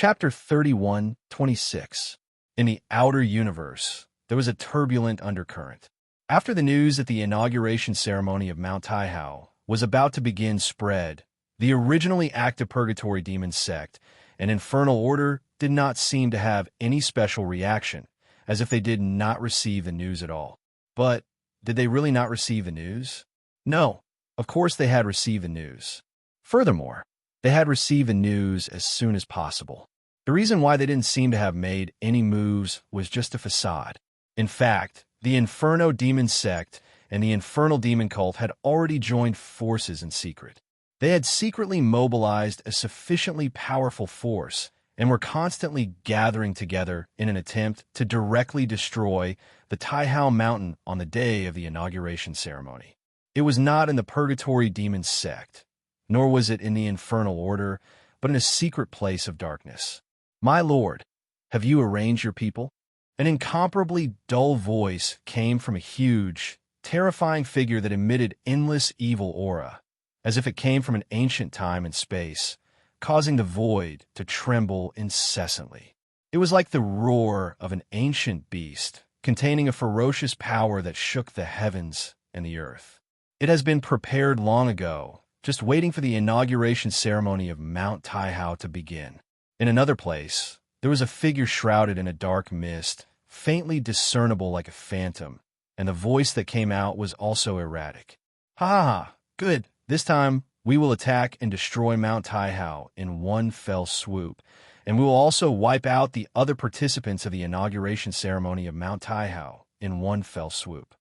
Chapter 31:26. In the outer universe, there was a turbulent undercurrent. After the news that the inauguration ceremony of Mount Taihao was about to begin spread, the originally active Purgatory Demon sect and Infernal Order did not seem to have any special reaction, as if they did not receive the news at all. But did they really not receive the news? No, of course they had received the news. Furthermore, they had received the news as soon as possible. The reason why they didn't seem to have made any moves was just a facade. In fact, the Inferno Demon sect and the Infernal Demon cult had already joined forces in secret. They had secretly mobilized a sufficiently powerful force and were constantly gathering together in an attempt to directly destroy the Taihao Mountain on the day of the inauguration ceremony. It was not in the Purgatory Demon sect, nor was it in the Infernal Order, but in a secret place of darkness. "My lord, have you arranged your people?" An incomparably dull voice came from a huge, terrifying figure that emitted endless evil aura, as if it came from an ancient time and space, causing the void to tremble incessantly. It was like the roar of an ancient beast, containing a ferocious power that shook the heavens and the earth. It has been prepared long ago, just waiting for the inauguration ceremony of Mount Taihao to begin. In another place, there was a figure shrouded in a dark mist, faintly discernible like a phantom, and the voice that came out was also erratic. "Ha ha ha, good. This time, we will attack and destroy Mount Taihao in one fell swoop, and we will also wipe out the other participants of the inauguration ceremony of Mount Taihao in one fell swoop."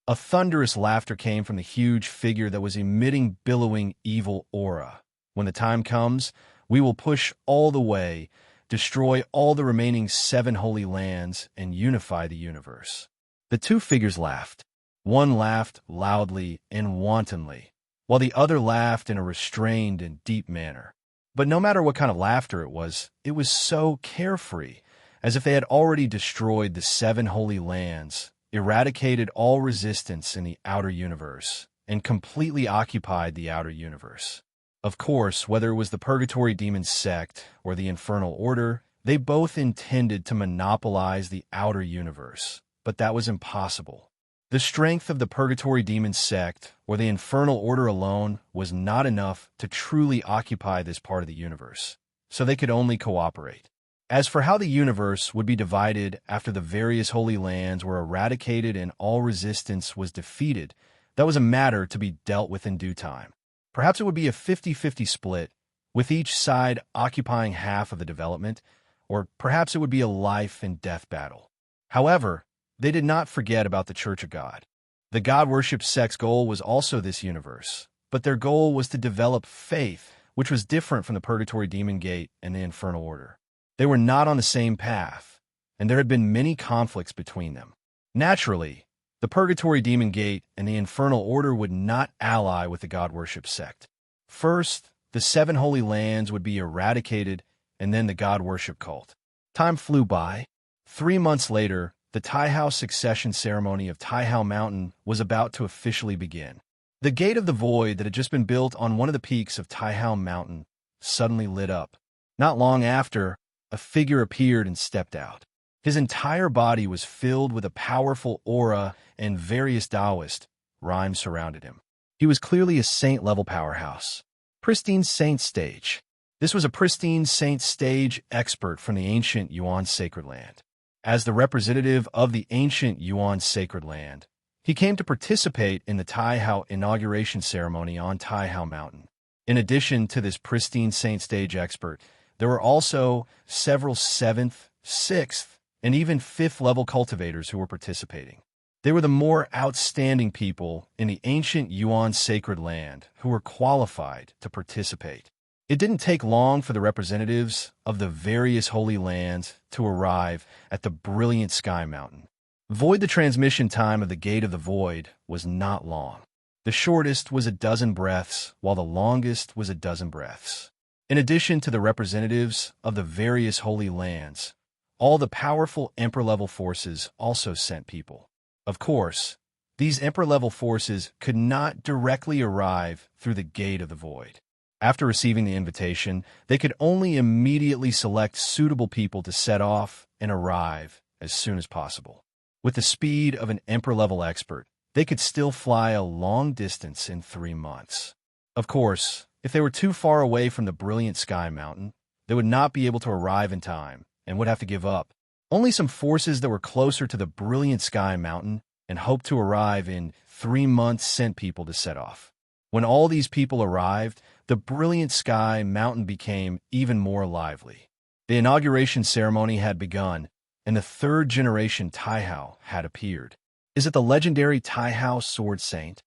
A thunderous laughter came from the huge figure that was emitting billowing evil aura. "When the time comes, we will push all the way, destroy all the remaining 7 holy lands, and unify the universe." The two figures laughed. One laughed loudly and wantonly, while the other laughed in a restrained and deep manner. But no matter what kind of laughter it was so carefree, as if they had already destroyed the 7 holy lands, eradicated all resistance in the outer universe, and completely occupied the outer universe. Of course, whether it was the Purgatory Demon sect or the Infernal Order, they both intended to monopolize the outer universe, but that was impossible. The strength of the Purgatory Demon sect or the Infernal Order alone was not enough to truly occupy this part of the universe, so they could only cooperate. As for how the universe would be divided after the various holy lands were eradicated and all resistance was defeated, that was a matter to be dealt with in due time. Perhaps it would be a 50-50 split, with each side occupying half of the development, or perhaps it would be a life and death battle. However, they did not forget about the Church of God. The God-worship sect's goal was also this universe, but their goal was to develop faith, which was different from the Purgatory Demon Gate and the Infernal Order. They were not on the same path, and there had been many conflicts between them. Naturally, the Purgatory Demon Gate and the Infernal Order would not ally with the God-worship sect. First, the 7 holy lands would be eradicated, and then the God-worship cult. Time flew by. 3 months later, the Taihao succession ceremony of Taihao Mountain was about to officially begin. The Gate of the Void that had just been built on one of the peaks of Taihao Mountain suddenly lit up. Not long after, a figure appeared and stepped out. His entire body was filled with a powerful aura, and various Taoist rhymes surrounded him. He was clearly a saint-level powerhouse. Pristine Saint Stage. This was a pristine Saint Stage expert from the ancient Yuan Sacred Land. As the representative of the ancient Yuan Sacred Land, he came to participate in the Taihao inauguration ceremony on Taihao Mountain. In addition to this pristine Saint Stage expert, there were also several 7th, 6th, and even 5th level cultivators who were participating. They were the more outstanding people in the ancient Yuan Sacred Land who were qualified to participate. It didn't take long for the representatives of the various holy lands to arrive at the brilliant Sky Mountain. The transmission time of the Gate of the Void was not long. The shortest was a dozen breaths, while the longest was a dozen breaths. In addition to the representatives of the various holy lands, all the powerful Emperor-level forces also sent people. Of course, these Emperor-level forces could not directly arrive through the Gate of the Void. After receiving the invitation, they could only immediately select suitable people to set off and arrive as soon as possible. With the speed of an Emperor-level expert, they could still fly a long distance in 3 months. Of course, if they were too far away from the brilliant sky mountain, they would not be able to arrive in time and would have to give up. Only some forces that were closer to the brilliant sky mountain and hoped to arrive in 3 months sent people to set off. When all these people arrived, the brilliant sky mountain became even more lively. The inauguration ceremony had begun, and the third generation Taihao had appeared. Is it the legendary Taihao Sword Saint?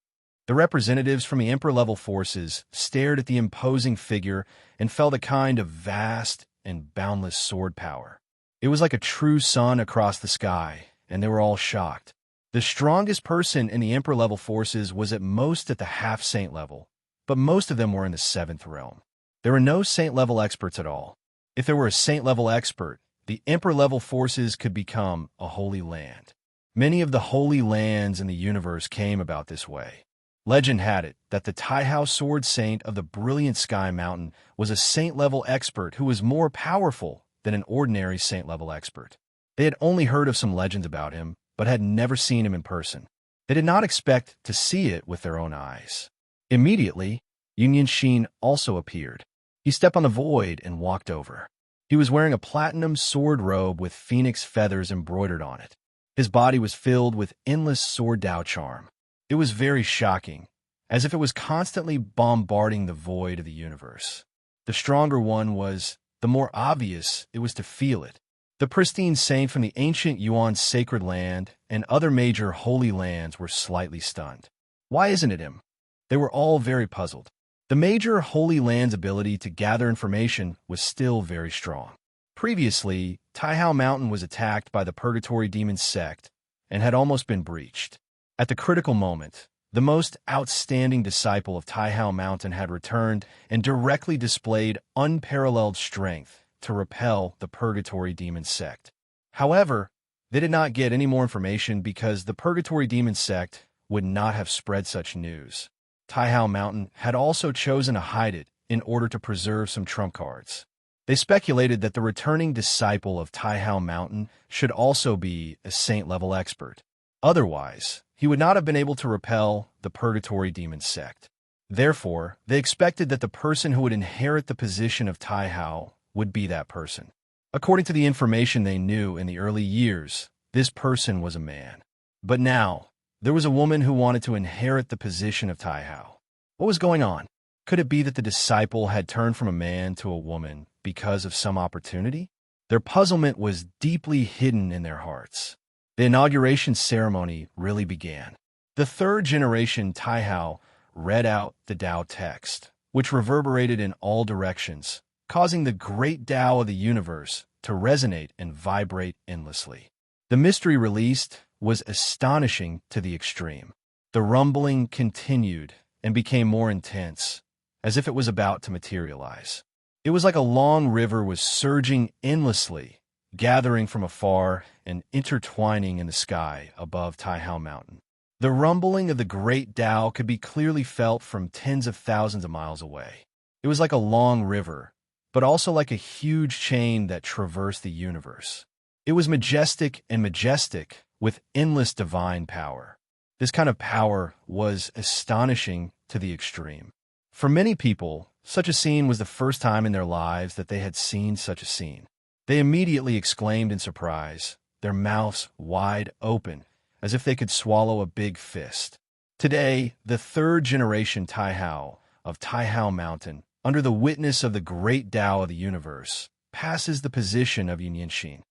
The representatives from the Emperor-level forces stared at the imposing figure and felt a kind of vast and boundless sword power. It was like a true sun across the sky, and they were all shocked. The strongest person in the Emperor-level forces was at most at the half-saint level, but most of them were in the 7th realm. There were no saint-level experts at all. If there were a saint-level expert, the Emperor-level forces could become a holy land. Many of the holy lands in the universe came about this way. Legend had it that the Taihao Sword Saint of the brilliant sky mountain was a saint-level expert who was more powerful than an ordinary saint-level expert. They had only heard of some legends about him, but had never seen him in person. They did not expect to see it with their own eyes. Immediately, Yunyunshin also appeared. He stepped on the void and walked over. He was wearing a platinum sword robe with phoenix feathers embroidered on it. His body was filled with endless sword Dao charm. It was very shocking, as if it was constantly bombarding the void of the universe. The stronger one was, the more obvious it was to feel it. The pristine saint from the ancient Yuan sacred land and other major holy lands were slightly stunned. Why isn't it him? They were all very puzzled. The major holy land's ability to gather information was still very strong. Previously, Taihao Mountain was attacked by the Purgatory Demon sect and had almost been breached. At the critical moment, the most outstanding disciple of Taihao Mountain had returned and directly displayed unparalleled strength to repel the Purgatory Demon sect. However, they did not get any more information because the Purgatory Demon sect would not have spread such news. Taihao Mountain had also chosen to hide it in order to preserve some trump cards. They speculated that the returning disciple of Taihao Mountain should also be a saint-level expert. Otherwise, he would not have been able to repel the Purgatory Demon sect. Therefore, they expected that the person who would inherit the position of Taihao would be that person. According to the information they knew in the early years, this person was a man. But now, there was a woman who wanted to inherit the position of Taihao. What was going on? Could it be that the disciple had turned from a man to a woman because of some opportunity? Their puzzlement was deeply hidden in their hearts. The inauguration ceremony really began. The third generation Taihao read out the Tao text, which reverberated in all directions, causing the great Tao of the universe to resonate and vibrate endlessly. The mystery released was astonishing to the extreme. The rumbling continued and became more intense, as if it was about to materialize. It was like a long river was surging endlessly, gathering from afar and intertwining in the sky above Taihao Mountain. The rumbling of the great Tao could be clearly felt from tens of thousands of miles away. It was like a long river, but also like a huge chain that traversed the universe. It was majestic and majestic, with endless divine power. This kind of power was astonishing to the extreme. For many people, such a scene was the first time in their lives that they had seen such a scene. They immediately exclaimed in surprise, their mouths wide open, as if they could swallow a big fist. Today, the third generation Taihao of Taihao Mountain, under the witness of the great Tao of the universe, passes the position of Yunyunshin.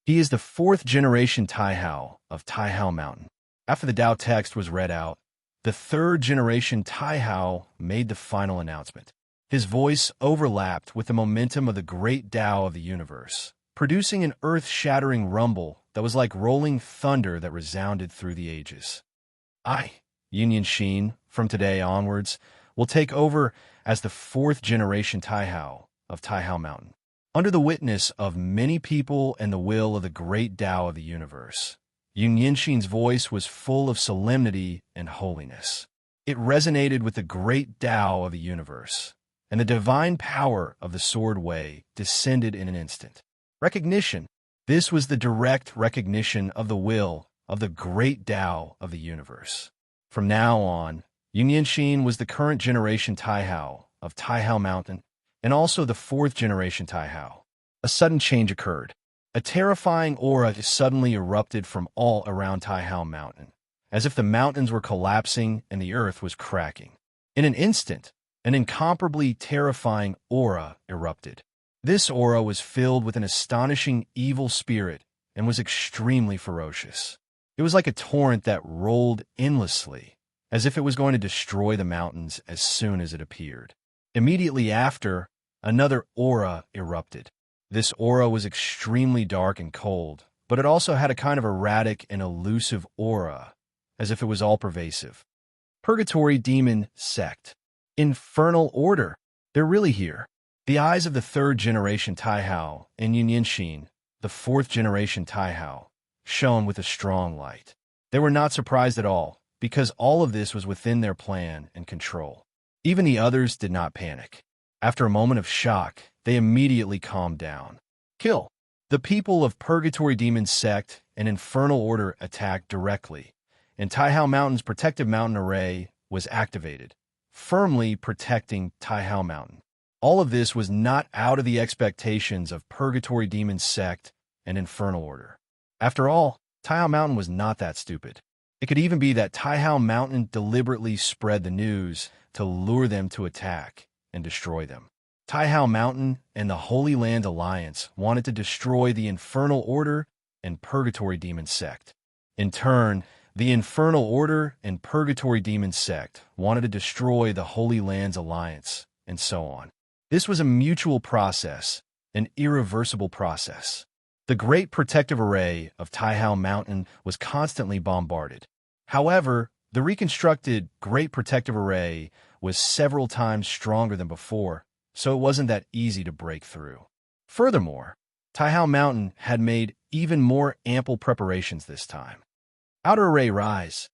He is the fourth generation Taihao of Taihao Mountain. After the Tao text was read out, the third generation Taihao made the final announcement. His voice overlapped with the momentum of the great Tao of the universe, producing an earth-shattering rumble that was like rolling thunder that resounded through the ages. I, Yunyunshin, from today onwards, will take over as the fourth generation Taihao of Taihao Mountain. Under the witness of many people and the will of the great Tao of the universe, Yunyunshin's voice was full of solemnity and holiness. It resonated with the great Tao of the universe, and the divine power of the sword way descended in an instant. Recognition. This was the direct recognition of the will of the great Tao of the universe. From now on, Yunyanshin was the current generation Taihao of Taihao Mountain, and also the fourth generation Taihao. A sudden change occurred. A terrifying aura suddenly erupted from all around Taihao Mountain, as if the mountains were collapsing and the earth was cracking. In an instant, an incomparably terrifying aura erupted. This aura was filled with an astonishing evil spirit and was extremely ferocious. It was like a torrent that rolled endlessly, as if it was going to destroy the mountains as soon as it appeared. Immediately after, another aura erupted. This aura was extremely dark and cold, but it also had a kind of erratic and elusive aura, as if it was all-pervasive. Purgatory Demon Sect. Infernal Order. They're really here. The eyes of the third-generation Taihao and Yunyanshin, the fourth-generation Taihao, shone with a strong light. They were not surprised at all, because all of this was within their plan and control. Even the others did not panic. After a moment of shock, they immediately calmed down. Kill. The people of Purgatory Demon Sect and Infernal Order attacked directly, and Taihao Mountain's protective mountain array was activated, firmly protecting Taihao Mountain. All of this was not out of the expectations of Purgatory Demon Sect and Infernal Order. After all, Taihao Mountain was not that stupid. It could even be that Taihao Mountain deliberately spread the news to lure them to attack and destroy them. Taihao Mountain and the Holy Land Alliance wanted to destroy the Infernal Order and Purgatory Demon Sect. In turn, the Infernal Order and Purgatory Demon Sect wanted to destroy the Holy Lands Alliance, and so on. This was a mutual process, an irreversible process. The great protective array of Taihao Mountain was constantly bombarded. However, the reconstructed Great Protective Array was several times stronger than before, so it wasn't that easy to break through. Furthermore, Taihao Mountain had made even more ample preparations this time. Outer Array Rise.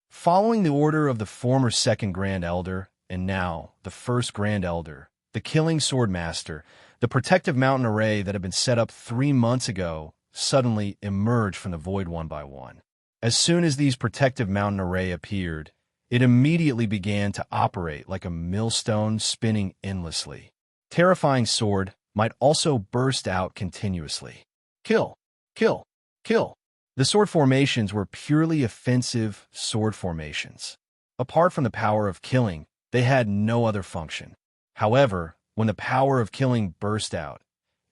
Following the order of the former Second Grand Elder, and now the First Grand Elder, the Killing Sword Master, the protective mountain array that had been set up 3 months ago suddenly emerged from the void one by one. As soon as these protective mountain array appeared, it immediately began to operate like a millstone spinning endlessly. Terrifying sword might also burst out continuously. Kill, kill, kill. The sword formations were purely offensive sword formations. Apart from the power of killing, they had no other function. However, when the power of killing burst out,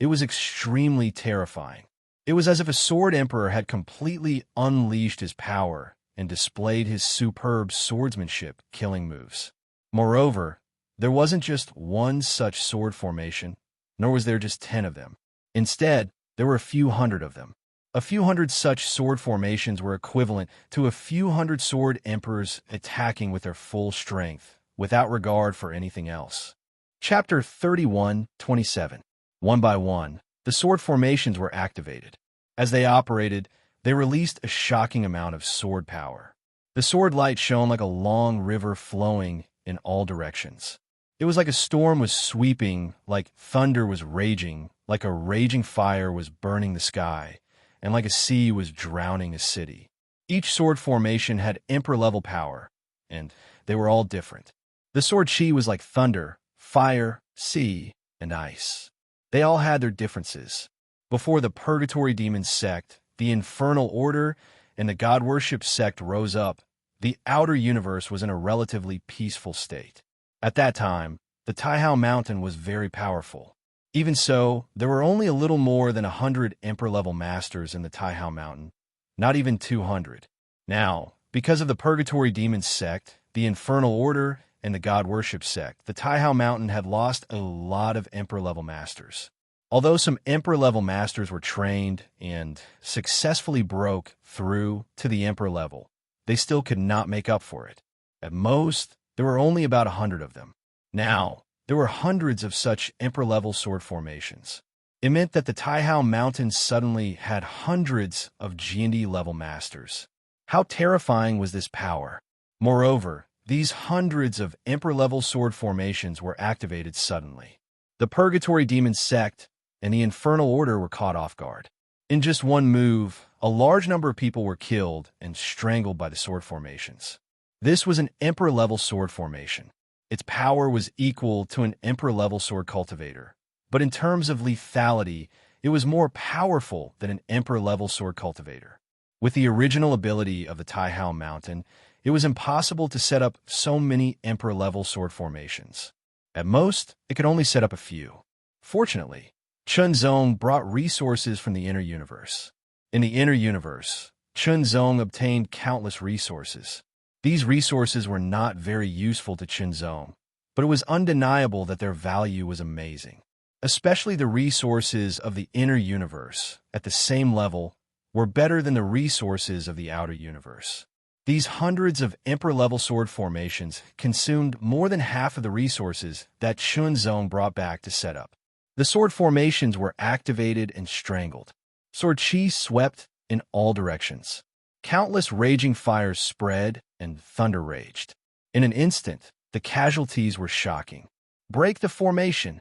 it was extremely terrifying. It was as if a sword emperor had completely unleashed his power and displayed his superb swordsmanship killing moves. Moreover, there wasn't just one such sword formation, nor was there just 10 of them. Instead, there were a few hundred of them. A few hundred such sword formations were equivalent to a few hundred sword emperors attacking with their full strength, without regard for anything else. Chapter 31:27. One by one, the sword formations were activated. As they operated, they released a shocking amount of sword power. The sword light shone like a long river flowing in all directions. It was like a storm was sweeping, like thunder was raging, like a raging fire was burning the sky, and like a sea was drowning a city. Each sword formation had emperor-level power, and they were all different. The sword chi was like thunder, fire, sea, and ice. They all had their differences. Before the Purgatory Demon Sect, the Infernal Order, and the God Worship Sect rose up, the outer universe was in a relatively peaceful state. At that time, the Taihao Mountain was very powerful. Even so, there were only a little more than 100 Emperor-level masters in the Taihao Mountain, not even 200. Now, because of the Purgatory Demon Sect, the Infernal Order, and the God Worship Sect, the Taihao Mountain had lost a lot of Emperor-level masters. Although some Emperor-level masters were trained and successfully broke through to the Emperor level, they still could not make up for it. At most, there were only about 100 of them. Now, there were hundreds of such Emperor-level sword formations. It meant that the Taihao Mountain suddenly had hundreds of G&D level masters. How terrifying was this power? Moreover, these hundreds of Emperor-level sword formations were activated suddenly. The Purgatory Demon Sect and the Infernal Order were caught off guard. In just one move, a large number of people were killed and strangled by the sword formations. This was an Emperor-level sword formation. Its power was equal to an Emperor-level sword cultivator, but in terms of lethality, it was more powerful than an Emperor-level sword cultivator. With the original ability of the Taihao Mountain, it was impossible to set up so many Emperor-level sword formations. At most, it could only set up a few. Fortunately, Chunzong brought resources from the inner universe. In the inner universe, Chunzong obtained countless resources. These resources were not very useful to Chunzong, but it was undeniable that their value was amazing. Especially the resources of the inner universe, at the same level, were better than the resources of the outer universe. These hundreds of Emperor-level sword formations consumed more than half of the resources that Chunzong brought back to set up. The sword formations were activated and strangled. Sword chi swept in all directions. Countless raging fires spread and thunder raged. In an instant, the casualties were shocking. Break the formation!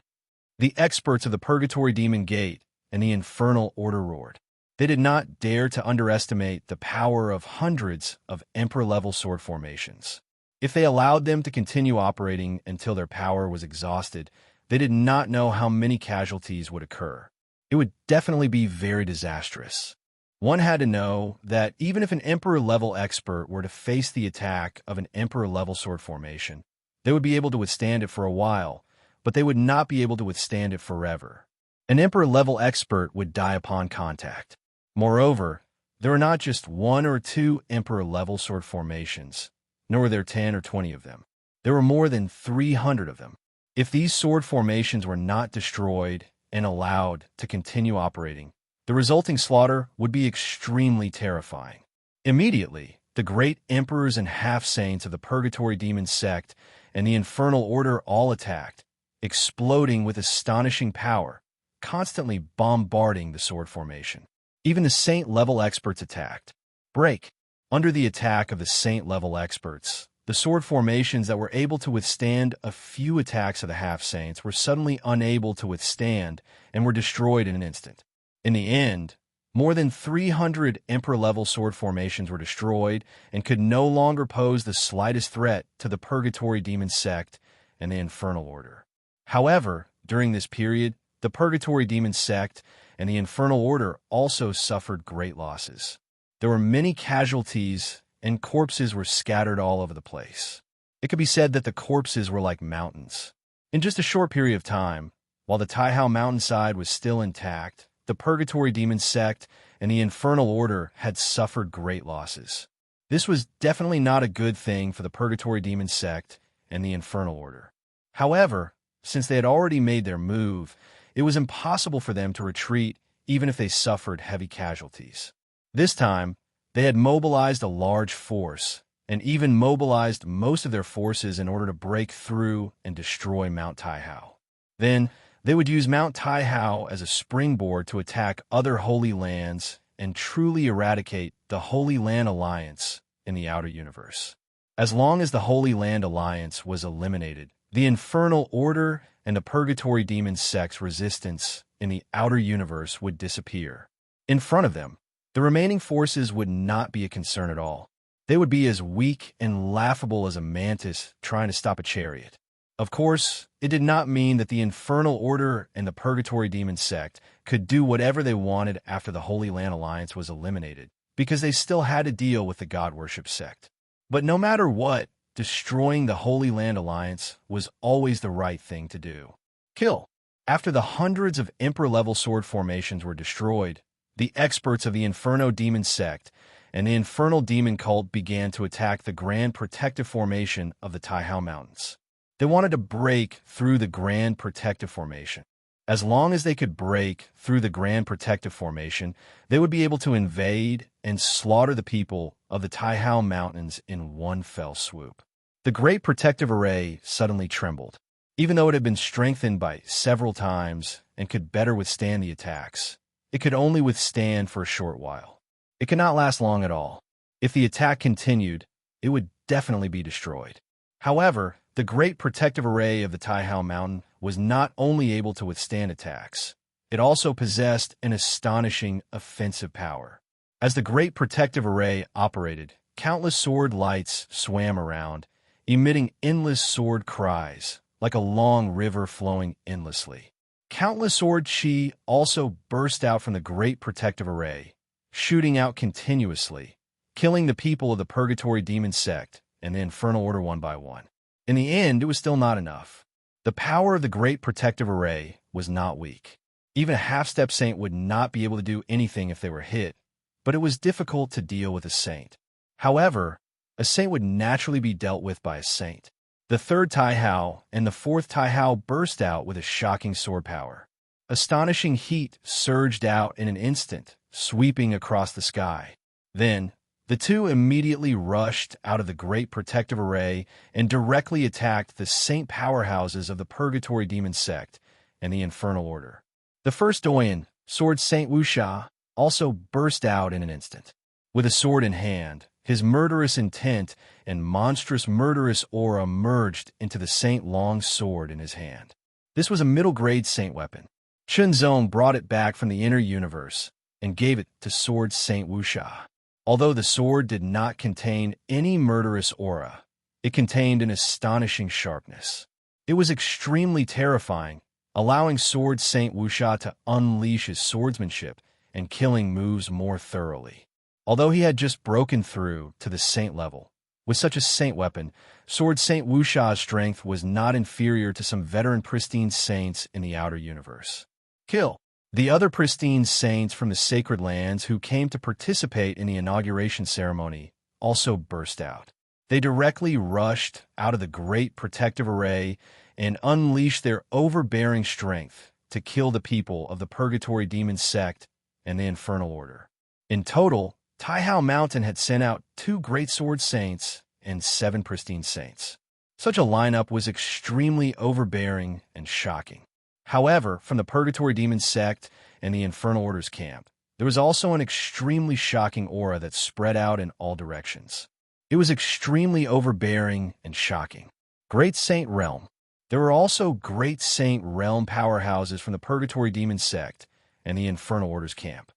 The experts of the Purgatory Demon Gate and the Infernal Order roared. They did not dare to underestimate the power of hundreds of Emperor-level sword formations. If they allowed them to continue operating until their power was exhausted, they did not know how many casualties would occur. It would definitely be very disastrous. One had to know that even if an Emperor-level expert were to face the attack of an Emperor-level sword formation, they would be able to withstand it for a while, but they would not be able to withstand it forever. An Emperor-level expert would die upon contact. Moreover, there are not just 1 or 2 Emperor-level sword formations, nor were there 10 or 20 of them. There were more than 300 of them. If these sword formations were not destroyed and allowed to continue operating, the resulting slaughter would be extremely terrifying. Immediately, the great emperors and half-saints of the Purgatory Demon Sect and the Infernal Order all attacked, exploding with astonishing power, constantly bombarding the sword formation. Even the saint-level experts attacked. Break. Under the attack of the saint-level experts, the sword formations that were able to withstand a few attacks of the half-saints were suddenly unable to withstand and were destroyed in an instant. In the end, more than 300 Emperor-level sword formations were destroyed and could no longer pose the slightest threat to the Purgatory Demon Sect and the Infernal Order. However, during this period, the Purgatory Demon Sect and the Infernal Order also suffered great losses. There were many casualties, and corpses were scattered all over the place. It could be said that the corpses were like mountains. In just a short period of time, while the Taihao mountainside was still intact, the Purgatory Demon Sect and the Infernal Order had suffered great losses. This was definitely not a good thing for the Purgatory Demon Sect and the Infernal Order. However, since they had already made their move, it was impossible for them to retreat even if they suffered heavy casualties. This time, they had mobilized a large force, and even mobilized most of their forces in order to break through and destroy Mount Taihao. Then, they would use Mount Taihao as a springboard to attack other Holy Lands and truly eradicate the Holy Land Alliance in the outer universe. As long as the Holy Land Alliance was eliminated, the Infernal Order and the Purgatory Demon Sect's resistance in the outer universe would disappear. In front of them, the remaining forces would not be a concern at all. They would be as weak and laughable as a mantis trying to stop a chariot. Of course, it did not mean that the Infernal Order and the Purgatory Demon Sect could do whatever they wanted after the Holy Land Alliance was eliminated, because they still had to deal with the God Worship sect. But no matter what, destroying the Holy Land Alliance was always the right thing to do. Kill. After the hundreds of Emperor-level sword formations were destroyed, the experts of the Inferno Demon Sect and the Infernal Demon Cult began to attack the Grand Protective Formation of the Taihao Mountains. They wanted to break through the Grand Protective Formation. As long as they could break through the Grand Protective Formation, they would be able to invade and slaughter the people of the Taihao Mountains in one fell swoop. The Great Protective Array suddenly trembled. Even though it had been strengthened by several times and could better withstand the attacks, it could only withstand for a short while. It could not last long at all. If the attack continued, it would definitely be destroyed. However, the great protective array of the Taihao Mountain was not only able to withstand attacks, it also possessed an astonishing offensive power. As the great protective array operated, countless sword lights swam around, emitting endless sword cries, like a long river flowing endlessly. Countless sword chi also burst out from the great protective array, shooting out continuously, killing the people of the Purgatory Demon Sect and the Infernal Order one by one. In the end, it was still not enough. The power of the great protective array was not weak. Even a half-step saint would not be able to do anything if they were hit, but it was difficult to deal with a saint. However, a saint would naturally be dealt with by a saint. The third Taihao and the fourth Taihao burst out with a shocking sword power. Astonishing heat surged out in an instant, sweeping across the sky. Then, the two immediately rushed out of the great protective array and directly attacked the saint powerhouses of the Purgatory Demon Sect and the Infernal Order. The first Doyen, Sword Saint Wuxia, also burst out in an instant. With a sword in hand, his murderous intent and monstrous murderous aura merged into the Saint Long sword in his hand. This was a middle-grade saint weapon. Chunzong brought it back from the inner universe and gave it to Sword Saint Wuxia. Although the sword did not contain any murderous aura, it contained an astonishing sharpness. It was extremely terrifying, allowing Sword Saint Wuxia to unleash his swordsmanship and killing moves more thoroughly. Although he had just broken through to the saint level, with such a saint weapon, Sword Saint Wuxia's strength was not inferior to some veteran pristine saints in the outer universe. Kill. The other pristine saints from the sacred lands who came to participate in the inauguration ceremony also burst out. They directly rushed out of the great protective array and unleashed their overbearing strength to kill the people of the Purgatory Demon Sect and the Infernal Order. In total, Taihao Mountain had sent out 2 great sword saints and 7 pristine saints. Such a lineup was extremely overbearing and shocking. However, from the Purgatory Demon Sect and the Infernal Order's camp, there was also an extremely shocking aura that spread out in all directions. It was extremely overbearing and shocking. Great Saint Realm. There were also Great Saint Realm powerhouses from the Purgatory Demon Sect and the Infernal Order's camp.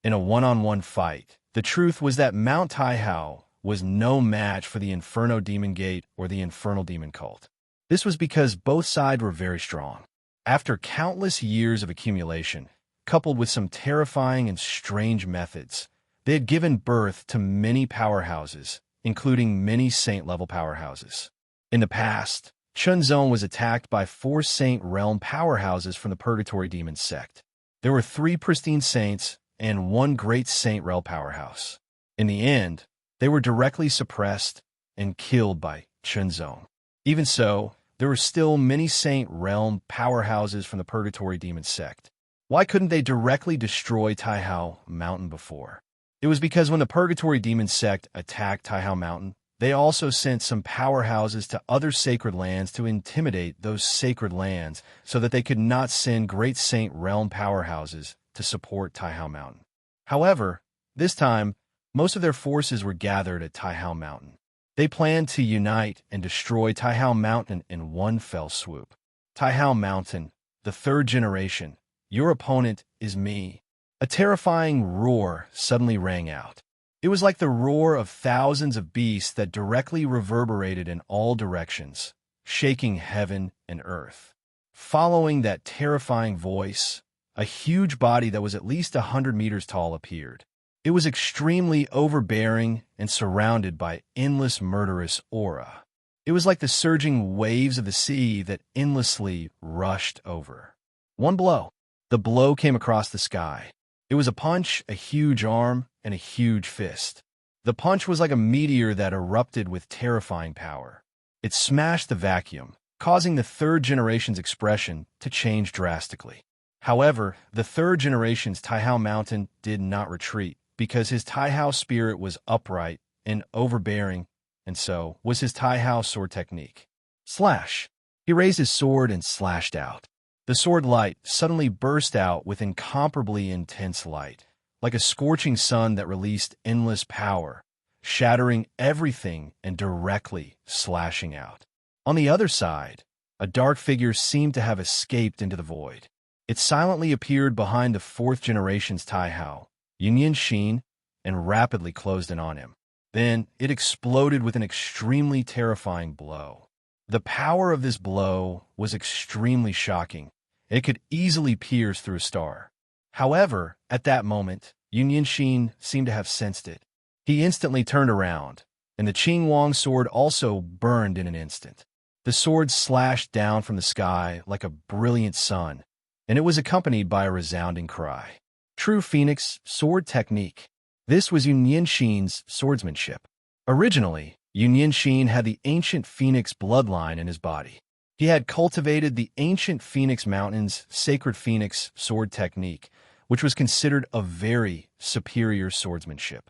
In a one-on-one fight, the truth was that Mount Taihao was no match for the Inferno Demon Gate or the Infernal Demon Cult. This was because both sides were very strong. After countless years of accumulation, coupled with some terrifying and strange methods, they had given birth to many powerhouses, including many saint-level powerhouses. In the past, Chunzong was attacked by 4 Saint Realm powerhouses from the Purgatory Demon Sect. There were 3 pristine saints and 1 great Saint Realm powerhouse. In the end, they were directly suppressed and killed by Chunzong. Even so, there were still many Saint Realm powerhouses from the Purgatory Demon Sect. Why couldn't they directly destroy Taihao Mountain before? It was because when the Purgatory Demon Sect attacked Taihao Mountain, they also sent some powerhouses to other sacred lands to intimidate those sacred lands so that they could not send Great Saint Realm powerhouses to support Taihao Mountain. However, this time, most of their forces were gathered at Taihao Mountain. They planned to unite and destroy Taihao Mountain in one fell swoop. Taihao Mountain, the 3rd generation, your opponent is me. A terrifying roar suddenly rang out. It was like the roar of thousands of beasts that directly reverberated in all directions, shaking heaven and earth. Following that terrifying voice, a huge body that was at least 100 meters tall appeared. It was extremely overbearing and surrounded by endless murderous aura. It was like the surging waves of the sea that endlessly rushed over. One blow. The blow came across the sky. It was a punch, a huge arm, and a huge fist. The punch was like a meteor that erupted with terrifying power. It smashed the vacuum, causing the 3rd generation's expression to change drastically. However, the 3rd generation's Taihao Mountain did not retreat, because his Taihao spirit was upright and overbearing, and so was his Taihao sword technique. Slash! He raised his sword and slashed out. The sword light suddenly burst out with incomparably intense light, like a scorching sun that released endless power, shattering everything and directly slashing out. On the other side, a dark figure seemed to have escaped into the void. It silently appeared behind the fourth generation's Taihao, Shin, and rapidly closed in on him. Then it exploded with an extremely terrifying blow. The power of this blow was extremely shocking. It could easily pierce through a star. However, at that moment, Shin seemed to have sensed it. He instantly turned around, and the Qing Wang sword also burned in an instant. The sword slashed down from the sky like a brilliant sun, and it was accompanied by a resounding cry. True Phoenix sword technique. This was Shin's swordsmanship. Originally, Shin had the ancient Phoenix bloodline in his body. He had cultivated the ancient Phoenix Mountains sacred Phoenix sword technique, which was considered a very superior swordsmanship.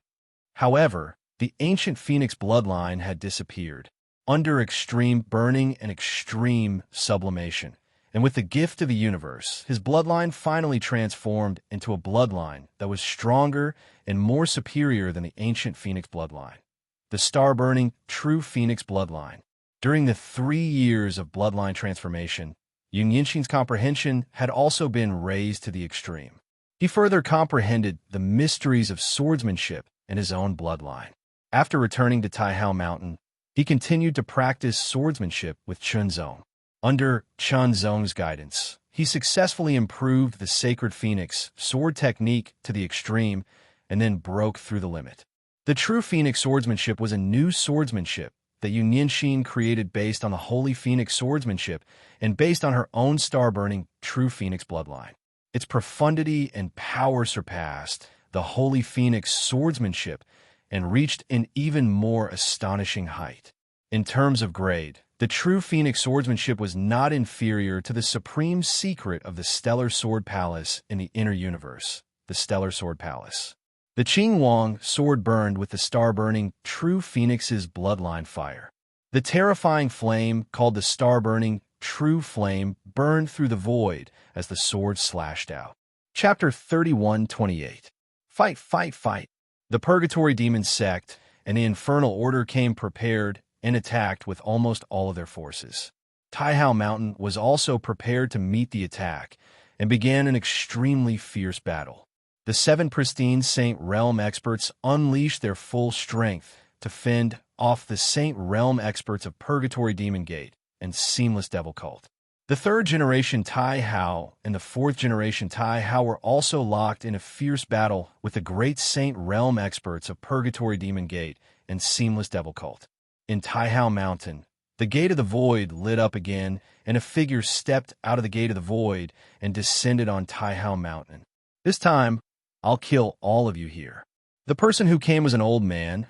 However, the ancient Phoenix bloodline had disappeared under extreme burning and extreme sublimation. And with the gift of the universe, his bloodline finally transformed into a bloodline that was stronger and more superior than the ancient Phoenix bloodline. The star-burning, true Phoenix bloodline. During the 3 years of bloodline transformation, Shin's comprehension had also been raised to the extreme. He further comprehended the mysteries of swordsmanship in his own bloodline. After returning to Taihao Mountain, he continued to practice swordsmanship with Chunzong. Under Chunzong's guidance, he successfully improved the sacred Phoenix sword technique to the extreme and then broke through the limit. The true Phoenix swordsmanship was a new swordsmanship that Shin created based on the Holy Phoenix swordsmanship and based on her own star-burning true Phoenix bloodline. Its profundity and power surpassed the Holy Phoenix swordsmanship and reached an even more astonishing height. In terms of grade, the true Phoenix swordsmanship was not inferior to the supreme secret of the Stellar Sword Palace in the inner universe, the Stellar Sword Palace. The Qing Wang sword burned with the star-burning true Phoenix's bloodline fire. The terrifying flame, called the star-burning true flame, burned through the void as the sword slashed out. Chapter 31:28. Fight, fight, fight. The Purgatory Demon sect and the Infernal Order came prepared and attacked with almost all of their forces. Taihao Mountain was also prepared to meet the attack and began an extremely fierce battle. The 7 pristine Saint Realm experts unleashed their full strength to fend off the Saint Realm experts of Purgatory Demon Gate and Seamless Devil Cult. The 3rd generation Taihao and the 4th generation Taihao were also locked in a fierce battle with the great Saint Realm experts of Purgatory Demon Gate and Seamless Devil Cult. In Taihao Mountain, the Gate of the Void lit up again, and a figure stepped out of the Gate of the Void and descended on Taihao Mountain. This time, I'll kill all of you here. The person who came was an old man,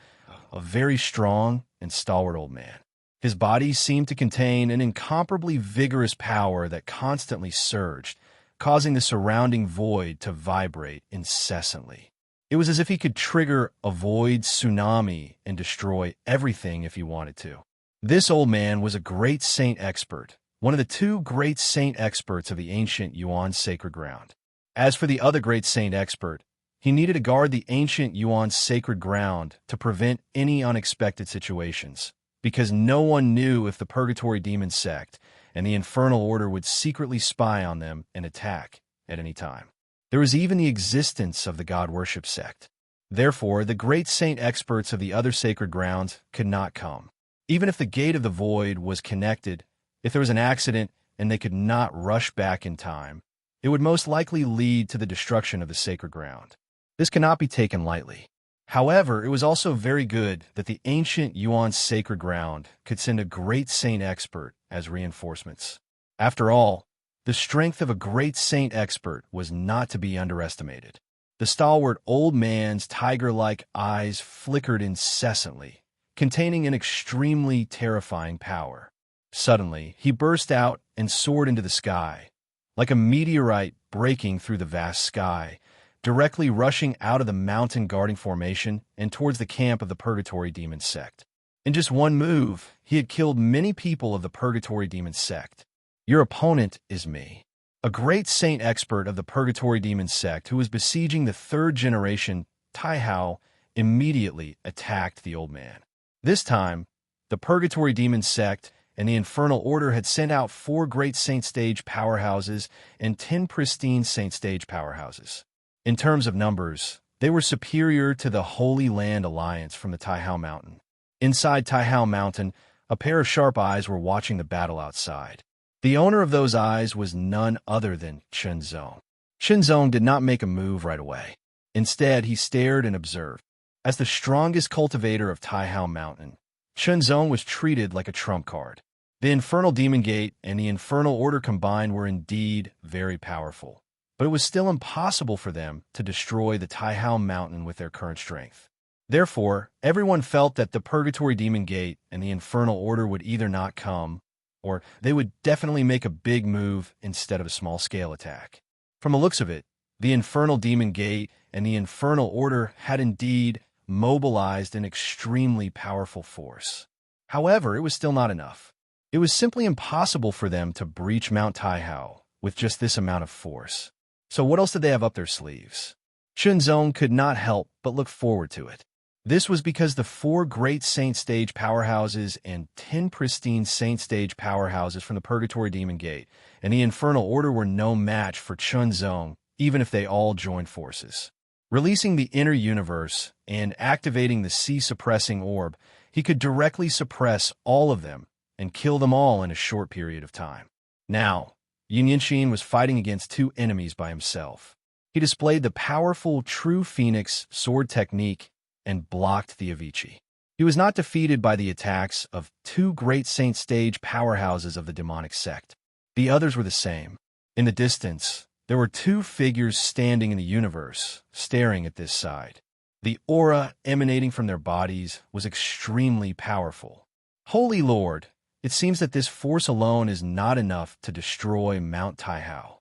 a very strong and stalwart old man. His body seemed to contain an incomparably vigorous power that constantly surged, causing the surrounding void to vibrate incessantly. It was as if he could trigger a void tsunami and destroy everything if he wanted to. This old man was a great saint expert, one of the 2 great saint experts of the ancient Yuan sacred ground. As for the other great saint expert, he needed to guard the ancient Yuan sacred ground to prevent any unexpected situations, because no one knew if the Purgatory Demon sect and the Infernal Order would secretly spy on them and attack at any time. There was even the existence of the God Worship sect. Therefore, the great saint experts of the other sacred grounds could not come. Even if the Gate of the Void was connected, if there was an accident and they could not rush back in time, it would most likely lead to the destruction of the sacred ground. This cannot be taken lightly. However, it was also very good that the ancient Yuan sacred ground could send a great saint expert as reinforcements. After all, the strength of a great saint expert was not to be underestimated. The stalwart old man's tiger-like eyes flickered incessantly, containing an extremely terrifying power. Suddenly, he burst out and soared into the sky, like a meteorite breaking through the vast sky, directly rushing out of the mountain guarding formation and towards the camp of the Purgatory Demon sect. In just one move, he had killed many people of the Purgatory Demon sect. Your opponent is me, a great saint expert of the Purgatory Demon sect who was besieging the 3rd generation Taihao immediately attacked the old man. This time, the Purgatory Demon Sect and the Infernal Order had sent out 4 great Saint Stage powerhouses and 10 pristine Saint Stage powerhouses. In terms of numbers, they were superior to the Holy Land Alliance from the Taihao Mountain. Inside Taihao Mountain, a pair of sharp eyes were watching the battle outside. The owner of those eyes was none other than Chen Zong. Chen Zong did not make a move right away. Instead, he stared and observed. As the strongest cultivator of Taihao Mountain, Chen Zong was treated like a trump card. The Infernal Demon Gate and the Infernal Order combined were indeed very powerful, but it was still impossible for them to destroy the Taihao Mountain with their current strength. Therefore, everyone felt that the Purgatory Demon Gate and the Infernal Order would either not come, or they would definitely make a big move instead of a small-scale attack. From the looks of it, the Infernal Demon Gate and the Infernal Order had indeed mobilized an extremely powerful force. However, it was still not enough. It was simply impossible for them to breach Mount Taihao with just this amount of force. So what else did they have up their sleeves? Chen Zong could not help but look forward to it. This was because the 4 great Saint Stage powerhouses and 10 pristine Saint Stage powerhouses from the Purgatory Demon Gate and the Infernal Order were no match for Chen Zong, even if they all joined forces. Releasing the inner universe and activating the Sea-suppressing orb, he could directly suppress all of them and kill them all in a short period of time. Now, Yin Yanqin was fighting against 2 enemies by himself. He displayed the powerful True Phoenix sword technique and blocked the Avicii. He was not defeated by the attacks of 2 great Saint Stage powerhouses of the demonic sect. The others were the same. In the distance, there were 2 figures standing in the universe, staring at this side. The aura emanating from their bodies was extremely powerful. Holy Lord, it seems that this force alone is not enough to destroy Mount Taihao.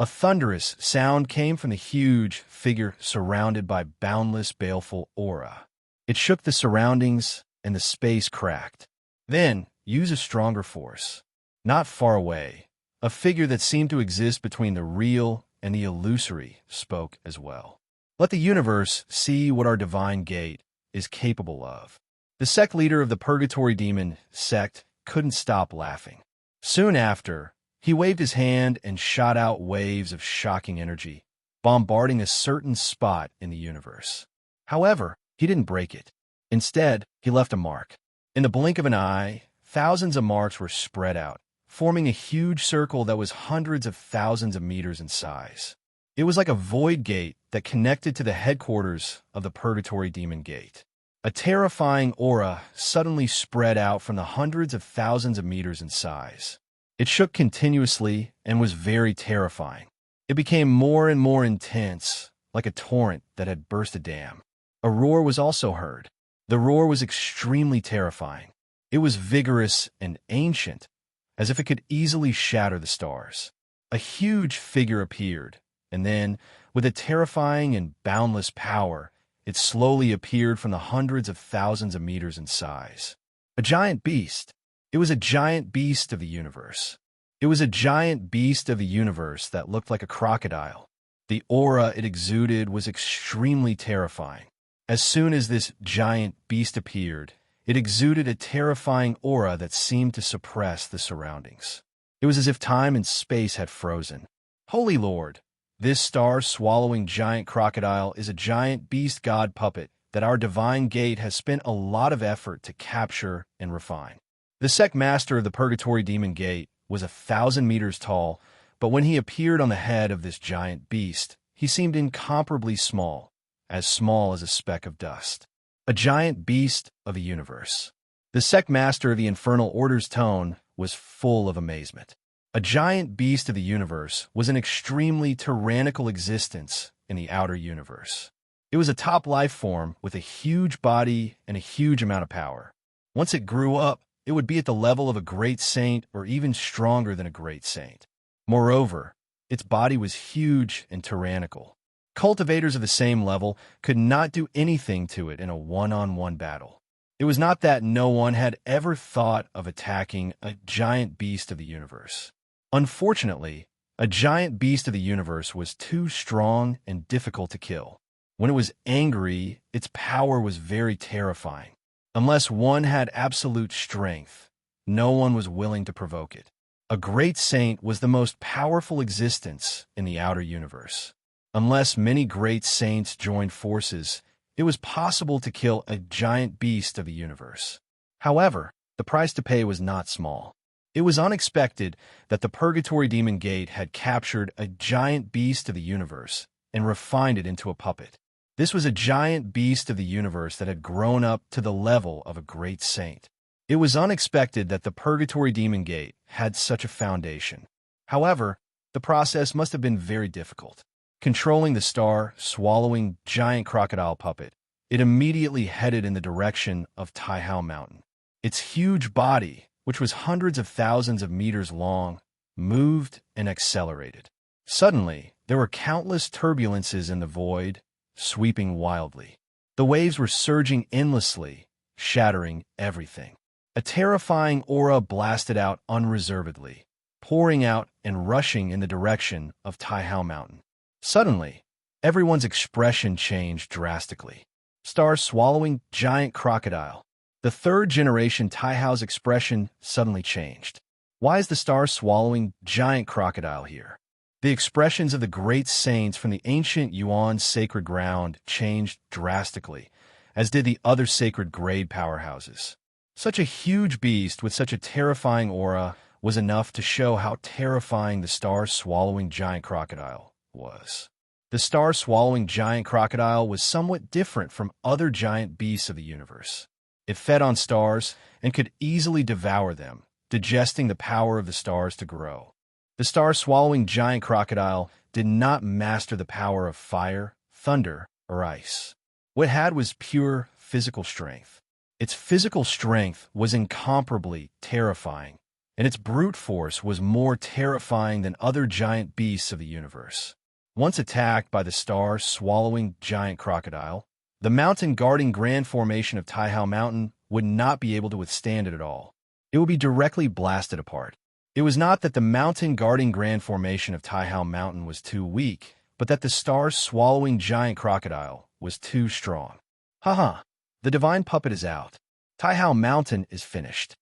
A thunderous sound came from the huge figure surrounded by boundless, baleful aura. It shook the surroundings, and the space cracked. Then, use a stronger force. Not far away, a figure that seemed to exist between the real and the illusory spoke as well. Let the universe see what our divine gate is capable of. The sect leader of the Purgatory Demon Sect couldn't stop laughing. Soon after, he waved his hand and shot out waves of shocking energy, bombarding a certain spot in the universe. However, he didn't break it. Instead, he left a mark. In the blink of an eye, thousands of marks were spread out, forming a huge circle that was hundreds of thousands of meters in size. It was like a void gate that connected to the headquarters of the Purgatory Demon Gate. A terrifying aura suddenly spread out from the hundreds of thousands of meters in size. It shook continuously and was very terrifying. It became more and more intense, like a torrent that had burst a dam. A roar was also heard. The roar was extremely terrifying. It was vigorous and ancient, as if it could easily shatter the stars. A huge figure appeared, and then, with a terrifying and boundless power, it slowly appeared from the hundreds of thousands of meters in size. A giant beast. It was a giant beast of the universe. It was a giant beast of the universe that looked like a crocodile. The aura it exuded was extremely terrifying. As soon as this giant beast appeared, it exuded a terrifying aura that seemed to suppress the surroundings. It was as if time and space had frozen. Holy Lord! This star-swallowing giant crocodile is a giant beast god puppet that our divine gate has spent a lot of effort to capture and refine. The sect master of the Purgatory Demon Gate was 1,000 meters tall, but when he appeared on the head of this giant beast, he seemed incomparably small as a speck of dust. A giant beast of the universe. The sect master of the Infernal Order's tone was full of amazement. A giant beast of the universe was an extremely tyrannical existence in the outer universe. It was a top life form with a huge body and a huge amount of power. Once it grew up, it would be at the level of a great saint or even stronger than a great saint. Moreover, its body was huge and tyrannical. Cultivators of the same level could not do anything to it in a one-on-one battle. It was not that no one had ever thought of attacking a giant beast of the universe. Unfortunately, a giant beast of the universe was too strong and difficult to kill. When it was angry, its power was very terrifying. Unless one had absolute strength, no one was willing to provoke it. A great saint was the most powerful existence in the outer universe. Unless many great saints joined forces, it was possible to kill a giant beast of the universe. However, the price to pay was not small. It was unexpected that the Purgatory Demon Gate had captured a giant beast of the universe and refined it into a puppet. This was a giant beast of the universe that had grown up to the level of a great saint. It was unexpected that the Purgatory Demon Gate had such a foundation. However, the process must have been very difficult. Controlling the star-swallowing giant crocodile puppet, it immediately headed in the direction of Taihao Mountain. Its huge body, which was hundreds of thousands of meters long, moved and accelerated. Suddenly, there were countless turbulences in the void, sweeping wildly. The waves were surging endlessly, shattering everything. A terrifying aura blasted out unreservedly, pouring out and rushing in the direction of Taihao Mountain. Suddenly, everyone's expression changed drastically. Star-swallowing giant crocodile. The third-generation Taihao's expression suddenly changed. Why is the star-swallowing giant crocodile here? The expressions of the great saints from the ancient Yuan sacred ground changed drastically, as did the other sacred grade powerhouses. Such a huge beast with such a terrifying aura was enough to show how terrifying the star-swallowing giant crocodile was. The star-swallowing giant crocodile was somewhat different from other giant beasts of the universe. It fed on stars and could easily devour them, digesting the power of the stars to grow. The star-swallowing giant crocodile did not master the power of fire, thunder, or ice. What it had was pure physical strength. Its physical strength was incomparably terrifying, and its brute force was more terrifying than other giant beasts of the universe. Once attacked by the star-swallowing giant crocodile, the mountain-guarding grand formation of Taihao Mountain would not be able to withstand it at all. It would be directly blasted apart. It was not that the mountain-guarding grand formation of Taihao Mountain was too weak, but that the star-swallowing giant crocodile was too strong. Haha, the divine puppet is out. Taihao Mountain is finished.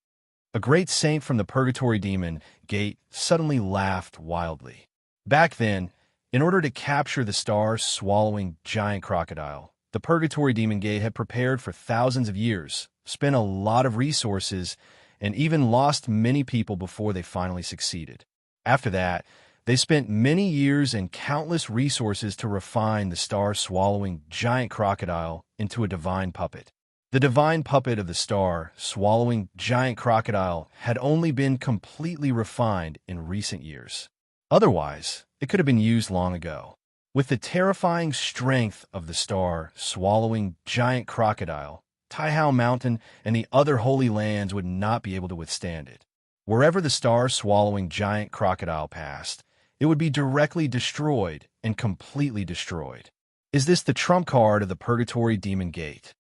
A great saint from the Purgatory Demon Gate suddenly laughed wildly. Back then, in order to capture the star-swallowing giant crocodile, the Purgatory Demon Gate had prepared for thousands of years, spent a lot of resources, and even lost many people before they finally succeeded. After that, they spent many years and countless resources to refine the star-swallowing giant crocodile into a divine puppet. The divine puppet of the star-swallowing giant crocodile had only been completely refined in recent years. Otherwise, it could have been used long ago. With the terrifying strength of the star-swallowing giant crocodile, Taihao Mountain and the other holy lands would not be able to withstand it. Wherever the star-swallowing giant crocodile passed, it would be directly destroyed and completely destroyed. Is this the trump card of the Purgatory Demon Gate?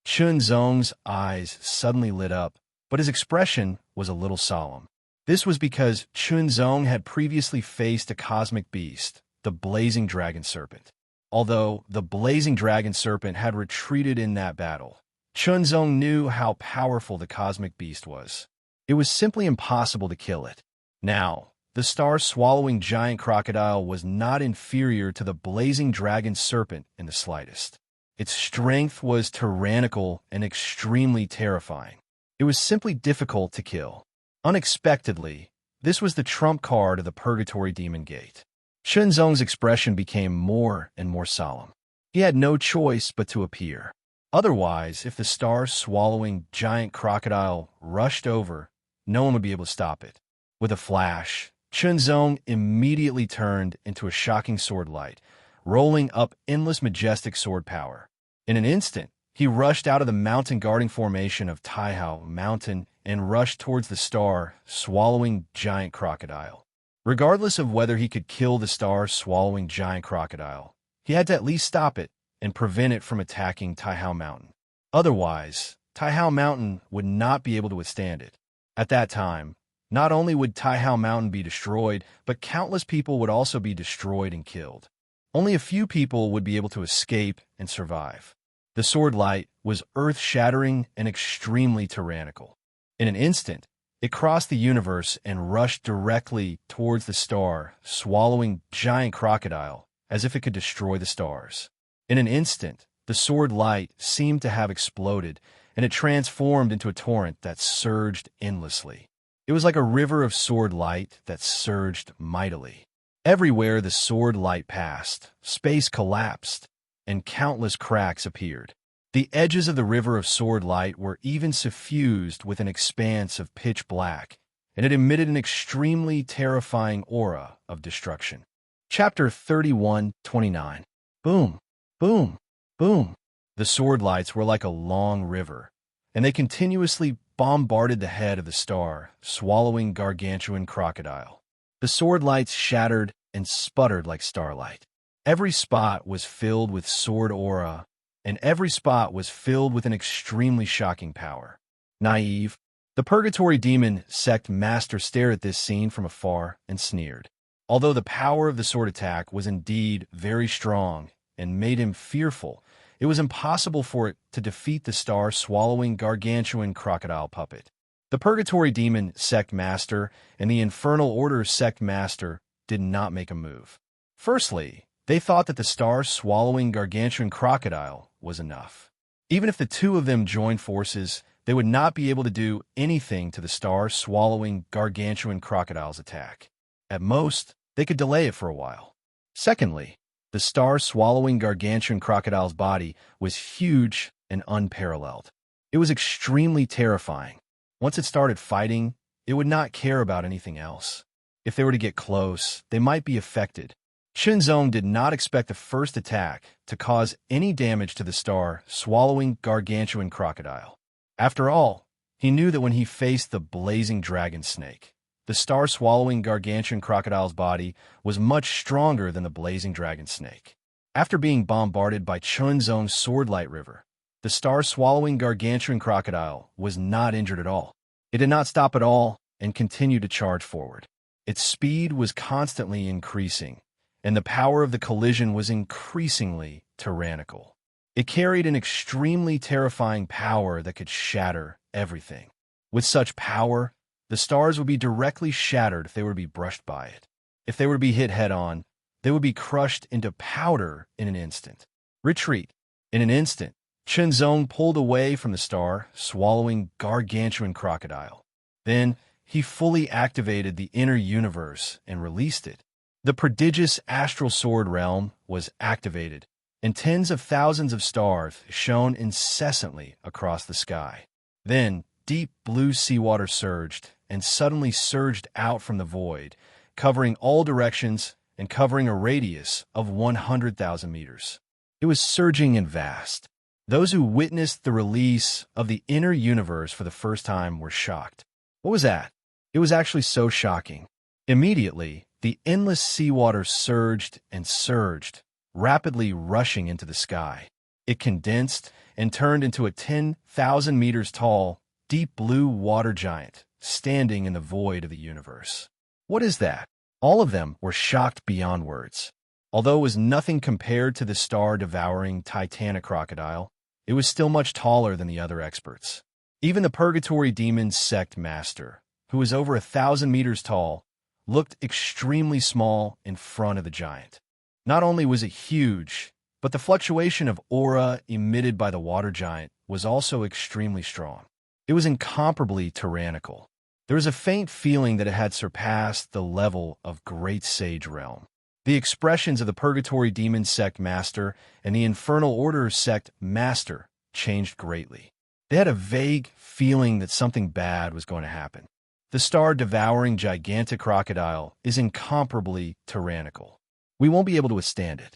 Chunzong's eyes suddenly lit up, but his expression was a little solemn. This was because Chunzong had previously faced a cosmic beast, the blazing dragon serpent. Although the blazing dragon serpent had retreated in that battle, Chunzong knew how powerful the cosmic beast was. It was simply impossible to kill it. Now, the star-swallowing giant crocodile was not inferior to the blazing dragon serpent in the slightest. Its strength was tyrannical and extremely terrifying. It was simply difficult to kill. Unexpectedly, this was the trump card of the Purgatory Demon Gate. Chunzong's expression became more and more solemn. He had no choice but to appear. Otherwise, if the star-swallowing giant crocodile rushed over, no one would be able to stop it. With a flash, Chunzong immediately turned into a shocking sword light, rolling up endless majestic sword power. In an instant, he rushed out of the mountain-guarding formation of Taihao Mountain and rushed towards the star-swallowing giant crocodile. Regardless of whether he could kill the star-swallowing giant crocodile, he had to at least stop it and prevent it from attacking Taihao Mountain. Otherwise, Taihao Mountain would not be able to withstand it. At that time, not only would Taihao Mountain be destroyed, but countless people would also be destroyed and killed. Only a few people would be able to escape and survive. The sword light was earth-shattering and extremely tyrannical. In an instant, it crossed the universe and rushed directly towards the star, swallowing giant crocodile as if it could destroy the stars. In an instant, the sword light seemed to have exploded, and it transformed into a torrent that surged endlessly. It was like a river of sword light that surged mightily. Everywhere the sword light passed, space collapsed, and countless cracks appeared. The edges of the river of sword light were even suffused with an expanse of pitch black, and it emitted an extremely terrifying aura of destruction. Chapter 31:29. Boom, boom, boom. The sword lights were like a long river, and they continuously bombarded the head of the star, swallowing gargantuan crocodile. The sword lights shattered and sputtered like starlight. Every spot was filled with sword aura, and every spot was filled with an extremely shocking power. Naive, the Purgatory Demon Sect Master stared at this scene from afar and sneered. Although the power of the sword attack was indeed very strong and made him fearful, it was impossible for it to defeat the star-swallowing gargantuan crocodile puppet. The Purgatory Demon Sect Master and the Infernal Order Sect Master did not make a move. Firstly, they thought that the star-swallowing gargantuan crocodile was enough. Even if the two of them joined forces, they would not be able to do anything to the star-swallowing gargantuan crocodile's attack. At most, they could delay it for a while. Secondly, the star-swallowing gargantuan crocodile's body was huge and unparalleled. It was extremely terrifying. Once it started fighting, it would not care about anything else. If they were to get close, they might be affected. Shenzong did not expect the first attack to cause any damage to the star-swallowing gargantuan crocodile. After all, he knew that when he faced the blazing dragon snake, the star-swallowing gargantuan crocodile's body was much stronger than the blazing dragon snake. After being bombarded by Chunzong's sword-light river, the star-swallowing gargantuan crocodile was not injured at all. It did not stop at all and continued to charge forward. Its speed was constantly increasing, and the power of the collision was increasingly tyrannical. It carried an extremely terrifying power that could shatter everything. With such power, the stars would be directly shattered if they were to be brushed by it. If they were to be hit head-on, they would be crushed into powder in an instant. Retreat. In an instant, Chenzong pulled away from the star-swallowing gargantuan crocodile. Then, he fully activated the inner universe and released it. The prodigious astral sword realm was activated, and tens of thousands of stars shone incessantly across the sky. Then, deep blue seawater surged and suddenly surged out from the void, covering all directions and covering a radius of 100,000 meters. It was surging and vast. Those who witnessed the release of the inner universe for the first time were shocked. What was that? It was actually so shocking. Immediately, the endless seawater surged and surged, rapidly rushing into the sky. It condensed and turned into a 10,000 meters tall, deep blue water giant standing in the void of the universe. What is that? All of them were shocked beyond words. Although it was nothing compared to the star-devouring Titanic crocodile, it was still much taller than the other experts. Even the Purgatory Demon Sect Master, who was over 1,000 meters tall, looked extremely small in front of the giant. Not only was it huge, but the fluctuation of aura emitted by the water giant was also extremely strong. It was incomparably tyrannical. There was a faint feeling that it had surpassed the level of Great Sage Realm. The expressions of the Purgatory Demon Sect Master and the Infernal Order Sect Master changed greatly. They had a vague feeling that something bad was going to happen. The star-devouring gigantic crocodile is incomparably tyrannical. We won't be able to withstand it.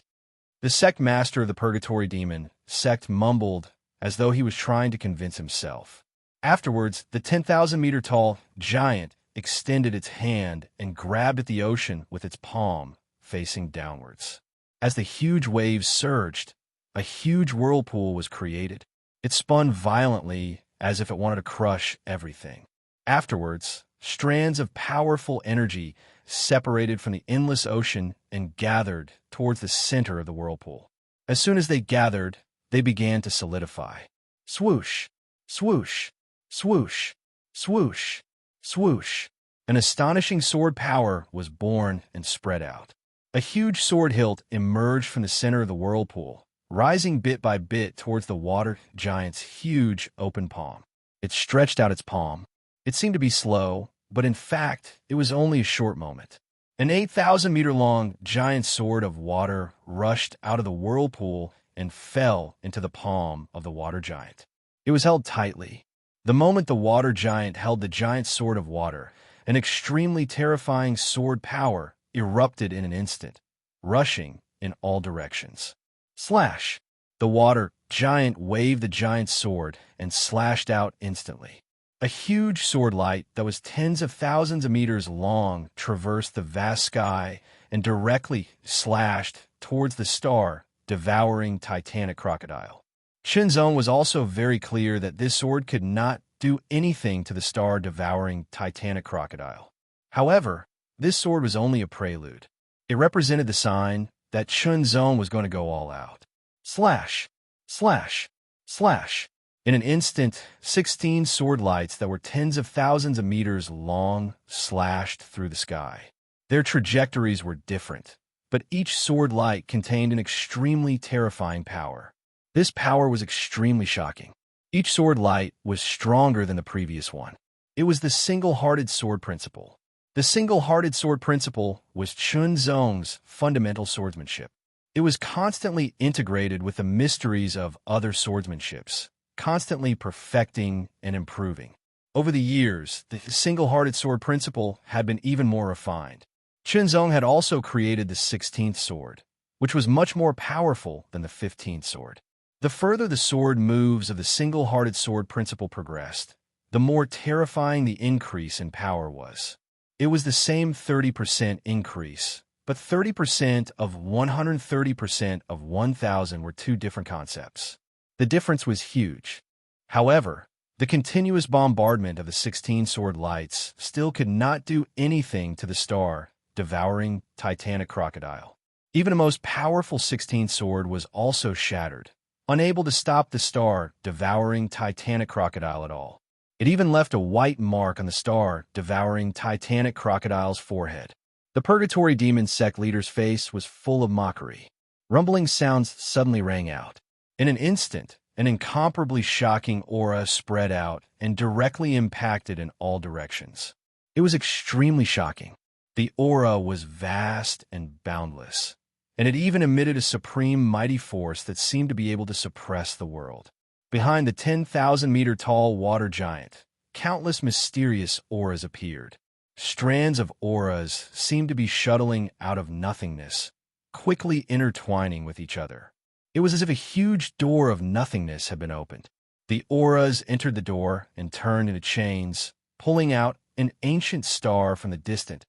The Sect Master of the Purgatory Demon Sect mumbled as though he was trying to convince himself. Afterwards, the 10,000-meter-tall giant extended its hand and grabbed at the ocean with its palm facing downwards. As the huge waves surged, a huge whirlpool was created. It spun violently as if it wanted to crush everything. Afterwards, strands of powerful energy separated from the endless ocean and gathered towards the center of the whirlpool. As soon as they gathered, they began to solidify. Swoosh, swoosh, swoosh, swoosh, swoosh. An astonishing sword power was born and spread out. A huge sword hilt emerged from the center of the whirlpool, rising bit by bit towards the water giant's huge open palm. It stretched out its palm. It seemed to be slow, but in fact, it was only a short moment. An 8,000-meter-long giant sword of water rushed out of the whirlpool and fell into the palm of the water giant. It was held tightly. The moment the water giant held the giant sword of water, an extremely terrifying sword power erupted in an instant, rushing in all directions. Slash! The water giant waved the giant's sword and slashed out instantly. A huge sword light that was tens of thousands of meters long traversed the vast sky and directly slashed towards the star-devouring titanic crocodile. Shinzong was also very clear that this sword could not do anything to the star-devouring titanic crocodile. However, this sword was only a prelude. It represented the sign that Shinzong was going to go all out. Slash! Slash! Slash! In an instant, 16 sword lights that were tens of thousands of meters long slashed through the sky. Their trajectories were different, but each sword light contained an extremely terrifying power. This power was extremely shocking. Each sword light was stronger than the previous one. It was the single-hearted sword principle. The single-hearted sword principle was Chunzong's fundamental swordsmanship. It was constantly integrated with the mysteries of other swordsmanships, constantly perfecting and improving. Over the years, the single-hearted sword principle had been even more refined. Chunzong had also created the 16th sword, which was much more powerful than the 15th sword. The further the sword moves of the single-hearted sword principle progressed, the more terrifying the increase in power was. It was the same 30% increase, but 30% of 130% of 1,000 were two different concepts. The difference was huge. However, the continuous bombardment of the 16 sword lights still could not do anything to the star-devouring titanic crocodile. Even a most powerful 16th sword was also shattered, unable to stop the star-devouring titanic crocodile at all. It even left a white mark on the star-devouring titanic crocodile's forehead. The Purgatory Demon sect leader's face was full of mockery. Rumbling sounds suddenly rang out. In an instant, an incomparably shocking aura spread out and directly impacted in all directions. It was extremely shocking. The aura was vast and boundless, and it even emitted a supreme mighty force that seemed to be able to suppress the world. Behind the 10,000-meter-tall water giant, countless mysterious auras appeared. Strands of auras seemed to be shuttling out of nothingness, quickly intertwining with each other. It was as if a huge door of nothingness had been opened. The auras entered the door and turned into chains, pulling out an ancient star from the distant,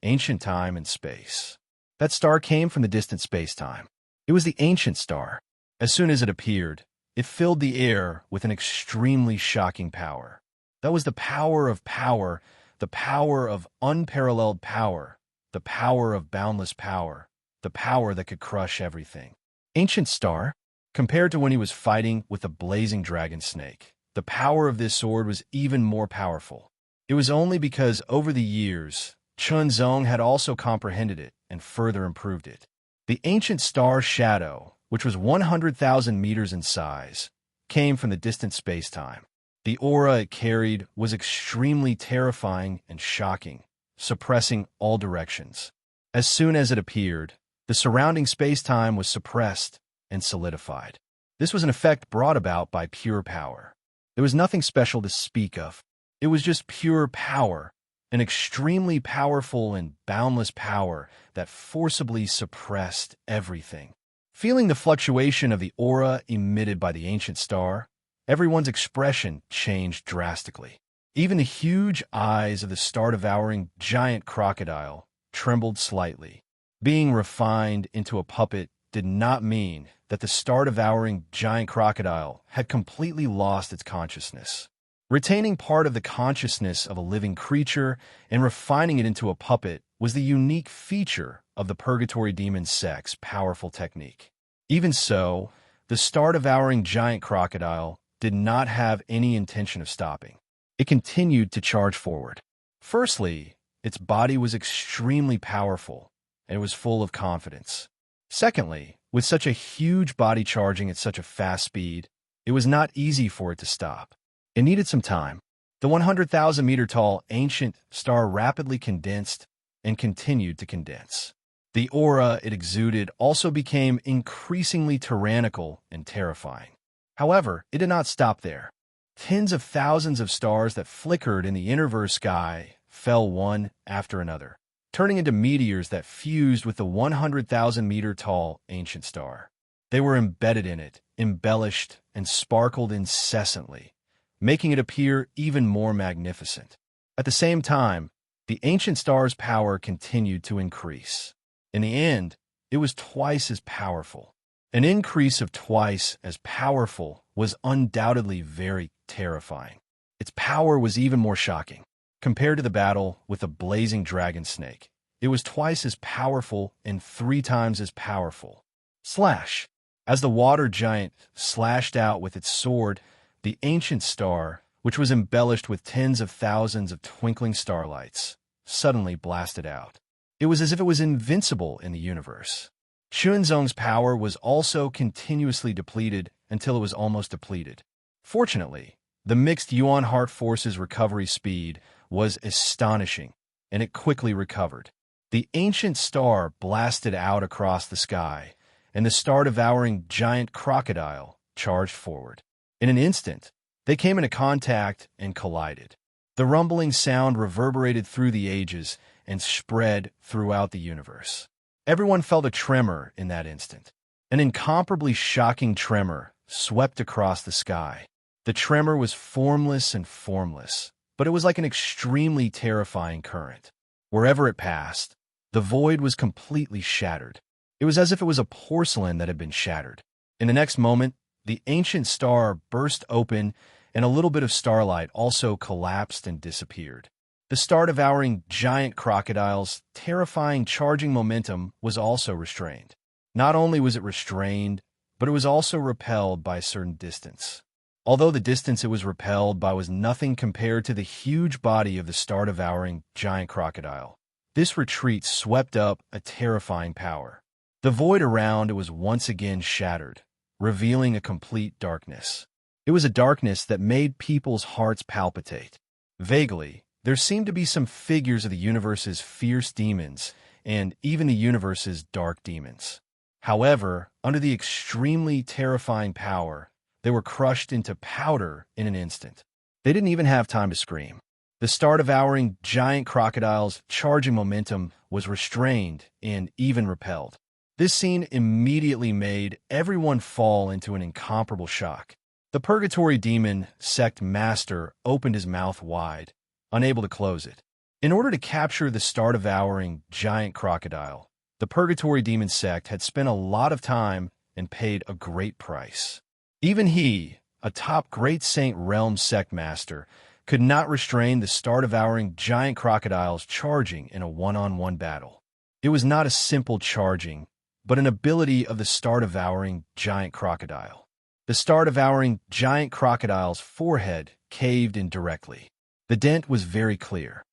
ancient time and space. That star came from the distant space-time. It was the ancient star. As soon as it appeared, it filled the air with an extremely shocking power. That was the power of power, the power of unparalleled power, the power of boundless power, the power that could crush everything. Ancient star, compared to when he was fighting with the blazing dragon snake, the power of this sword was even more powerful. It was only because over the years, Chunzong had also comprehended it and further improved it. The ancient star shadow, which was 100,000 meters in size, came from the distant space-time. The aura it carried was extremely terrifying and shocking, suppressing all directions. As soon as it appeared, the surrounding space-time was suppressed and solidified. This was an effect brought about by pure power. There was nothing special to speak of. It was just pure power, an extremely powerful and boundless power that forcibly suppressed everything. Feeling the fluctuation of the aura emitted by the ancient star, everyone's expression changed drastically. Even the huge eyes of the star-devouring giant crocodile trembled slightly. Being refined into a puppet did not mean that the star-devouring giant crocodile had completely lost its consciousness. Retaining part of the consciousness of a living creature and refining it into a puppet was the unique feature of the Purgatory Demon Sect's powerful technique. Even so, the star-devouring giant crocodile did not have any intention of stopping. It continued to charge forward. Firstly, its body was extremely powerful, and it was full of confidence. Secondly, with such a huge body charging at such a fast speed, it was not easy for it to stop. It needed some time. The 100,000-meter-tall ancient star rapidly condensed and continued to condense. The aura it exuded also became increasingly tyrannical and terrifying. However, it did not stop there. Tens of thousands of stars that flickered in the innerverse sky fell one after another, turning into meteors that fused with the 100,000-meter-tall ancient star. They were embedded in it, embellished, and sparkled incessantly, making it appear even more magnificent. At the same time, the ancient star's power continued to increase. In the end, it was twice as powerful. An increase of twice as powerful was undoubtedly very terrifying. Its power was even more shocking. Compared to the battle with the blazing dragon snake, it was twice as powerful and 3 times as powerful. Slash! As the water giant slashed out with its sword, the ancient star, which was embellished with tens of thousands of twinkling starlights, suddenly blasted out. It was as if it was invincible in the universe. Xuanzong's power was also continuously depleted until it was almost depleted. Fortunately, the mixed Yuan Heart Force's recovery speed was astonishing, and it quickly recovered. The ancient star blasted out across the sky, and the star-devouring giant crocodile charged forward. In an instant, they came into contact and collided. The rumbling sound reverberated through the ages and spread throughout the universe. Everyone felt a tremor in that instant. An incomparably shocking tremor swept across the sky. The tremor was formless and formless, but it was like an extremely terrifying current. Wherever it passed, the void was completely shattered. It was as if it was a porcelain that had been shattered. In the next moment, the ancient star burst open, and a little bit of starlight also collapsed and disappeared. The star-devouring giant crocodile's terrifying charging momentum was also restrained. Not only was it restrained, but it was also repelled by a certain distance. Although the distance it was repelled by was nothing compared to the huge body of the star-devouring giant crocodile, this retreat swept up a terrifying power. The void around it was once again shattered, revealing a complete darkness. It was a darkness that made people's hearts palpitate. Vaguely, there seemed to be some figures of the universe's fierce demons and even the universe's dark demons. However, under the extremely terrifying power, they were crushed into powder in an instant. They didn't even have time to scream. The star-devouring giant crocodile's charging momentum was restrained and even repelled. This scene immediately made everyone fall into an incomparable shock. The Purgatory Demon Sect Master opened his mouth wide, unable to close it. In order to capture the star-devouring giant crocodile, the Purgatory Demon Sect had spent a lot of time and paid a great price. Even he, a top Great Saint Realm Sect Master, could not restrain the star-devouring giant crocodile's charging in a one-on-one battle. It was not a simple charging, but an ability of the star-devouring giant crocodile. The star-devouring giant crocodile's forehead caved in directly. The dent was very clear.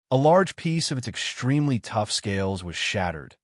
A large piece of its extremely tough scales was shattered,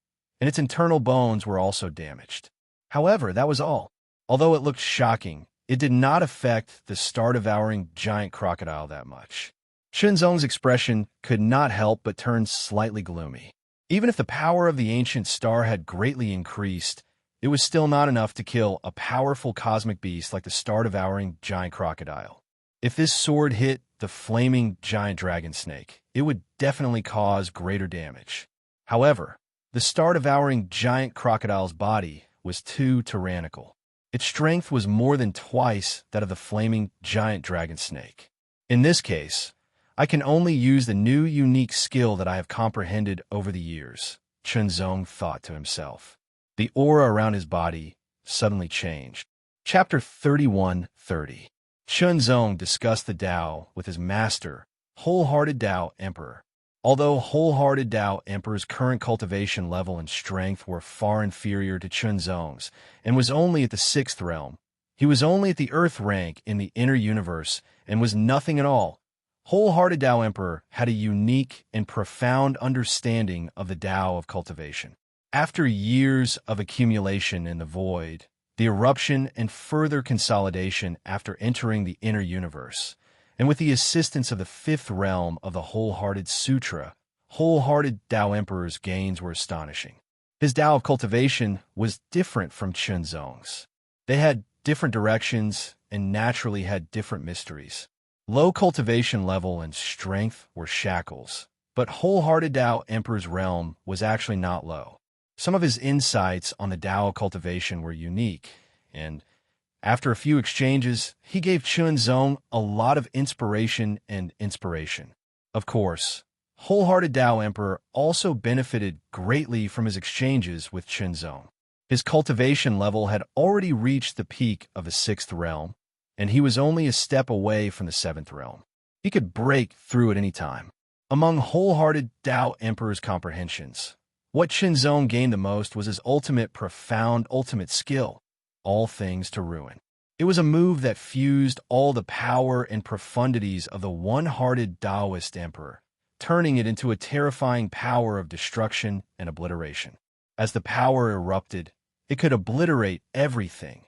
and its internal bones were also damaged. However, that was all. Although it looked shocking, it did not affect the star-devouring giant crocodile that much. Xuanzong's expression could not help but turn slightly gloomy. Even if the power of the ancient star had greatly increased, it was still not enough to kill a powerful cosmic beast like the star-devouring giant crocodile. If this sword hit the flaming giant dragon snake, it would definitely cause greater damage. However, the star-devouring giant crocodile's body was too tyrannical. Its strength was more than twice that of the flaming giant dragon snake. In this case, I can only use the new unique skill that I have comprehended over the years, Xuanzong thought to himself. The aura around his body suddenly changed. Chapter 31:30. Xuanzong discussed the Tao with his master, Wholehearted Tao Emperor. Although Wholehearted Tao Emperor's current cultivation level and strength were far inferior to Chunzong's and was only at the 6th realm, he was only at the Earth rank in the inner universe and was nothing at all. Wholehearted Tao Emperor had a unique and profound understanding of the Tao of cultivation. After years of accumulation in the void, the eruption and further consolidation after entering the inner universe, and with the assistance of the 5th realm of the Wholehearted Sutra, Wholehearted Tao Emperor's gains were astonishing. His Tao of cultivation was different from Chunzong's. They had different directions and naturally had different mysteries. Low cultivation level and strength were shackles, but Wholehearted Tao Emperor's realm was actually not low. Some of his insights on the Tao of cultivation were unique, and after a few exchanges, he gave Chunzong a lot of inspiration and inspiration. Of course, Wholehearted Tao Emperor also benefited greatly from his exchanges with Chunzong. His cultivation level had already reached the peak of the 6th realm, and he was only a step away from the 7th realm. He could break through at any time. Among Wholehearted Tao Emperor's comprehensions, what Chunzong gained the most was his profound ultimate skill, all things to ruin. It was a move that fused all the power and profundities of the one-hearted Taoist emperor, turning it into a terrifying power of destruction and obliteration. As the power erupted, it could obliterate everything,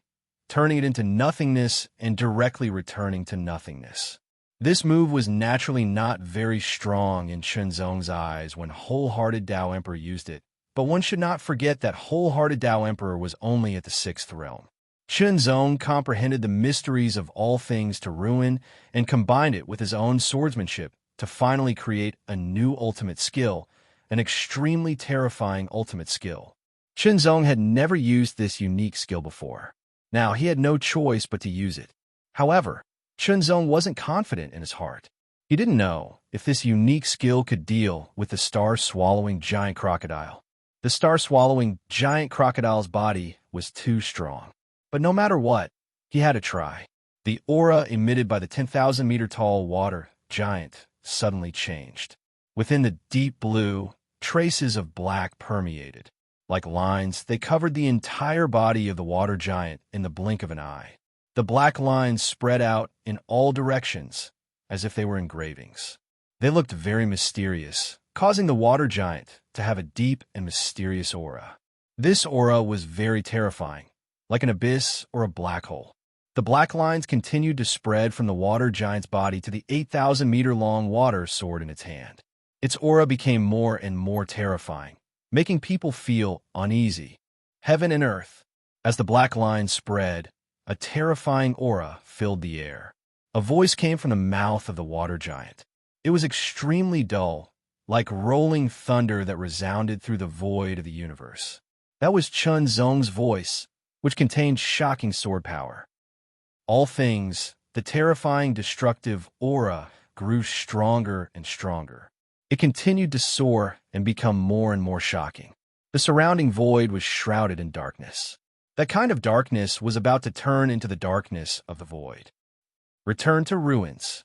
turning it into nothingness and directly returning to nothingness. This move was naturally not very strong in Chunzong's eyes when Wholehearted Tao Emperor used it, but one should not forget that Wholehearted Tao Emperor was only at the 6th realm. Chunzong comprehended the mysteries of all things to ruin and combined it with his own swordsmanship to finally create a new ultimate skill, an extremely terrifying ultimate skill. Chunzong had never used this unique skill before. Now he had no choice but to use it. However, Chunzong wasn't confident in his heart. He didn't know if this unique skill could deal with the star-swallowing giant crocodile. The star-swallowing giant crocodile's body was too strong. But no matter what, he had to try. The aura emitted by the 10,000-meter-tall water giant suddenly changed. Within the deep blue, traces of black permeated. Like lines, they covered the entire body of the water giant in the blink of an eye. The black lines spread out in all directions, as if they were engravings. They looked very mysterious, causing the water giant to have a deep and mysterious aura. This aura was very terrifying, like an abyss or a black hole. The black lines continued to spread from the water giant's body to the 8,000-meter-long water sword in its hand. Its aura became more and more terrifying, making people feel uneasy. Heaven and earth. As the black lines spread, a terrifying aura filled the air. A voice came from the mouth of the water giant. It was extremely dull, like rolling thunder that resounded through the void of the universe. That was Chunzong's voice, which contained shocking sword power. All things, the terrifying destructive aura grew stronger and stronger. It continued to soar and become more and more shocking. The surrounding void was shrouded in darkness. That kind of darkness was about to turn into the darkness of the void. Return to ruins.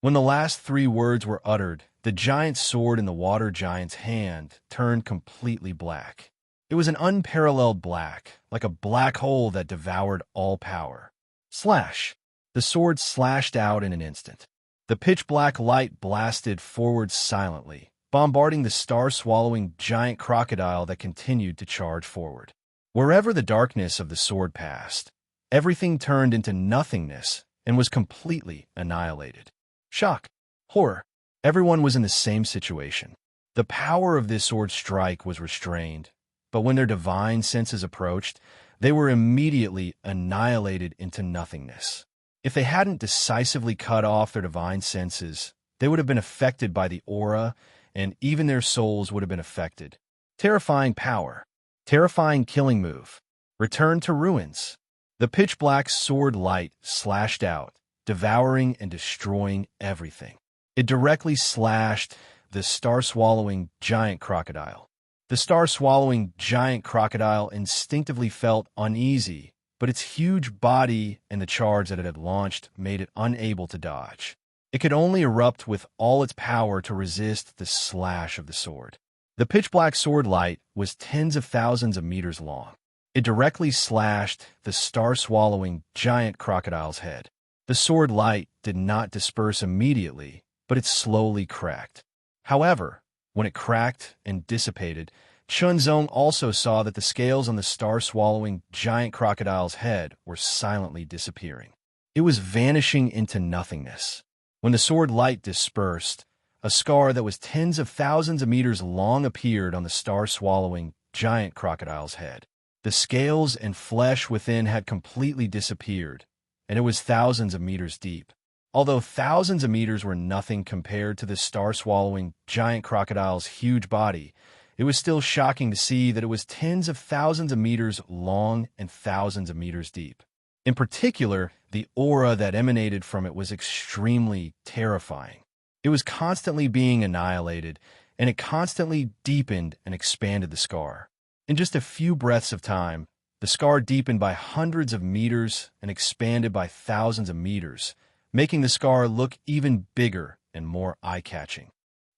When the last 3 words were uttered, the giant sword in the water giant's hand turned completely black. It was an unparalleled black, like a black hole that devoured all power. Slash! The sword slashed out in an instant. The pitch-black light blasted forward silently, bombarding the star-swallowing giant crocodile that continued to charge forward. Wherever the darkness of the sword passed, everything turned into nothingness and was completely annihilated. Shock. Horror. Everyone was in the same situation. The power of this sword strike was restrained, but when their divine senses approached, they were immediately annihilated into nothingness. If they hadn't decisively cut off their divine senses, they would have been affected by the aura, and even their souls would have been affected. Terrifying power. Terrifying killing move. Return to ruins. The pitch-black sword light slashed out, devouring and destroying everything. It directly slashed the star-swallowing giant crocodile. The star-swallowing giant crocodile instinctively felt uneasy, but its huge body and the charge that it had launched made it unable to dodge. It could only erupt with all its power to resist the slash of the sword. The pitch-black sword light was tens of thousands of meters long. It directly slashed the star-swallowing giant crocodile's head. The sword light did not disperse immediately, but it slowly cracked. However, when it cracked and dissipated, Chunzong also saw that the scales on the star-swallowing giant crocodile's head were silently disappearing. It was vanishing into nothingness. When the sword light dispersed, a scar that was tens of thousands of meters long appeared on the star-swallowing giant crocodile's head. The scales and flesh within had completely disappeared, and it was thousands of meters deep. Although thousands of meters were nothing compared to the star-swallowing giant crocodile's huge body, it was still shocking to see that it was tens of thousands of meters long and thousands of meters deep. In particular, the aura that emanated from it was extremely terrifying. It was constantly being annihilated, and it constantly deepened and expanded the scar. In just a few breaths of time, the scar deepened by hundreds of meters and expanded by thousands of meters, making the scar look even bigger and more eye-catching.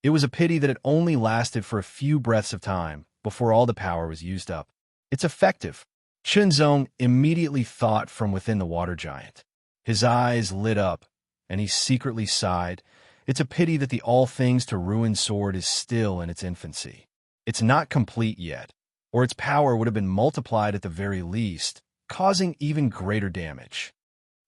It was a pity that it only lasted for a few breaths of time before all the power was used up. It's effective. Chunzong immediately thought from within the water giant. His eyes lit up, and he secretly sighed. It's a pity that the all things to ruin sword is still in its infancy. It's not complete yet, or its power would have been multiplied at the very least, causing even greater damage.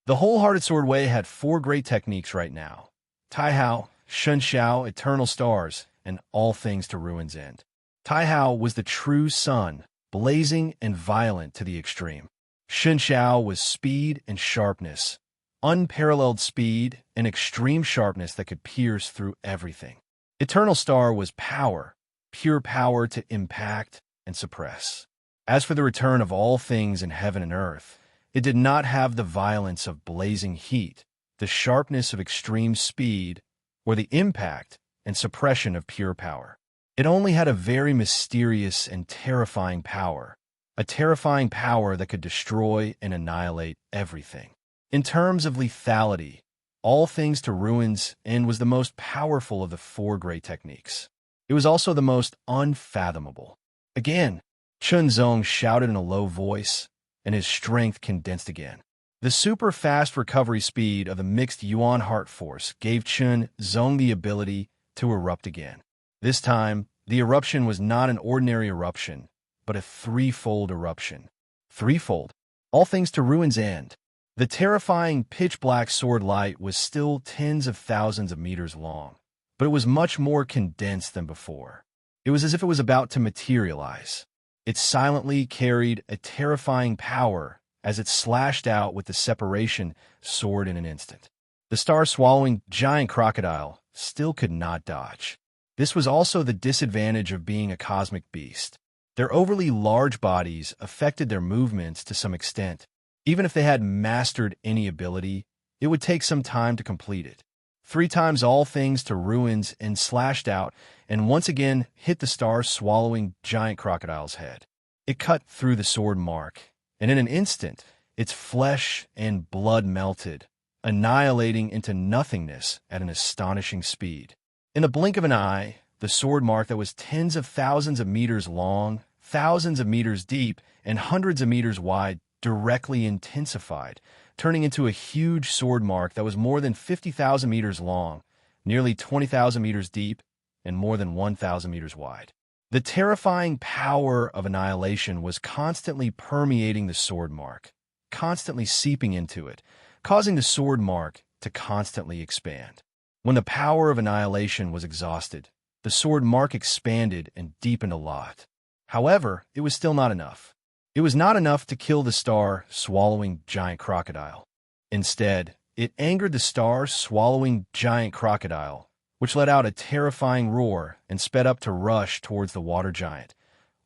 The wholehearted sword way had 4 great techniques right now: Taihao, Shunxiao, Eternal Stars, and All Things to Ruin's End. Taihao was the true sun, blazing and violent to the extreme. Shunxiao was speed and sharpness, unparalleled speed and extreme sharpness that could pierce through everything. Eternal Star was power, pure power to impact and suppress. As for the return of all things in heaven and earth, it did not have the violence of blazing heat, the sharpness of extreme speed, or the impact and suppression of pure power. It only had a very mysterious and terrifying power, a terrifying power that could destroy and annihilate everything. In terms of lethality, All Things to Ruin's End was the most powerful of the 4 great techniques. It was also the most unfathomable. Again, Chunzong shouted in a low voice, and his strength condensed again. The super-fast recovery speed of the mixed Yuan Heart Force gave Chunzong the ability to erupt again. This time, the eruption was not an ordinary eruption, but a 3-fold eruption. 3-fold. All Things to Ruin's End. The terrifying pitch-black sword light was still tens of thousands of meters long, but it was much more condensed than before. It was as if it was about to materialize. It silently carried a terrifying power as it slashed out with the separation sword in an instant. The star-swallowing giant crocodile still could not dodge. This was also the disadvantage of being a cosmic beast. Their overly large bodies affected their movements to some extent. Even if they had mastered any ability, it would take some time to complete it. 3 times All Things to Ruin's End slashed out and once again hit the star-swallowing giant crocodile's head. It cut through the sword mark, and in an instant, its flesh and blood melted, annihilating into nothingness at an astonishing speed. In the blink of an eye, the sword mark that was tens of thousands of meters long, thousands of meters deep, and hundreds of meters wide directly intensified, turning into a huge sword mark that was more than 50,000 meters long, nearly 20,000 meters deep, and more than 1,000 meters wide. The terrifying power of annihilation was constantly permeating the sword mark, constantly seeping into it, causing the sword mark to constantly expand. When the power of annihilation was exhausted, the sword mark expanded and deepened a lot. However, it was still not enough. It was not enough to kill the star-swallowing giant crocodile. Instead, it angered the star-swallowing giant crocodile, which let out a terrifying roar and sped up to rush towards the water giant,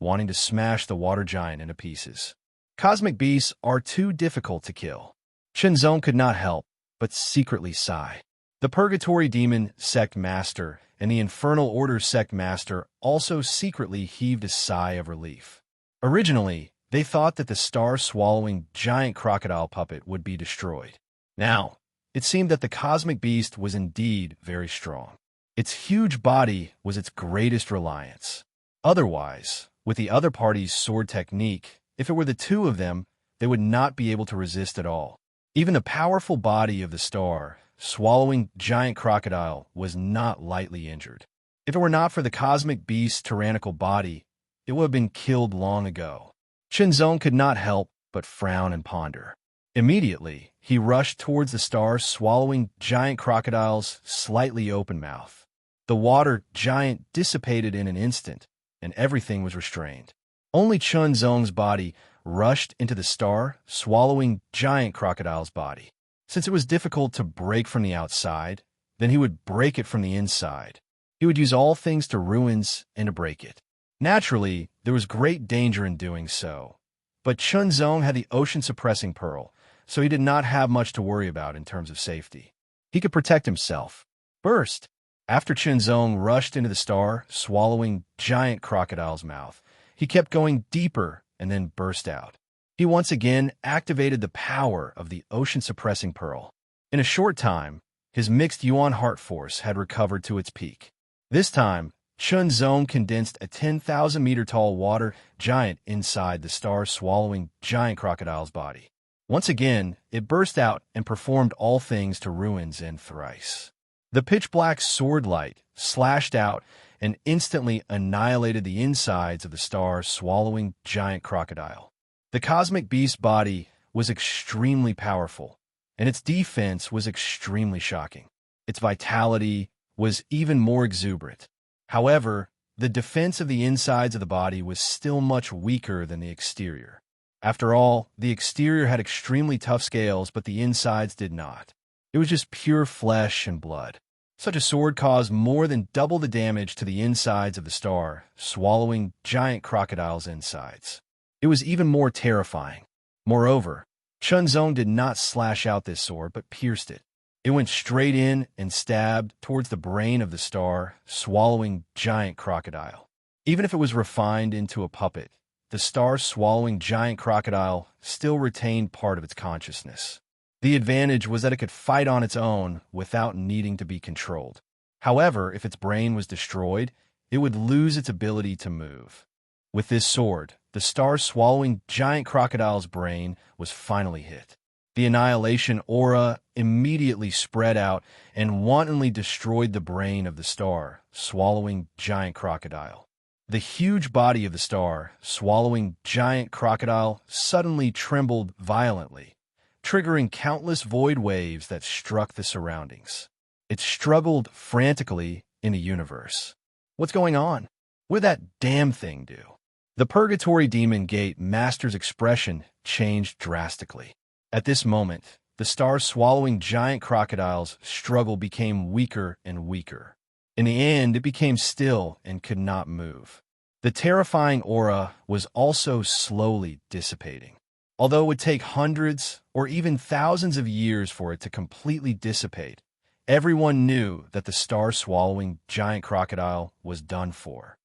wanting to smash the water giant into pieces. Cosmic beasts are too difficult to kill. Chunzong could not help but secretly sigh. The Purgatory Demon Sect Master and the Infernal Order Sect Master also secretly heaved a sigh of relief. Originally, they thought that the star-swallowing giant crocodile puppet would be destroyed. Now, It seemed that the cosmic beast was indeed very strong. Its huge body was its greatest reliance. Otherwise, with the other party's sword technique, if it were the two of them, they would not be able to resist at all. Even the powerful body of the star, swallowing giant crocodile, was not lightly injured. If it were not for the cosmic beast's tyrannical body, it would have been killed long ago. Shenzong could not help but frown and ponder. Immediately, he rushed towards the star, swallowing giant crocodile's slightly open mouth. The water giant dissipated in an instant, and everything was restrained. Only Chunzong's body rushed into the star, swallowing giant crocodile's body. Since it was difficult to break from the outside, then he would break it from the inside. He would use all things to ruins and to break it. Naturally, there was great danger in doing so, but Chunzong had the ocean-suppressing pearl, so he did not have much to worry about in terms of safety. He could protect himself. Burst! After Chunzong rushed into the star, swallowing giant crocodile's mouth, he kept going deeper and then burst out. He once again activated the power of the ocean-suppressing pearl. In a short time, his mixed yuan heart force had recovered to its peak. This time, Chunzong condensed a 10,000-meter-tall water giant inside the star, swallowing giant crocodile's body. Once again, it burst out and performed all things to ruins and thrice. The pitch-black sword light slashed out and instantly annihilated the insides of the star, swallowing giant crocodile. The cosmic beast's body was extremely powerful, and its defense was extremely shocking. Its vitality was even more exuberant. However, the defense of the insides of the body was still much weaker than the exterior. After all, the exterior had extremely tough scales, but the insides did not. It was just pure flesh and blood. Such a sword caused more than double the damage to the insides of the star, swallowing giant crocodile's insides. It was even more terrifying. Moreover, Chunzong did not slash out this sword, but pierced it. It went straight in and stabbed towards the brain of the star, swallowing giant crocodile. Even if it was refined into a puppet, the star swallowing giant crocodile still retained part of its consciousness. The advantage was that it could fight on its own without needing to be controlled. However, if its brain was destroyed, it would lose its ability to move. With this sword, the star swallowing giant crocodile's brain was finally hit. The annihilation aura immediately spread out and wantonly destroyed the brain of the star, swallowing giant crocodile. The huge body of the star, swallowing giant crocodile, suddenly trembled violently, triggering countless void waves that struck the surroundings. It struggled frantically in the universe. What's going on? What did that damn thing do? The Purgatory Demon Gate Master's expression changed drastically. At this moment, the star swallowing giant crocodile's struggle became weaker and weaker. In the end, it became still and could not move. The terrifying aura was also slowly dissipating. Although it would take hundreds or even thousands of years for it to completely dissipate, everyone knew that the star-swallowing giant crocodile was done for.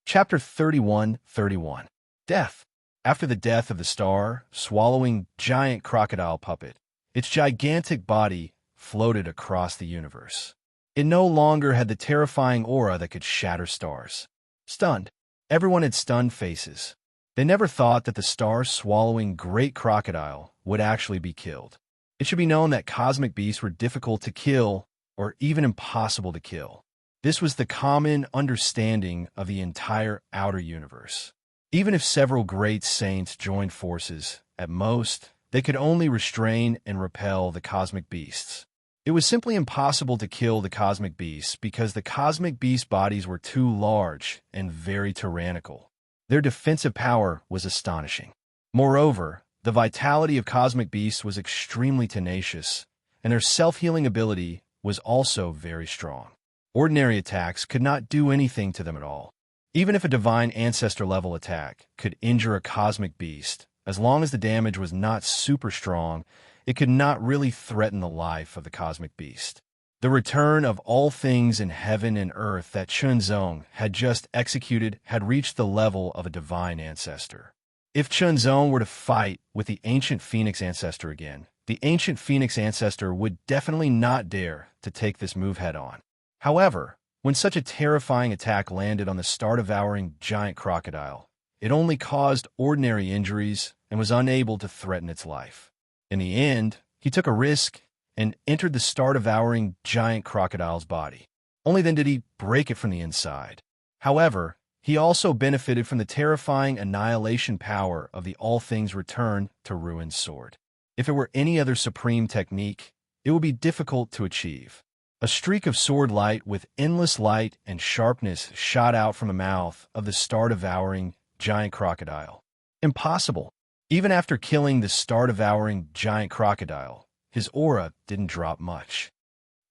Chapter 31:31 Death. After the death of the star-swallowing giant crocodile puppet, its gigantic body floated across the universe. It no longer had the terrifying aura that could shatter stars. Stunned. Everyone had stunned faces. They never thought that the star-swallowing great crocodile would actually be killed. It should be known that cosmic beasts were difficult to kill or even impossible to kill. This was the common understanding of the entire outer universe. Even if several great saints joined forces, at most, they could only restrain and repel the cosmic beasts. It was simply impossible to kill the cosmic beasts because the cosmic beast bodies were too large and very tyrannical. Their defensive power was astonishing. Moreover, the vitality of cosmic beasts was extremely tenacious, and their self-healing ability was also very strong. Ordinary attacks could not do anything to them at all. Even if a divine ancestor-level attack could injure a cosmic beast, as long as the damage was not super strong, it could not really threaten the life of the cosmic beast. The return of all things in heaven and earth that Chunzong had just executed had reached the level of a divine ancestor. If Chunzong were to fight with the ancient Phoenix ancestor again, the ancient Phoenix ancestor would definitely not dare to take this move head-on. However, when such a terrifying attack landed on the star-devouring giant crocodile, it only caused ordinary injuries and was unable to threaten its life. In the end, he took a risk and entered the star-devouring giant crocodile's body. Only then did he break it from the inside. However, he also benefited from the terrifying annihilation power of the all things return to ruined sword. If it were any other supreme technique, it would be difficult to achieve. A streak of sword light with endless light and sharpness shot out from the mouth of the star-devouring giant crocodile. Impossible. Even after killing the star-devouring giant crocodile, his aura didn't drop much.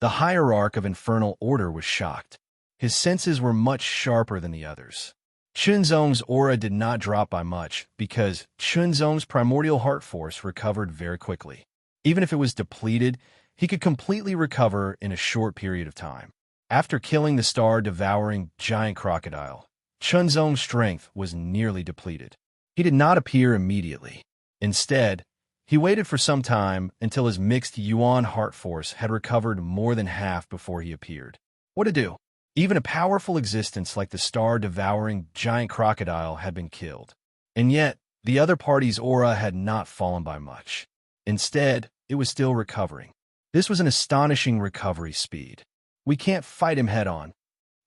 The hierarch of infernal order was shocked. His senses were much sharper than the others. Chunzong's aura did not drop by much because Chunzong's primordial heart force recovered very quickly. Even if it was depleted, he could completely recover in a short period of time. After killing the star-devouring giant crocodile, Chunzong's strength was nearly depleted. He did not appear immediately. Instead, he waited for some time until his mixed Yuan heart force had recovered more than half before he appeared. What to do? Even a powerful existence like the star-devouring giant crocodile had been killed. And yet, the other party's aura had not fallen by much. Instead, it was still recovering. This was an astonishing recovery speed. We can't fight him head-on.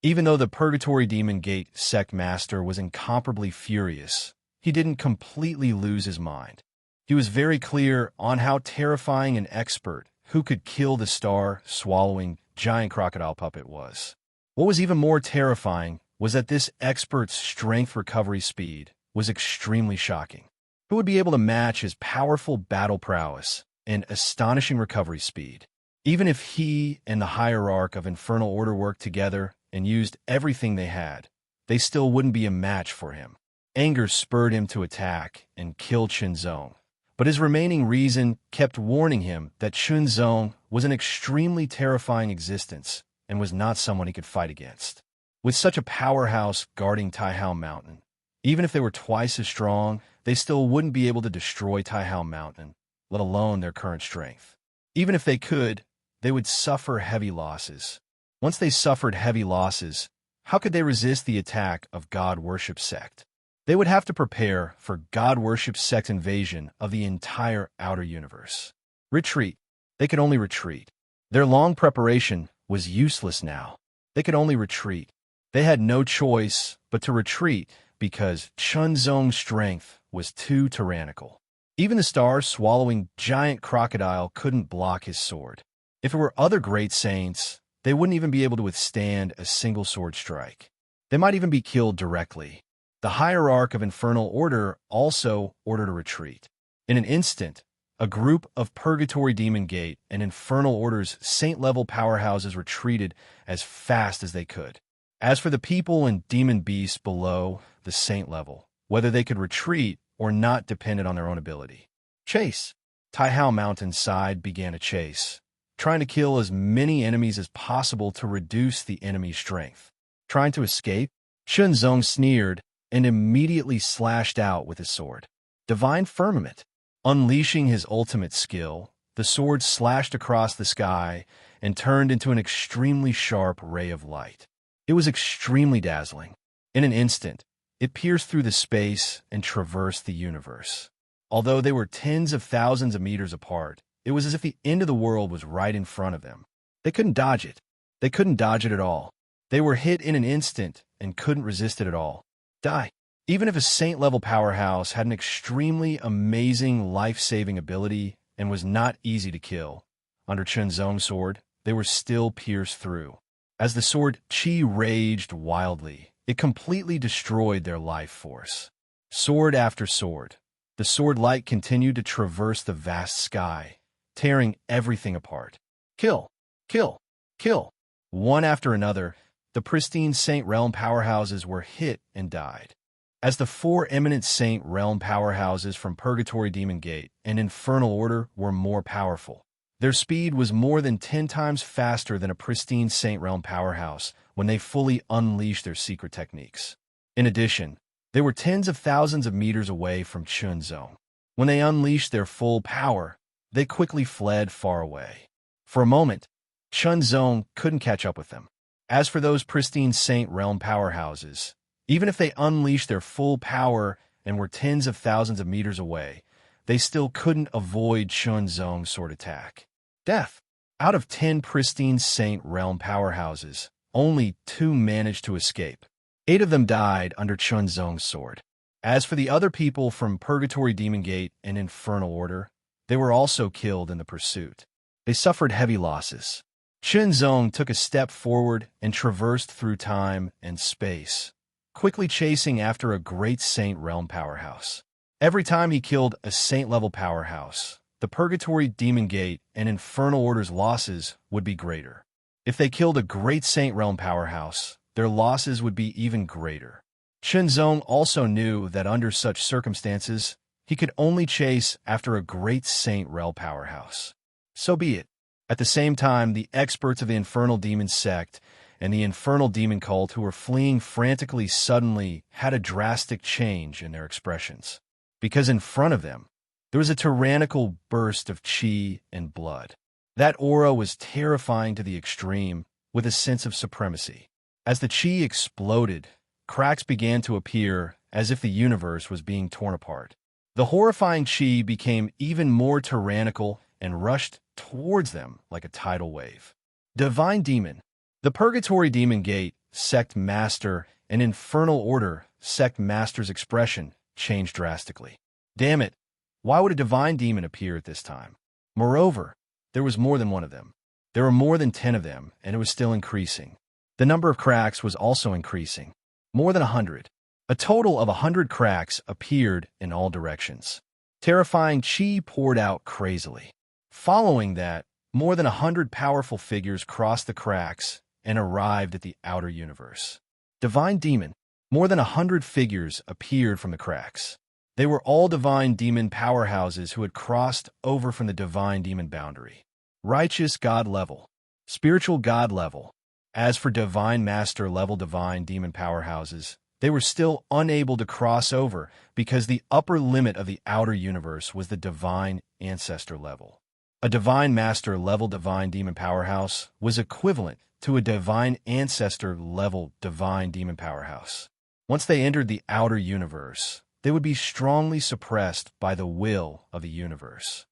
Even though the Purgatory Demon Gate sect master was incomparably furious, he didn't completely lose his mind. He was very clear on how terrifying an expert who could kill the star-swallowing giant crocodile puppet was. What was even more terrifying was that this expert's strength recovery speed was extremely shocking. Who would be able to match his powerful battle prowess and astonishing recovery speed? Even if he and the hierarch of Infernal Order worked together and used everything they had, they still wouldn't be a match for him. Anger spurred him to attack and kill Chunzong, but his remaining reason kept warning him that Chunzong was an extremely terrifying existence and was not someone he could fight against. With such a powerhouse guarding Taihao Mountain, even if they were twice as strong, they still wouldn't be able to destroy Taihao Mountain, let alone their current strength. Even if they could, they would suffer heavy losses. Once they suffered heavy losses, how could they resist the attack of God Worship Sect? They would have to prepare for God Worship Sect invasion of the entire outer universe. Retreat. They could only retreat. Their long preparation was useless now. They could only retreat. They had no choice but to retreat because Chunzong's strength was too tyrannical. Even the star-swallowing giant crocodile couldn't block his sword. If it were other great saints, they wouldn't even be able to withstand a single sword strike. They might even be killed directly. The hierarch of Infernal Order also ordered a retreat. In an instant, a group of Purgatory Demon Gate and Infernal Order's saint-level powerhouses retreated as fast as they could. As for the people and demon beasts below the saint level, whether they could retreat or not depended on their own ability. Chase. Taihao Mountain's side began a chase, trying to kill as many enemies as possible to reduce the enemy's strength. Trying to escape, Chunzong sneered and immediately slashed out with his sword. Divine Firmament. Unleashing his ultimate skill, the sword slashed across the sky and turned into an extremely sharp ray of light. It was extremely dazzling. In an instant, it pierced through the space and traversed the universe. Although they were tens of thousands of meters apart, it was as if the end of the world was right in front of them. They couldn't dodge it. They couldn't dodge it at all. They were hit in an instant and couldn't resist it at all. Die. Even if a saint-level powerhouse had an extremely amazing life-saving ability and was not easy to kill, under Chunzong's sword, they were still pierced through. As the sword Qi raged wildly, it completely destroyed their life force. Sword after sword, the sword light continued to traverse the vast sky, tearing everything apart. Kill! Kill! Kill! One after another, the pristine Saint Realm powerhouses were hit and died. As the four eminent Saint Realm powerhouses from Purgatory Demon Gate and Infernal Order were more powerful, their speed was more than 10 times faster than a pristine Saint Realm powerhouse when they fully unleashed their secret techniques. In addition, they were tens of thousands of meters away from Chunzong. When they unleashed their full power, they quickly fled far away. For a moment, Chunzong couldn't catch up with them. As for those pristine Saint Realm powerhouses, even if they unleashed their full power and were tens of thousands of meters away, they still couldn't avoid Chunzong's sword attack. Death. Out of 10 pristine Saint Realm powerhouses, only 2 managed to escape. 8 of them died under Chunzong's sword. As for the other people from Purgatory Demon Gate and Infernal Order, they were also killed in the pursuit. They suffered heavy losses. Chunzong took a step forward and traversed through time and space, quickly chasing after a great Saint Realm powerhouse. Every time he killed a Saint-level powerhouse, the Purgatory Demon Gate and Infernal Order's losses would be greater. If they killed a great Saint Realm powerhouse, their losses would be even greater. Chunzong also knew that under such circumstances, he could only chase after a great Saint Realm powerhouse. So be it. At the same time, the experts of the Infernal Demon Sect and the Infernal Demon Cult who were fleeing frantically suddenly had a drastic change in their expressions. Because in front of them, there was a tyrannical burst of chi and blood. That aura was terrifying to the extreme, with a sense of supremacy. As the chi exploded, cracks began to appear as if the universe was being torn apart. The horrifying chi became even more tyrannical and rushed towards them like a tidal wave. Divine Demon. The Purgatory Demon Gate, Sect Master, and Infernal Order, Sect Master's expression changed drastically. Damn it! Why would a divine demon appear at this time? Moreover, there was more than one of them. There were more than 10 of them, and it was still increasing. The number of cracks was also increasing. More than 100. A total of 100 cracks appeared in all directions. Terrifying chi poured out crazily. Following that, more than 100 powerful figures crossed the cracks and arrived at the outer universe. Divine Demon. More than 100 figures appeared from the cracks. They were all divine demon powerhouses who had crossed over from the divine demon boundary. Righteous God level. Spiritual God level. As for divine master level divine demon powerhouses, they were still unable to cross over because the upper limit of the outer universe was the divine ancestor level. A divine master level divine demon powerhouse was equivalent to a divine ancestor level divine demon powerhouse. Once they entered the outer universe, they would be strongly suppressed by the will of the universe.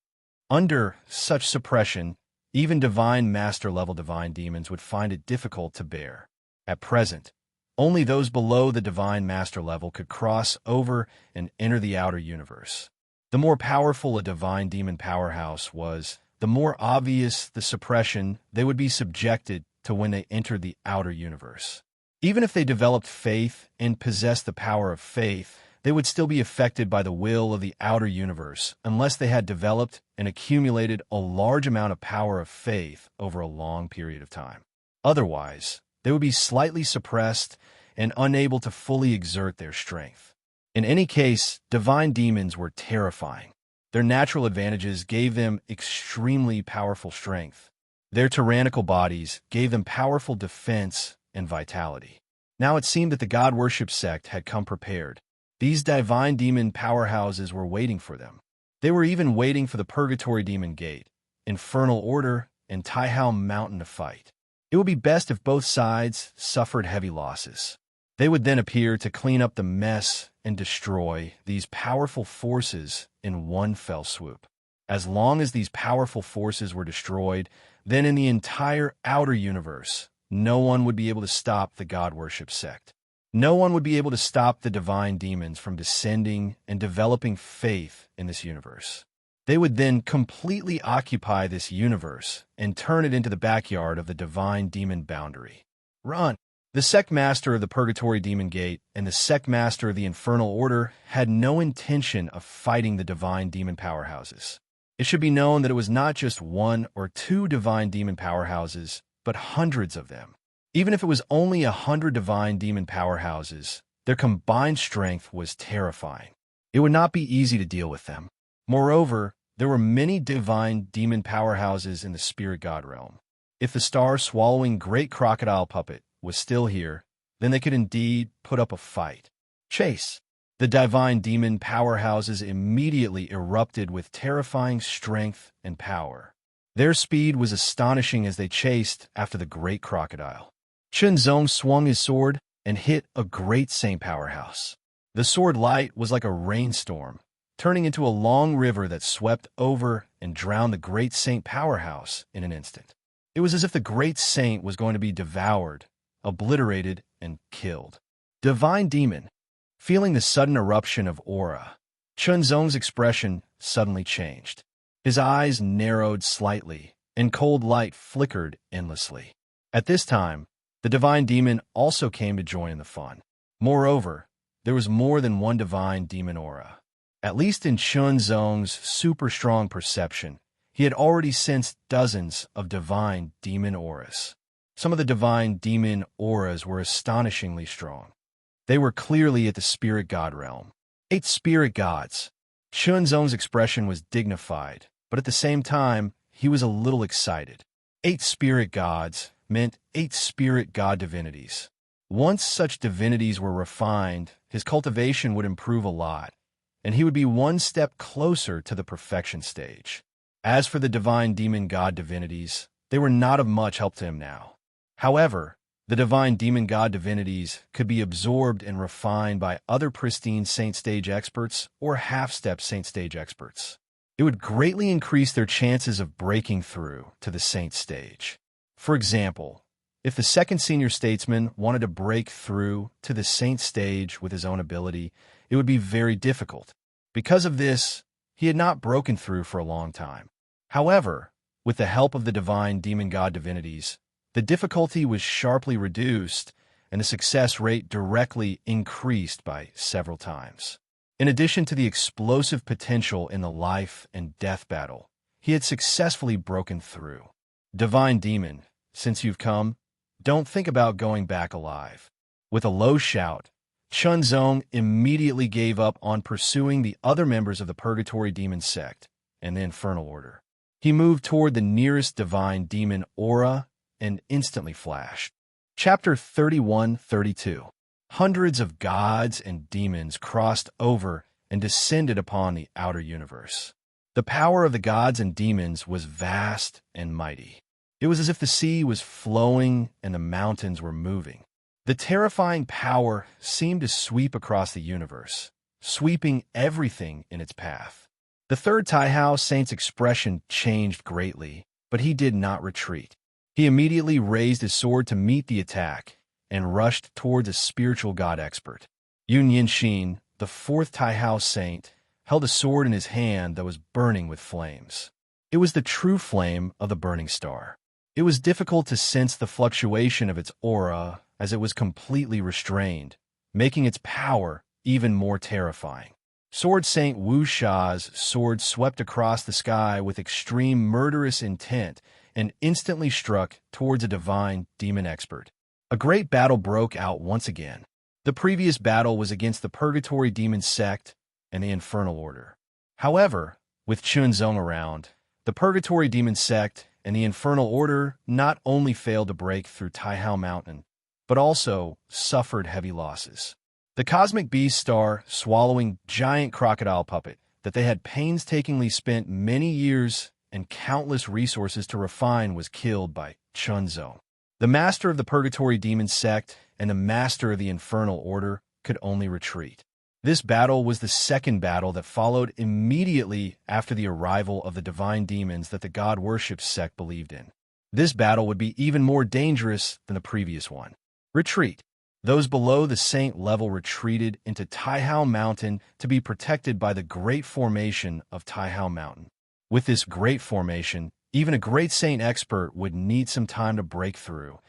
Under such suppression, even divine master-level divine demons would find it difficult to bear. At present, only those below the divine master level could cross over and enter the outer universe. The more powerful a divine demon powerhouse was, the more obvious the suppression they would be subjected to when they entered the outer universe. Even if they developed faith and possessed the power of faith, they would still be affected by the will of the outer universe unless they had developed and accumulated a large amount of power of faith over a long period of time. Otherwise, they would be slightly suppressed and unable to fully exert their strength. In any case, divine demons were terrifying. Their natural advantages gave them extremely powerful strength. Their tyrannical bodies gave them powerful defense and vitality. Now it seemed that the God Worship sect had come prepared. These divine demon powerhouses were waiting for them. They were even waiting for the Purgatory Demon Gate, Infernal Order, and Taihao Mountain to fight. It would be best if both sides suffered heavy losses. They would then appear to clean up the mess and destroy these powerful forces in one fell swoop. As long as these powerful forces were destroyed, then in the entire outer universe, no one would be able to stop the God Worship sect. No one would be able to stop the divine demons from descending and developing faith in this universe. They would then completely occupy this universe and turn it into the backyard of the divine demon boundary. Run! The sect master of the Purgatory Demon Gate and the sect master of the Infernal Order had no intention of fighting the divine demon powerhouses. It should be known that it was not just 1 or 2 divine demon powerhouses, but hundreds of them. Even if it was only 100 divine demon powerhouses, their combined strength was terrifying. It would not be easy to deal with them. Moreover, there were many divine demon powerhouses in the spirit god realm. If the star-swallowing great crocodile puppet was still here, then they could indeed put up a fight. Chase. The divine demon powerhouses immediately erupted with terrifying strength and power. Their speed was astonishing as they chased after the great crocodile. Chunzong swung his sword and hit a great saint powerhouse. The sword light was like a rainstorm, turning into a long river that swept over and drowned the great saint powerhouse in an instant. It was as if the great saint was going to be devoured, obliterated, and killed. Divine demon. Feeling the sudden eruption of aura, Chunzong's expression suddenly changed. His eyes narrowed slightly, and cold light flickered endlessly. At this time, the divine demon also came to join in the fun. Moreover, there was more than one divine demon aura. At least in Chunzong's super-strong perception, he had already sensed dozens of divine demon auras. Some of the divine demon auras were astonishingly strong. They were clearly at the spirit god realm. 8 spirit gods. Chunzong's expression was dignified, but at the same time, he was a little excited. 8 spirit gods meant 8 spirit god divinities. Once such divinities were refined, his cultivation would improve a lot, and he would be one step closer to the perfection stage. As for the divine demon god divinities, they were not of much help to him now. However, the divine demon god divinities could be absorbed and refined by other pristine saint stage experts or half-step saint stage experts. It would greatly increase their chances of breaking through to the saint stage. For example, if the second senior statesman wanted to break through to the saint stage with his own ability, it would be very difficult. Because of this, he had not broken through for a long time. However, with the help of the divine demon god divinities, the difficulty was sharply reduced, and the success rate directly increased by several times. In addition to the explosive potential in the life and death battle, he had successfully broken through. Divine demon, since you've come, don't think about going back alive. With a low shout, Chunzong immediately gave up on pursuing the other members of the Purgatory Demon sect and the Infernal Order. He moved toward the nearest divine demon aura and instantly flashed. Chapter 31-32. Hundreds of gods and demons crossed over and descended upon the outer universe. The power of the gods and demons was vast and mighty. It was as if the sea was flowing and the mountains were moving. The terrifying power seemed to sweep across the universe, sweeping everything in its path. The third Taihao Saint's expression changed greatly, but he did not retreat. He immediately raised his sword to meet the attack and rushed towards a spiritual god expert. Yun Yinxin, the fourth Taihao Saint, held a sword in his hand that was burning with flames. It was the true flame of the burning star. It was difficult to sense the fluctuation of its aura as it was completely restrained, making its power even more terrifying. Sword Saint Wu Sha's sword swept across the sky with extreme murderous intent and instantly struck towards a divine demon expert. A great battle broke out once again. The previous battle was against the Purgatory Demon sect and the Infernal Order. However, with Chunzong around, the Purgatory Demon sect and the Infernal Order not only failed to break through Taihao Mountain, but also suffered heavy losses. The cosmic beast star swallowing giant crocodile puppet that they had painstakingly spent many years and countless resources to refine was killed by Chunzong. The master of the Purgatory Demon sect and the master of the Infernal Order could only retreat. This battle was the second battle that followed immediately after the arrival of the divine demons that the god worship sect believed in. This battle would be even more dangerous than the previous one. Retreat. Those below the saint level retreated into Taihao Mountain to be protected by the great formation of Taihao Mountain. With this great formation, even a great saint expert would need some time to break through,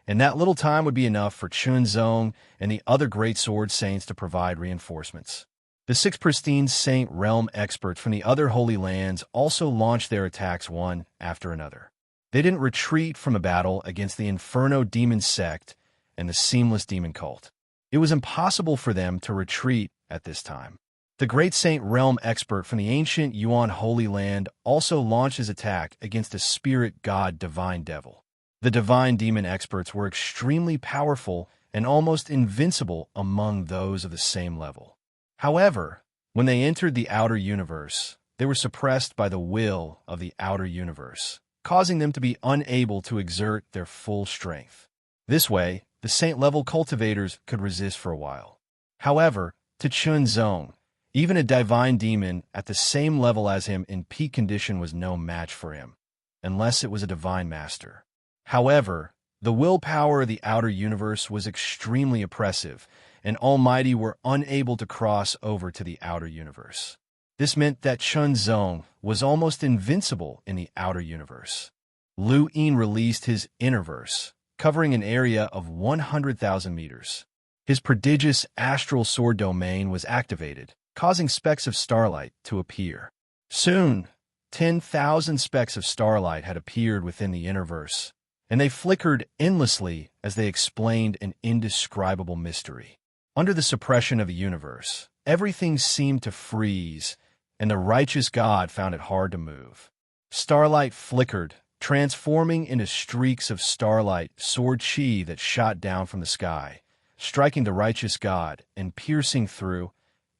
and that little time would be enough for Chunzong and the other great sword saints to provide reinforcements. The 6 pristine saint realm experts from the other holy lands also launched their attacks one after another. They didn't retreat from a battle against the Inferno Demon sect and the Seamless Demon cult. It was impossible for them to retreat at this time. The great saint realm expert from the ancient Yuan Holy Land also launched his attack against a spirit god divine devil. The divine demon experts were extremely powerful and almost invincible among those of the same level. However, when they entered the outer universe, they were suppressed by the will of the outer universe, causing them to be unable to exert their full strength. This way, the saint-level cultivators could resist for a while. However, to Chunzong, even a divine demon at the same level as him in peak condition was no match for him, unless it was a divine master. However, the willpower of the outer universe was extremely oppressive, and Almighty were unable to cross over to the outer universe. This meant that Chunzong was almost invincible in the outer universe. Lu Yin released his innerverse, covering an area of 100,000 meters. His prodigious astral sword domain was activated, causing specks of starlight to appear. Soon, 10,000 specks of starlight had appeared within the innerverse, and they flickered endlessly as they explained an indescribable mystery. Under the suppression of the universe, everything seemed to freeze, and the righteous God found it hard to move. Starlight flickered, transforming into streaks of starlight sword chi that shot down from the sky, striking the righteous God and piercing through,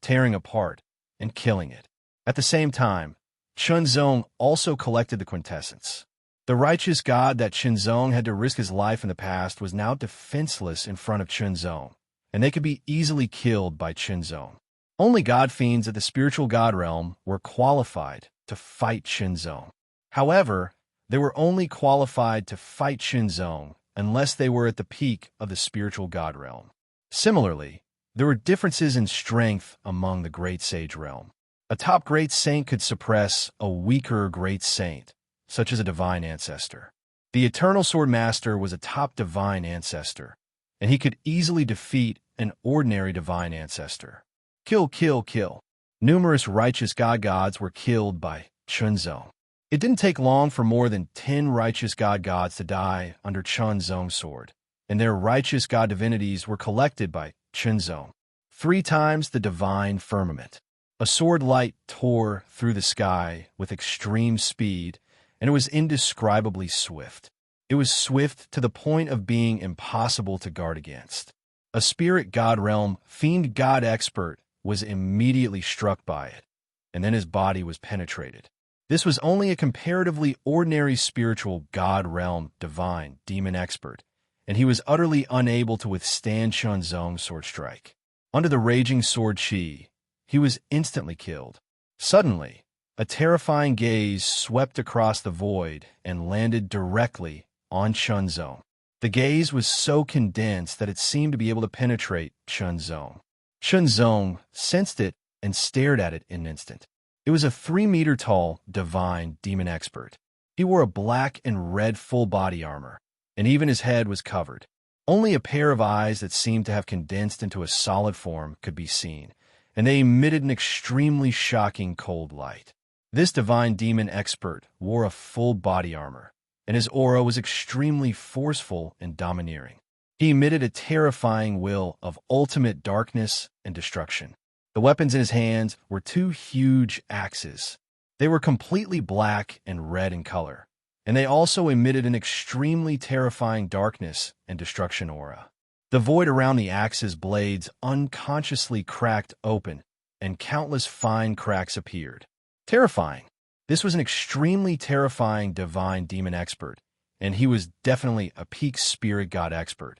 tearing apart, and killing it. At the same time, Chunzong also collected the quintessence. The righteous God that Chunzong had to risk his life in the past was now defenseless in front of Chunzong, and they could be easily killed by Chunzong. Only God fiends at the spiritual God realm were qualified to fight Chunzong. However, they were only qualified to fight Chunzong unless they were at the peak of the spiritual God realm. Similarly, there were differences in strength among the Great Sage realm. A top Great Saint could suppress a weaker Great Saint, such as a divine ancestor. The Eternal Sword Master was a top divine ancestor, and he could easily defeat an ordinary divine ancestor. Kill, kill, kill. Numerous righteous gods were killed by Chunzong. It didn't take long for more than 10 righteous gods to die under Chunzong's sword, and their righteous god divinities were collected by Chunzong. 3 times the divine firmament. A sword light tore through the sky with extreme speed, and it was indescribably swift. It was swift to the point of being impossible to guard against. A spirit god realm fiend god expert was immediately struck by it, and then his body was penetrated. This was only a comparatively ordinary spiritual god realm divine demon expert, and he was utterly unable to withstand Chunzong's sword strike. Under the raging sword chi, he was instantly killed. Suddenly, a terrifying gaze swept across the void and landed directly on Chunzong. The gaze was so condensed that it seemed to be able to penetrate Chunzong. Chunzong sensed it and stared at it in an instant. It was a 3-meter-tall divine demon expert. He wore a black and red full-body armor, and even his head was covered. Only a pair of eyes that seemed to have condensed into a solid form could be seen, and they emitted an extremely shocking cold light. This divine demon expert wore a full body armor, and his aura was extremely forceful and domineering. He emitted a terrifying will of ultimate darkness and destruction. The weapons in his hands were 2 huge axes. They were completely black and red in color, and they also emitted an extremely terrifying darkness and destruction aura. The void around the axe's blades unconsciously cracked open, and countless fine cracks appeared. Terrifying. This was an extremely terrifying divine demon expert, and he was definitely a peak spirit god expert.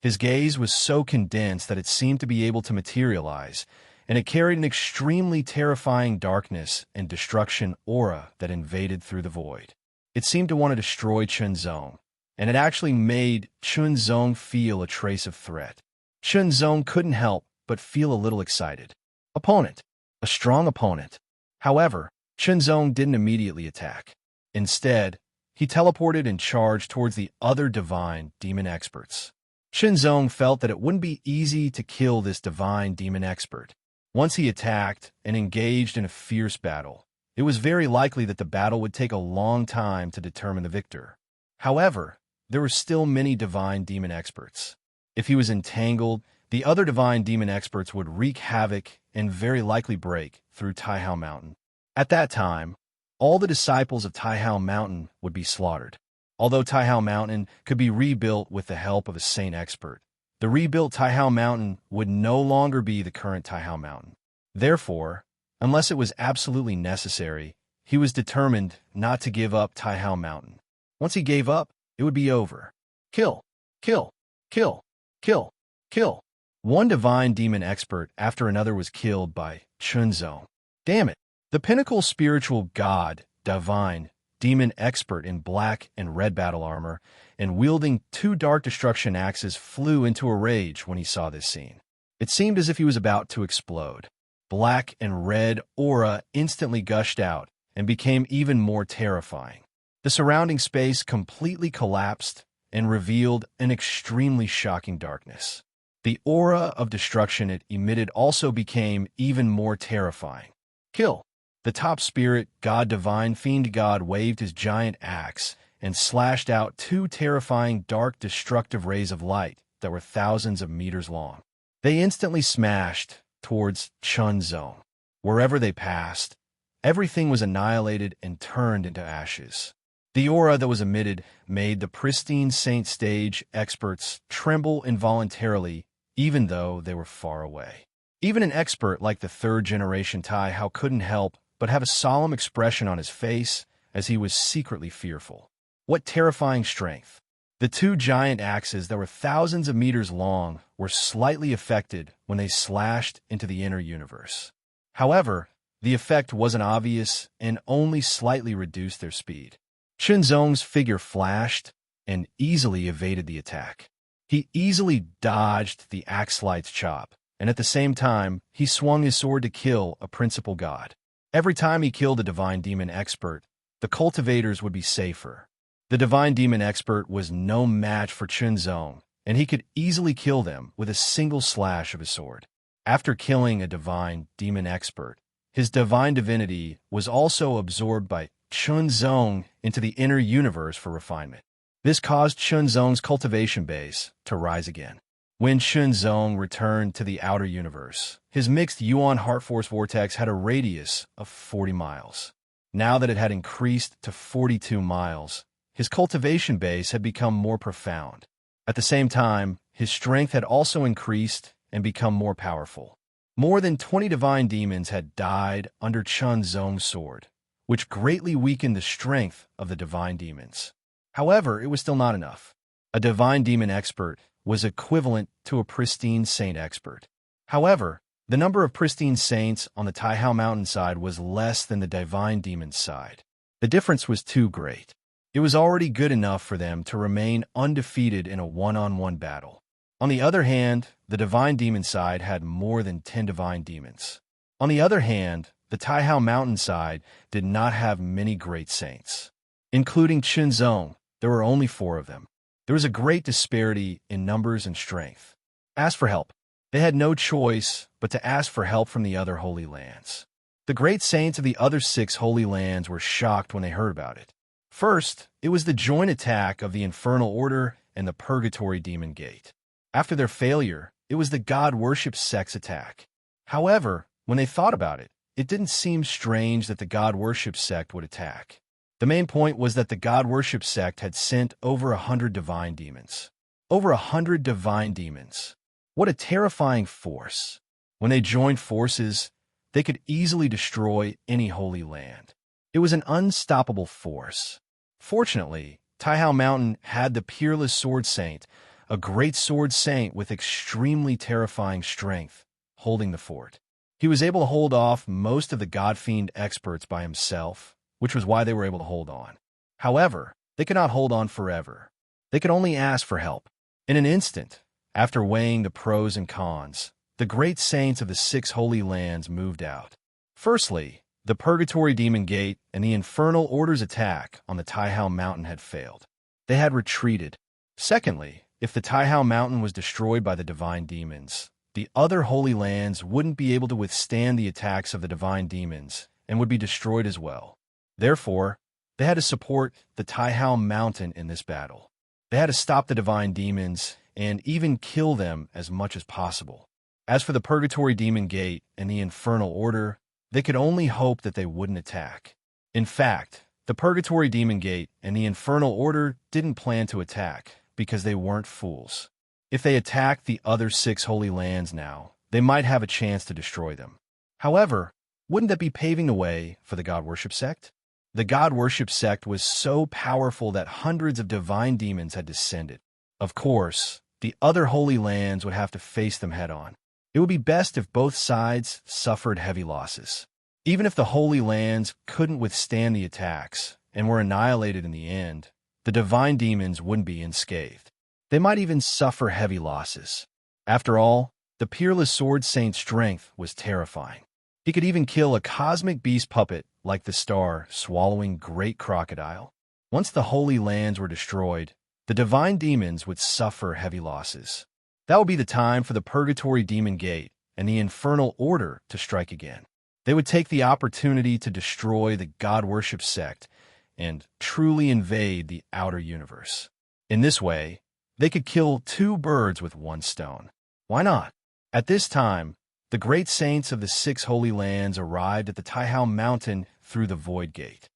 His gaze was so condensed that it seemed to be able to materialize, and it carried an extremely terrifying darkness and destruction aura that invaded through the void. It seemed to want to destroy Chunzong, and it actually made Chunzong feel a trace of threat. Chunzong couldn't help but feel a little excited. Opponent. A strong opponent. However, Chunzong didn't immediately attack. Instead, he teleported and charged towards the other divine demon experts. Chunzong felt that it wouldn't be easy to kill this divine demon expert. Once he attacked and engaged in a fierce battle, it was very likely that the battle would take a long time to determine the victor. However, there were still many divine demon experts. If he was entangled, the other divine demon experts would wreak havoc and very likely break through Taihao Mountain. At that time, all the disciples of Taihao Mountain would be slaughtered. Although Taihao Mountain could be rebuilt with the help of a saint expert, the rebuilt Taihao Mountain would no longer be the current Taihao Mountain. Therefore, unless it was absolutely necessary, he was determined not to give up Taihao Mountain. Once he gave up, it would be over. Kill, kill, kill, kill, kill. One divine demon expert after another was killed by Chunzong. Damn it! The pinnacle spiritual god, divine, demon expert in black and red battle armor and wielding two dark destruction axes flew into a rage when he saw this scene. It seemed as if he was about to explode. Black and red aura instantly gushed out and became even more terrifying. The surrounding space completely collapsed and revealed an extremely shocking darkness. The aura of destruction it emitted also became even more terrifying. Kill! The top spirit, god divine fiend god, waved his giant axe and slashed out two terrifying dark destructive rays of light that were thousands of meters long. They instantly smashed towards Chunzong. Wherever they passed, everything was annihilated and turned into ashes. The aura that was emitted made the pristine saint stage experts tremble involuntarily, even though they were far away. Even an expert like the third-generation Taihao couldn't help but have a solemn expression on his face as he was secretly fearful. What terrifying strength! The two giant axes that were thousands of meters long were slightly affected when they slashed into the inner universe. However, the effect wasn't obvious and only slightly reduced their speed. Chunzong's figure flashed and easily evaded the attack. He easily dodged the axe light's chop, and at the same time, he swung his sword to kill a principal god. Every time he killed a divine demon expert, the cultivators would be safer. The divine demon expert was no match for Chunzong, and he could easily kill them with a single slash of his sword. After killing a divine demon expert, his divine divinity was also absorbed by Chunzong into the inner universe for refinement. This caused Chunzong's cultivation base to rise again. When Chunzong returned to the outer universe, his mixed Yuan Heart Force vortex had a radius of 40 miles. Now that it had increased to 42 miles, his cultivation base had become more profound. At the same time, his strength had also increased and become more powerful. More than 20 divine demons had died under Chunzong's sword, which greatly weakened the strength of the divine demons. However, it was still not enough. A divine demon expert was equivalent to a pristine saint expert. However, the number of pristine saints on the Taihao mountainside was less than the divine demon's side. The difference was too great. It was already good enough for them to remain undefeated in a one-on-one battle. On the other hand, the divine demon side had more than 10 divine demons. On the other hand, the Taihao mountain side did not have many great saints. Including Chunzong, there were only 4 of them. There was a great disparity in numbers and strength. Ask for help. They had no choice but to ask for help from the other holy lands. The great saints of the other 6 holy lands were shocked when they heard about it. First, it was the joint attack of the Infernal Order and the Purgatory Demon Gate. After their failure, it was the God Worship Sect's attack. However, when they thought about it, it didn't seem strange that the God Worship Sect would attack. The main point was that the God Worship Sect had sent over 100 divine demons. Over 100 divine demons. What a terrifying force. When they joined forces, they could easily destroy any holy land. It was an unstoppable force. Fortunately, Taihao Mountain had the peerless sword saint, a great sword saint with extremely terrifying strength, holding the fort. He was able to hold off most of the God-fiend experts by himself, which was why they were able to hold on. However, they could not hold on forever. They could only ask for help. In an instant, after weighing the pros and cons, the great saints of the 6 holy lands moved out. Firstly, the Purgatory Demon Gate and the Infernal Order's attack on the Taihao Mountain had failed. They had retreated. Secondly, if the Taihao Mountain was destroyed by the divine demons, the other holy lands wouldn't be able to withstand the attacks of the divine demons and would be destroyed as well. Therefore, they had to support the Taihao Mountain in this battle. They had to stop the divine demons and even kill them as much as possible. As for the Purgatory Demon Gate and the Infernal Order, they could only hope that they wouldn't attack. In fact, the Purgatory Demon Gate and the Infernal Order didn't plan to attack because they weren't fools. If they attacked the other 6 holy lands now, they might have a chance to destroy them. However, wouldn't that be paving the way for the god-worship sect? The god-worship sect was so powerful that hundreds of divine demons had descended. Of course, the other holy lands would have to face them head-on. It would be best if both sides suffered heavy losses. Even if the holy lands couldn't withstand the attacks and were annihilated in the end, the divine demons wouldn't be unscathed. They might even suffer heavy losses. After all, the peerless sword saint's strength was terrifying. He could even kill a cosmic beast puppet like the star swallowing great crocodile. Once the holy lands were destroyed, the divine demons would suffer heavy losses. That would be the time for the Purgatory Demon Gate and the Infernal Order to strike again. They would take the opportunity to destroy the god-worship sect and truly invade the outer universe. In this way, they could kill two birds with one stone. Why not? At this time, the great saints of the 6 holy lands arrived at the Taihao Mountain through the Void Gate.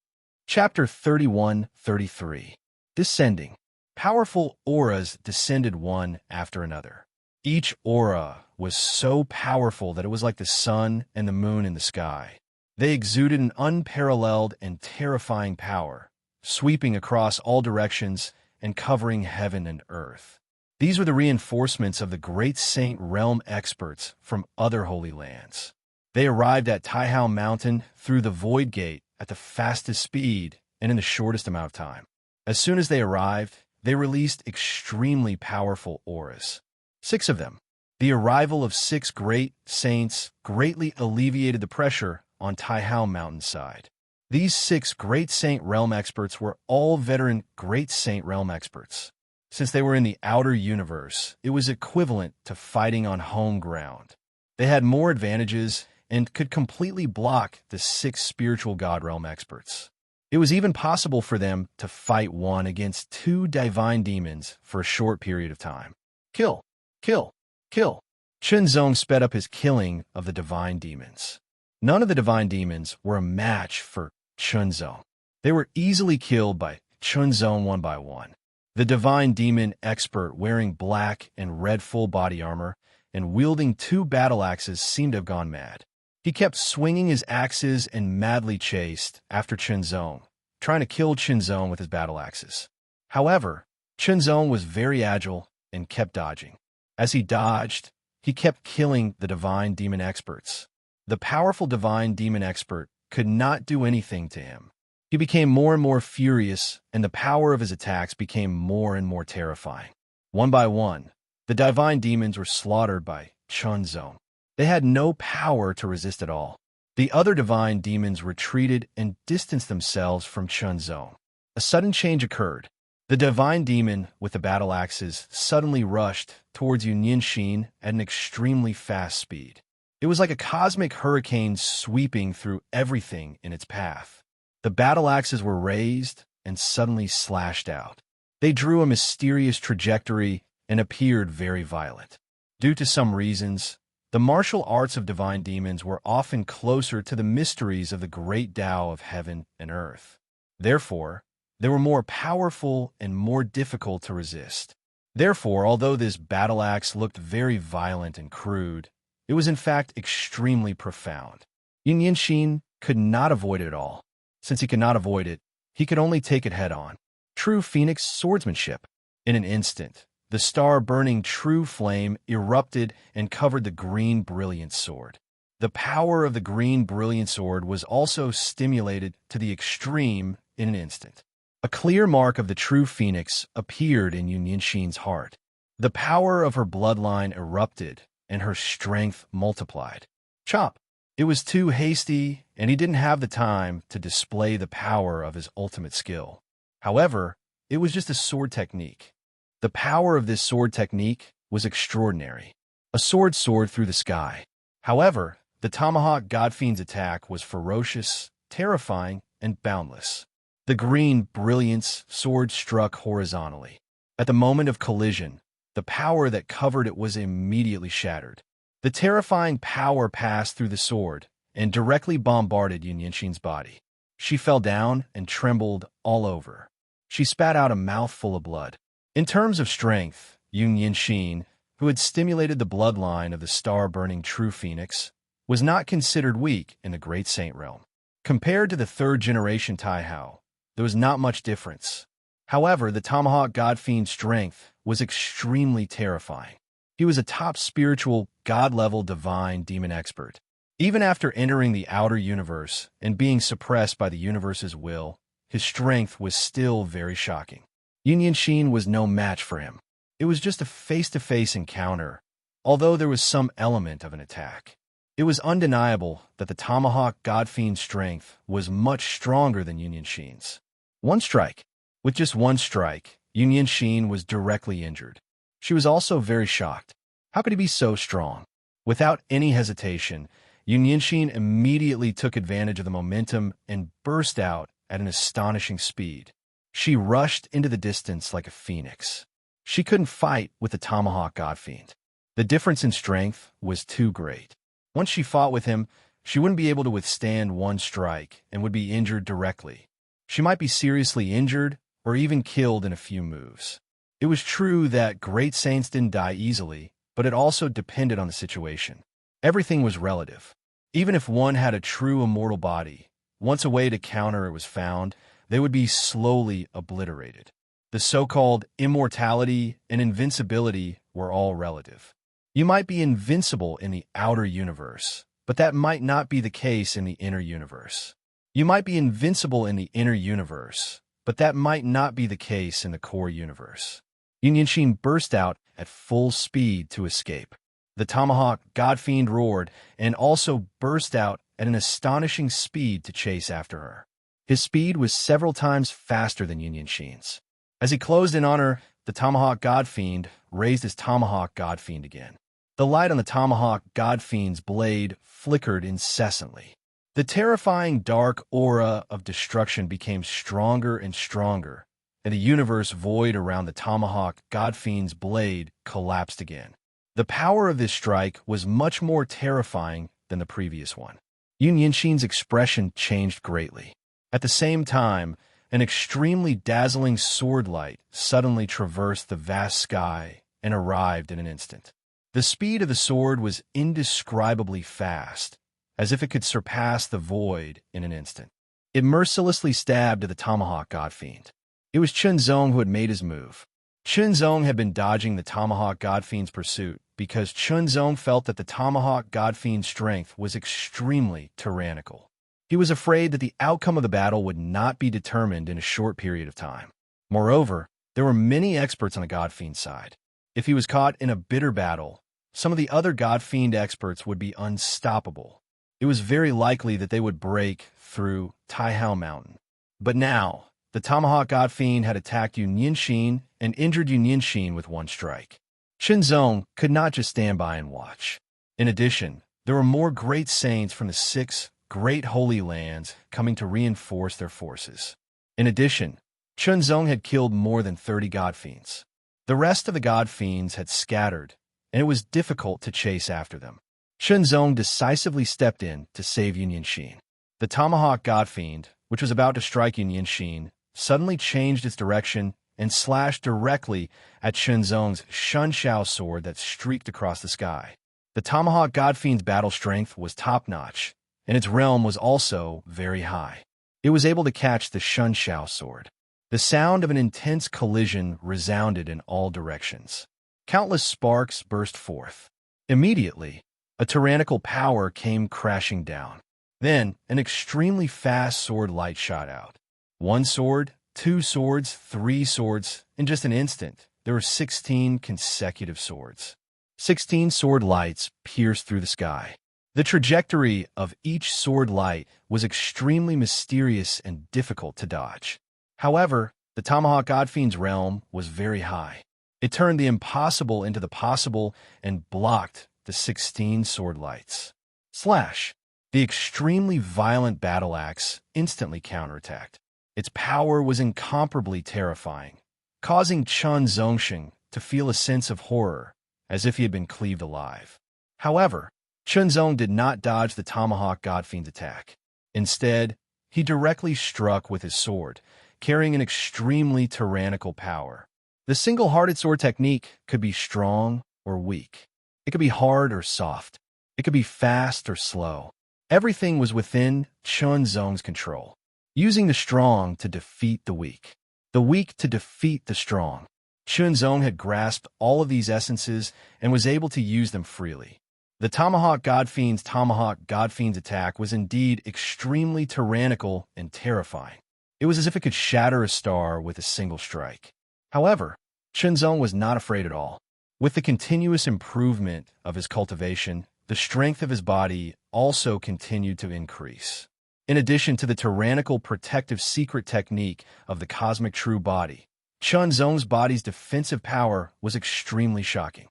Chapter 31-33. Descending. Powerful auras descended one after another. Each aura was so powerful that it was like the sun and the moon in the sky. They exuded an unparalleled and terrifying power, sweeping across all directions and covering heaven and earth. These were the reinforcements of the great saint realm experts from other holy lands. They arrived at Taihao Mountain through the Void Gate at the fastest speed and in the shortest amount of time. As soon as they arrived, they released extremely powerful auras. 6 of them. The arrival of 6 great saints greatly alleviated the pressure on Taihao Mountainside. These 6 great saint realm experts were all veteran great saint realm experts. Since they were in the outer universe, it was equivalent to fighting on home ground. They had more advantages and could completely block the 6 spiritual god realm experts. It was even possible for them to fight one against 2 divine demons for a short period of time. Kill, kill, kill. Chunzong sped up his killing of the divine demons. None of the divine demons were a match for Chunzong. They were easily killed by Chunzong one by one. The divine demon expert wearing black and red full body armor and wielding 2 battle axes seemed to have gone mad. He kept swinging his axes and madly chased after Chunzong, trying to kill Chunzong with his battle axes. However, Chunzong was very agile and kept dodging. As he dodged, he kept killing the divine demon experts. The powerful divine demon expert could not do anything to him. He became more and more furious, and the power of his attacks became more and more terrifying. One by one, the divine demons were slaughtered by Chunzong. They had no power to resist at all. The other divine demons retreated and distanced themselves from Chunzong. A sudden change occurred. The divine demon with the battle axes suddenly rushed towards Yunyinshin at an extremely fast speed. It was like a cosmic hurricane sweeping through everything in its path. The battle axes were raised and suddenly slashed out. They drew a mysterious trajectory and appeared very violent. Due to some reasons, the martial arts of divine demons were often closer to the mysteries of the great Tao of heaven and earth. Therefore, they were more powerful and more difficult to resist. Therefore, although this battle axe looked very violent and crude, it was in fact extremely profound. Yunyinshin could not avoid it at all. Since he could not avoid it, he could only take it head-on. True phoenix swordsmanship. In an instant, the star-burning true flame erupted and covered the green brilliant sword. The power of the green brilliant sword was also stimulated to the extreme in an instant. A clear mark of the true phoenix appeared in Yunyinshin's heart. The power of her bloodline erupted, and her strength multiplied. Chop! It was too hasty, and he didn't have the time to display the power of his ultimate skill. However, it was just a sword technique. The power of this sword technique was extraordinary. A sword soared through the sky. However, the tomahawk Godfiend's attack was ferocious, terrifying, and boundless. The green brilliance sword struck horizontally. At the moment of collision, the power that covered it was immediately shattered. The terrifying power passed through the sword and directly bombarded Yunyinshin's body. She fell down and trembled all over. She spat out a mouthful of blood. In terms of strength, Yunyinshin, who had stimulated the bloodline of the star-burning true phoenix, was not considered weak in the Great Saint realm. Compared to the third-generation Taihao, there was not much difference. However, the Tomahawk God-Fiend's strength was extremely terrifying. He was a top spiritual, god-level divine demon expert. Even after entering the outer universe and being suppressed by the universe's will, his strength was still very shocking. Yunyunshin was no match for him. It was just a face-to-face encounter, although there was some element of an attack. It was undeniable that the Tomahawk God-Fiend's strength was much stronger than Yunyunshin's. One strike. With just one strike, Yunyunshin was directly injured. She was also very shocked. How could he be so strong? Without any hesitation, Yunyunshin immediately took advantage of the momentum and burst out at an astonishing speed. She rushed into the distance like a phoenix. She couldn't fight with the Tomahawk God-Fiend. The difference in strength was too great. Once she fought with him, she wouldn't be able to withstand one strike and would be injured directly. She might be seriously injured or even killed in a few moves. It was true that great saints didn't die easily, but it also depended on the situation. Everything was relative. Even if one had a true immortal body, once a way to counter it was found, they would be slowly obliterated. The so-called immortality and invincibility were all relative. You might be invincible in the outer universe, but that might not be the case in the inner universe. You might be invincible in the inner universe, but that might not be the case in the core universe. Yunyunshin burst out at full speed to escape. The Tomahawk God-Fiend roared and also burst out at an astonishing speed to chase after her. His speed was several times faster than Yunyunshin's. As he closed in on her, the Tomahawk God-Fiend raised his Tomahawk God-Fiend again. The light on the Tomahawk God-Fiend's blade flickered incessantly. The terrifying dark aura of destruction became stronger and stronger, and the universe void around the Tomahawk God-Fiend's blade collapsed again. The power of this strike was much more terrifying than the previous one. Yunyunshin's expression changed greatly. At the same time, an extremely dazzling sword light suddenly traversed the vast sky and arrived in an instant. The speed of the sword was indescribably fast, as if it could surpass the void in an instant. It mercilessly stabbed at the Tomahawk God-Fiend. It was Chunzong who had made his move. Chunzong had been dodging the Tomahawk God-Fiend's pursuit because Chunzong felt that the Tomahawk God-Fiend's strength was extremely tyrannical. He was afraid that the outcome of the battle would not be determined in a short period of time. Moreover, there were many experts on the God-Fiend's side. If he was caught in a bitter battle, some of the other God-Fiend experts would be unstoppable. It was very likely that they would break through Taihao Mountain. But now, the Tomahawk God-Fiend had attacked Yunyunshin and injured Yunyunshin with one strike. Chunzong could not just stand by and watch. In addition, there were more great saints from the 6 great holy lands coming to reinforce their forces. In addition, Chunzong had killed more than 30 God-Fiends. The rest of the God-Fiends had scattered, and it was difficult to chase after them. Chunzong decisively stepped in to save Yunyunshin. The Tomahawk God-Fiend, which was about to strike Yunyunshin, suddenly changed its direction and slashed directly at Chunzong's Shunshao sword that streaked across the sky. The Tomahawk God-Fiend's battle strength was top-notch, and its realm was also very high. It was able to catch the Shunshao sword. The sound of an intense collision resounded in all directions. Countless sparks burst forth. Immediately, a tyrannical power came crashing down. Then, an extremely fast sword light shot out. 1 sword, 2 swords, 3 swords. In just an instant, there were 16 consecutive swords. 16 sword lights pierced through the sky. The trajectory of each sword light was extremely mysterious and difficult to dodge. However, the Tomahawk God-Fiend's realm was very high. It turned the impossible into the possible and blocked the 16 sword lights. Slash! The extremely violent battle axe instantly counterattacked. Its power was incomparably terrifying, causing Chun Zongsheng to feel a sense of horror, as if he had been cleaved alive. However, Chunzong did not dodge the Tomahawk God-Fiend's attack. Instead, he directly struck with his sword, carrying an extremely tyrannical power. The single-hearted sword technique could be strong or weak. It could be hard or soft. It could be fast or slow. Everything was within Chun Zong's control, using the strong to defeat the weak to defeat the strong. Chun Zong had grasped all of these essences and was able to use them freely. The Tomahawk Godfiend's attack was indeed extremely tyrannical and terrifying. It was as if it could shatter a star with a single strike. However, Chun Zong was not afraid at all. With the continuous improvement of his cultivation, the strength of his body also continued to increase. In addition to the tyrannical protective secret technique of the cosmic true body, Chun Zong's body's defensive power was extremely shocking.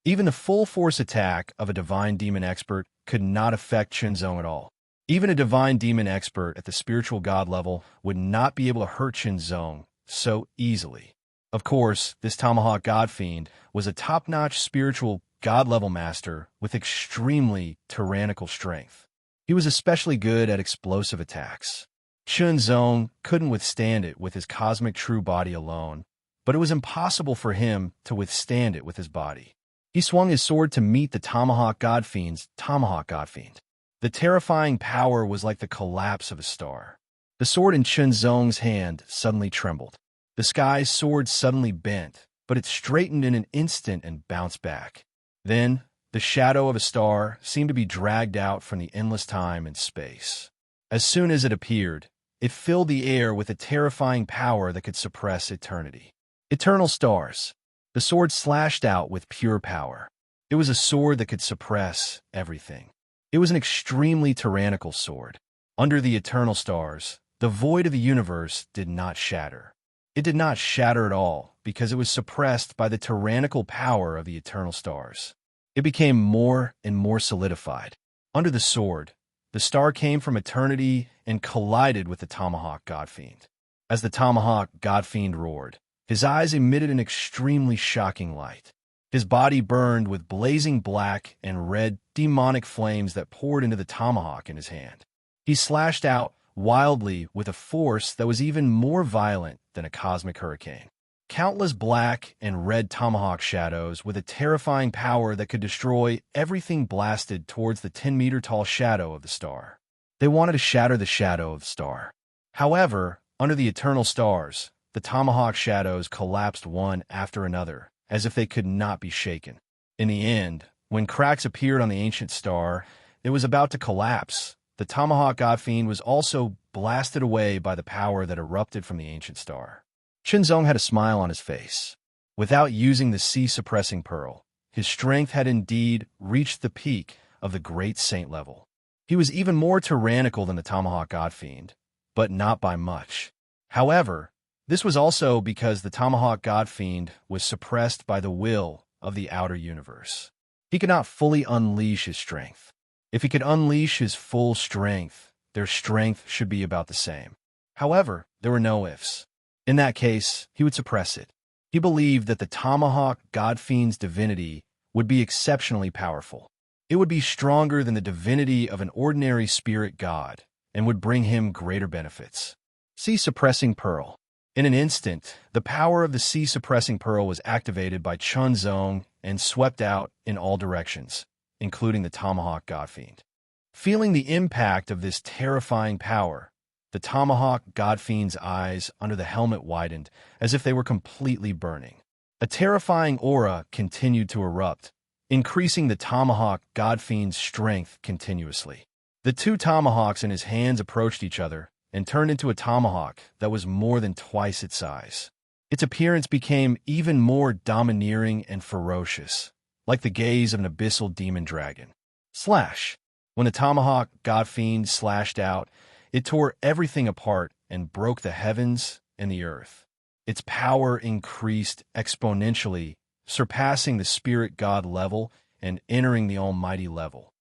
Even the full-force attack of a divine demon expert could not affect Chun Zong at all. Even a divine demon expert at the spiritual god level would not be able to hurt Chun Zong so easily. Of course, this Tomahawk Godfiend was a top-notch spiritual god-level master with extremely tyrannical strength. He was especially good at explosive attacks. Chun Zong couldn't withstand it with his cosmic true body alone, but it was impossible for him to withstand it with his body. He swung his sword to meet the Tomahawk Godfiend's Tomahawk Godfiend. The terrifying power was like the collapse of a star. The sword in Chun Zong's hand suddenly trembled. The sky's sword suddenly bent, but it straightened in an instant and bounced back. Then, the shadow of a star seemed to be dragged out from the endless time and space. As soon as it appeared, it filled the air with a terrifying power that could suppress eternity. Eternal stars. The sword slashed out with pure power. It was a sword that could suppress everything. It was an extremely tyrannical sword. Under the eternal stars, the void of the universe did not shatter. It did not shatter at all because it was suppressed by the tyrannical power of the eternal stars. It became more and more solidified. Under the sword, the star came from eternity and collided with the Tomahawk Godfiend. As the Tomahawk Godfiend roared, his eyes emitted an extremely shocking light. His body burned with blazing black and red demonic flames that poured into the tomahawk in his hand. He slashed out wildly with a force that was even more violent than a cosmic hurricane. Countless black and red tomahawk shadows with a terrifying power that could destroy everything blasted towards the 10-meter-tall shadow of the star. They wanted to shatter the shadow of the star. However, under the eternal stars, the tomahawk shadows collapsed one after another, as if they could not be shaken. In the end, when cracks appeared on the ancient star, it was about to collapse. The Tomahawk Godfiend was also blasted away by the power that erupted from the ancient star. Chun Zong had a smile on his face. Without using the sea-suppressing pearl, his strength had indeed reached the peak of the great saint level. He was even more tyrannical than the Tomahawk Godfiend, but not by much. However, this was also because the Tomahawk Godfiend was suppressed by the will of the outer universe. He could not fully unleash his strength. If he could unleash his full strength, their strength should be about the same. However, there were no ifs. In that case, he would suppress it. He believed that the Tomahawk Godfiend's divinity would be exceptionally powerful. It would be stronger than the divinity of an ordinary spirit god and would bring him greater benefits. Sea-suppressing pearl. In an instant, the power of the sea-suppressing pearl was activated by Chun Zong and swept out in all directions, including the Tomahawk Godfiend. Feeling the impact of this terrifying power, the Tomahawk Godfiend's eyes under the helmet widened as if they were completely burning. A terrifying aura continued to erupt, increasing the Tomahawk Godfiend's strength continuously. The two tomahawks in his hands approached each other and turned into a tomahawk that was more than twice its size. Its appearance became even more domineering and ferocious, like the gaze of an abyssal demon dragon. Slash! When the Tomahawk Godfiend slashed out, it tore everything apart and broke the heavens and the earth. Its power increased exponentially, surpassing the spirit god level and entering the almighty level.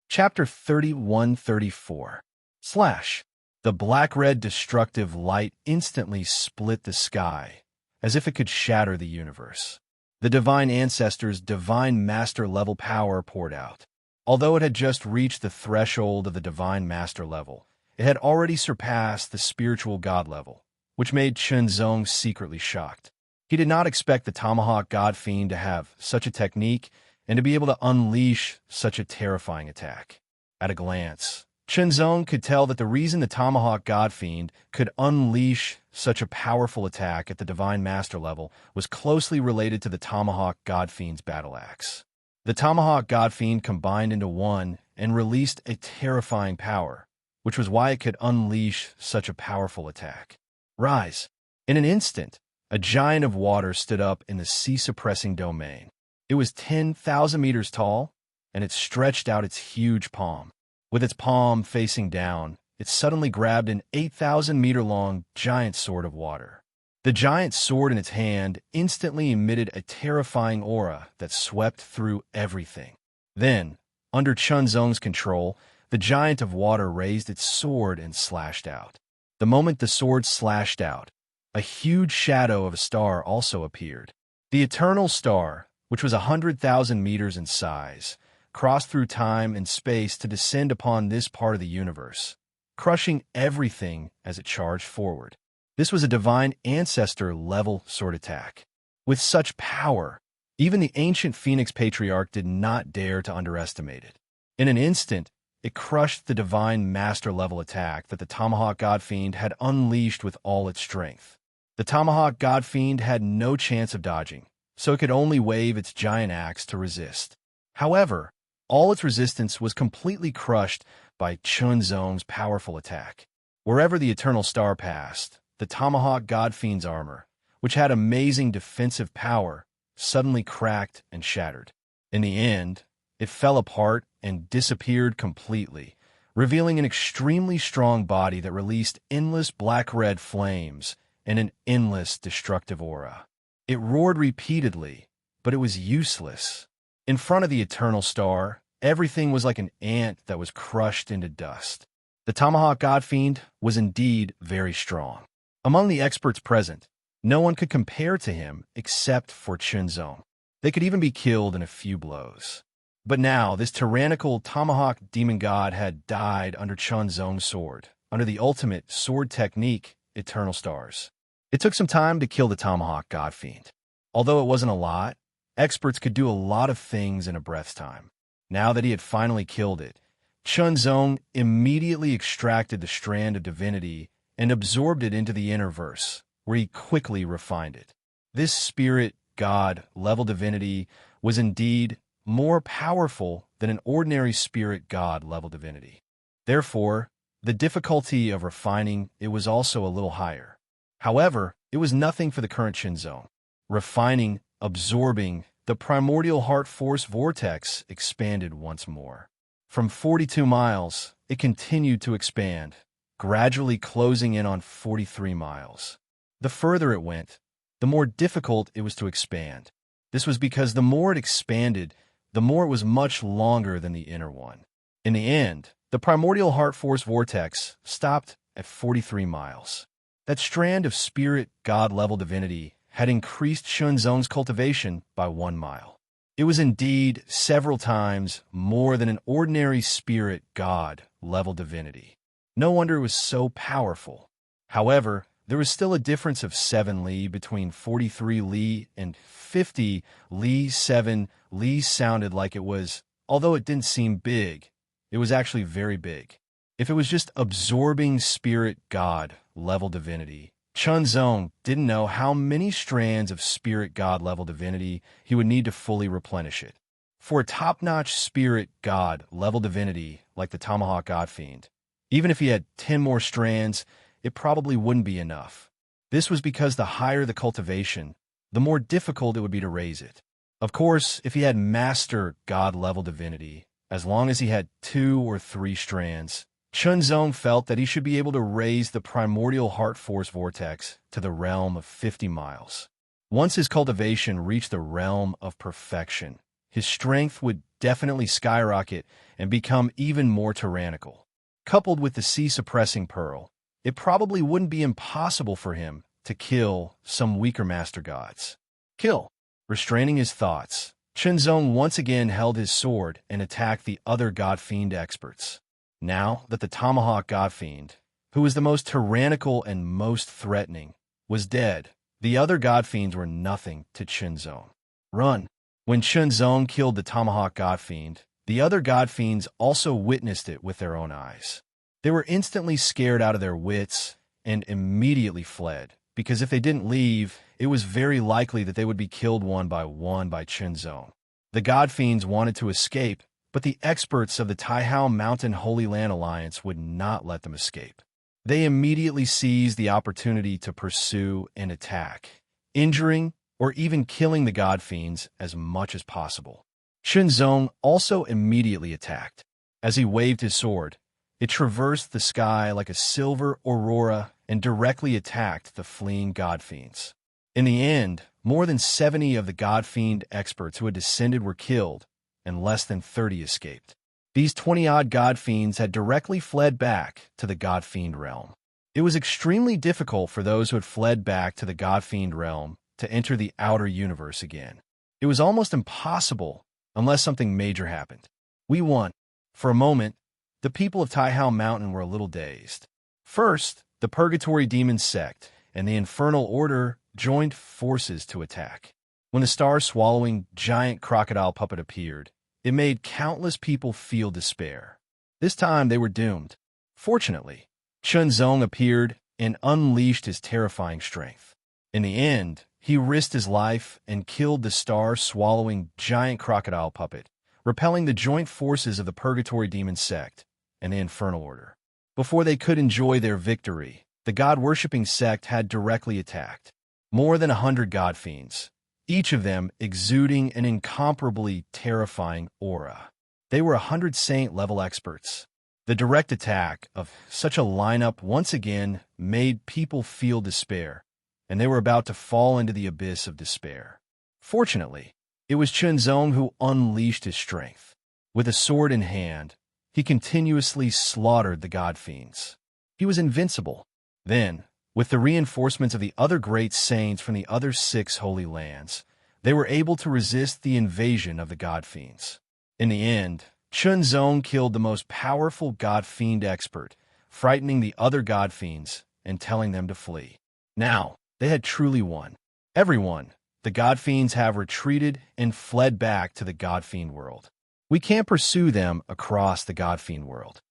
Chapter 31-34. Slash! The black-red destructive light instantly split the sky, as if it could shatter the universe. The divine ancestor's divine master level power poured out. Although it had just reached the threshold of the divine master level, it had already surpassed the spiritual god level, which made Chun Zong secretly shocked. He did not expect the Tomahawk Godfiend to have such a technique, and to be able to unleash such a terrifying attack. At a glance, Chunzong could tell that the reason the Tomahawk Godfiend could unleash such a powerful attack at the Divine Master level was closely related to the Tomahawk Godfiend's battle axe. The Tomahawk Godfiend combined into one and released a terrifying power, which was why it could unleash such a powerful attack. Rise. In an instant, a giant of water stood up in the sea-suppressing domain. It was 10,000 meters tall, and it stretched out its huge palm. With its palm facing down, it suddenly grabbed an 8,000-meter-long giant sword of water. The giant sword in its hand instantly emitted a terrifying aura that swept through everything. Then, under Chunzong's control, the giant of water raised its sword and slashed out. The moment the sword slashed out, a huge shadow of a star also appeared. The eternal star, which was 100,000 meters in size, crossed through time and space to descend upon this part of the universe, crushing everything as it charged forward. This was a divine ancestor-level sword attack. With such power, even the ancient Phoenix Patriarch did not dare to underestimate it. In an instant, it crushed the divine master-level attack that the Tomahawk Godfiend had unleashed with all its strength. The Tomahawk Godfiend had no chance of dodging, so it could only wave its giant axe to resist. However, all its resistance was completely crushed by Chunzong's powerful attack. Wherever the Eternal Star passed, the Tomahawk Godfiend's armor, which had amazing defensive power, suddenly cracked and shattered. In the end, it fell apart and disappeared completely, revealing an extremely strong body that released endless black-red flames and an endless destructive aura. It roared repeatedly, but it was useless. In front of the Eternal Star, everything was like an ant that was crushed into dust. The Tomahawk Godfiend was indeed very strong. Among the experts present, no one could compare to him except for Chunzong. They could even be killed in a few blows. But now, this tyrannical Tomahawk demon god had died under Chunzong's sword, under the ultimate sword technique, Eternal Stars. It took some time to kill the Tomahawk Godfiend. Although it wasn't a lot, experts could do a lot of things in a breath's time. Now that he had finally killed it, Chunzong immediately extracted the strand of divinity and absorbed it into the inner verse, where he quickly refined it. This spirit, god, level divinity was indeed more powerful than an ordinary spirit god level divinity. Therefore, the difficulty of refining it was also a little higher. However, it was nothing for the current Chunzong. Refining, absorbing, the primordial heart force vortex expanded once more. From 42 miles, it continued to expand, gradually closing in on 43 miles. The further it went, the more difficult it was to expand. This was because the more it expanded, the more it was much longer than the inner one. In the end, the primordial heart force vortex stopped at 43 miles. That strand of spirit god-level divinity had increased Chunzong's cultivation by 1 mile. It was indeed several times more than an ordinary spirit god-level divinity. No wonder it was so powerful. However, there was still a difference of 7 li between 43 li and 50 li. 7 li sounded like it was, although it didn't seem big, it was actually very big. If it was just absorbing spirit god level divinity, Chunzong didn't know how many strands of spirit god level divinity he would need to fully replenish it. For a top-notch spirit god level divinity like the Tomahawk Godfiend, even if he had 10 more strands, it probably wouldn't be enough. This was because the higher the cultivation, the more difficult it would be to raise it. Of course, if he had master god-level divinity, as long as he had 2 or 3 strands, Chunzong felt that he should be able to raise the primordial heart force vortex to the realm of 50 miles. Once his cultivation reached the realm of perfection, his strength would definitely skyrocket and become even more tyrannical. Coupled with the sea-suppressing pearl, it probably wouldn't be impossible for him to kill some weaker master gods. Kill. Restraining his thoughts, Chunzong once again held his sword and attacked the other Godfiend experts. Now that the Tomahawk Godfiend, who was the most tyrannical and most threatening, was dead, the other Godfiends were nothing to Chunzong. Run. When Chunzong killed the Tomahawk Godfiend, the other Godfiends also witnessed it with their own eyes. They were instantly scared out of their wits and immediately fled, because if they didn't leave, it was very likely that they would be killed one by Chunzong. The Godfiends wanted to escape, but the experts of the Taihao Mountain Holy Land Alliance would not let them escape. They immediately seized the opportunity to pursue and attack, injuring or even killing the Godfiends as much as possible. Chunzong also immediately attacked. As he waved his sword, it traversed the sky like a silver aurora and directly attacked the fleeing Godfiends. In the end, more than 70 of the Godfiend experts who had descended were killed, and less than 30 escaped. These 20-odd Godfiends had directly fled back to the Godfiend realm. It was extremely difficult for those who had fled back to the Godfiend realm to enter the outer universe again. It was almost impossible unless something major happened. We won. For a moment, the people of Taihao Mountain were a little dazed. First, the Purgatory Demon Sect and the Infernal Order joined forces to attack. When the star-swallowing giant crocodile puppet appeared, it made countless people feel despair. This time they were doomed. Fortunately, Chunzong appeared and unleashed his terrifying strength. In the end, he risked his life and killed the star-swallowing giant crocodile puppet, repelling the joint forces of the Purgatory Demon Sect and the Infernal Order. Before they could enjoy their victory, the god-worshipping sect had directly attacked. More than 100 Godfiends, each of them exuding an incomparably terrifying aura. They were 100 saint-level experts. The direct attack of such a lineup once again made people feel despair, and they were about to fall into the abyss of despair. Fortunately, it was Chunzong who unleashed his strength. With a sword in hand, he continuously slaughtered the Godfiends. He was invincible. Then, with the reinforcements of the other great saints from the other 6 holy lands, they were able to resist the invasion of the Godfiends. In the end, Chunzong killed the most powerful Godfiend expert, frightening the other Godfiends and telling them to flee. Now, they had truly won. Everyone, the Godfiends have retreated and fled back to the Godfiend world. We can't pursue them across the Godfiend world.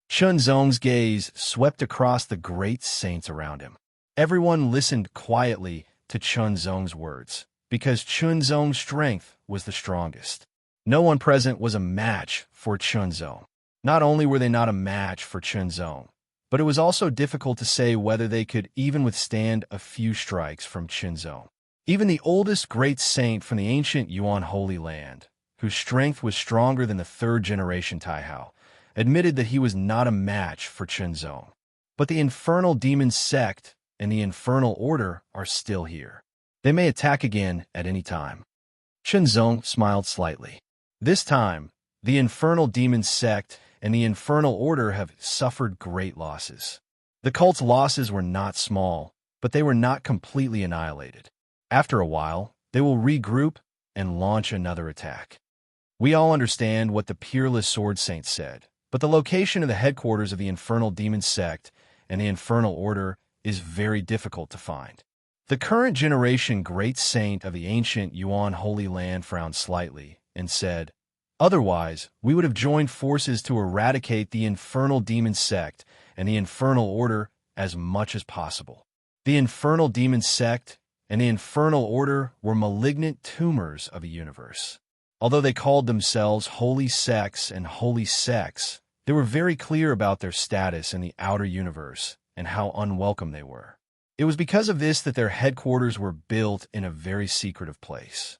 Chunzong's gaze swept across the great saints around him. Everyone listened quietly to Chunzong's words, because Chunzong's strength was the strongest. No one present was a match for Chunzong. Not only were they not a match for Chunzong, but it was also difficult to say whether they could even withstand a few strikes from Chunzong. Even the oldest great saint from the ancient Yuan Holy Land, whose strength was stronger than the 3rd-generation Taihao, admitted that he was not a match for Chunzong. But the Infernal Demon Sect and the Infernal Order are still here. They may attack again at any time. Chunzong smiled slightly. This time, the Infernal Demon Sect and the Infernal Order have suffered great losses. The cult's losses were not small, but they were not completely annihilated. After a while, they will regroup and launch another attack. We all understand what the Peerless Sword Saint said, but the location of the headquarters of the Infernal Demon Sect and the Infernal Order is very difficult to find. The current generation Great Saint of the ancient Yuan Holy Land frowned slightly and said, "Otherwise, we would have joined forces to eradicate the Infernal Demon Sect and the Infernal Order as much as possible." The Infernal Demon Sect and the Infernal Order were malignant tumors of a universe. Although they called themselves holy sects and holy sects, they were very clear about their status in the outer universe and how unwelcome they were. It was because of this that their headquarters were built in a very secretive place.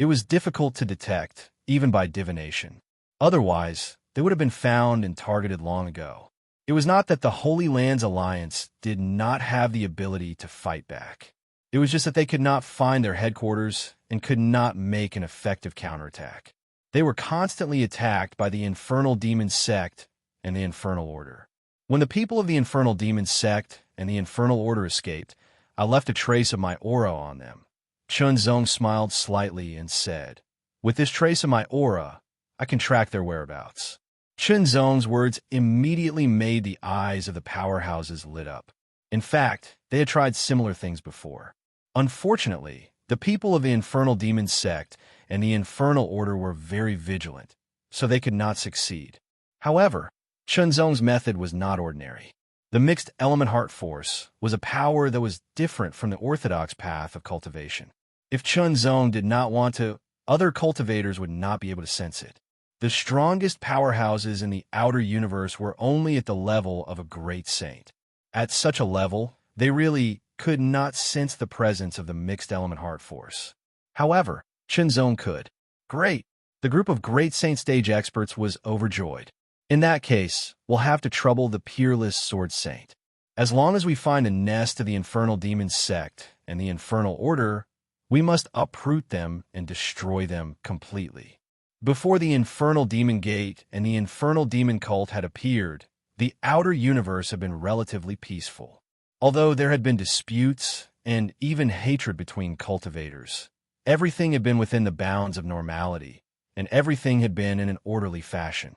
It was difficult to detect, even by divination. Otherwise, they would have been found and targeted long ago. It was not that the Holy Lands Alliance did not have the ability to fight back. It was just that they could not find their headquarters and could not make an effective counterattack. They were constantly attacked by the Infernal Demon Sect and the Infernal Order. When the people of the Infernal Demon Sect and the Infernal Order escaped, I left a trace of my aura on them. Chunzong smiled slightly and said, "With this trace of my aura, I can track their whereabouts." Chunzong's words immediately made the eyes of the powerhouses lit up. In fact, they had tried similar things before. Unfortunately, the people of the Infernal Demon Sect and the Infernal Order were very vigilant, so they could not succeed. However, Chunzong's method was not ordinary. The mixed element heart force was a power that was different from the orthodox path of cultivation. If Chunzong did not want to, other cultivators would not be able to sense it. The strongest powerhouses in the outer universe were only at the level of a great saint. At such a level, they really could not sense the presence of the mixed element heart force. However, Chunzong could. Great! The group of great saint stage experts was overjoyed. In that case, we'll have to trouble the peerless sword saint. As long as we find a nest of the infernal demon sect and the infernal order, we must uproot them and destroy them completely. Before the infernal demon gate and the infernal demon cult had appeared, the outer universe had been relatively peaceful. Although there had been disputes and even hatred between cultivators, everything had been within the bounds of normality, and everything had been in an orderly fashion.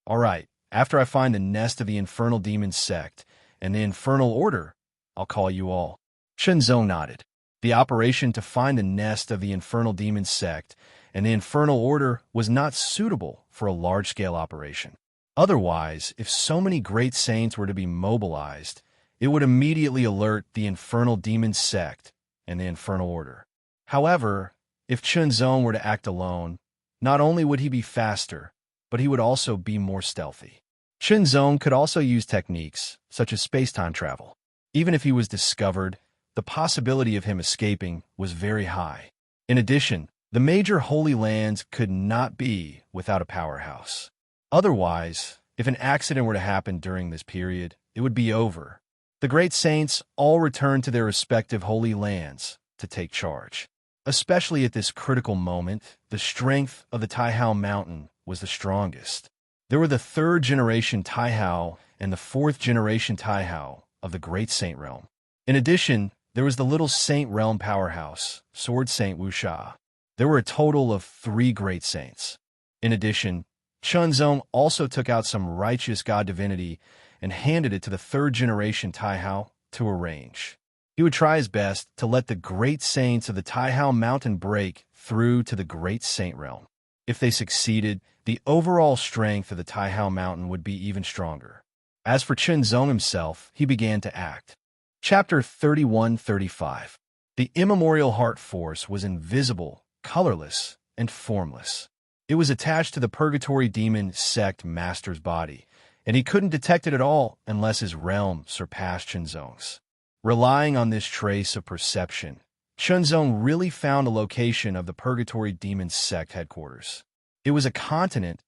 All right, after I find the nest of the infernal demon sect and the infernal order, I'll call you all. Chunzong nodded. The operation to find the nest of the infernal demon sect and the infernal order was not suitable for a large-scale operation. Otherwise, if so many great saints were to be mobilized, it would immediately alert the infernal demon sect and the infernal order. However, if Chunzong were to act alone, not only would he be faster, but he would also be more stealthy. Chunzong could also use techniques such as space-time travel. Even if he was discovered, the possibility of him escaping was very high. In addition, the major holy lands could not be without a powerhouse. Otherwise, if an accident were to happen during this period, it would be over. The great saints all returned to their respective holy lands to take charge. Especially at this critical moment, the strength of the Taihao Mountain was the strongest. There were the third-generation Taihao and the fourth-generation Taihao of the Great Saint Realm. In addition, there was the Little Saint Realm powerhouse, Sword Saint Wuxia. There were a total of 3 great saints. In addition, Chunzong also took out some righteous god divinity and handed it to the third-generation Taihao to arrange. He would try his best to let the great saints of the Taihao Mountain break through to the Great Saint Realm. If they succeeded, the overall strength of the Taihao Mountain would be even stronger. As for Chunzong himself, he began to act. Chapter 31-35. The immemorial heart force was invisible, colorless, and formless. It was attached to the purgatory demon sect master's body, and he couldn't detect it at all unless his realm surpassed Chunzong's. Relying on this trace of perception, Chunzong really found a location of the purgatory demon sect headquarters. It was a continent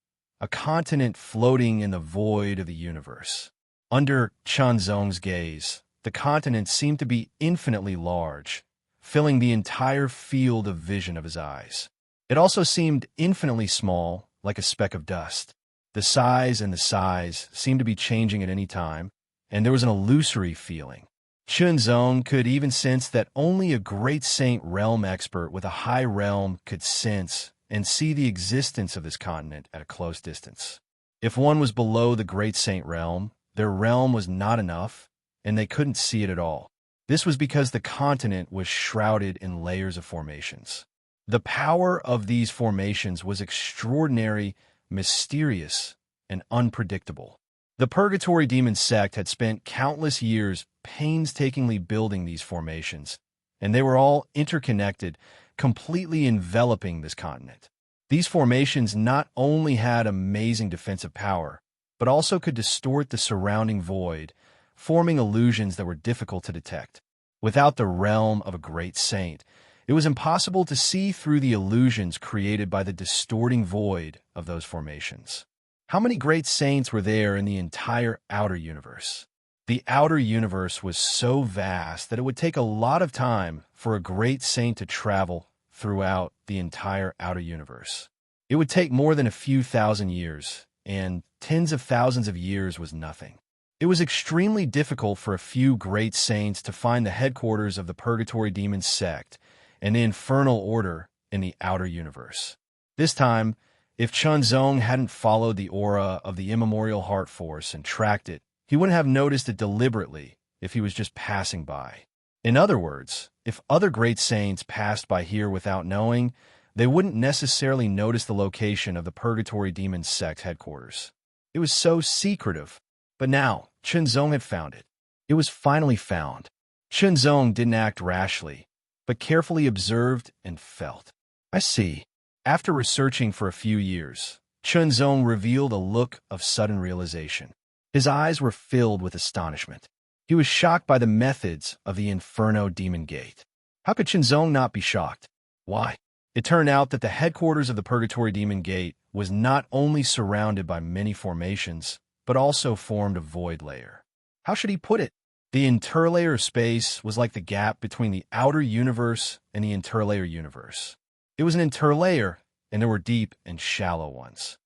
floating in the void of the universe. Under Chunzong's gaze, the continent seemed to be infinitely large, filling the entire field of vision of his eyes. It also seemed infinitely small, like a speck of dust. The size seemed to be changing at any time, and there was an illusory feeling. Chunzong could even sense that only a great saint realm expert with a high realm could sense and see the existence of this continent at a close distance. If one was below the great saint realm, their realm was not enough, and they couldn't see it at all. This was because the continent was shrouded in layers of formations. The power of these formations was extraordinary, mysterious, and unpredictable. The Purgatory Demon sect had spent countless years painstakingly building these formations, and they were all interconnected, completely enveloping this continent. These formations not only had amazing defensive power, but also could distort the surrounding void, forming illusions that were difficult to detect. Without the realm of a great saint, it was impossible to see through the illusions created by the distorting void of those formations. How many great saints were there in the entire outer universe? The outer universe was so vast that it would take a lot of time for a great saint to travel throughout the entire outer universe. It would take more than a few thousand years, and tens of thousands of years was nothing. It was extremely difficult for a few great saints to find the headquarters of the Purgatory Demon sect and the Infernal Order in the outer universe. This time, if Chunzong hadn't followed the aura of the immemorial heart force and tracked it, he wouldn't have noticed it deliberately if he was just passing by. In other words, if other great saints passed by here without knowing, they wouldn't necessarily notice the location of the Purgatory Demon sect headquarters. It was so secretive. But now, Chunzong had found it. It was finally found. Chunzong didn't act rashly, but carefully observed and felt. I see. After researching for a few years, Chunzong revealed a look of sudden realization. His eyes were filled with astonishment. He was shocked by the methods of the Inferno Demon Gate. How could Chunzong not be shocked? Why? It turned out that the headquarters of the Purgatory Demon Gate was not only surrounded by many formations, but also formed a void layer. How should he put it? The interlayer of space was like the gap between the outer universe and the interlayer universe. It was an interlayer, and there were deep and shallow ones.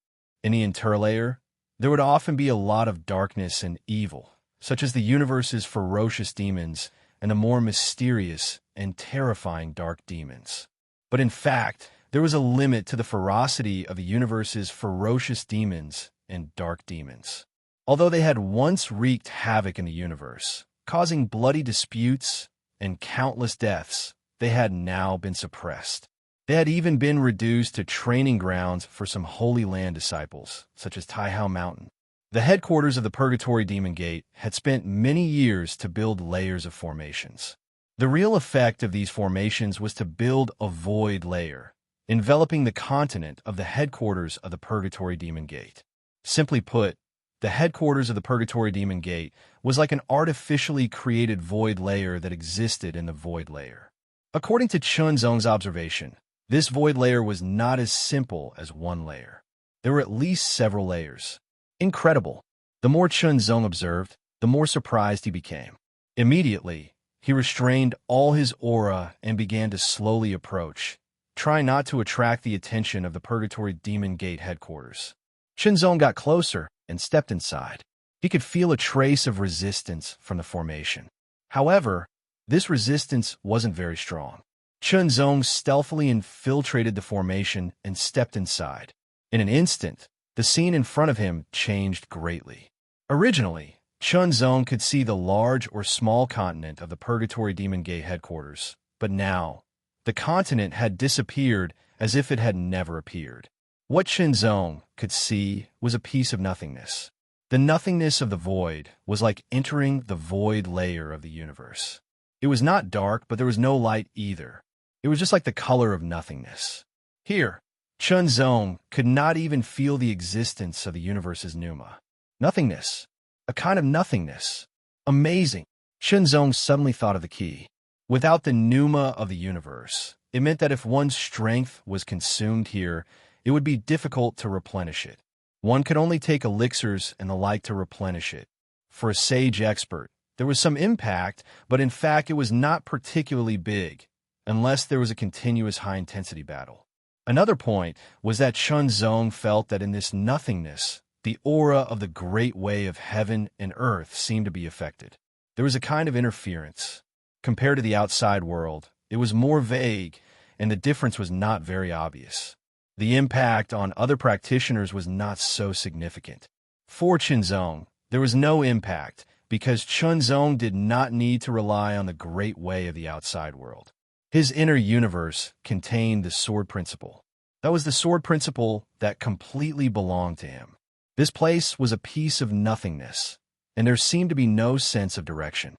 In the interlayer, there would often be a lot of darkness and evil, such as the universe's ferocious demons and the more mysterious and terrifying dark demons. But in fact, there was a limit to the ferocity of the universe's ferocious demons and dark demons. Although they had once wreaked havoc in the universe, causing bloody disputes and countless deaths, they had now been suppressed. They had even been reduced to training grounds for some Holy Land disciples, such as Taihao Mountain. The headquarters of the Purgatory Demon Gate had spent many years to build layers of formations. The real effect of these formations was to build a void layer, enveloping the continent of the headquarters of the Purgatory Demon Gate. Simply put, the headquarters of the Purgatory Demon Gate was like an artificially created void layer that existed in the void layer. According to Chunzong's observation, this void layer was not as simple as one layer. There were at least several layers. Incredible. The more Chunzong observed, the more surprised he became. Immediately, he restrained all his aura and began to slowly approach, trying not to attract the attention of the Purgatory Demon Gate headquarters. Chunzong got closer and stepped inside. He could feel a trace of resistance from the formation. However, this resistance wasn't very strong. Chunzong stealthily infiltrated the formation and stepped inside. In an instant, the scene in front of him changed greatly. Originally, Chunzong could see the large or small continent of the Purgatory Demon Gate headquarters, but now, the continent had disappeared as if it had never appeared. What Chunzong could see was a piece of nothingness. The nothingness of the void was like entering the void layer of the universe. It was not dark, but there was no light either. It was just like the color of nothingness. Here, Chunzong could not even feel the existence of the universe's pneuma. Nothingness. A kind of nothingness. Amazing. Chunzong suddenly thought of the key. Without the pneuma of the universe, it meant that if one's strength was consumed here, it would be difficult to replenish it. One could only take elixirs and the like to replenish it. For a sage expert, there was some impact, but in fact it was not particularly big, unless there was a continuous high-intensity battle. Another point was that Chunzong felt that in this nothingness, the aura of the great way of heaven and earth seemed to be affected. There was a kind of interference. Compared to the outside world, it was more vague, and the difference was not very obvious. The impact on other practitioners was not so significant. For Chunzong, there was no impact, because Chunzong did not need to rely on the great way of the outside world. His inner universe contained the sword principle. That was the sword principle that completely belonged to him. This place was a piece of nothingness, and there seemed to be no sense of direction.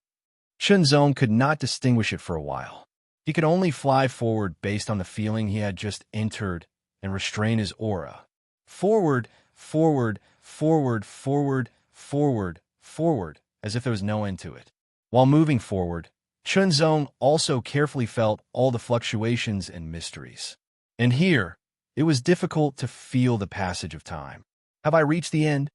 Chunzong could not distinguish it for a while. He could only fly forward based on the feeling he had just entered and restrain his aura. Forward, forward, forward, forward, forward, forward, as if there was no end to it. While moving forward, Chunzong also carefully felt all the fluctuations and mysteries. And here, it was difficult to feel the passage of time. Have I reached the end?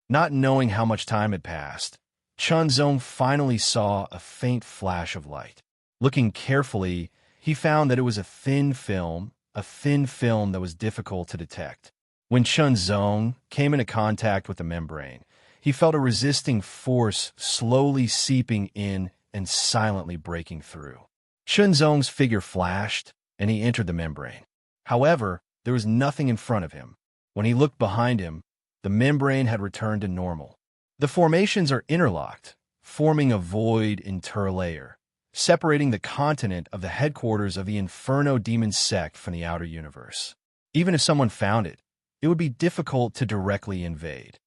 Not knowing how much time had passed, Chunzong finally saw a faint flash of light. Looking carefully, he found that it was a thin film that was difficult to detect. When Chunzong came into contact with the membrane, he felt a resisting force slowly seeping in and silently breaking through. Chunzong's figure flashed, and he entered the membrane. However, there was nothing in front of him. When he looked behind him, the membrane had returned to normal. The formations are interlocked, forming a void interlayer, separating the continent of the headquarters of the Inferno demon sect from the outer universe. Even if someone found it, it would be difficult to directly invade.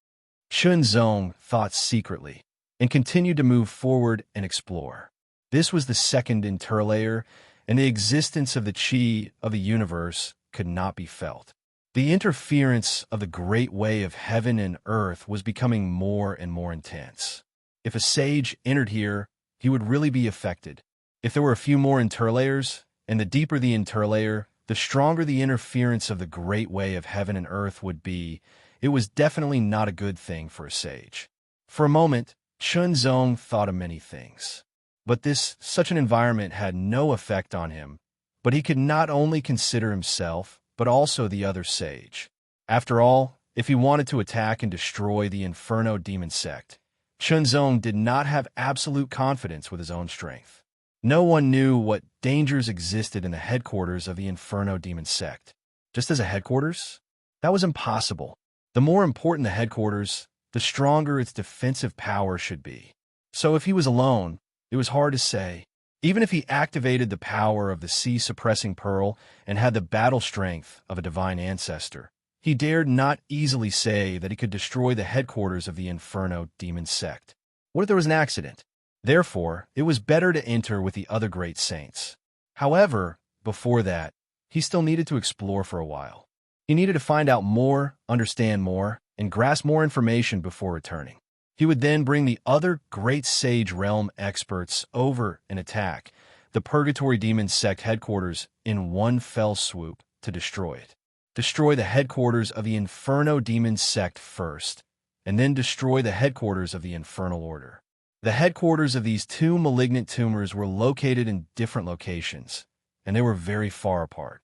Chunzong thought secretly and continued to move forward and explore. This was the second interlayer, and the existence of the chi of the universe could not be felt. The interference of the great way of heaven and earth was becoming more and more intense. If a sage entered here, he would really be affected. If there were a few more interlayers, and the deeper the interlayer, the stronger the interference of the great way of heaven and earth would be, it was definitely not a good thing for a sage. For a moment, Chunzong thought of many things. But such an environment had no effect on him, but he could not only consider himself, but also the other sage. After all, if he wanted to attack and destroy the Inferno demon sect, Chunzong did not have absolute confidence with his own strength. No one knew what dangers existed in the headquarters of the Inferno demon sect. Just as a headquarters? That was impossible. The more important the headquarters, the stronger its defensive power should be. So if he was alone, it was hard to say. Even if he activated the power of the sea-suppressing pearl and had the battle strength of a divine ancestor, he dared not easily say that he could destroy the headquarters of the Inferno demon sect. What if there was an accident? Therefore, it was better to enter with the other great saints. However, before that, he still needed to explore for a while. He needed to find out more, understand more, and grasp more information before returning. He would then bring the other great sage realm experts over and attack the Purgatory Demon Sect headquarters in one fell swoop to destroy it. Destroy the headquarters of the Inferno Demon Sect first, and then destroy the headquarters of the Infernal Order. The headquarters of these two malignant tumors were located in different locations, and they were very far apart.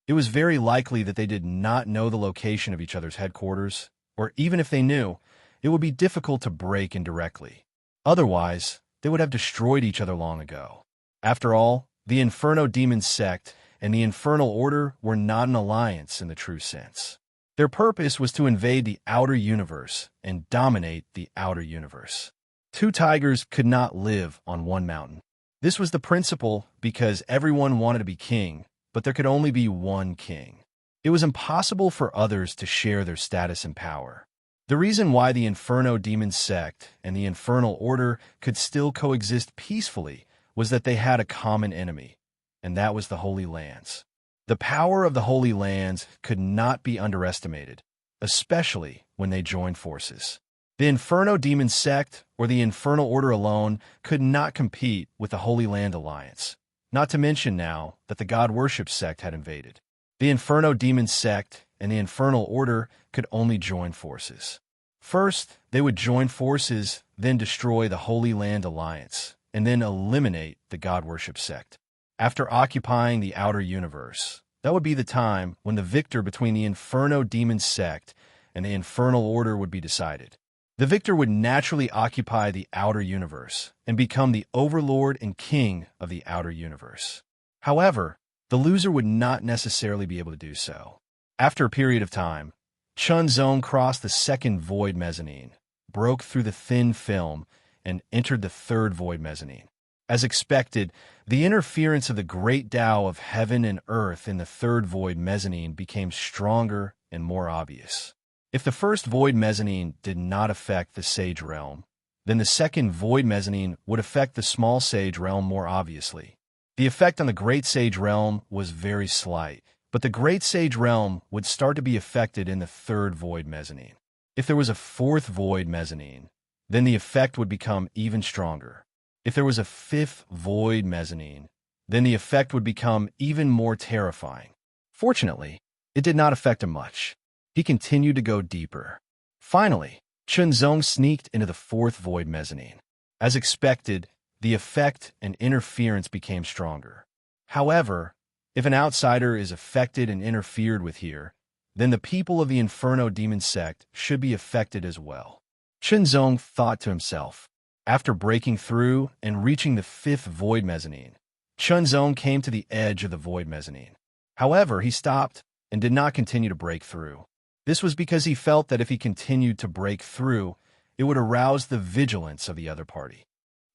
It was very likely that they did not know the location of each other's headquarters, or even if they knew, it would be difficult to break in directly. Otherwise, they would have destroyed each other long ago. After all, the Inferno Demon Sect and the Infernal Order were not an alliance in the true sense. Their purpose was to invade the outer universe and dominate the outer universe. Two tigers could not live on one mountain. This was the principle because everyone wanted to be king, but there could only be one king. It was impossible for others to share their status and power. The reason why the Inferno Demon Sect and the Infernal Order could still coexist peacefully was that they had a common enemy, and that was the Holy Lands. The power of the Holy Lands could not be underestimated, especially when they joined forces. The Inferno Demon Sect or the Infernal Order alone could not compete with the Holy Land Alliance, not to mention now that the God Worship Sect had invaded. The Inferno Demon Sect and the Infernal Order could only join forces. First, they would join forces, then destroy the Holy Land Alliance, and then eliminate the God Worship Sect. After occupying the outer universe, that would be the time when the victor between the Inferno Demon Sect and the Infernal Order would be decided. The victor would naturally occupy the outer universe and become the overlord and king of the outer universe. However, the loser would not necessarily be able to do so. After a period of time, Chunzong crossed the second void mezzanine, broke through the thin film, and entered the third void mezzanine. As expected, the interference of the great Tao of heaven and earth in the third void mezzanine became stronger and more obvious. If the first void mezzanine did not affect the sage realm, then the second void mezzanine would affect the small sage realm more obviously. The effect on the great sage realm was very slight, but the great sage realm would start to be affected in the third void mezzanine. If there was a fourth void mezzanine, then the effect would become even stronger. If there was a fifth void mezzanine, then the effect would become even more terrifying. Fortunately, it did not affect him much. He continued to go deeper. Finally, Chunzong sneaked into the fourth void mezzanine. As expected, the effect and interference became stronger. However, if an outsider is affected and interfered with here, then the people of the Inferno Demon Sect should be affected as well. Chunzong thought to himself. After breaking through and reaching the fifth void mezzanine, Chunzong came to the edge of the void mezzanine. However, he stopped and did not continue to break through. This was because he felt that if he continued to break through, it would arouse the vigilance of the other party.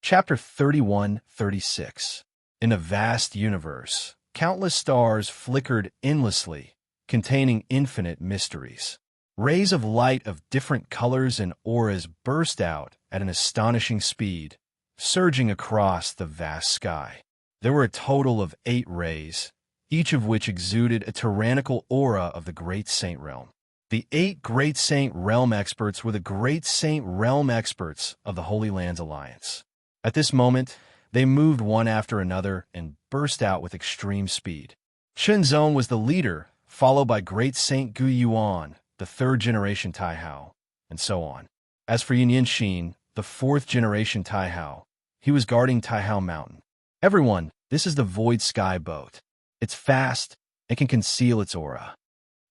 Chapter 31-36. In a vast universe, countless stars flickered endlessly, containing infinite mysteries. Rays of light of different colors and auras burst out at an astonishing speed, surging across the vast sky. There were a total of 8 rays, each of which exuded a tyrannical aura of the Great Saint Realm. The 8 Great Saint Realm experts were the Great Saint Realm experts of the Holy Lands Alliance. At this moment, they moved one after another and burst out with extreme speed. Chunzong was the leader, followed by Great Saint Gu Yuan, the 3rd generation Taihao, and so on. As for Yin Xin, the 4th generation Taihao, he was guarding Taihao Mountain. Everyone, this is the Void Sky Boat. It's fast and can conceal its aura.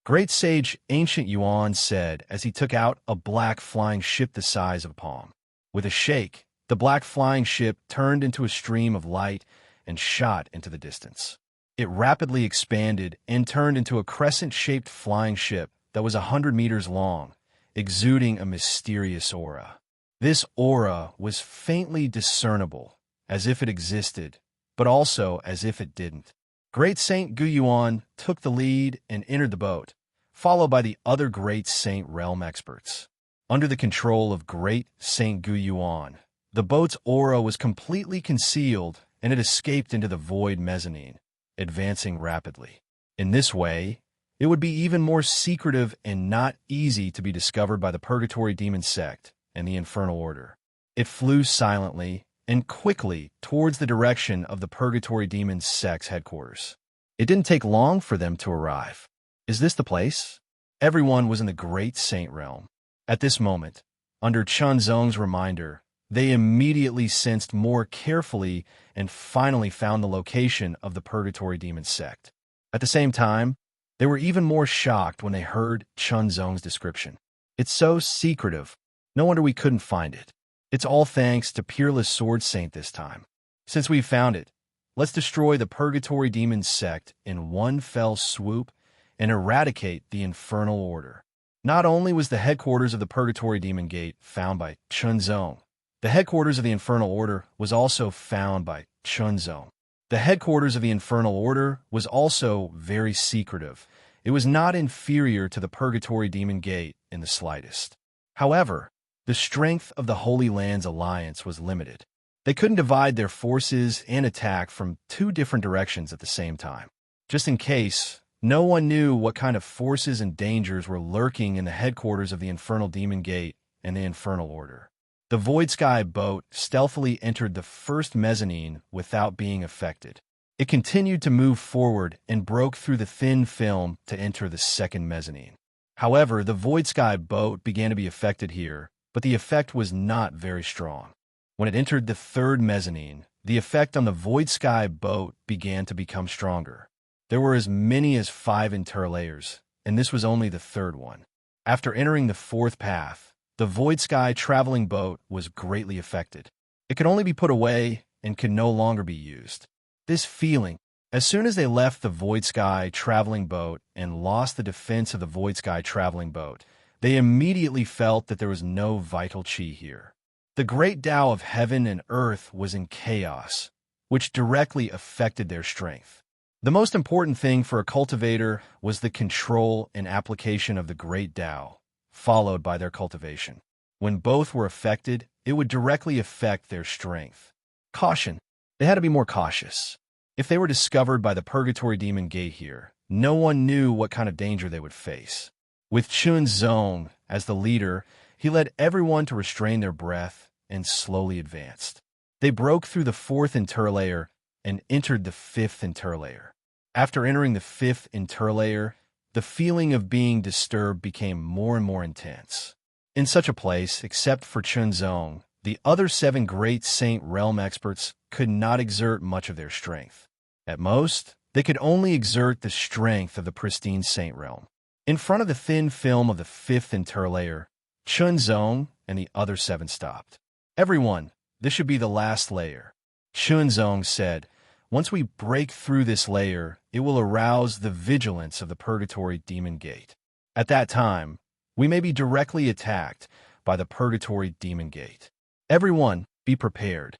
Great Sage Ancient Yuan said as he took out a black flying ship the size of a palm. With a shake, the black flying ship turned into a stream of light and shot into the distance. It rapidly expanded and turned into a crescent-shaped flying ship that was 100 meters long, exuding a mysterious aura. This aura was faintly discernible, as if it existed, but also as if it didn't. Great Saint Gu Yuan took the lead and entered the boat, followed by the other Great Saint Realm experts. Under the control of Great Saint Gu Yuan, the boat's aura was completely concealed and it escaped into the void mezzanine, advancing rapidly. In this way, it would be even more secretive and not easy to be discovered by the Purgatory Demon Sect and the Infernal Order. It flew silently and quickly towards the direction of the Purgatory Demon Sect's headquarters. It didn't take long for them to arrive. Is this the place? Everyone was in the Great Saint Realm. At this moment, under Chunzong's reminder, they immediately sensed more carefully and finally found the location of the Purgatory Demon Sect. At the same time, they were even more shocked when they heard Chunzong's description. It's so secretive. No wonder we couldn't find it. It's all thanks to Peerless Sword Saint this time. Since we've found it, let's destroy the Purgatory Demon Sect in one fell swoop and eradicate the Infernal Order. Not only was the headquarters of the Purgatory Demon Gate found by Chunzong, the headquarters of the Infernal Order was also found by Chunzong. The headquarters of the Infernal Order was also very secretive. It was not inferior to the Purgatory Demon Gate in the slightest. However, the strength of the Holy Lands Alliance was limited. They couldn't divide their forces and attack from 2 different directions at the same time. Just in case, no one knew what kind of forces and dangers were lurking in the headquarters of the Infernal Demon Gate and the Infernal Order. The Void Sky boat stealthily entered the first mezzanine without being affected. It continued to move forward and broke through the thin film to enter the second mezzanine. However, the Void Sky boat began to be affected here, but the effect was not very strong. When it entered the third mezzanine, the effect on the Void Sky boat began to become stronger. There were as many as 5 interlayers, and this was only the third one. After entering the fourth path, the Void Sky traveling boat was greatly affected. It could only be put away and could no longer be used. This feeling, as soon as they left the Void Sky traveling boat and lost the defense of the Void Sky traveling boat, they immediately felt that there was no vital chi here. The great Tao of heaven and earth was in chaos, which directly affected their strength. The most important thing for a cultivator was the control and application of the great Tao, followed by their cultivation. When both were affected, it would directly affect their strength. Caution. They had to be more cautious. If they were discovered by the Purgatory Demon Gate here, no one knew what kind of danger they would face. With Chunzong as the leader, he led everyone to restrain their breath and slowly advanced. They broke through the fourth interlayer and entered the fifth interlayer. After entering the fifth interlayer, the feeling of being disturbed became more and more intense. In such a place, except for Chunzong, the other 7 great Saint Realm experts could not exert much of their strength. At most, they could only exert the strength of the pristine Saint Realm. In front of the thin film of the fifth interlayer, Chunzong and the other 7 stopped. Everyone, this should be the last layer. Chunzong said, once we break through this layer, it will arouse the vigilance of the Purgatory Demon Gate. At that time, we may be directly attacked by the Purgatory Demon Gate. Everyone, be prepared.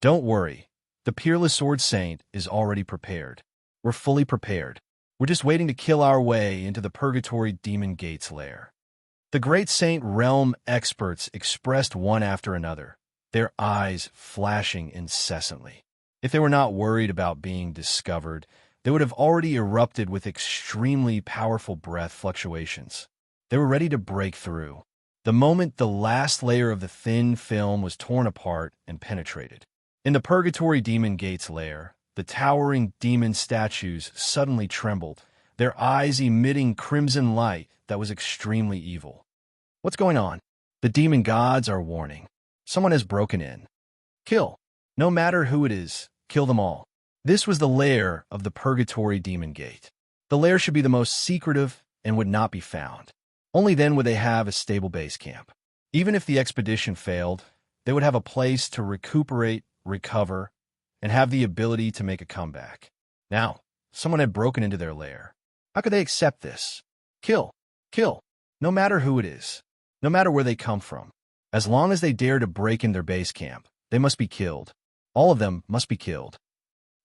Don't worry. The Peerless Sword Saint is already prepared. We're fully prepared. We're just waiting to kill our way into the Purgatory Demon Gate's lair. The Great Saint Realm experts expressed one after another, their eyes flashing incessantly. If they were not worried about being discovered, they would have already erupted with extremely powerful breath fluctuations. They were ready to break through. The moment the last layer of the thin film was torn apart and penetrated. In the Purgatory Demon Gate's lair, the towering demon statues suddenly trembled, their eyes emitting crimson light that was extremely evil. What's going on? The demon gods are warning. Someone has broken in. Kill. No matter who it is, kill them all. This was the lair of the Purgatory Demon Gate. The lair should be the most secretive and would not be found. Only then would they have a stable base camp. Even if the expedition failed, they would have a place to recuperate, recover, and have the ability to make a comeback. Now, someone had broken into their lair. How could they accept this? Kill. Kill. No matter who it is. No matter where they come from. As long as they dare to break in their base camp, they must be killed. All of them must be killed.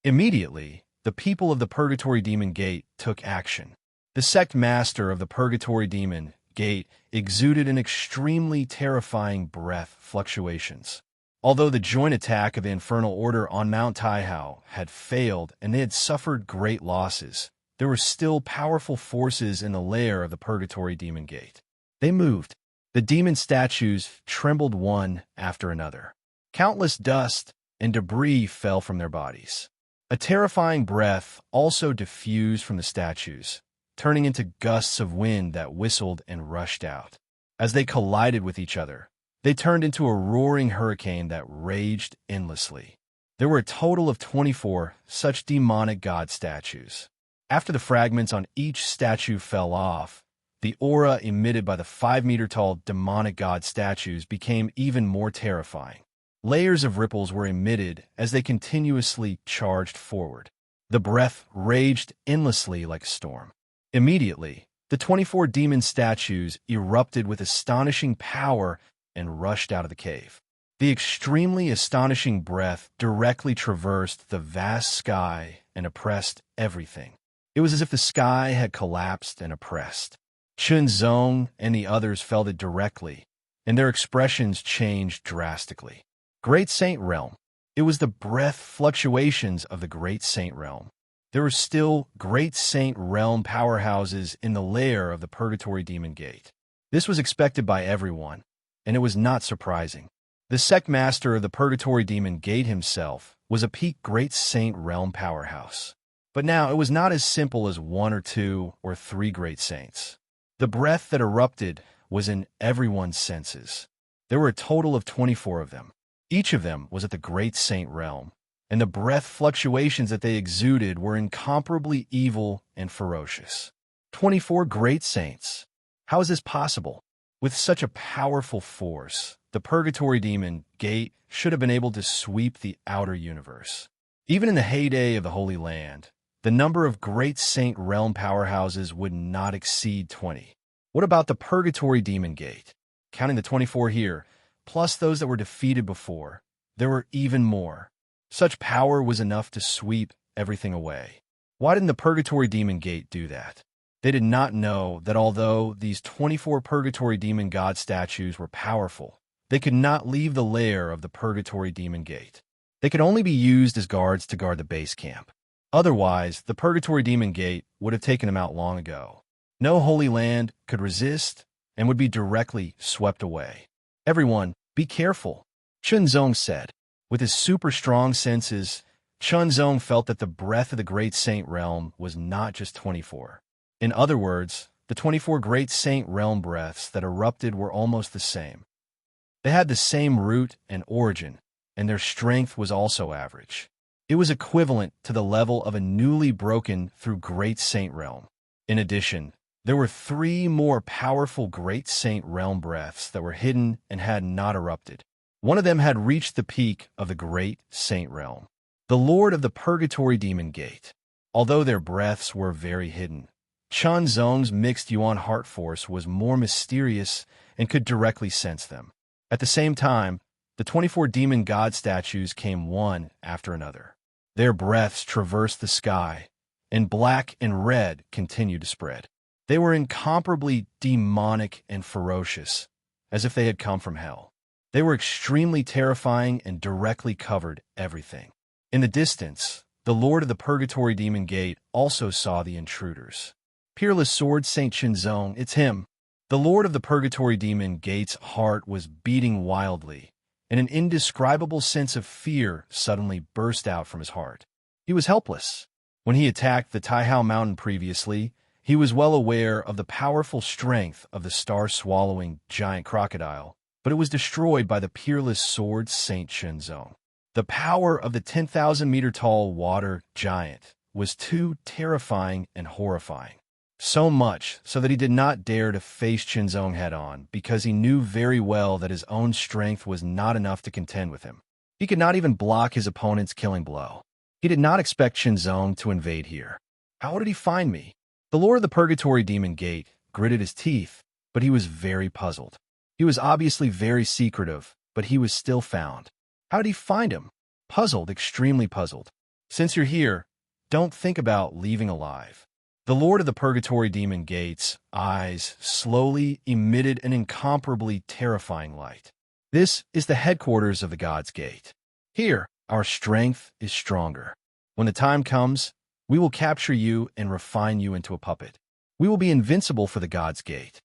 Immediately, the people of the Purgatory Demon Gate took action. The sect master of the Purgatory Demon Gate exuded an extremely terrifying breath fluctuations. Although the joint attack of the Infernal Order on Mount Taihao had failed and they had suffered great losses, there were still powerful forces in the lair of the Purgatory Demon Gate. They moved. The demon statues trembled one after another. Countless dust and debris fell from their bodies. A terrifying breath also diffused from the statues, turning into gusts of wind that whistled and rushed out. As they collided with each other, they turned into a roaring hurricane that raged endlessly. There were a total of 24 such demonic god statues. After the fragments on each statue fell off, the aura emitted by the 5-meter-tall demonic god statues became even more terrifying. Layers of ripples were emitted as they continuously charged forward. The breath raged endlessly like a storm. Immediately, the 24 demon statues erupted with astonishing power and rushed out of the cave. The extremely astonishing breath directly traversed the vast sky and oppressed everything. It was as if the sky had collapsed and oppressed. Chun Zong and the others felt it directly, and their expressions changed drastically. Great Saint Realm. It was the breath fluctuations of the Great Saint Realm. There were still Great Saint Realm powerhouses in the lair of the Purgatory Demon Gate. This was expected by everyone, and it was not surprising. The sect master of the Purgatory Demon Gate himself was a peak Great Saint Realm powerhouse. But now it was not as simple as 1 or 2 or 3 great saints. The breath that erupted was in everyone's senses. There were a total of 24 of them. Each of them was at the Great Saint Realm, and the breath fluctuations that they exuded were incomparably evil and ferocious. 24 great saints. How is this possible? With such a powerful force, the Purgatory Demon Gate should have been able to sweep the outer universe. Even in the heyday of the Holy Land, the number of Great Saint Realm powerhouses would not exceed 20. What about the Purgatory Demon Gate? Counting the 24 here, plus those that were defeated before, there were even more. Such power was enough to sweep everything away. Why didn't the Purgatory Demon Gate do that? They did not know that although these 24 Purgatory Demon God statues were powerful, they could not leave the lair of the Purgatory Demon Gate. They could only be used as guards to guard the base camp. Otherwise, the Purgatory Demon Gate would have taken them out long ago. No Holy Land could resist and would be directly swept away. Everyone, be careful, Chun Zong said. With his super strong senses, Chun Zong felt that the breath of the Great Saint Realm was not just 24. In other words, the 24 Great Saint Realm breaths that erupted were almost the same. They had the same root and origin, and their strength was also average. It was equivalent to the level of a newly broken through Great Saint Realm. In addition, there were 3 more powerful Great Saint Realm breaths that were hidden and had not erupted. One of them had reached the peak of the Great Saint Realm, the Lord of the Purgatory Demon Gate. Although their breaths were very hidden, Chun Zong's mixed Yuan heart force was more mysterious and could directly sense them. At the same time, The 24 demon god statues came one after another. Their breaths traversed the sky, and black and red continued to spread. They were incomparably demonic and ferocious, as if they had come from hell. They were extremely terrifying and directly covered everything. In the distance, the Lord of the Purgatory Demon Gate also saw the intruders. Peerless Sword Saint Chinzong, it's him. The Lord of the Purgatory Demon Gate's heart was beating wildly, and an indescribable sense of fear suddenly burst out from his heart. He was helpless. When he attacked the Taihao Mountain previously, he was well aware of the powerful strength of the star-swallowing giant crocodile, but it was destroyed by the Peerless Sword Saint Chinzong. The power of the 10,000-meter-tall water giant was too terrifying and horrifying. So much so that he did not dare to face Chinzong head-on because he knew very well that his own strength was not enough to contend with him. He could not even block his opponent's killing blow. He did not expect Chinzong to invade here. How did he find me? The Lord of the Purgatory Demon Gate gritted his teeth, but he was very puzzled. He was obviously very secretive, but he was still found. How did he find him? Puzzled, extremely puzzled. Since you're here, don't think about leaving alive. The Lord of the Purgatory Demon Gate's eyes slowly emitted an incomparably terrifying light. This is the headquarters of the God's Gate. Here, our strength is stronger. When the time comes, we will capture you and refine you into a puppet. We will be invincible for the God's Gate.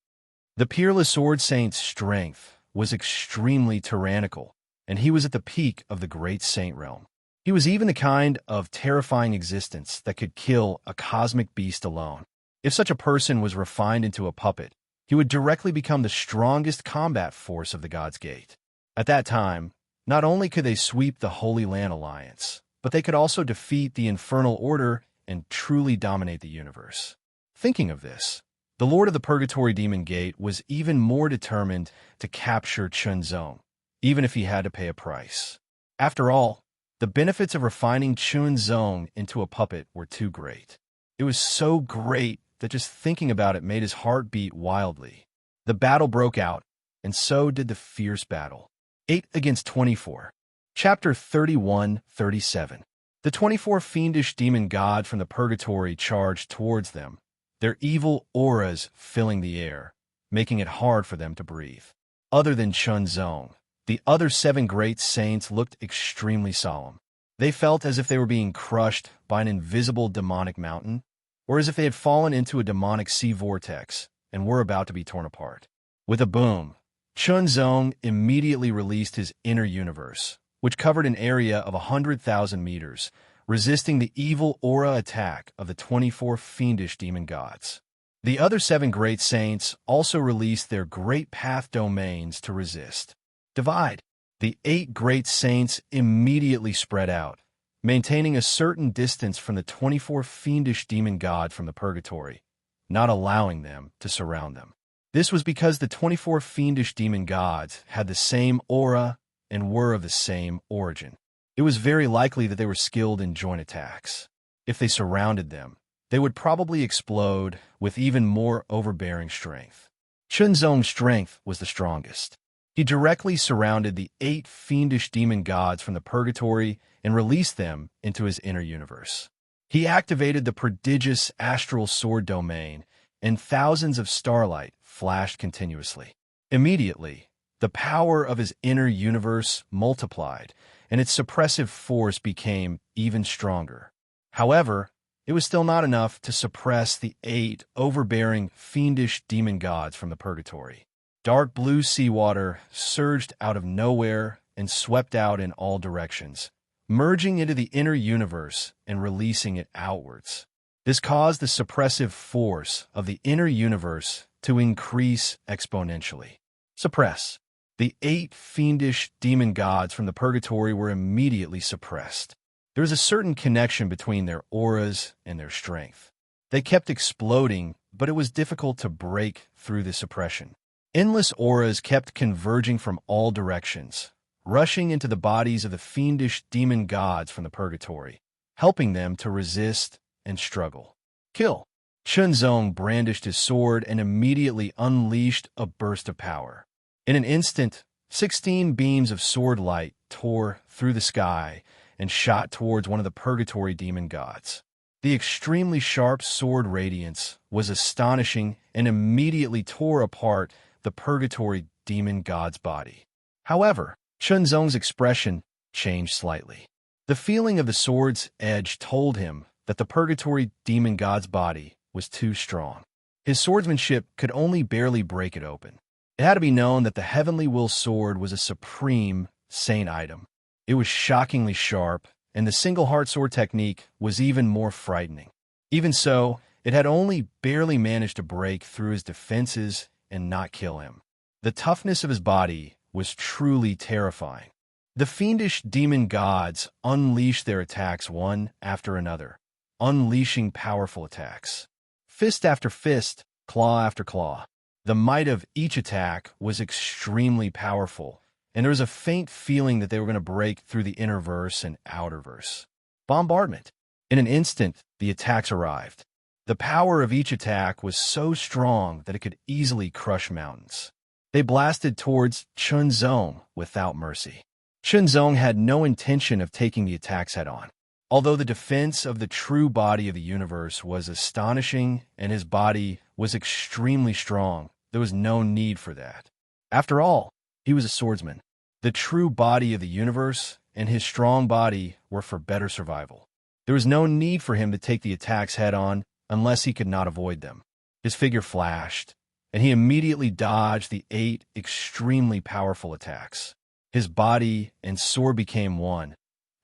The Peerless Sword Saint's strength was extremely tyrannical, and he was at the peak of the great saint realm. He was even the kind of terrifying existence that could kill a cosmic beast alone. If such a person was refined into a puppet, he would directly become the strongest combat force of the God's Gate. At that time, not only could they sweep the Holy Land Alliance, but they could also defeat the Infernal Order and truly dominate the universe. Thinking of this, the Lord of the Purgatory Demon Gate was even more determined to capture Chinzong, even if he had to pay a price. After all, the benefits of refining Chinzong into a puppet were too great. It was so great that just thinking about it made his heart beat wildly. The battle broke out, and so did the fierce battle. 8 against 24. Chapter 31-37. The 24 fiendish demon god from the purgatory charged towards them, their evil auras filling the air, making it hard for them to breathe. Other than Chinzong, the other 7 great saints looked extremely solemn. They felt as if they were being crushed by an invisible demonic mountain, or as if they had fallen into a demonic sea vortex and were about to be torn apart. With a boom, Chinzong immediately released his inner universe, which covered an area of 100,000 meters, resisting the evil aura attack of the 24 fiendish demon gods. The other 7 great saints also released their great path domains to resist. Divide. The 8 great saints immediately spread out, maintaining a certain distance from the 24 fiendish demon god from the purgatory, not allowing them to surround them. This was because the 24 fiendish demon gods had the same aura and were of the same origin. It was very likely that they were skilled in joint attacks. If they surrounded them, they would probably explode with even more overbearing strength. Chinzong's strength was the strongest. He directly surrounded the 8 fiendish demon gods from the purgatory and released them into his inner universe. He activated the prodigious astral sword domain, and thousands of starlight flashed continuously. Immediately, the power of his inner universe multiplied, and its suppressive force became even stronger. However, it was still not enough to suppress the 8 overbearing fiendish demon gods from the purgatory. Dark blue seawater surged out of nowhere and swept out in all directions, merging into the inner universe and releasing it outwards. This caused the suppressive force of the inner universe to increase exponentially. Suppress. The 8 fiendish demon gods from the purgatory were immediately suppressed. There was a certain connection between their auras and their strength. They kept exploding, but it was difficult to break through the suppression. Endless auras kept converging from all directions, rushing into the bodies of the fiendish demon gods from the purgatory, helping them to resist and struggle. Kill. Chinzong brandished his sword and immediately unleashed a burst of power. In an instant, 16 beams of sword light tore through the sky and shot towards one of the purgatory demon gods. The extremely sharp sword radiance was astonishing and immediately tore apart the purgatory demon god's body. However, Chunzong's expression changed slightly. The feeling of the sword's edge told him that the purgatory demon god's body was too strong. His swordsmanship could only barely break it open. It had to be known that the Heavenly Will sword was a supreme saint item. It was shockingly sharp, and the single heart sword technique was even more frightening. Even so, it had only barely managed to break through his defenses and not kill him. The toughness of his body was truly terrifying. The fiendish demon gods unleashed their attacks one after another, unleashing powerful attacks. Fist after fist, claw after claw. The might of each attack was extremely powerful, and there was a faint feeling that they were going to break through the inner verse and outer verse. Bombardment. In an instant, the attacks arrived. The power of each attack was so strong that it could easily crush mountains. They blasted towards Chunzong without mercy. Chunzong had no intention of taking the attacks head-on. Although the defense of the true body of the universe was astonishing and his body was extremely strong, there was no need for that. After all, he was a swordsman. The true body of the universe and his strong body were for better survival. There was no need for him to take the attacks head-on unless he could not avoid them. His figure flashed, and he immediately dodged the 8 extremely powerful attacks. His body and sword became one,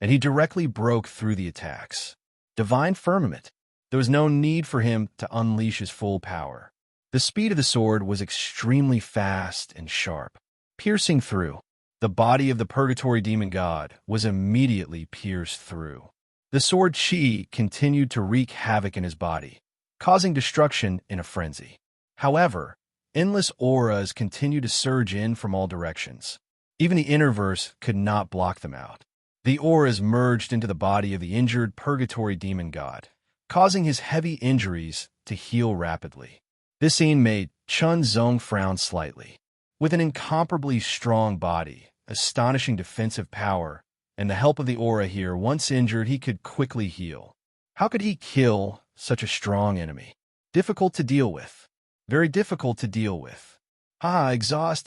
and he directly broke through the attacks. Divine firmament. There was no need for him to unleash his full power. The speed of the sword was extremely fast and sharp, piercing through. The body of the purgatory demon god was immediately pierced through. The sword chi continued to wreak havoc in his body, causing destruction in a frenzy. However, endless auras continued to surge in from all directions. Even the inner verse could not block them out. The auras merged into the body of the injured purgatory demon god, causing his heavy injuries to heal rapidly. This scene made Chunzong frown slightly. With an incomparably strong body, astonishing defensive power, and the help of the aura here, once injured, he could quickly heal. How could he kill such a strong enemy? Difficult to deal with. Very difficult to deal with. Exhaust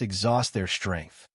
their strength.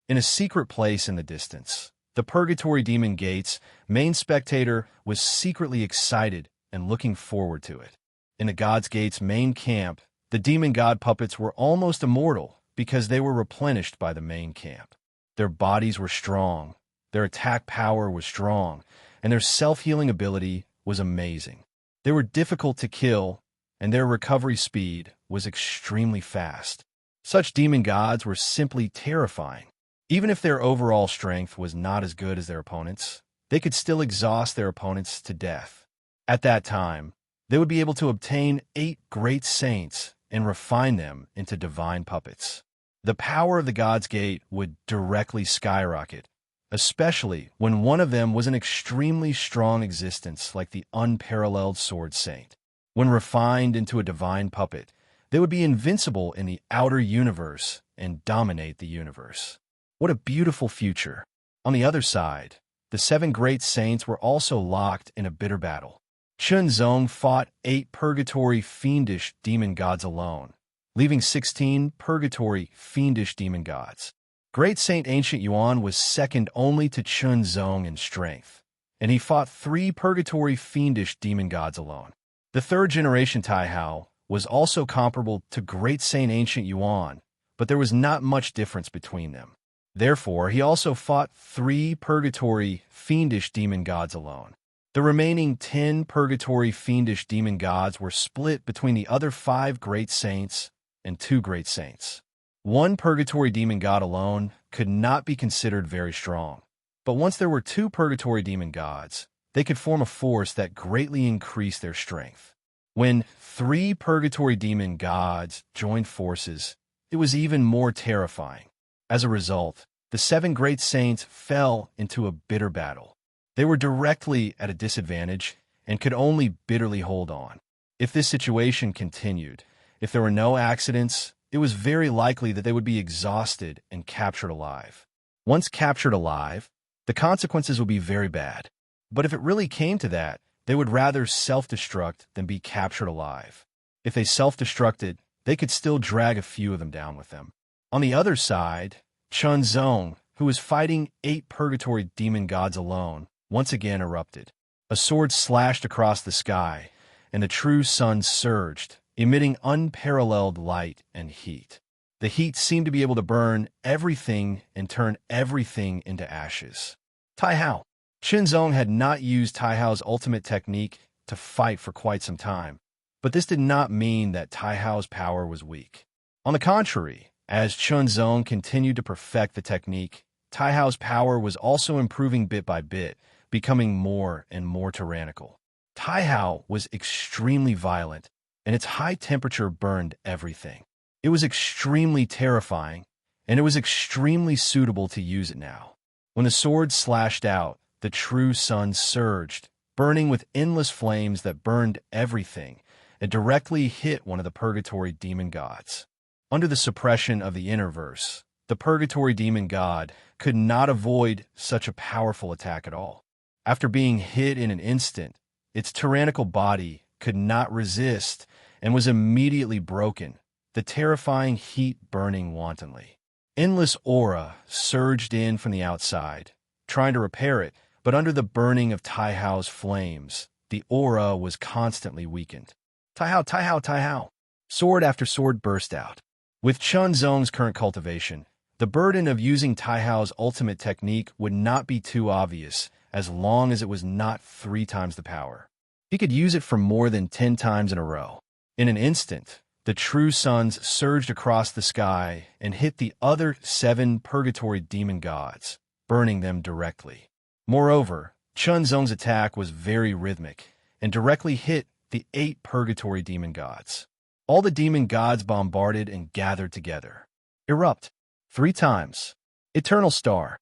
In a secret place in the distance, the Purgatory Demon Gate's main spectator was secretly excited and looking forward to it. In the God's Gate's main camp, the demon god puppets were almost immortal because they were replenished by the main camp. Their bodies were strong, their attack power was strong, and their self-healing ability was amazing. They were difficult to kill, and their recovery speed was extremely fast. Such demon gods were simply terrifying. Even if their overall strength was not as good as their opponents, they could still exhaust their opponents to death. At that time, they would be able to obtain 8 great saints and refine them into divine puppets. The power of the God's Gate would directly skyrocket, especially when one of them was an extremely strong existence like the unparalleled Sword Saint. When refined into a divine puppet, they would be invincible in the outer universe and dominate the universe. What a beautiful future. On the other side, the 7 great saints were also locked in a bitter battle. Chunzong fought 8 purgatory fiendish demon gods alone, leaving 16 purgatory fiendish demon gods. Great Saint Ancient Yuan was second only to Chunzong in strength, and he fought 3 purgatory fiendish demon gods alone. The 3rd generation Taihao was also comparable to Great Saint Ancient Yuan, but there was not much difference between them. Therefore, he also fought 3 purgatory fiendish demon gods alone. The remaining 10 purgatory fiendish demon gods were split between the other 5 great saints and 2 great saints. 1 purgatory demon god alone could not be considered very strong, but once there were 2 purgatory demon gods, they could form a force that greatly increased their strength. When 3 purgatory demon gods joined forces, it was even more terrifying. As a result, the 7 great saints fell into a bitter battle. They were directly at a disadvantage and could only bitterly hold on. If this situation continued, if there were no accidents, it was very likely that they would be exhausted and captured alive. Once captured alive, the consequences would be very bad. But if it really came to that, they would rather self-destruct than be captured alive. If they self-destructed, they could still drag a few of them down with them. On the other side, Chunzong, who was fighting 8 purgatory demon gods alone, once again erupted. A sword slashed across the sky, and the true sun surged, emitting unparalleled light and heat. The heat seemed to be able to burn everything and turn everything into ashes. Tai Hao. Chunzong had not used Tai Hao's ultimate technique to fight for quite some time, but this did not mean that Tai Hao's power was weak. On the contrary, as Chunzong continued to perfect the technique, Tai Hao's power was also improving bit by bit, becoming more and more tyrannical. Tai Hao was extremely violent, and its high temperature burned everything. It was extremely terrifying, and it was extremely suitable to use it now. When the sword slashed out, the true sun surged, burning with endless flames that burned everything. It directly hit one of the purgatory demon gods. Under the suppression of the inner-verse, the purgatory demon god could not avoid such a powerful attack at all. After being hit in an instant, its tyrannical body could not resist and was immediately broken, the terrifying heat burning wantonly. Endless aura surged in from the outside, trying to repair it, but under the burning of Tai Hao's flames, the aura was constantly weakened. Tai Hao, Tai Hao, Tai Hao. Sword after sword burst out. With Chunzong's current cultivation, the burden of using Tai Hao's ultimate technique would not be too obvious as long as it was not 3 times the power. He could use it for more than 10 times in a row. In an instant, the true suns surged across the sky and hit the other 7 purgatory demon gods, burning them directly. Moreover, Chunzong's attack was very rhythmic and directly hit the 8 purgatory demon gods. All the demon gods bombarded and gathered together. Erupt. 3 times. Eternal star.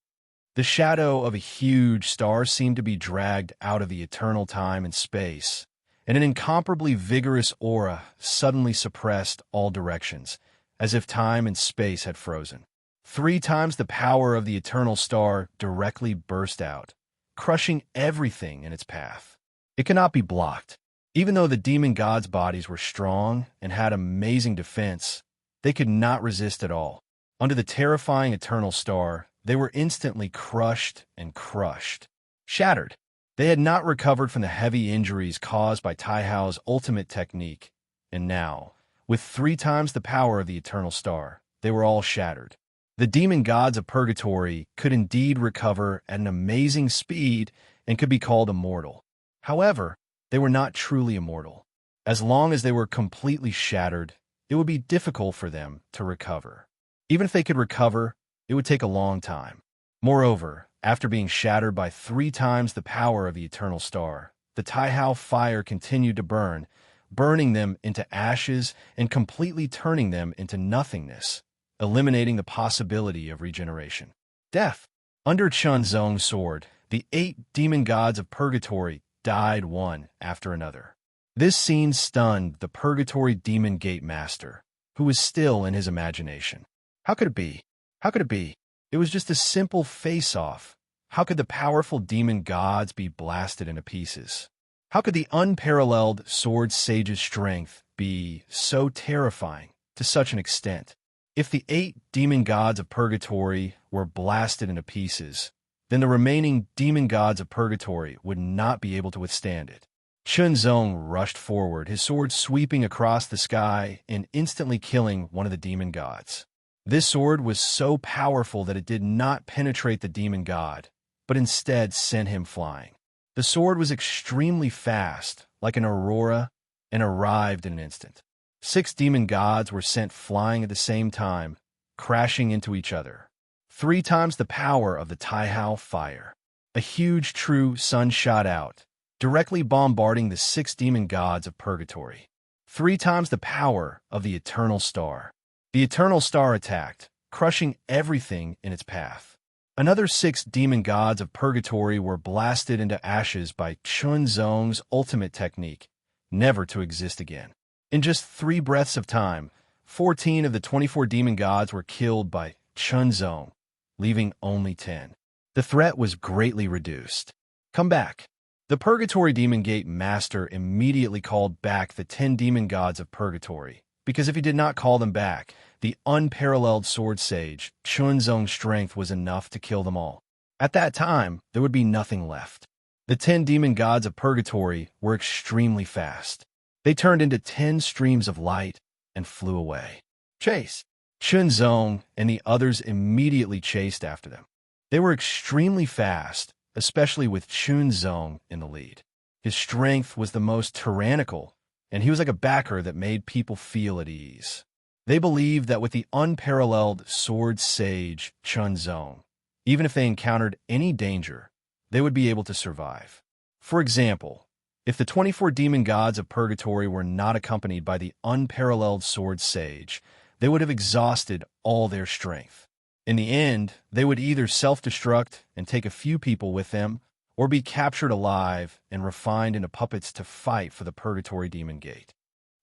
The shadow of a huge star seemed to be dragged out of the eternal time and space, and an incomparably vigorous aura suddenly suppressed all directions, as if time and space had frozen. 3 times the power of the eternal star directly burst out, crushing everything in its path. It cannot be blocked. Even though the demon gods' bodies were strong and had amazing defense, they could not resist at all. Under the terrifying eternal star, they were instantly crushed and crushed. Shattered. They had not recovered from the heavy injuries caused by Tai Hao's ultimate technique, and now, with 3 times the power of the eternal star, they were all shattered. The demon gods of purgatory could indeed recover at an amazing speed and could be called immortal. However, they were not truly immortal. As long as they were completely shattered, it would be difficult for them to recover. Even if they could recover, it would take a long time. Moreover, after being shattered by 3 times the power of the eternal star, the Tai Hao fire continued to burn, burning them into ashes and completely turning them into nothingness, eliminating the possibility of regeneration. Death. Under Chunzong's sword, the 8 demon gods of purgatory died one after another. This scene stunned the purgatory demon gate master, who was still in his imagination. How could it be? How could it be? It was just a simple face-off. How could the powerful demon gods be blasted into pieces? How could the unparalleled sword sage's strength be so terrifying to such an extent? If the 8 demon gods of purgatory were blasted into pieces, then the remaining demon gods of purgatory would not be able to withstand it. Chunzong rushed forward, his sword sweeping across the sky and instantly killing one of the demon gods. This sword was so powerful that it did not penetrate the demon god, but instead sent him flying. The sword was extremely fast, like an aurora, and arrived in an instant. 6 demon gods were sent flying at the same time, crashing into each other. 3 times the power of the Tai Hao fire. A huge true sun shot out, directly bombarding the 6 demon gods of purgatory. 3 times the power of the eternal star. The eternal star attacked, crushing everything in its path. Another 6 demon gods of purgatory were blasted into ashes by Chunzong's ultimate technique, never to exist again. In just 3 breaths of time, 14 of the 24 demon gods were killed by Chunzong, leaving only 10. The threat was greatly reduced. Come back. The Purgatory Demon Gate Master immediately called back the 10 demon gods of Purgatory, because if he did not call them back, the unparalleled sword sage Chunzong's strength was enough to kill them all. At that time, there would be nothing left. The 10 demon gods of Purgatory were extremely fast. They turned into 10 streams of light and flew away. Chase! Chunzong and the others immediately chased after them. They were extremely fast, especially with Chunzong in the lead. His strength was the most tyrannical, and he was like a backer that made people feel at ease. They believed that with the unparalleled sword sage Chunzong, even if they encountered any danger, they would be able to survive. For example, if the 24 demon gods of Purgatory were not accompanied by the unparalleled sword sage, they would have exhausted all their strength. In the end, they would either self-destruct and take a few people with them, or be captured alive and refined into puppets to fight for the Purgatory Demon Gate.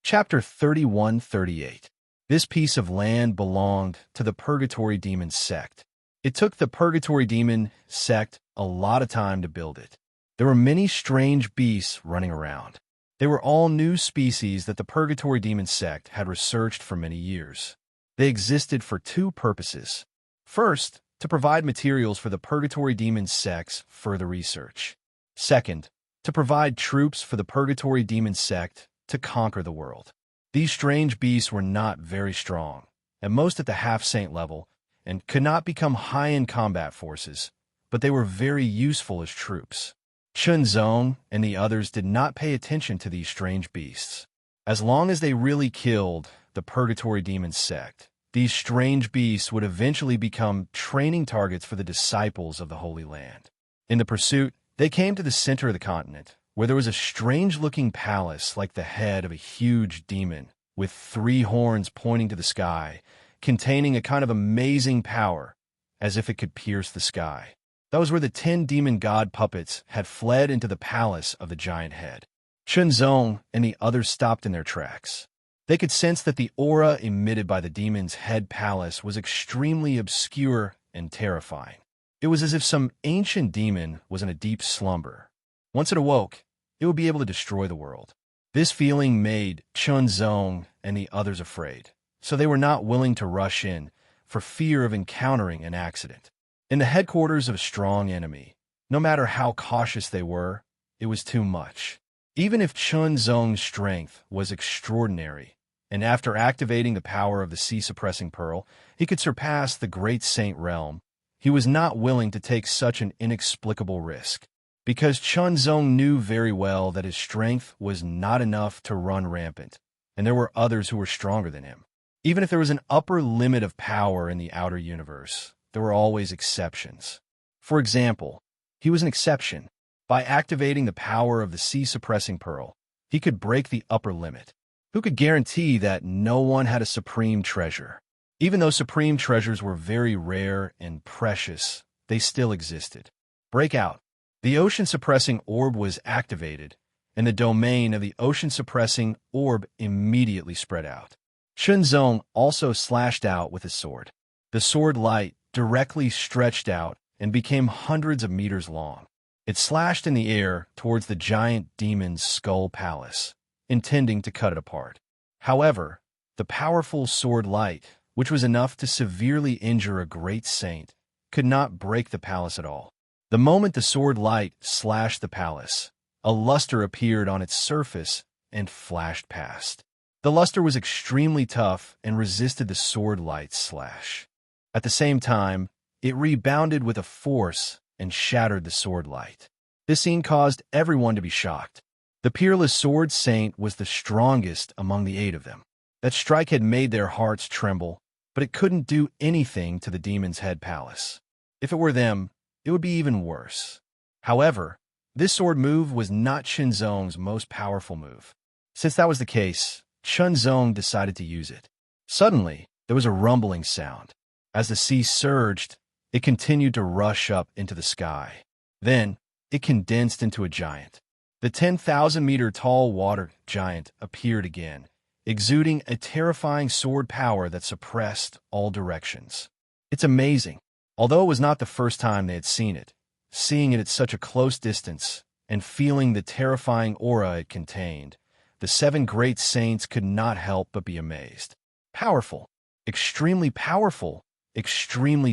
Chapter 31-38. This piece of land belonged to the Purgatory Demon sect. It took the Purgatory Demon sect a lot of time to build it. There were many strange beasts running around. They were all new species that the Purgatory Demon sect had researched for many years. They existed for two purposes. First, to provide materials for the Purgatory Demon sect's further research. Second, to provide troops for the Purgatory Demon sect to conquer the world. These strange beasts were not very strong, at most at the half-saint level, and could not become high-end combat forces, but they were very useful as troops. Chunzong and the others did not pay attention to these strange beasts. As long as they really killed the Purgatory Demon sect, these strange beasts would eventually become training targets for the disciples of the Holy Land. In the pursuit, they came to the center of the continent, where there was a strange-looking palace like the head of a huge demon, with 3 horns pointing to the sky, containing a kind of amazing power, as if it could pierce the sky. That was where the 10 demon god puppets had fled into the palace of the giant head. Chunzong and the others stopped in their tracks. They could sense that the aura emitted by the demon's head palace was extremely obscure and terrifying. It was as if some ancient demon was in a deep slumber. Once it awoke, it would be able to destroy the world. This feeling made Chunzong and the others afraid, so they were not willing to rush in for fear of encountering an accident. In the headquarters of a strong enemy, no matter how cautious they were, it was too much. Even if Chunzong's strength was extraordinary, and after activating the power of the sea-suppressing pearl, he could surpass the great saint realm, he was not willing to take such an inexplicable risk, because Chunzong knew very well that his strength was not enough to run rampant, and there were others who were stronger than him. Even if there was an upper limit of power in the outer universe, there were always exceptions. For example, he was an exception. By activating the power of the sea-suppressing pearl, he could break the upper limit. Who could guarantee that no one had a supreme treasure? Even though supreme treasures were very rare and precious, they still existed. Breakout. The ocean-suppressing orb was activated, and the domain of the ocean-suppressing orb immediately spread out. Chunzong also slashed out with his sword. The sword light directly stretched out and became hundreds of meters long. It slashed in the air towards the giant demon's skull palace, intending to cut it apart. However, the powerful sword light, which was enough to severely injure a great saint, could not break the palace at all. The moment the sword light slashed the palace, a luster appeared on its surface and flashed past. The luster was extremely tough and resisted the sword light's slash. At the same time, it rebounded with a force and shattered the sword light. This scene caused everyone to be shocked. The peerless sword saint was the strongest among the 8 of them. That strike had made their hearts tremble, but it couldn't do anything to the demon's head palace. If it were them, it would be even worse. However, this sword move was not Chunzong's most powerful move. Since that was the case, Chunzong decided to use it. Suddenly, there was a rumbling sound. As the sea surged, it continued to rush up into the sky. Then, it condensed into a giant. The 10,000-meter tall water giant appeared again, exuding a terrifying sword power that suppressed all directions. It's amazing. Although it was not the first time they had seen it, seeing it at such a close distance and feeling the terrifying aura it contained, the 7 great saints could not help but be amazed. Powerful, extremely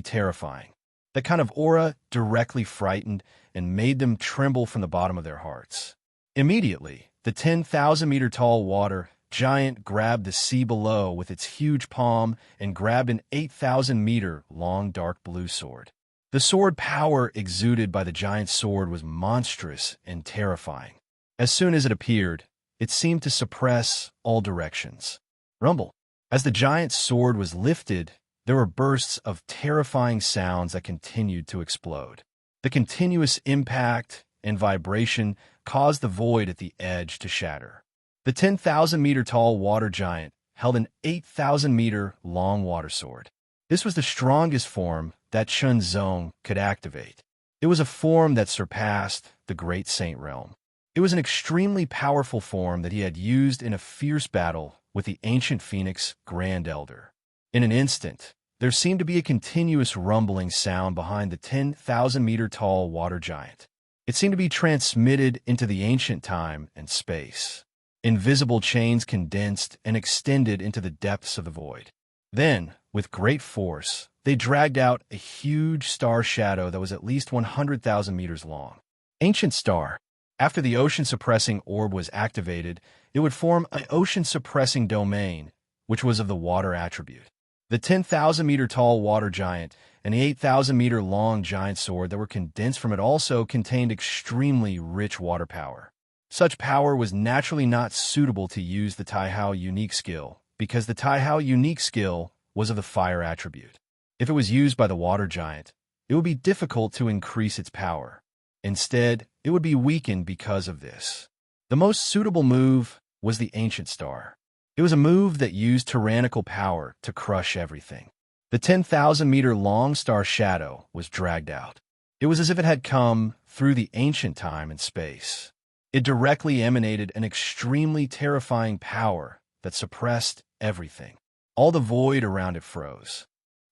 terrifying. That kind of aura directly frightened and made them tremble from the bottom of their hearts. Immediately, the 10,000-meter-tall water giant grabbed the sea below with its huge palm and grabbed an 8,000-meter-long dark blue sword. The sword power exuded by the giant sword was monstrous and terrifying. As soon as it appeared, it seemed to suppress all directions. Rumble. As the giant sword was lifted, there were bursts of terrifying sounds that continued to explode. The continuous impact and vibration caused the void at the edge to shatter. The 10,000-meter-tall water giant held an 8,000-meter-long water sword. This was the strongest form that Chunzong could activate. It was a form that surpassed the Great Saint Realm. It was an extremely powerful form that he had used in a fierce battle with the ancient Phoenix Grand Elder. In an instant, there seemed to be a continuous rumbling sound behind the 10,000-meter-tall water giant. It seemed to be transmitted into the ancient time and space. Invisible chains condensed and extended into the depths of the void. Then, with great force, they dragged out a huge star shadow that was at least 100,000 meters long. Ancient star. After the ocean-suppressing orb was activated, it would form an ocean-suppressing domain, which was of the water attribute. The 10,000-meter-tall water giant and the 8,000-meter-long giant sword that were condensed from it also contained extremely rich water power. Such power was naturally not suitable to use the Taihao unique skill, because the Taihao unique skill was of the fire attribute. If it was used by the water giant, it would be difficult to increase its power. Instead, it would be weakened because of this. The most suitable move was the Ancient Star. It was a move that used tyrannical power to crush everything. The 10,000-meter-long star shadow was dragged out. It was as if it had come through the ancient time and space. It directly emanated an extremely terrifying power that suppressed everything. All the void around it froze.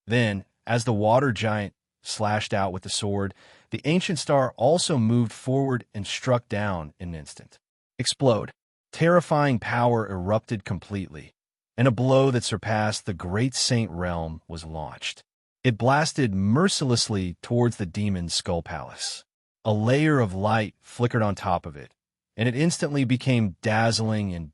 Then, as the water giant slashed out with the sword, the ancient star also moved forward and struck down in an instant. Explode. Terrifying power erupted completely, and a blow that surpassed the Great Saint Realm was launched. It blasted mercilessly towards the demon's skull palace. A layer of light flickered on top of it, and it instantly became dazzling,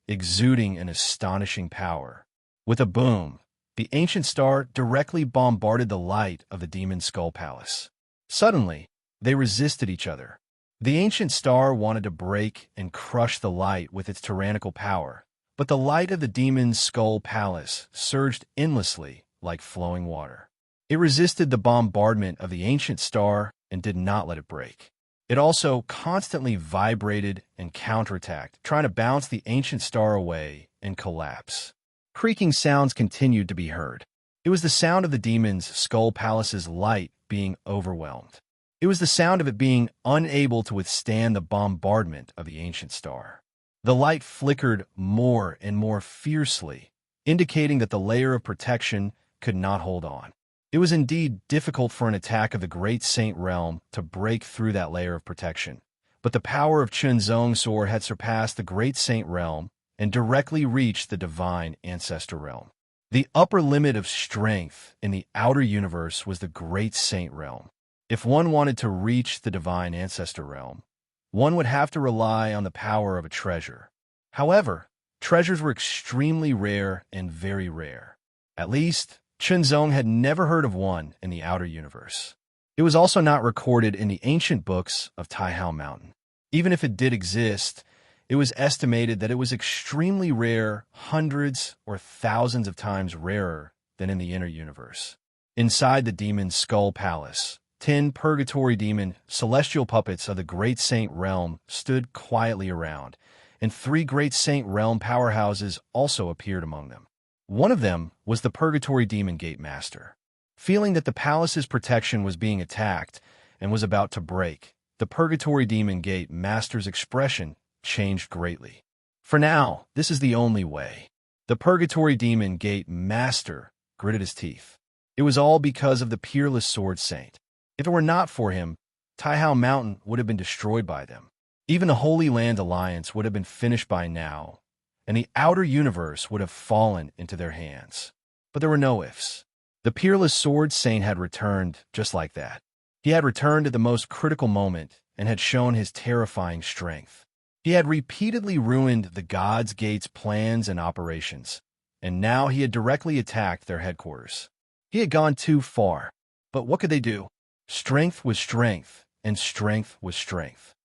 exuding an astonishing power. With a boom, the ancient star directly bombarded the light of the demon's skull palace. Suddenly, they resisted each other. The ancient star wanted to break and crush the light with its tyrannical power, but the light of the demon's skull palace surged endlessly like flowing water. It resisted the bombardment of the ancient star and did not let it break. It also constantly vibrated and counterattacked, trying to bounce the ancient star away and collapse. Creaking sounds continued to be heard. It was the sound of the demon's skull palace's light being overwhelmed. It was the sound of it being unable to withstand the bombardment of the ancient star. The light flickered more and more fiercely, indicating that the layer of protection could not hold on. It was indeed difficult for an attack of the Great Saint Realm to break through that layer of protection, but the power of Chunzong's sword had surpassed the Great Saint Realm and directly reached the divine ancestor realm. The upper limit of strength in the outer universe was the Great Saint Realm. If one wanted to reach the divine ancestor realm, one would have to rely on the power of a treasure. However, treasures were extremely rare and very rare. At least, Chunzong had never heard of one in the outer universe. It was also not recorded in the ancient books of Taihao Mountain. Even if it did exist, it was estimated that it was extremely rare, hundreds or thousands of times rarer than in the inner universe. Inside the demon's skull palace, 10 purgatory demon celestial puppets of the Great Saint Realm stood quietly around, and 3 Great Saint Realm powerhouses also appeared among them. One of them was the Purgatory Demon Gate Master. Feeling that the palace's protection was being attacked and was about to break, the Purgatory Demon Gate Master's expression changed greatly. For now, this is the only way. The Purgatory Demon Gate Master gritted his teeth. It was all because of the peerless Sword Saint. If it were not for him, Taihao Mountain would have been destroyed by them. Even the Holy Land Alliance would have been finished by now, and the outer universe would have fallen into their hands. But there were no ifs. The peerless Sword Saint had returned just like that. He had returned at the most critical moment and had shown his terrifying strength. He had repeatedly ruined the God's Gate's plans and operations, and now he had directly attacked their headquarters. He had gone too far, but what could they do? Strength was strength, and strength was strength.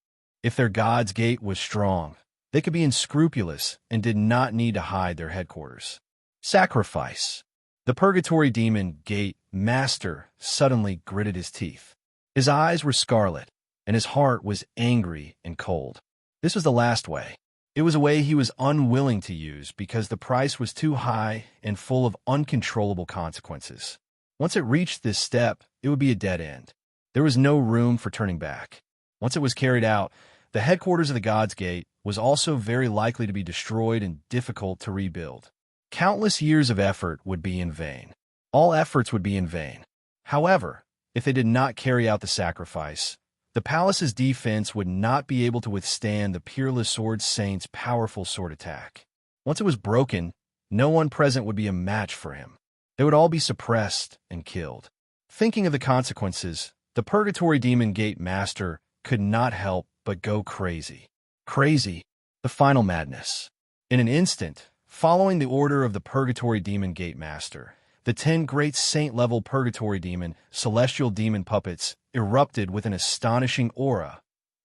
If their God's Gate was strong, they could be unscrupulous and did not need to hide their headquarters. Sacrifice. The Purgatory Demon Gate Master suddenly gritted his teeth. His eyes were scarlet, and his heart was angry and cold. This was the last way. It was a way he was unwilling to use because the price was too high and full of uncontrollable consequences. Once it reached this step, it would be a dead end. There was no room for turning back. Once it was carried out, the headquarters of the God's Gate was also very likely to be destroyed and difficult to rebuild. Countless years of effort would be in vain. All efforts would be in vain. However, if they did not carry out the sacrifice, the palace's defense would not be able to withstand the peerless Sword Saint's powerful sword attack. Once it was broken, no one present would be a match for him. They would all be suppressed and killed. Thinking of the consequences, the Purgatory Demon Gate Master could not help but go crazy. Crazy, the final madness. In an instant, following the order of the Purgatory Demon Gate Master, the 10 great saint-level Purgatory Demon, celestial demon puppets erupted with an astonishing aura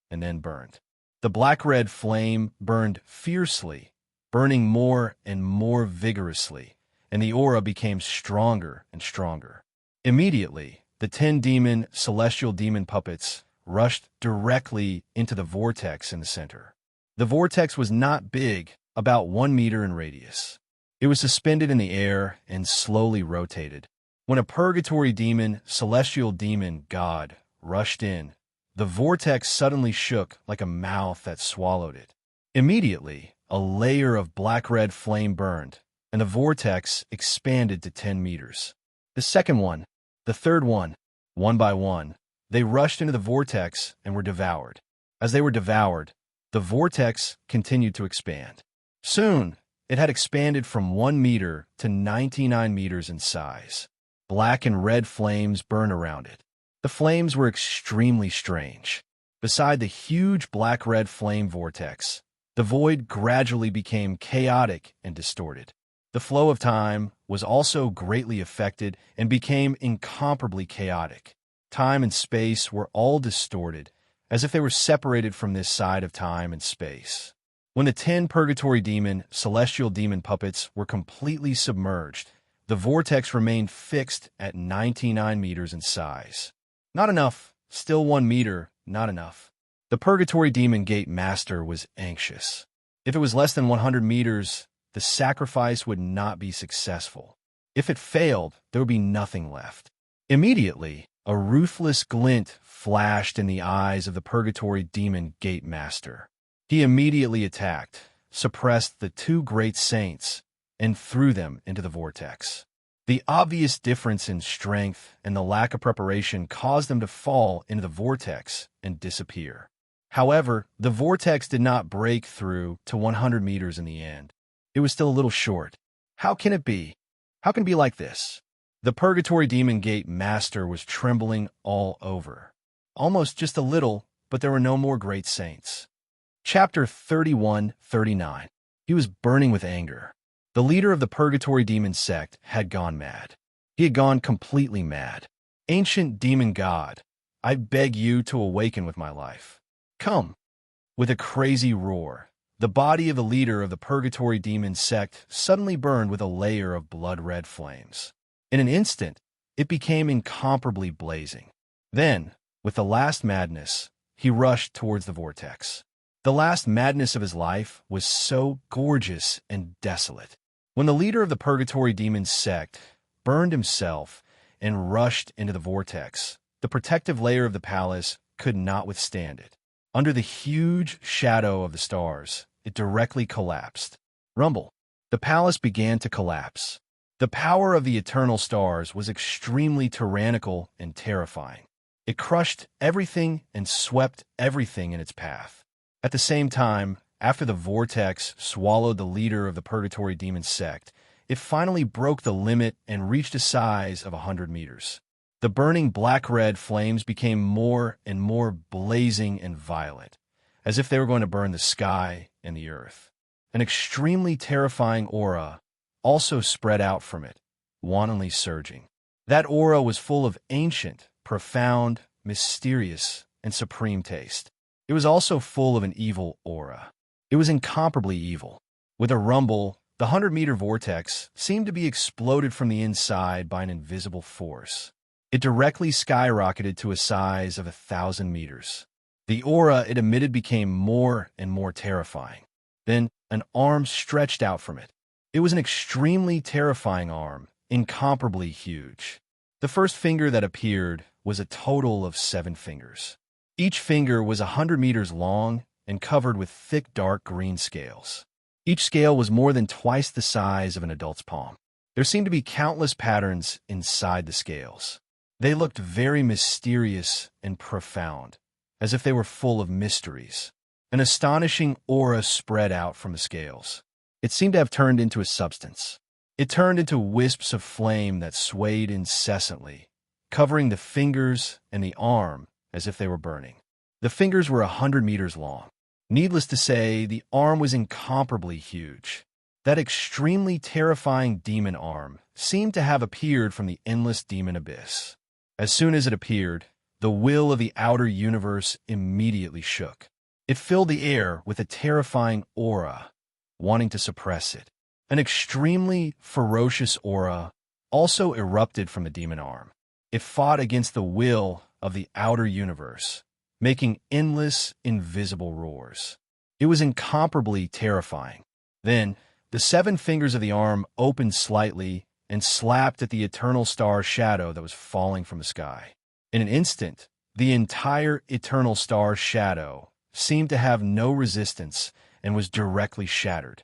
and then burned. The black-red flame burned fiercely, burning more and more vigorously, and the aura became stronger and stronger. Immediately, the 10 celestial demon puppets rushed directly into the vortex in the center. The vortex was not big, about 1 meter in radius. It was suspended in the air and slowly rotated. When a Purgatory Demon, celestial demon god, rushed in, the vortex suddenly shook like a mouth that swallowed it. Immediately, a layer of black-red flame burned, and the vortex expanded to 10 meters. The second one, the third one by one, they rushed into the vortex and were devoured. As they were devoured, the vortex continued to expand. Soon, it had expanded from 1 meter to 99 meters in size. Black and red flames burned around it. The flames were extremely strange. Beside the huge black-red flame vortex, the void gradually became chaotic and distorted. The flow of time was also greatly affected and became incomparably chaotic. Time and space were all distorted, as if they were separated from this side of time and space. When the 10 Purgatory Demon, celestial demon puppets were completely submerged, the vortex remained fixed at 99 meters in size. Not enough. Still 1 meter. Not enough. The Purgatory Demon Gate Master was anxious. If it was less than 100 meters, the sacrifice would not be successful. If it failed, there would be nothing left. Immediately, a ruthless glint flashed in the eyes of the Purgatory Demon Gate Master. He immediately attacked, suppressed the 2 great saints, and threw them into the vortex. The obvious difference in strength and the lack of preparation caused them to fall into the vortex and disappear. However, the vortex did not break through to 100 meters in the end. It was still a little short. How can it be? How can it be like this? The Purgatory Demon Gate Master was trembling all over. Almost just a little, but there were no more great saints. Chapter 31-39. He was burning with anger. The leader of the Purgatory Demon sect had gone mad. He had gone completely mad. Ancient demon god, I beg you to awaken with my life. Come. With a crazy roar, the body of the leader of the Purgatory Demon sect suddenly burned with a layer of blood-red flames. In an instant, it became incomparably blazing. Then, with the last madness, he rushed towards the vortex. The last madness of his life was so gorgeous and desolate. When the leader of the Purgatory Demon sect burned himself and rushed into the vortex, the protective layer of the palace could not withstand it. Under the huge shadow of the stars, it directly collapsed. Rumble. The palace began to collapse. The power of the eternal stars was extremely tyrannical and terrifying. It crushed everything and swept everything in its path. At the same time, after the vortex swallowed the leader of the Purgatory Demon sect, it finally broke the limit and reached a size of 100 meters. The burning black-red flames became more and more blazing and violent, as if they were going to burn the sky and the earth. An extremely terrifying aura also spread out from it, wantonly surging. That aura was full of ancient, profound, mysterious, and supreme taste. It was also full of an evil aura. It was incomparably evil. With a rumble, the 100-meter vortex seemed to be exploded from the inside by an invisible force. It directly skyrocketed to a size of 1,000 meters. The aura it emitted became more and more terrifying. Then, an arm stretched out from it. It was an extremely terrifying arm, incomparably huge. The first finger that appeared was a total of 7 fingers. Each finger was 100 meters long and covered with thick dark green scales. Each scale was more than twice the size of an adult's palm. There seemed to be countless patterns inside the scales. They looked very mysterious and profound, as if they were full of mysteries. An astonishing aura spread out from the scales. It seemed to have turned into a substance. It turned into wisps of flame that swayed incessantly, covering the fingers and the arm as if they were burning. The fingers were 100 meters long. Needless to say, the arm was incomparably huge. That extremely terrifying demon arm seemed to have appeared from the endless demon abyss. As soon as it appeared, the will of the outer universe immediately shook. It filled the air with a terrifying aura, wanting to suppress it. An extremely ferocious aura also erupted from the demon arm. It fought against the will of the outer universe, making endless, invisible roars. It was incomparably terrifying. Then, the 7 fingers of the arm opened slightly and slapped at the eternal star shadow that was falling from the sky. In an instant, the entire eternal star shadow seemed to have no resistance and was directly shattered.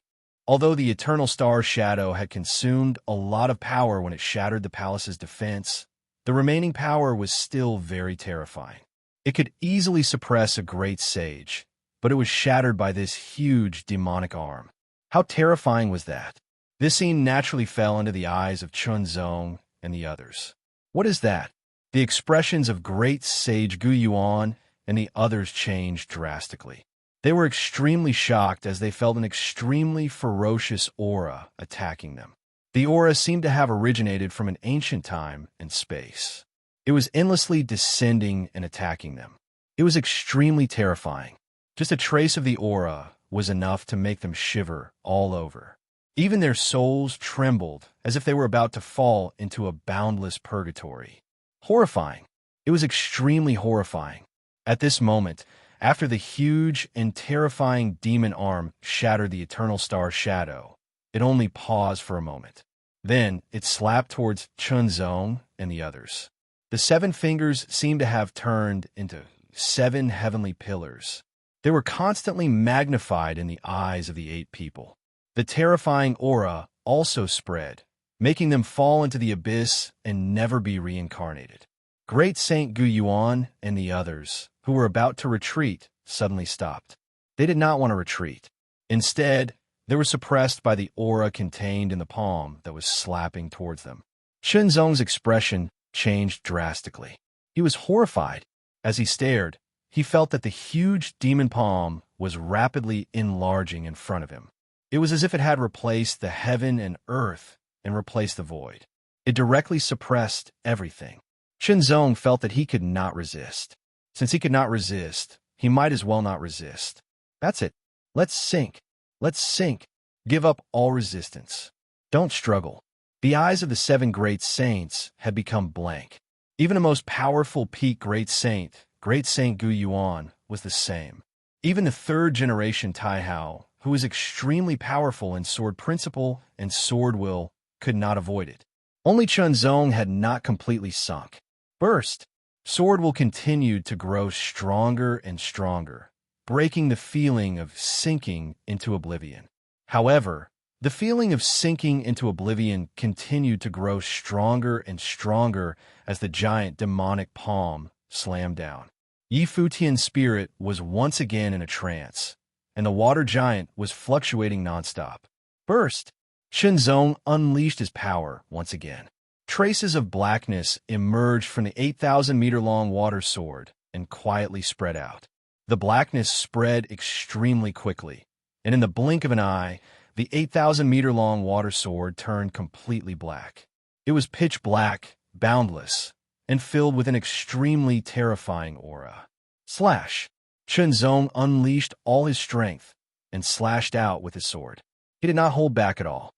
Although the eternal star shadow had consumed a lot of power when it shattered the palace's defense, the remaining power was still very terrifying. It could easily suppress a great sage, but it was shattered by this huge demonic arm. How terrifying was that? This scene naturally fell into the eyes of Chunzong and the others. What is that? The expressions of great sage Gu Yuan and the others changed drastically. They were extremely shocked as they felt an extremely ferocious aura attacking them. The aura seemed to have originated from an ancient time and space. It was endlessly descending and attacking them. It was extremely terrifying. Just a trace of the aura was enough to make them shiver all over. Even their souls trembled as if they were about to fall into a boundless purgatory. Horrifying. It was extremely horrifying. At this moment, after the huge and terrifying demon arm shattered the eternal star shadow, it only paused for a moment. Then it slapped towards Chunzong and the others. The 7 fingers seemed to have turned into 7 heavenly pillars. They were constantly magnified in the eyes of the 8 people. The terrifying aura also spread, making them fall into the abyss and never be reincarnated. Great Saint Gu Yuan and the others, who were about to retreat, suddenly stopped. They did not want to retreat. Instead, they were suppressed by the aura contained in the palm that was slapping towards them. Chunzong's expression changed drastically. He was horrified. As he stared, he felt that the huge demon palm was rapidly enlarging in front of him. It was as if it had replaced the heaven and earth and replaced the void. It directly suppressed everything. Chunzong felt that he could not resist. Since he could not resist, he might as well not resist. That's it. Let's sink. Let's sink. Give up all resistance. Don't struggle. The eyes of the 7 great saints had become blank. Even the most powerful peak Great Saint Gu Yuan, was the same. Even the 3rd generation Taihao, who was extremely powerful in sword principle and sword will, could not avoid it. Only Chunzong had not completely sunk. Burst. Sword will continued to grow stronger and stronger, breaking the feeling of sinking into oblivion. However, the feeling of sinking into oblivion continued to grow stronger and stronger as the giant demonic palm slammed down. Yi Futian's spirit was once again in a trance, and the water giant was fluctuating nonstop. First, Shenzong unleashed his power once again. Traces of blackness emerged from the 8,000-meter-long water sword and quietly spread out. The blackness spread extremely quickly, and in the blink of an eye, the 8,000-meter-long water sword turned completely black. It was pitch black, boundless, and filled with an extremely terrifying aura. Slash! Shenzong unleashed all his strength and slashed out with his sword. He did not hold back at all.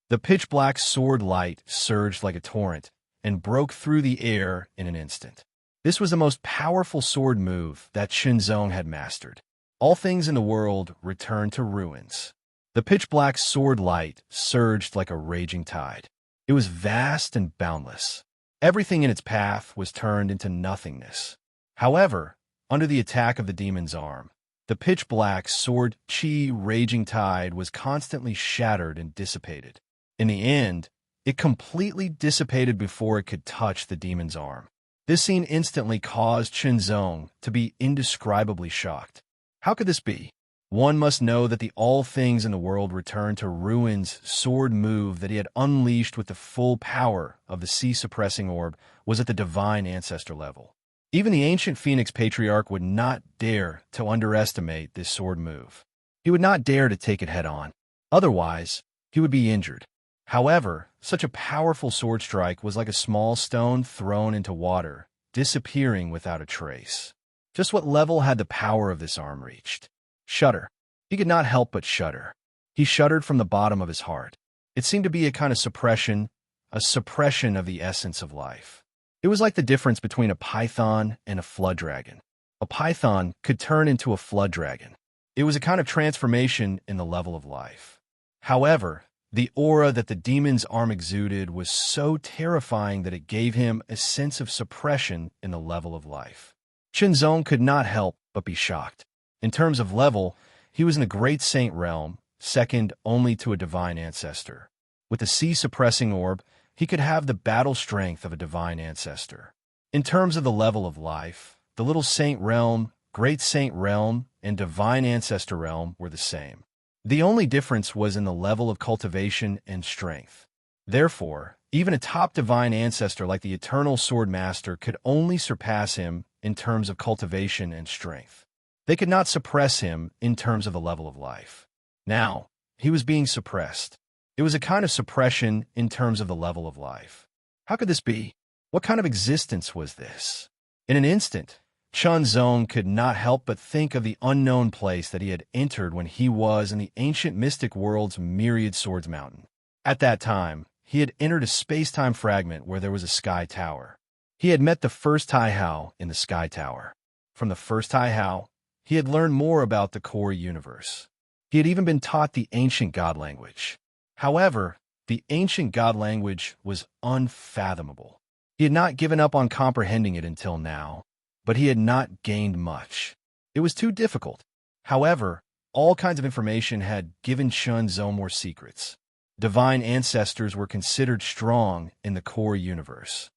The pitch-black sword light surged like a torrent and broke through the air in an instant. This was the most powerful sword move that Shenzong had mastered. All things in the world returned to ruins. The pitch-black sword light surged like a raging tide. It was vast and boundless. Everything in its path was turned into nothingness. However, under the attack of the demon's arm, the pitch-black sword chi raging tide was constantly shattered and dissipated. In the end, it completely dissipated before it could touch the demon's arm. This scene instantly caused Shenzong to be indescribably shocked. How could this be? One must know that the all things in the world returned to ruins sword move that he had unleashed with the full power of the sea-suppressing orb was at the divine ancestor level. Even the ancient Phoenix Patriarch would not dare to underestimate this sword move. He would not dare to take it head-on. Otherwise, he would be injured. However, such a powerful sword strike was like a small stone thrown into water, disappearing without a trace. Just what level had the power of this arm reached? Shudder. He could not help but shudder. He shuddered from the bottom of his heart. It seemed to be a kind of suppression, a suppression of the essence of life. It was like the difference between a python and a flood dragon. A python could turn into a flood dragon. It was a kind of transformation in the level of life. However, the aura that the demon's arm exuded was so terrifying that it gave him a sense of suppression in the level of life. Shenzong could not help but be shocked. In terms of level, he was in the Great Saint realm, second only to a divine ancestor. With the sea-suppressing orb, he could have the battle strength of a divine ancestor. In terms of the level of life, the Little Saint realm, Great Saint realm, and divine ancestor realm were the same. The only difference was in the level of cultivation and strength. Therefore, even a top divine ancestor like the Eternal Sword Master could only surpass him in terms of cultivation and strength. They could not suppress him in terms of the level of life. Now, he was being suppressed. It was a kind of suppression in terms of the level of life. How could this be? What kind of existence was this? In an instant, Shenzong could not help but think of the unknown place that he had entered when he was in the ancient mystic world's myriad swords mountain. At that time, he had entered a space-time fragment where there was a sky tower. He had met the first Tai Hao in the sky tower. From the first Tai Hao, he had learned more about the core universe. He had even been taught the ancient god language. However, the ancient god language was unfathomable. He had not given up on comprehending it until now, but he had not gained much. It was too difficult. However, all kinds of information had given Shenzong more secrets. Divine ancestors were considered strong in the core universe.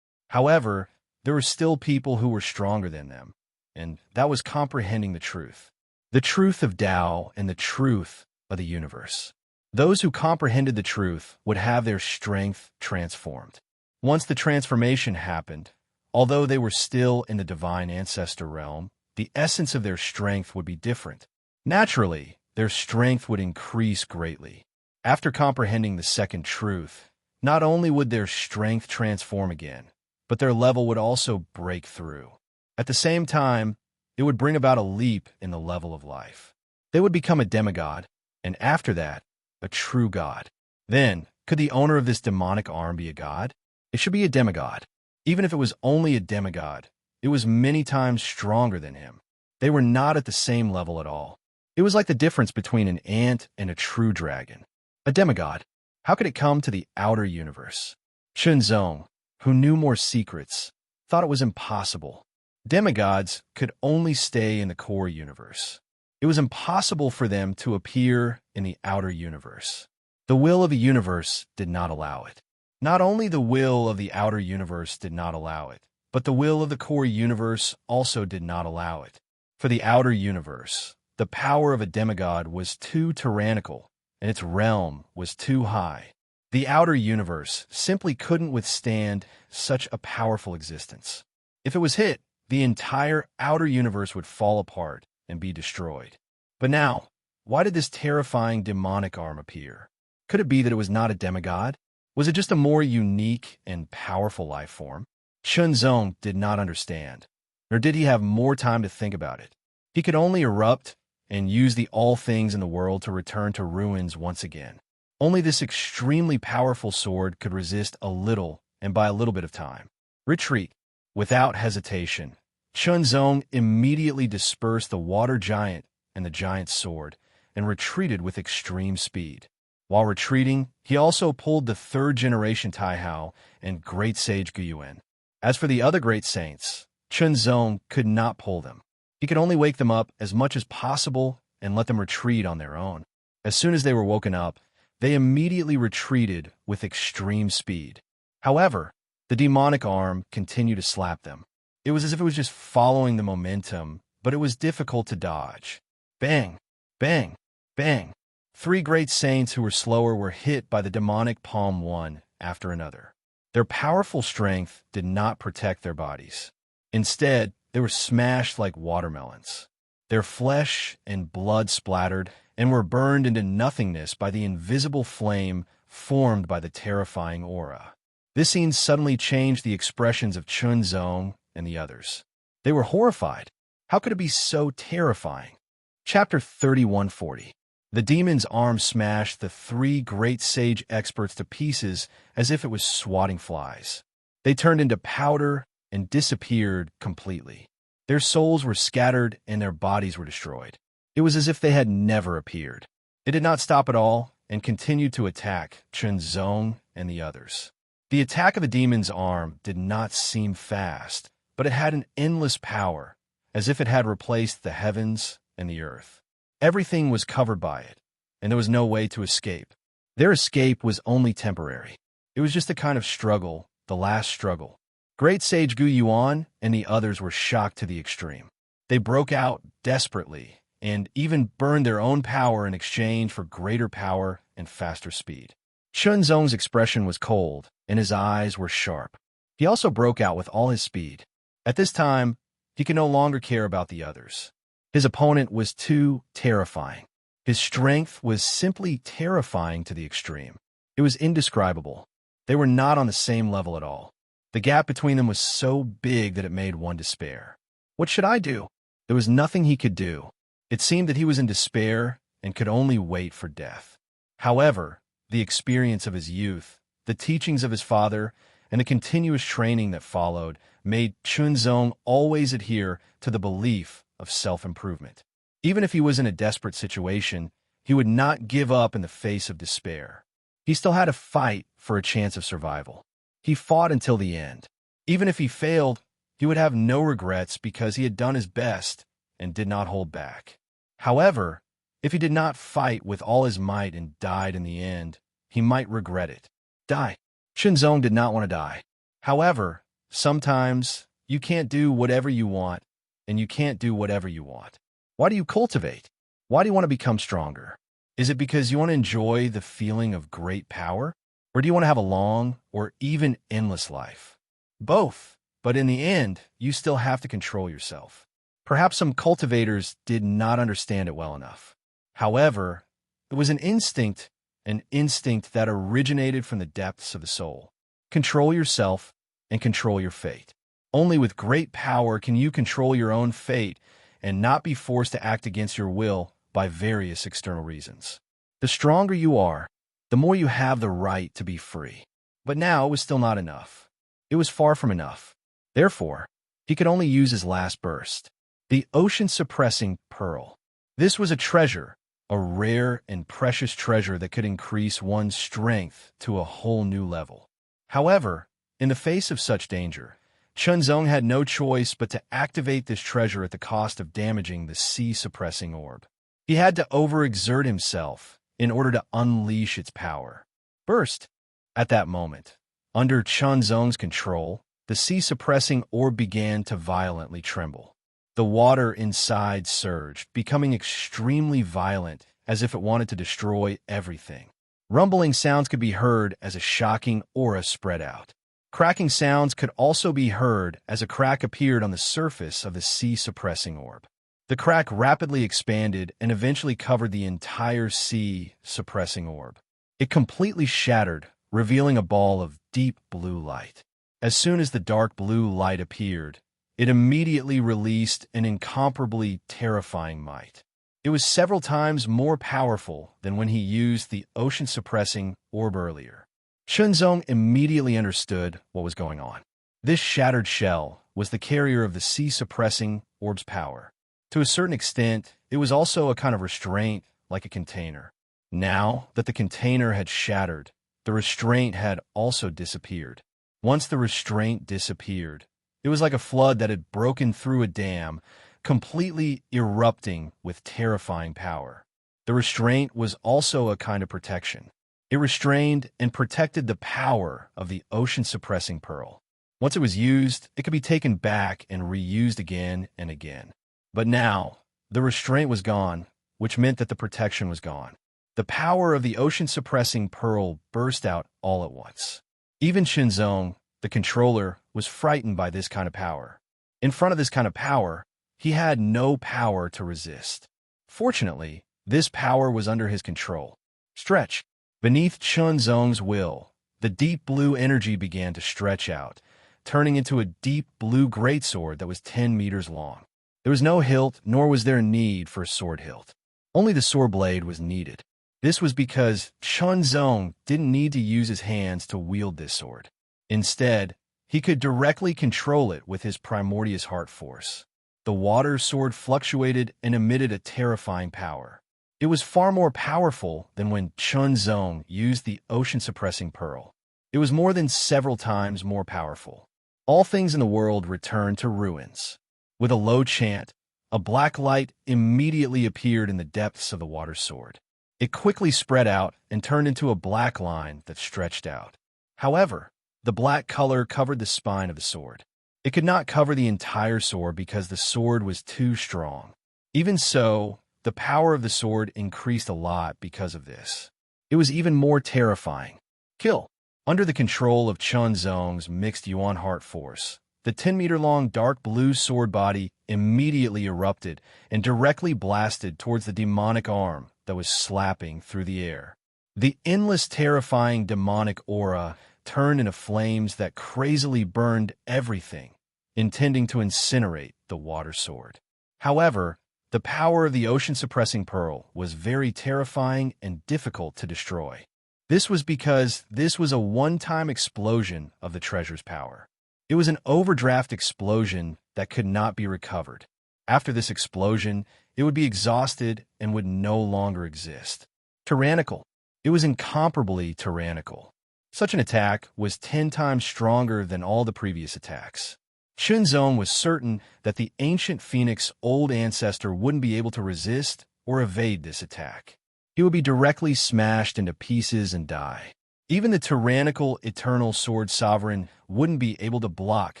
However, there were still people who were stronger than them, and that was comprehending the truth of Tao and the truth of the universe. Those who comprehended the truth would have their strength transformed. Once the transformation happened, although they were still in the divine ancestor realm, the essence of their strength would be different. Naturally, their strength would increase greatly. After comprehending the second truth, not only would their strength transform again, but their level would also break through. At the same time, it would bring about a leap in the level of life. They would become a demigod, and after that, a true god. Then, could the owner of this demonic arm be a god? It should be a demigod. Even if it was only a demigod, it was many times stronger than him. They were not at the same level at all. It was like the difference between an ant and a true dragon. A demigod. How could it come to the outer universe? Shenzong, who knew more secrets, thought it was impossible. Demigods could only stay in the core universe. It was impossible for them to appear in the outer universe. The will of the universe did not allow it. Not only the will of the outer universe did not allow it, but the will of the core universe also did not allow it. For the outer universe, the power of a demigod was too tyrannical, and its realm was too high. The outer universe simply couldn't withstand such a powerful existence. If it was hit, the entire outer universe would fall apart and be destroyed. But now, why did this terrifying demonic arm appear? Could it be that it was not a demigod? Was it just a more unique and powerful life form? Chunzong did not understand, nor did he have more time to think about it. He could only erupt and use the all things in the world to return to ruins once again. Only this extremely powerful sword could resist a little, and by a little bit of time. Retreat. Without hesitation, Chunzong immediately dispersed the water giant and the giant's sword, and retreated with extreme speed. While retreating, he also pulled the third-generation Taihao and Great Sage Guyuan. As for the other great saints, Chunzong could not pull them. He could only wake them up as much as possible and let them retreat on their own. As soon as they were woken up, they immediately retreated with extreme speed. However, the demonic arm continued to slap them. It was as if it was just following the momentum, but it was difficult to dodge. Bang! Bang! Bang! 3 great saints who were slower were hit by the demonic palm one after another. Their powerful strength did not protect their bodies. Instead, they were smashed like watermelons. Their flesh and blood splattered and were burned into nothingness by the invisible flame formed by the terrifying aura. This scene suddenly changed the expressions of Chunzong and the others. They were horrified. How could it be so terrifying? Chapter 3140. The demon's arm smashed the 3 great sage experts to pieces as if it was swatting flies. They turned into powder and disappeared completely. Their souls were scattered and their bodies were destroyed. It was as if they had never appeared. It did not stop at all and continued to attack Chunzong and the others. The attack of the demon's arm did not seem fast, but it had an endless power, as if it had replaced the heavens and the earth. Everything was covered by it, and there was no way to escape. Their escape was only temporary. It was just a kind of struggle, the last struggle. Great Sage Gu Yuan and the others were shocked to the extreme. They broke out desperately, and even burned their own power in exchange for greater power and faster speed. Chunzong's expression was cold, and his eyes were sharp. He also broke out with all his speed. At this time, he could no longer care about the others. His opponent was too terrifying. His strength was simply terrifying to the extreme. It was indescribable. They were not on the same level at all. The gap between them was so big that it made one despair. What should I do? There was nothing he could do. It seemed that he was in despair and could only wait for death. However, the experience of his youth, the teachings of his father, and the continuous training that followed made Chunzong always adhere to the belief of self-improvement. Even if he was in a desperate situation, he would not give up in the face of despair. He still had to fight for a chance of survival. He fought until the end. Even if he failed, he would have no regrets because he had done his best and did not hold back. However, if he did not fight with all his might and died in the end, he might regret it. Die. Chunzong did not want to die. However, sometimes you can't do whatever you want, and you can't do whatever you want. Why do you cultivate? Why do you want to become stronger? Is it because you want to enjoy the feeling of great power? Or do you want to have a long or even endless life? Both, but in the end, you still have to control yourself. Perhaps some cultivators did not understand it well enough. However, it was an instinct that originated from the depths of the soul. Control yourself and control your fate. Only with great power can you control your own fate and not be forced to act against your will by various external reasons. The stronger you are, the more you have the right to be free. But now it was still not enough. It was far from enough. Therefore, he could only use his last burst, the ocean-suppressing pearl. This was a treasure, a rare and precious treasure that could increase one's strength to a whole new level. However, in the face of such danger, Chunzong had no choice but to activate this treasure at the cost of damaging the sea-suppressing orb. He had to overexert himself in order to unleash its power. Burst! At that moment, under Chunzong's control, the sea-suppressing orb began to violently tremble. The water inside surged, becoming extremely violent, as if it wanted to destroy everything. Rumbling sounds could be heard as a shocking aura spread out. Cracking sounds could also be heard as a crack appeared on the surface of the sea-suppressing orb. The crack rapidly expanded and eventually covered the entire sea-suppressing orb. It completely shattered, revealing a ball of deep blue light. As soon as the dark blue light appeared, it immediately released an incomparably terrifying might. It was several times more powerful than when he used the ocean-suppressing orb earlier. Chunzong immediately understood what was going on. This shattered shell was the carrier of the sea-suppressing orb's power. To a certain extent, it was also a kind of restraint, like a container. Now that the container had shattered, the restraint had also disappeared. Once the restraint disappeared, it was like a flood that had broken through a dam, completely erupting with terrifying power. The restraint was also a kind of protection. It restrained and protected the power of the ocean-suppressing pearl. Once it was used, it could be taken back and reused again and again. But now, the restraint was gone, which meant that the protection was gone. The power of the ocean-suppressing pearl burst out all at once. Even Chunzong, the controller, was frightened by this kind of power. In front of this kind of power, he had no power to resist. Fortunately, this power was under his control. Stretch. Beneath Chunzong's will, the deep blue energy began to stretch out, turning into a deep blue greatsword that was 10 meters long. There was no hilt, nor was there a need for a sword hilt. Only the sword blade was needed. This was because Chunzong didn't need to use his hands to wield this sword. Instead, he could directly control it with his primordial heart force. The water sword fluctuated and emitted a terrifying power. It was far more powerful than when Chunzong used the ocean-suppressing pearl. It was more than several times more powerful. All things in the world returned to ruins. With a low chant, a black light immediately appeared in the depths of the water sword. It quickly spread out and turned into a black line that stretched out. However, the black color covered the spine of the sword. It could not cover the entire sword because the sword was too strong. Even so, the power of the sword increased a lot because of this. It was even more terrifying. Kill. Under the control of Chunzong's mixed Yuan heart force, the 10-meter-long dark blue sword body immediately erupted and directly blasted towards the demonic arm that was slapping through the air. The endless terrifying demonic aura turned into flames that crazily burned everything, intending to incinerate the water sword. However, the power of the ocean-suppressing pearl was very terrifying and difficult to destroy. This was because this was a one-time explosion of the treasure's power. It was an overdraft explosion that could not be recovered. After this explosion, it would be exhausted and would no longer exist. Tyrannical. It was incomparably tyrannical. Such an attack was 10 times stronger than all the previous attacks. Chunzong was certain that the ancient phoenix old ancestor wouldn't be able to resist or evade this attack. He would be directly smashed into pieces and die. Even the tyrannical eternal sword sovereign wouldn't be able to block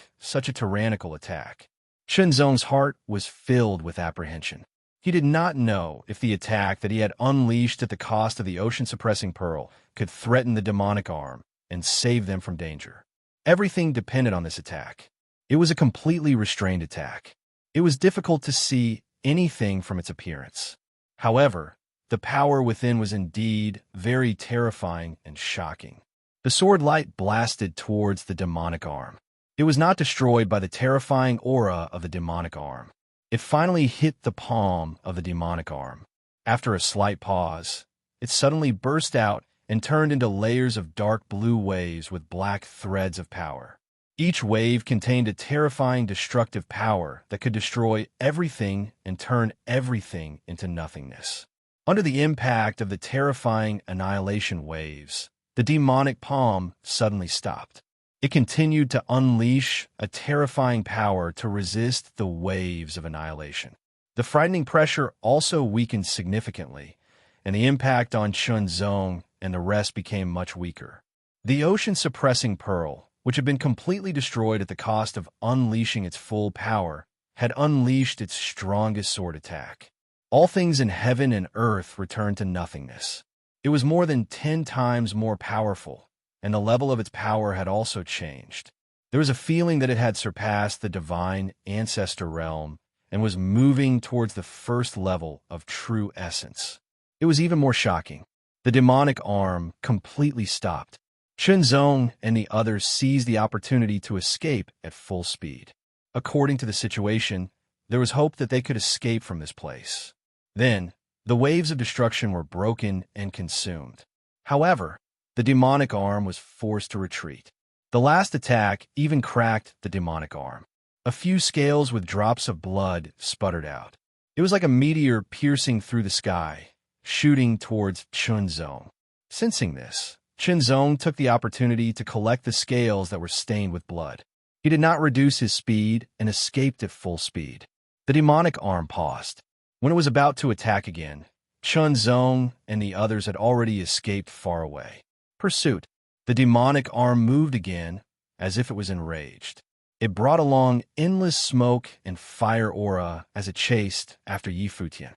such a tyrannical attack. Chunzong's heart was filled with apprehension. He did not know if the attack that he had unleashed at the cost of the ocean-suppressing pearl could threaten the demonic arm and save them from danger. Everything depended on this attack. It was a completely restrained attack. It was difficult to see anything from its appearance. However, the power within was indeed very terrifying and shocking. The sword light blasted towards the demonic arm. It was not destroyed by the terrifying aura of the demonic arm. It finally hit the palm of the demonic arm. After a slight pause, it suddenly burst out and turned into layers of dark blue waves with black threads of power. Each wave contained a terrifying destructive power that could destroy everything and turn everything into nothingness. Under the impact of the terrifying annihilation waves, the demonic palm suddenly stopped. It continued to unleash a terrifying power to resist the waves of annihilation. The frightening pressure also weakened significantly, and the impact on Chunzong and the rest became much weaker. The ocean-suppressing pearl, which had been completely destroyed at the cost of unleashing its full power, had unleashed its strongest sword attack. All things in heaven and earth returned to nothingness. It was more than 10 times more powerful, and the level of its power had also changed. There was a feeling that it had surpassed the divine ancestor realm and was moving towards the first level of true essence. It was even more shocking. The demonic arm completely stopped. Chunzong and the others seized the opportunity to escape at full speed. According to the situation, there was hope that they could escape from this place. Then, the waves of destruction were broken and consumed. However, the demonic arm was forced to retreat. The last attack even cracked the demonic arm. A few scales with drops of blood sputtered out. It was like a meteor piercing through the sky, shooting towards Chunzong. Sensing this, Chunzong took the opportunity to collect the scales that were stained with blood. He did not reduce his speed and escaped at full speed. The demonic arm paused. When it was about to attack again, Chunzong and the others had already escaped far away. Pursuit. The demonic arm moved again, as if it was enraged. It brought along endless smoke and fire aura as it chased after Yifutian.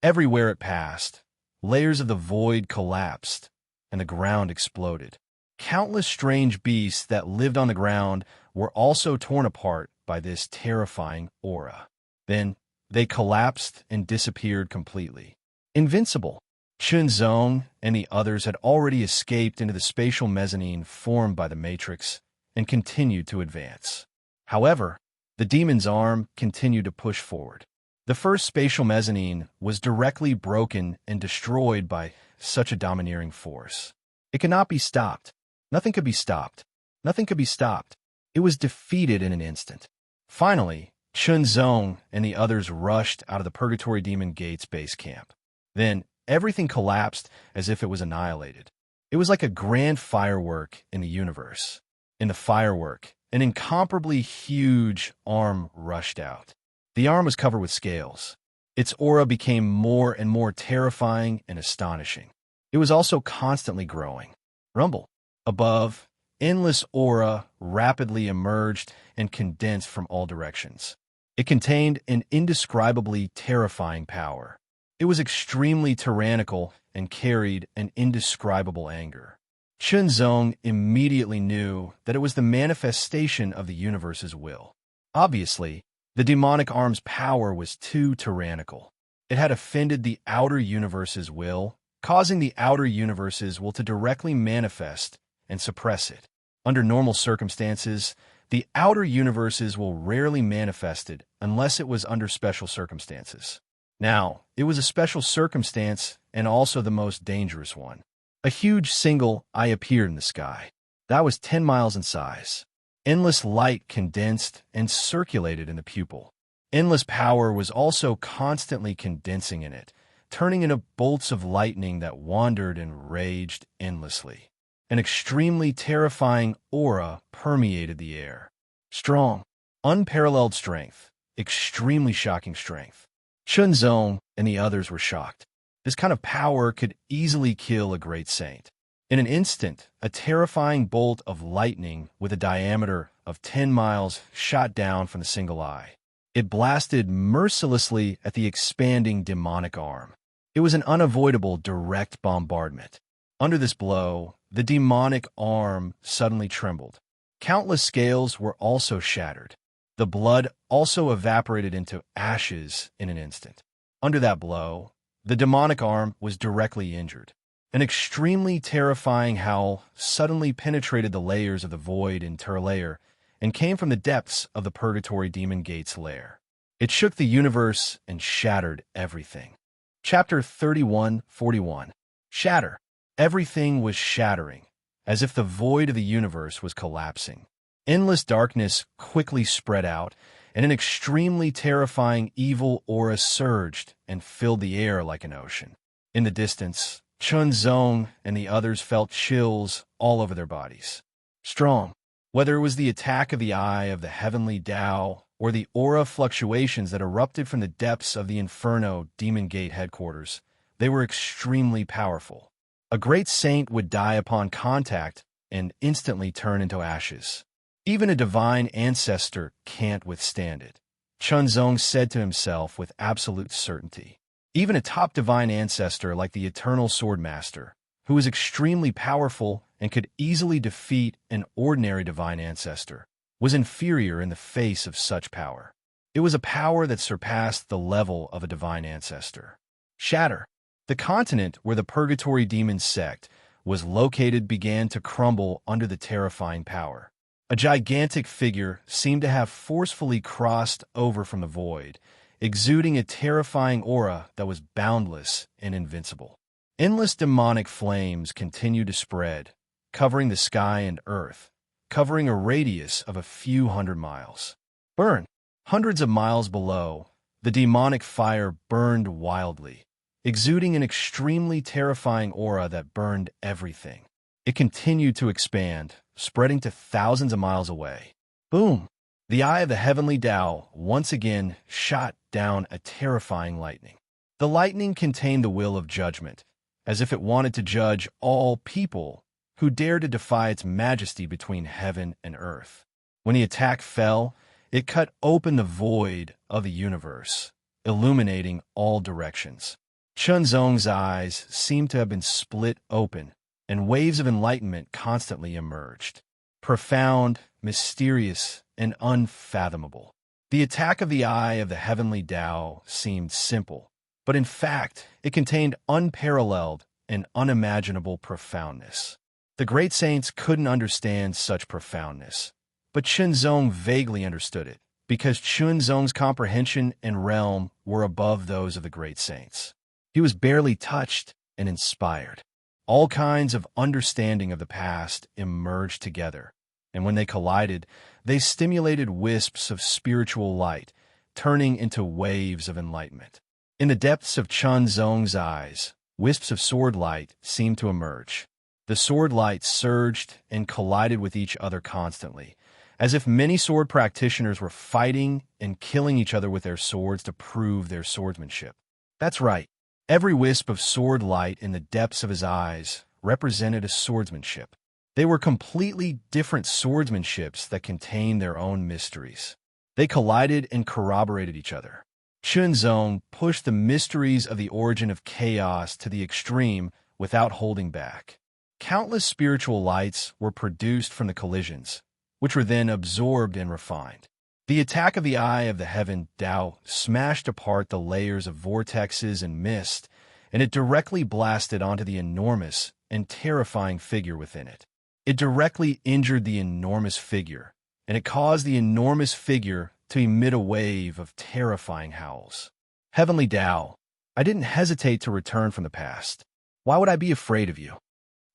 Everywhere it passed, layers of the void collapsed, and the ground exploded. Countless strange beasts that lived on the ground were also torn apart by this terrifying aura. Then, they collapsed and disappeared completely. Invincible, Chunzong and the others had already escaped into the spatial mezzanine formed by the Matrix and continued to advance. However, the demon's arm continued to push forward. The first spatial mezzanine was directly broken and destroyed by such a domineering force. It could not be stopped. Nothing could be stopped. Nothing could be stopped. It was defeated in an instant. Finally, Chunzong and the others rushed out of the Purgatory Demon Gates base camp. Then, everything collapsed as if it was annihilated. It was like a grand firework in the universe. In the firework, an incomparably huge arm rushed out. The arm was covered with scales. Its aura became more and more terrifying and astonishing. It was also constantly growing. Rumble. Above, endless aura rapidly emerged and condensed from all directions. It contained an indescribably terrifying power. It was extremely tyrannical and carried an indescribable anger. Chunzong immediately knew that it was the manifestation of the universe's will. Obviously, the demonic arm's power was too tyrannical. It had offended the outer universe's will, causing the outer universe's will to directly manifest and suppress it. Under normal circumstances, the outer universe's will rarely manifested unless it was under special circumstances. Now, it was a special circumstance and also the most dangerous one. A huge single eye appeared in the sky. That was 10 miles in size. Endless light condensed and circulated in the pupil. Endless power was also constantly condensing in it, turning into bolts of lightning that wandered and raged endlessly. An extremely terrifying aura permeated the air. Strong, unparalleled strength, extremely shocking strength. Chunzong and the others were shocked. This kind of power could easily kill a great saint. In an instant, a terrifying bolt of lightning with a diameter of 10 miles shot down from the single eye. It blasted mercilessly at the expanding demonic arm. It was an unavoidable direct bombardment. Under this blow, the demonic arm suddenly trembled. Countless scales were also shattered. The blood also evaporated into ashes in an instant. Under that blow, the demonic arm was directly injured. An extremely terrifying howl suddenly penetrated the layers of the void in Turlayer and came from the depths of the Purgatory Demon Gates lair. It shook the universe and shattered everything. Chapter 31:41. Shatter. Everything was shattering, as if the void of the universe was collapsing. Endless darkness quickly spread out, and an extremely terrifying evil aura surged and filled the air like an ocean. In the distance, Chunzong and the others felt chills all over their bodies. Strong, Whether it was the attack of the eye of the heavenly Tao or the aura fluctuations that erupted from the depths of the Inferno Demon Gate headquarters, they were extremely powerful. A great saint would die upon contact and instantly turn into ashes. Even a divine ancestor can't withstand it, Chunzong said to himself with absolute certainty. Even a top divine ancestor like the Eternal Swordmaster, who was extremely powerful and could easily defeat an ordinary divine ancestor, was inferior in the face of such power. It was a power that surpassed the level of a divine ancestor. Shatter. The continent where the Purgatory Demon sect was located began to crumble under the terrifying power. A gigantic figure seemed to have forcefully crossed over from the void, exuding a terrifying aura that was boundless and invincible. Endless demonic flames continued to spread, covering the sky and earth, covering a radius of a few hundred miles. Burn! Hundreds of miles below, the demonic fire burned wildly, exuding an extremely terrifying aura that burned everything. It continued to expand, spreading to thousands of miles away. Boom! The eye of the heavenly Tao once again shot down a terrifying lightning. The lightning contained the will of judgment, as if it wanted to judge all people who dared to defy its majesty between heaven and earth. When the attack fell, it cut open the void of the universe, illuminating all directions. Chunzong's eyes seemed to have been split open, and waves of enlightenment constantly emerged. Profound, mysterious, and unfathomable. The attack of the eye of the heavenly Tao seemed simple, but in fact, it contained unparalleled and unimaginable profoundness. The great saints couldn't understand such profoundness, but Chunzong vaguely understood it, because Chunzong's comprehension and realm were above those of the great saints. He was barely touched and inspired. All kinds of understanding of the past emerged together, and when they collided, they stimulated wisps of spiritual light, turning into waves of enlightenment. In the depths of Chunzong's eyes, wisps of sword light seemed to emerge. The sword light surged and collided with each other constantly, as if many sword practitioners were fighting and killing each other with their swords to prove their swordsmanship. That's right. Every wisp of sword light in the depths of his eyes represented a swordsmanship. They were completely different swordsmanships that contained their own mysteries. They collided and corroborated each other. Chunzong pushed the mysteries of the origin of chaos to the extreme without holding back. Countless spiritual lights were produced from the collisions, which were then absorbed and refined. The attack of the eye of the heaven Tao smashed apart the layers of vortexes and mist, and it directly blasted onto the enormous and terrifying figure within it. It directly injured the enormous figure, and it caused the enormous figure to emit a wave of terrifying howls. Heavenly Tao, I didn't hesitate to return from the past. Why would I be afraid of you?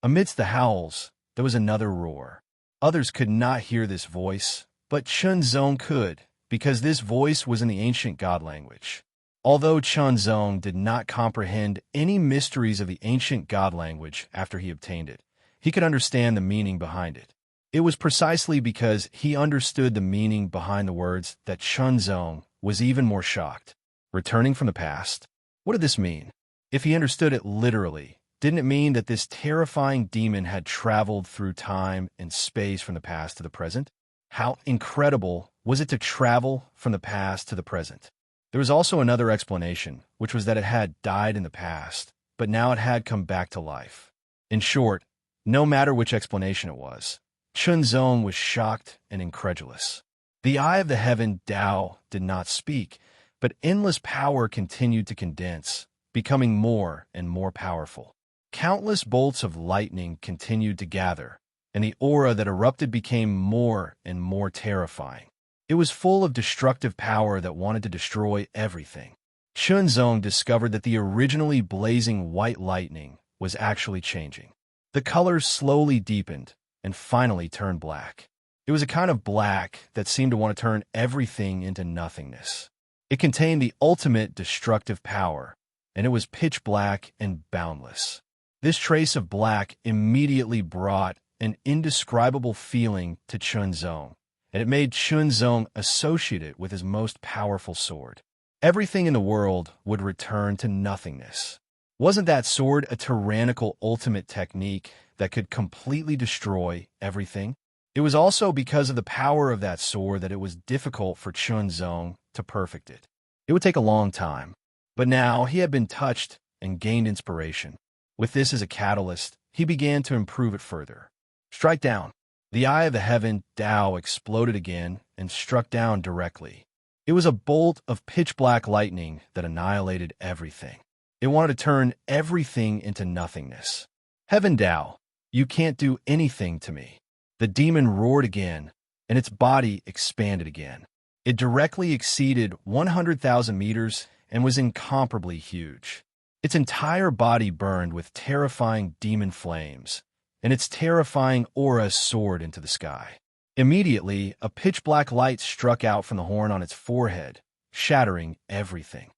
Amidst the howls, there was another roar. Others could not hear this voice, but Chunzong could, because this voice was in the ancient god language. Although Chunzong did not comprehend any mysteries of the ancient god language after he obtained it, he could understand the meaning behind it. It was precisely because he understood the meaning behind the words that Chunzong was even more shocked. Returning from the past? What did this mean? If he understood it literally, didn't it mean that this terrifying demon had traveled through time and space from the past to the present? How incredible was it to travel from the past to the present? There was also another explanation, which was that it had died in the past, but now it had come back to life. In short, no matter which explanation it was, Chunzong was shocked and incredulous. The eye of the heaven Tao did not speak, but endless power continued to condense, becoming more and more powerful. Countless bolts of lightning continued to gather, and the aura that erupted became more and more terrifying. It was full of destructive power that wanted to destroy everything. Chunzong discovered that the originally blazing white lightning was actually changing. The colors slowly deepened and finally turned black. It was a kind of black that seemed to want to turn everything into nothingness. It contained the ultimate destructive power, and it was pitch black and boundless. This trace of black immediately brought an indescribable feeling to Chunzong, and it made Chunzong associate it with his most powerful sword. Everything in the world would return to nothingness. Wasn't that sword a tyrannical ultimate technique that could completely destroy everything? It was also because of the power of that sword that it was difficult for Chunzong to perfect it. It would take a long time, but now he had been touched and gained inspiration. With this as a catalyst, he began to improve it further. Strike down. The eye of the heaven, Tao, exploded again and struck down directly. It was a bolt of pitch-black lightning that annihilated everything. It wanted to turn everything into nothingness. Heaven Tao, you can't do anything to me. The demon roared again, and its body expanded again. It directly exceeded 100,000 meters and was incomparably huge. Its entire body burned with terrifying demon flames, and its terrifying aura soared into the sky. Immediately, a pitch-black light struck out from the horn on its forehead, shattering everything.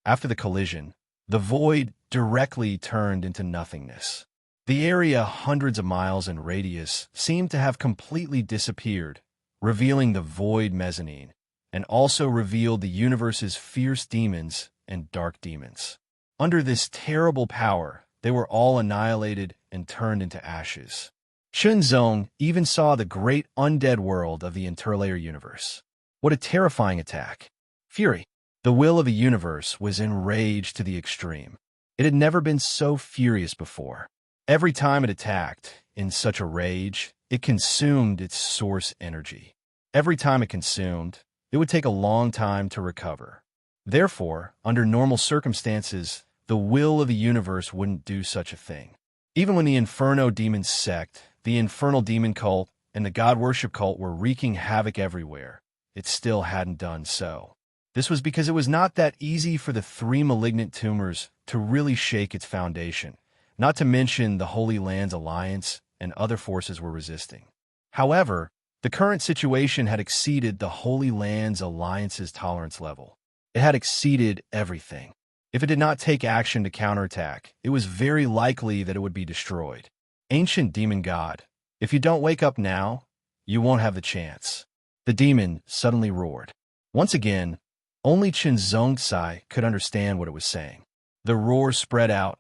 After the collision, the void directly turned into nothingness. The area hundreds of miles in radius seemed to have completely disappeared, revealing the void mezzanine, and also revealed the universe's fierce demons and dark demons. Under this terrible power, they were all annihilated and turned into ashes. Chunzong even saw the great undead world of the interlayer universe. What a terrifying attack. Fury. The will of the universe was enraged to the extreme. It had never been so furious before. Every time it attacked, in such a rage, it consumed its source energy. Every time it consumed, it would take a long time to recover. Therefore, under normal circumstances, the will of the universe wouldn't do such a thing. Even when the Inferno Demon sect, the Infernal Demon cult, and the God Worship cult were wreaking havoc everywhere, it still hadn't done so. This was because it was not that easy for the three malignant tumors to really shake its foundation, not to mention the Holy Lands Alliance and other forces were resisting. However, the current situation had exceeded the Holy Lands Alliance's tolerance level. It had exceeded everything. If it did not take action to counterattack, it was very likely that it would be destroyed. Ancient demon god, if you don't wake up now, you won't have the chance. The demon suddenly roared. Once again, only Chunzong could understand what it was saying. The roar spread out,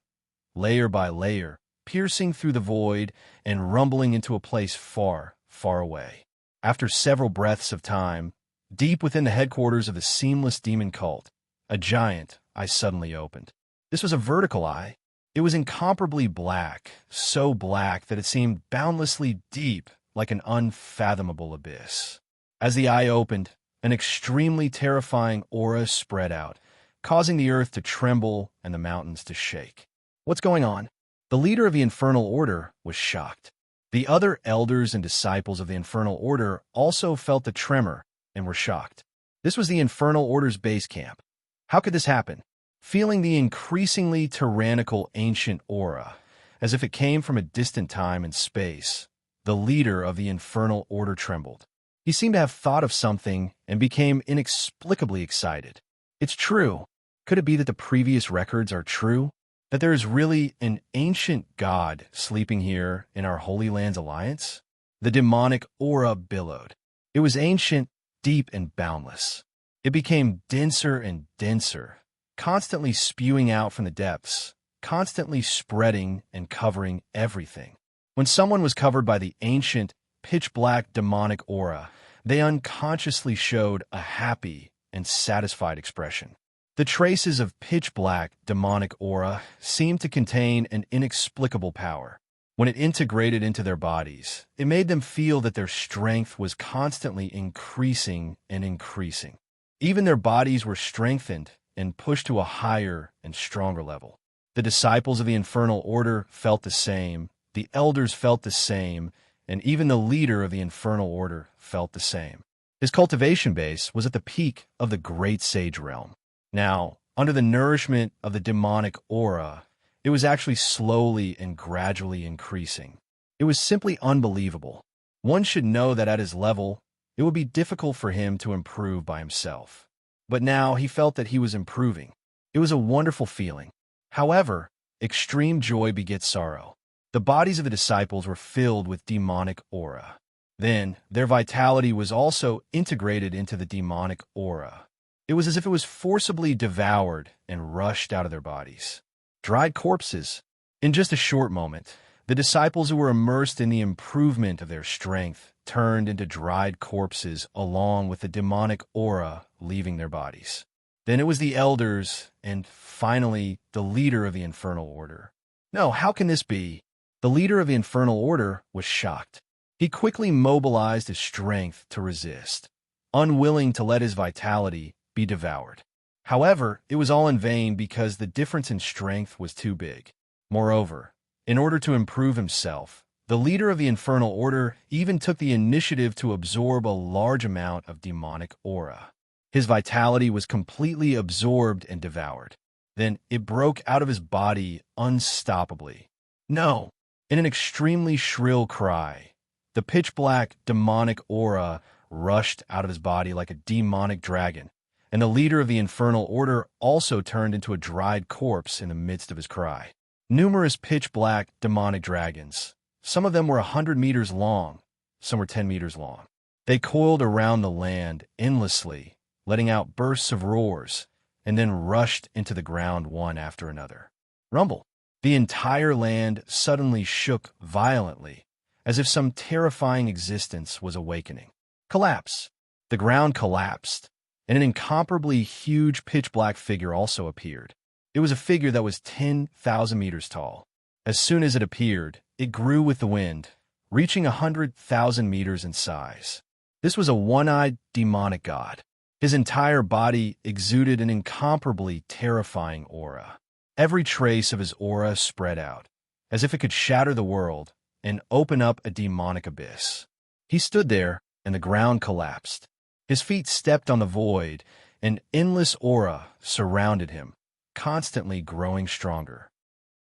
layer by layer, piercing through the void and rumbling into a place far, far away. After several breaths of time, deep within the headquarters of the Seamless Demon Cult, a giant eye suddenly opened. This was a vertical eye. It was incomparably black, so black that it seemed boundlessly deep, like an unfathomable abyss. As the eye opened, an extremely terrifying aura spread out, causing the earth to tremble and the mountains to shake. What's going on? The leader of the Infernal Order was shocked. The other elders and disciples of the Infernal Order also felt the tremor and were shocked. This was the Infernal Order's base camp. How could this happen? Feeling the increasingly tyrannical ancient aura, as if it came from a distant time and space, the leader of the Infernal Order trembled. He seemed to have thought of something and became inexplicably excited. It's true. Could it be that the previous records are true? That there is really an ancient god sleeping here in our Holy Lands Alliance? The demonic aura billowed. It was ancient, deep, and boundless. It became denser and denser, constantly spewing out from the depths, constantly spreading and covering everything. When someone was covered by the ancient, pitch-black demonic aura, they unconsciously showed a happy and satisfied expression. The traces of pitch-black demonic aura seemed to contain an inexplicable power. When it integrated into their bodies, it made them feel that their strength was constantly increasing and increasing. Even their bodies were strengthened and pushed to a higher and stronger level. The disciples of the Infernal Order felt the same, the elders felt the same, and even the leader of the Infernal Order felt the same. His cultivation base was at the peak of the Great Sage Realm. Now, under the nourishment of the demonic aura, it was actually slowly and gradually increasing. It was simply unbelievable. One should know that at his level, it would be difficult for him to improve by himself. But now he felt that he was improving. It was a wonderful feeling. However, extreme joy begets sorrow. The bodies of the disciples were filled with demonic aura. Then, their vitality was also integrated into the demonic aura. It was as if it was forcibly devoured and rushed out of their bodies. Dried corpses. In just a short moment, the disciples who were immersed in the improvement of their strength turned into dried corpses along with the demonic aura leaving their bodies. Then it was the elders and, finally, the leader of the infernal order. No, how can this be? The leader of the infernal order was shocked. He quickly mobilized his strength to resist, unwilling to let his vitality be devoured. However, it was all in vain because the difference in strength was too big. Moreover, in order to improve himself, the leader of the infernal order even took the initiative to absorb a large amount of demonic aura. His vitality was completely absorbed and devoured. Then it broke out of his body unstoppably. No! In an extremely shrill cry, the pitch-black demonic aura rushed out of his body like a demonic dragon, and the leader of the infernal order also turned into a dried corpse in the midst of his cry. Numerous pitch-black demonic dragons. Some of them were 100 meters long, some were 10 meters long. They coiled around the land endlessly, letting out bursts of roars, and then rushed into the ground one after another. Rumble. The entire land suddenly shook violently, as if some terrifying existence was awakening. Collapse. The ground collapsed, and an incomparably huge pitch-black figure also appeared. It was a figure that was 10,000 meters tall. As soon as it appeared, it grew with the wind, reaching 100,000 meters in size. This was a one-eyed demonic god. His entire body exuded an incomparably terrifying aura. Every trace of his aura spread out, as if it could shatter the world and open up a demonic abyss. He stood there, and the ground collapsed. His feet stepped on the void, and endless aura surrounded him, constantly growing stronger.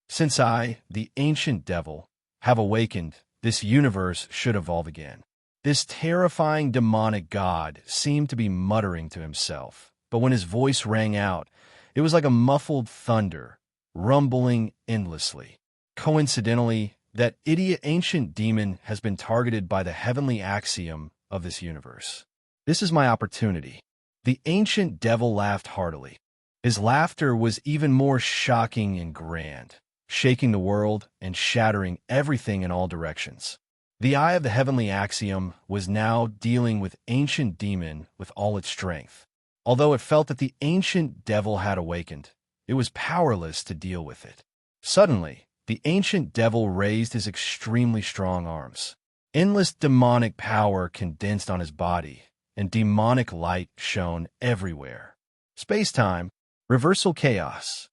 Since I, the ancient devil, have awakened, this universe should evolve again. This terrifying demonic god seemed to be muttering to himself, but when his voice rang out, it was like a muffled thunder, rumbling endlessly. Coincidentally, that idiot ancient demon has been targeted by the heavenly axiom of this universe. This is my opportunity. The ancient devil laughed heartily. His laughter was even more shocking and grand, shaking the world and shattering everything in all directions. The eye of the heavenly axiom was now dealing with ancient demon with all its strength. Although it felt that the ancient devil had awakened, it was powerless to deal with it. Suddenly, the ancient devil raised his extremely strong arms. Endless demonic power condensed on his body, and demonic light shone everywhere. Space-time, reversal chaos.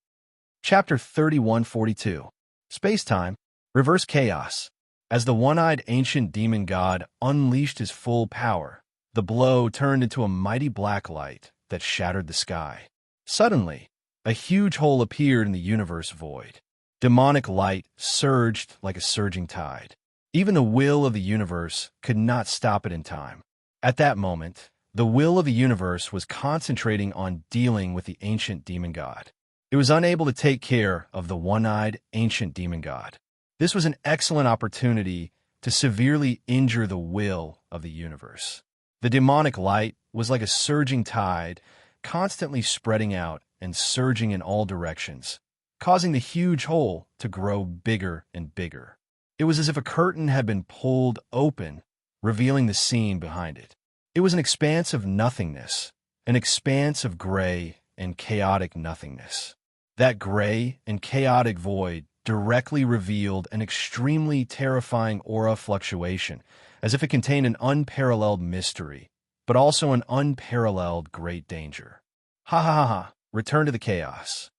Chapter 3142. Space-time, reverse chaos. As the one-eyed ancient demon god unleashed his full power, the blow turned into a mighty black light that shattered the sky. Suddenly, a huge hole appeared in the universe void. Demonic light surged like a surging tide. Even the will of the universe could not stop it in time. At that moment, the will of the universe was concentrating on dealing with the ancient demon god. It was unable to take care of the one-eyed ancient demon god. This was an excellent opportunity to severely injure the will of the universe. The demonic light was like a surging tide, constantly spreading out and surging in all directions, causing the huge hole to grow bigger and bigger. It was as if a curtain had been pulled open, revealing the scene behind it. It was an expanse of nothingness, an expanse of gray and chaotic nothingness. That gray and chaotic void directly revealed an extremely terrifying aura fluctuation, as if it contained an unparalleled mystery, but also an unparalleled great danger. Ha ha ha ha, return to the chaos.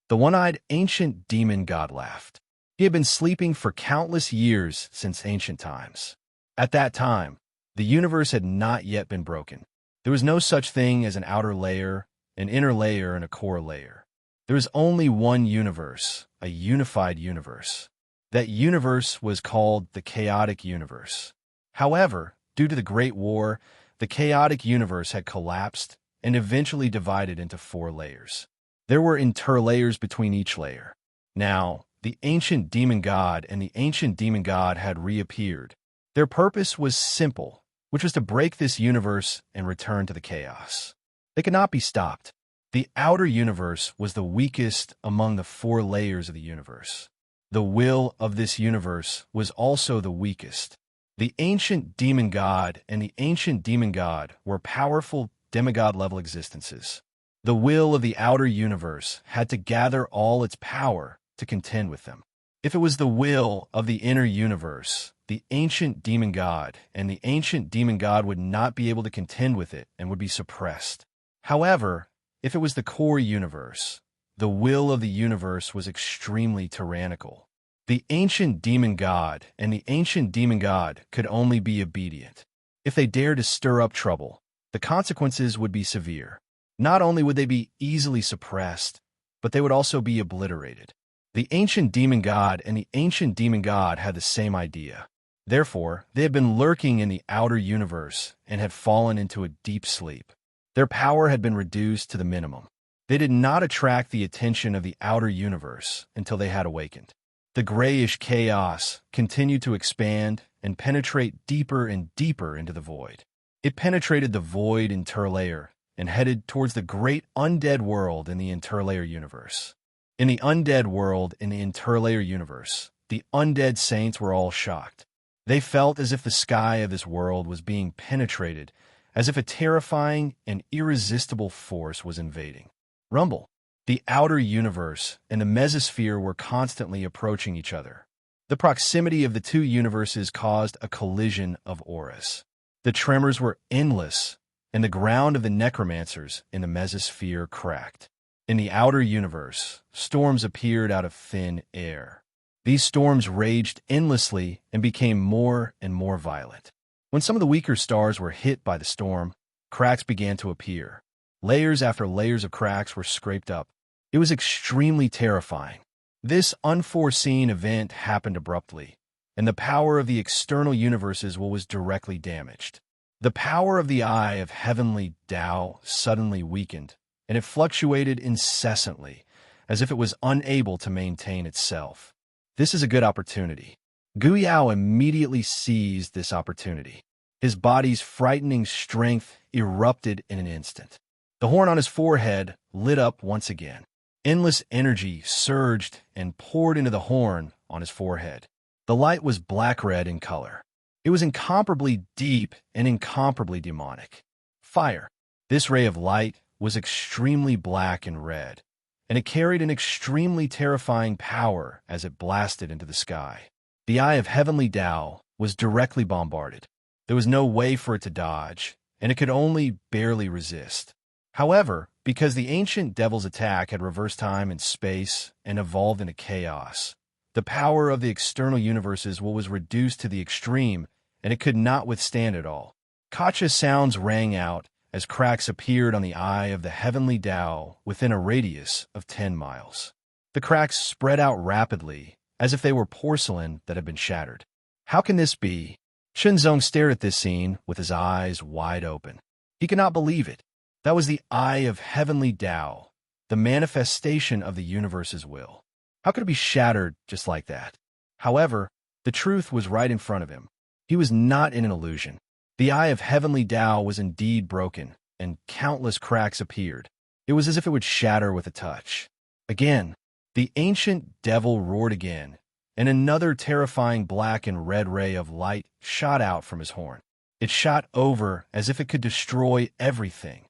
The one-eyed ancient demon god laughed. He had been sleeping for countless years since ancient times. At that time, the universe had not yet been broken. There was no such thing as an outer layer, an inner layer, and a core layer. There was only one universe, a unified universe. That universe was called the chaotic universe. However, due to the Great War, the chaotic universe had collapsed and eventually divided into 4 layers. There were interlayers between each layer. Now, the ancient demon god and the ancient demon god had reappeared. Their purpose was simple, which was to break this universe and return to the chaos. They could not be stopped. The outer universe was the weakest among the 4 layers of the universe. The will of this universe was also the weakest. The ancient demon god and the ancient demon god were powerful demigod-level existences. The will of the outer universe had to gather all its power to contend with them. If it was the will of the inner universe, the ancient demon god and the ancient demon god would not be able to contend with it and would be suppressed. However, if it was the core universe, the will of the universe was extremely tyrannical. The ancient demon god and the ancient demon god could only be obedient. If they dared to stir up trouble, the consequences would be severe. Not only would they be easily suppressed, but they would also be obliterated. The ancient demon god and the ancient demon god had the same idea. Therefore, they had been lurking in the outer universe and had fallen into a deep sleep. Their power had been reduced to the minimum. They did not attract the attention of the outer universe until they had awakened. The grayish chaos continued to expand and penetrate deeper and deeper into the void. It penetrated the void interlayer and headed towards the great undead world in the interlayer universe. In the undead world in the interlayer universe, the undead saints were all shocked. They felt as if the sky of this world was being penetrated, as if a terrifying and irresistible force was invading. Rumble. The outer universe and the mesosphere were constantly approaching each other. The proximity of the 2 universes caused a collision of auras. The tremors were endless, and the ground of the necromancers in the mesosphere cracked. In the outer universe, storms appeared out of thin air. These storms raged endlessly and became more and more violent. When some of the weaker stars were hit by the storm, cracks began to appear. Layers after layers of cracks were scraped up. It was extremely terrifying. This unforeseen event happened abruptly, and the power of the external universes was directly damaged. The power of the eye of heavenly Tao suddenly weakened, and it fluctuated incessantly, as if it was unable to maintain itself. This is a good opportunity. Gu Yao immediately seized this opportunity. His body's frightening strength erupted in an instant. The horn on his forehead lit up once again. Endless energy surged and poured into the horn on his forehead. The light was black-red in color. It was incomparably deep and incomparably demonic. Fire. This ray of light was extremely black and red, and it carried an extremely terrifying power as it blasted into the sky. The eye of heavenly Tao was directly bombarded. There was no way for it to dodge, and it could only barely resist. However, because the ancient devil's attack had reversed time and space and evolved into chaos, the power of the external universes was reduced to the extreme, and it could not withstand it all. Gotcha sounds rang out as cracks appeared on the eye of the heavenly Tao within a radius of 10 miles. The cracks spread out rapidly, as if they were porcelain that had been shattered. How can this be? Shenzong stared at this scene with his eyes wide open. He could not believe it. That was the eye of heavenly Tao, the manifestation of the universe's will. How could it be shattered just like that? However, the truth was right in front of him. He was not in an illusion. The eye of heavenly Tao was indeed broken, and countless cracks appeared. It was as if it would shatter with a touch. Again, the ancient devil roared again, and another terrifying black and red ray of light shot out from his horn. It shot over as if it could destroy everything,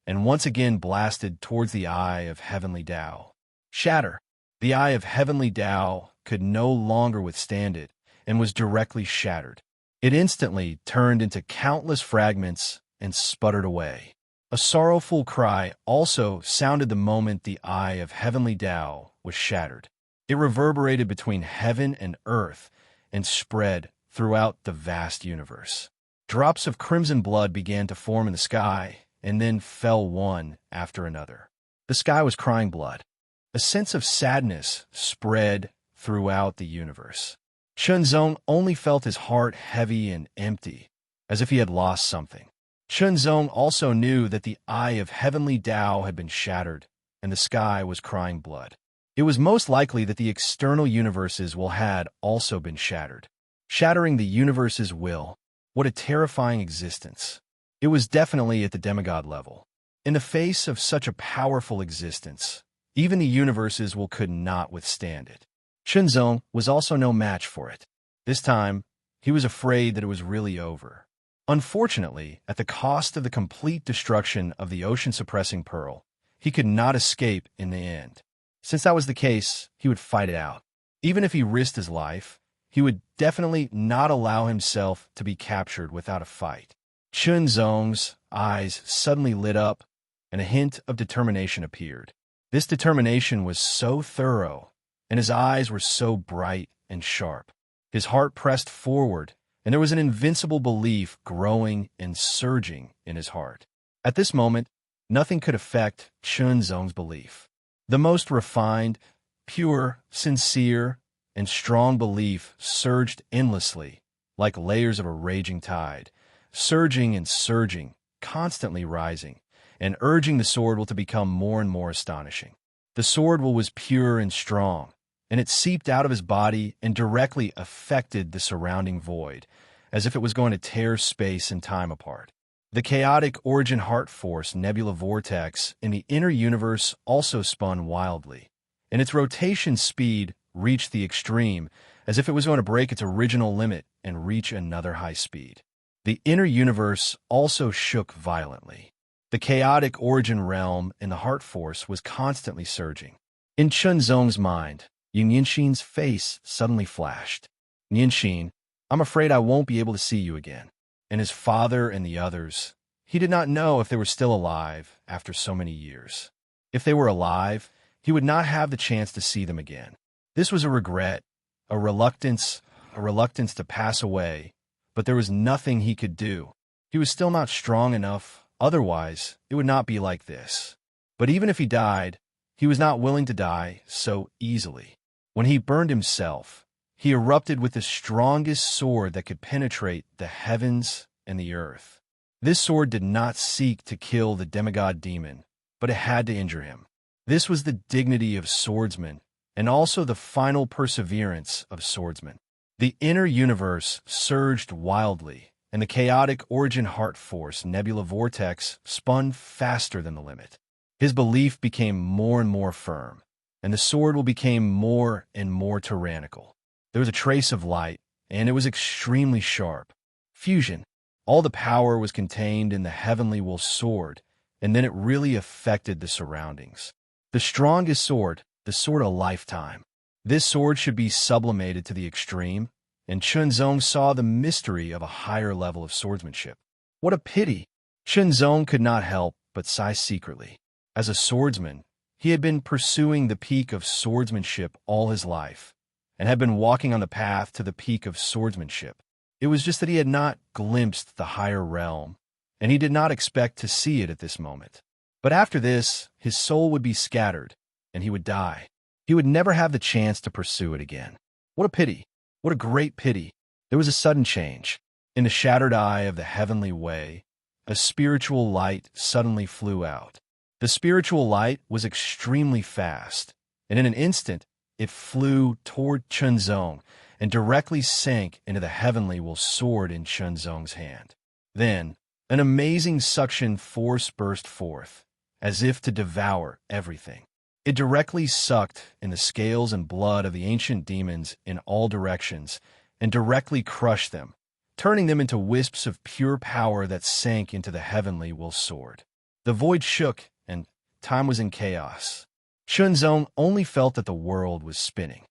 and once again blasted towards the eye of heavenly Tao. Shatter. The eye of heavenly Tao could no longer withstand it and was directly shattered. It instantly turned into countless fragments and sputtered away. A sorrowful cry also sounded the moment the eye of heavenly Tao was shattered. It reverberated between heaven and earth and spread throughout the vast universe. Drops of crimson blood began to form in the sky and then fell one after another. The sky was crying blood. A sense of sadness spread throughout the universe. Shenzong only felt his heart heavy and empty, as if he had lost something. Shenzong also knew that the eye of heavenly Tao had been shattered, and the sky was crying blood. It was most likely that the external universes will had also been shattered. Shattering the universe's will. What a terrifying existence. It was definitely at the demigod level. In the face of such a powerful existence, even the universe's will could not withstand it. Chunzong was also no match for it. This time, he was afraid that it was really over. Unfortunately, at the cost of the complete destruction of the ocean-suppressing pearl, he could not escape in the end. Since that was the case, he would fight it out. Even if he risked his life, he would definitely not allow himself to be captured without a fight. Chunzong's eyes suddenly lit up, and a hint of determination appeared. This determination was so thorough, and his eyes were so bright and sharp. His heart pressed forward, and there was an invincible belief growing and surging in his heart. At this moment, nothing could affect Chunzong's belief. The most refined, pure, sincere, and strong belief surged endlessly, like layers of a raging tide, surging and surging, constantly rising, and urging the sword will to become more and more astonishing. The sword will was pure and strong, and it seeped out of his body and directly affected the surrounding void, as if it was going to tear space and time apart. The chaotic origin heart force nebula vortex in the inner universe also spun wildly, and its rotation speed reached the extreme, as if it was going to break its original limit and reach another high speed. The inner universe also shook violently. The chaotic origin realm in the heart force was constantly surging. In Chunzong's mind, Yunxin's face suddenly flashed. Yunxin, I'm afraid I won't be able to see you again. And his father and the others, he did not know if they were still alive after so many years. If they were alive, he would not have the chance to see them again. This was a regret, a reluctance to pass away, but there was nothing he could do. He was still not strong enough, otherwise it would not be like this. But even if he died, he was not willing to die so easily. When he burned himself, he erupted with the strongest sword that could penetrate the heavens and the earth. This sword did not seek to kill the demigod demon, but it had to injure him. This was the dignity of swordsman, and also the final perseverance of swordsman. The inner universe surged wildly, and the chaotic origin heart force nebula vortex spun faster than the limit. His belief became more and more firm, and the sword will became more and more tyrannical. There was a trace of light, and it was extremely sharp. Fusion. All the power was contained in the heavenly will sword, and then it really affected the surroundings. The strongest sword, the sword of lifetime. This sword should be sublimated to the extreme, and Chunzong saw the mystery of a higher level of swordsmanship. What a pity! Chunzong could not help but sigh secretly. As a swordsman, he had been pursuing the peak of swordsmanship all his life, and had been walking on the path to the peak of swordsmanship. It was just that he had not glimpsed the higher realm, and he did not expect to see it at this moment. But after this, his soul would be scattered, and he would die. He would never have the chance to pursue it again. What a pity! What a great pity! There was a sudden change. In the shattered eye of the heavenly way, a spiritual light suddenly flew out. The spiritual light was extremely fast, and in an instant, it flew toward Chunzong and directly sank into the heavenly will sword in Chunzong's hand. Then, an amazing suction force burst forth, as if to devour everything. It directly sucked in the scales and blood of the ancient demons in all directions and directly crushed them, turning them into wisps of pure power that sank into the heavenly will sword. The void shook, and time was in chaos. Chunzong only felt that the world was spinning.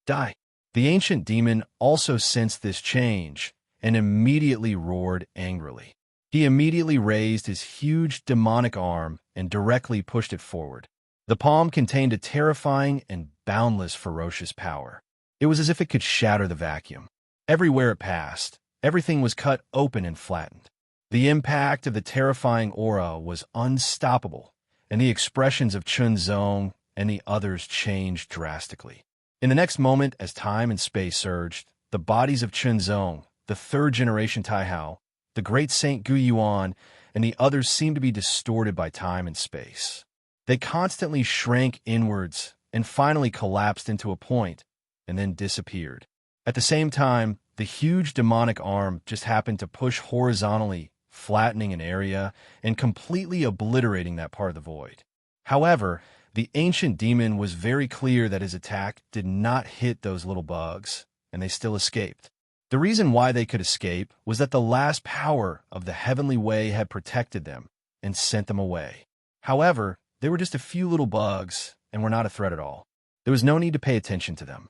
Die! The ancient demon also sensed this change and immediately roared angrily. He immediately raised his huge demonic arm and directly pushed it forward. The palm contained a terrifying and boundless ferocious power. It was as if it could shatter the vacuum. Everywhere it passed, everything was cut open and flattened. The impact of the terrifying aura was unstoppable, and the expressions of Chunzong and the others changed drastically. In the next moment, as time and space surged, the bodies of Chunzong, the third-generation Taihao, the great Saint Gu Yuan, and the others seemed to be distorted by time and space. They constantly shrank inwards and finally collapsed into a point and then disappeared. At the same time, the huge demonic arm just happened to push horizontally, flattening an area and completely obliterating that part of the void. However, the ancient demon was very clear that his attack did not hit those little bugs, and they still escaped. The reason why they could escape was that the last power of the heavenly way had protected them and sent them away. However, they were just a few little bugs and were not a threat at all. There was no need to pay attention to them.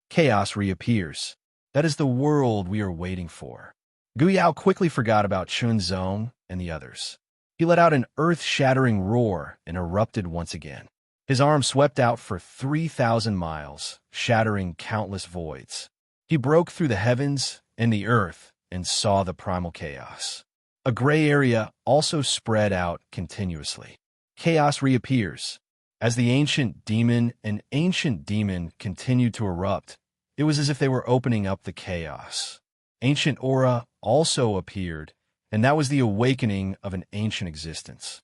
Chaos reappears. That is the world we are waiting for. Guyao quickly forgot about Chunzong and the others. He let out an earth-shattering roar and erupted once again. His arm swept out for 3,000 miles, shattering countless voids. He broke through the heavens and the earth and saw the primal chaos. A gray area also spread out continuously. Chaos reappears. As the ancient demon and ancient demon continued to erupt, it was as if they were opening up the chaos. Ancient aura also appeared, and that was the awakening of an ancient existence.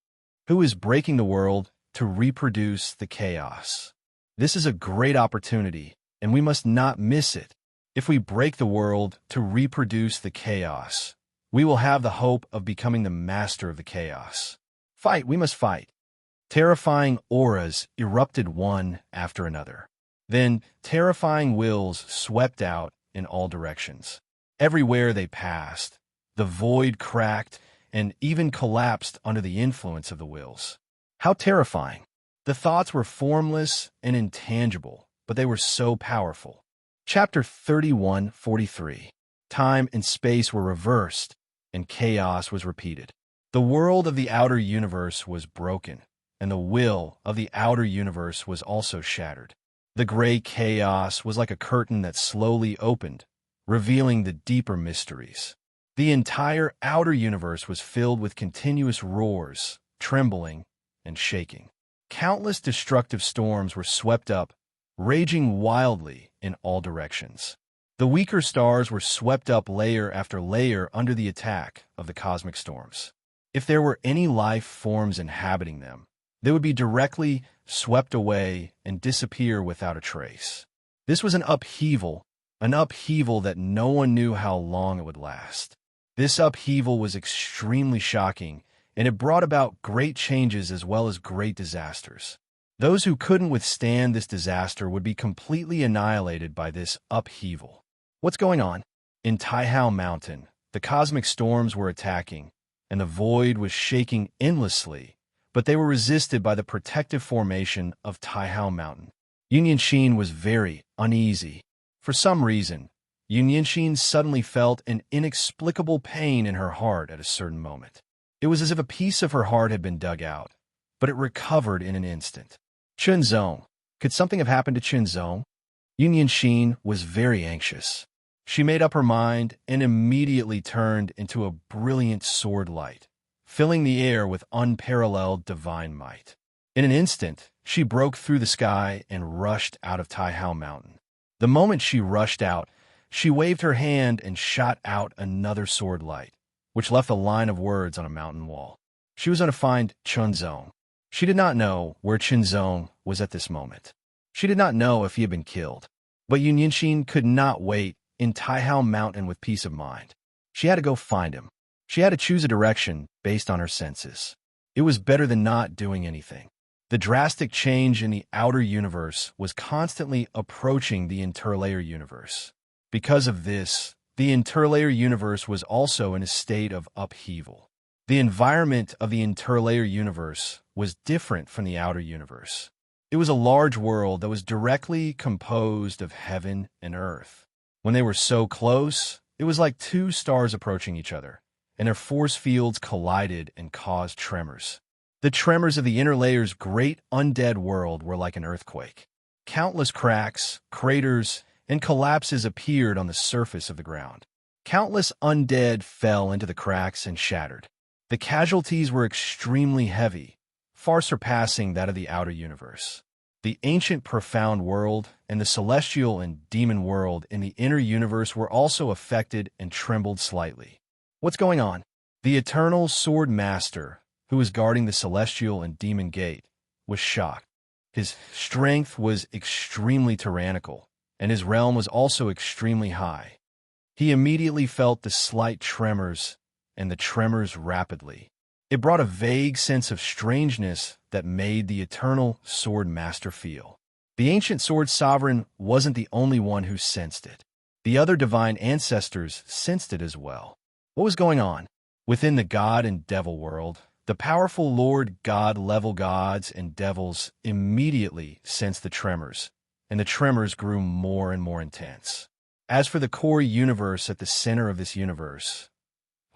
Who is breaking the world to reproduce the chaos? This is a great opportunity, and we must not miss it. If we break the world to reproduce the chaos, we will have the hope of becoming the master of the chaos. Fight, we must fight. Terrifying auras erupted one after another. Then terrifying wills swept out in all directions. Everywhere they passed, the void cracked and even collapsed under the influence of the wills. How terrifying! The thoughts were formless and intangible, but they were so powerful. Chapter 31:43. Time and space were reversed, and chaos was repeated. The world of the outer universe was broken, and the will of the outer universe was also shattered. The gray chaos was like a curtain that slowly opened, revealing the deeper mysteries. The entire outer universe was filled with continuous roars, trembling, and shaking. Countless destructive storms were swept up, raging wildly in all directions. The weaker stars were swept up layer after layer under the attack of the cosmic storms. If there were any life forms inhabiting them, they would be directly swept away and disappear without a trace. This was an upheaval that no one knew how long it would last. This upheaval was extremely shocking, and it brought about great changes as well as great disasters. Those who couldn't withstand this disaster would be completely annihilated by this upheaval. What's going on? In Taihao Mountain, the cosmic storms were attacking, and the void was shaking endlessly, but they were resisted by the protective formation of Taihao Mountain. Yunyanxin was very uneasy. For some reason, Yunyanxin suddenly felt an inexplicable pain in her heart at a certain moment. It was as if a piece of her heart had been dug out, but it recovered in an instant. Chunzong. Could something have happened to Chunzong? Yunyanxin was very anxious. She made up her mind and immediately turned into a brilliant sword light, filling the air with unparalleled divine might. In an instant, she broke through the sky and rushed out of Taihao Mountain. The moment she rushed out, she waved her hand and shot out another sword light, which left a line of words on a mountain wall. She was going to find Chunzong. She did not know where Chunzong was at this moment. She did not know if he had been killed. But Yunyanxin could not wait in Taihao Mountain with peace of mind. She had to go find him. She had to choose a direction based on her senses. It was better than not doing anything. The drastic change in the outer universe was constantly approaching the interlayer universe. Because of this, the interlayer universe was also in a state of upheaval. The environment of the interlayer universe was different from the outer universe. It was a large world that was directly composed of heaven and earth. When they were so close, it was like two stars approaching each other, and their force fields collided and caused tremors. The tremors of the interlayer's great undead world were like an earthquake. Countless cracks, craters, and collapses appeared on the surface of the ground. Countless undead fell into the cracks and shattered. The casualties were extremely heavy, far surpassing that of the outer universe. The ancient profound world and the celestial and demon world in the inner universe were also affected and trembled slightly. What's going on? The eternal sword master, who was guarding the celestial and demon gate, was shocked. His strength was extremely tyrannical, and his realm was also extremely high. He immediately felt the slight tremors, and the tremors rapidly. It brought a vague sense of strangeness that made the eternal sword master feel. The ancient sword sovereign wasn't the only one who sensed it. The other divine ancestors sensed it as well. What was going on? Within the god and devil world, the powerful Lord God level gods and devils immediately sensed the tremors, and the tremors grew more and more intense. As for the core universe at the center of this universe,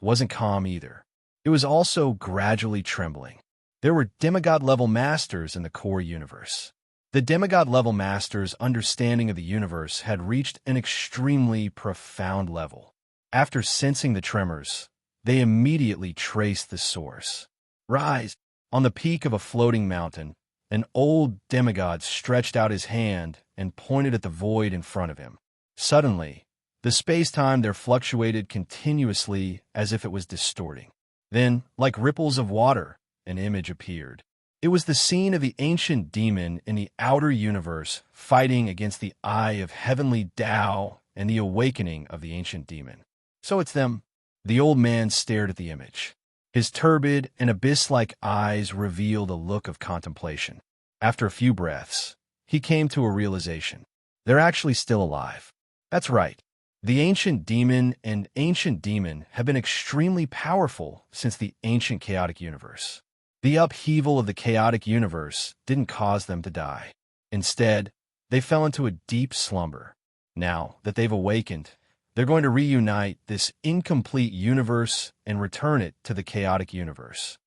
it wasn't calm either. It was also gradually trembling. There were demigod-level masters in the core universe. The demigod-level masters' understanding of the universe had reached an extremely profound level. After sensing the tremors, they immediately traced the source. Rise! On the peak of a floating mountain, an old demigod stretched out his hand and pointed at the void in front of him. Suddenly, the space-time there fluctuated continuously as if it was distorting. Then, like ripples of water, an image appeared. It was the scene of the ancient demon in the outer universe fighting against the eye of heavenly Tao and the awakening of the ancient demon. So it's them. The old man stared at the image. His turbid and abyss-like eyes revealed a look of contemplation. After a few breaths, he came to a realization. They're actually still alive. That's right. The ancient demon and ancient demon have been extremely powerful since the ancient chaotic universe. The upheaval of the chaotic universe didn't cause them to die. Instead, they fell into a deep slumber. Now that they've awakened, they're going to reunite this incomplete universe and return it to the chaotic universe.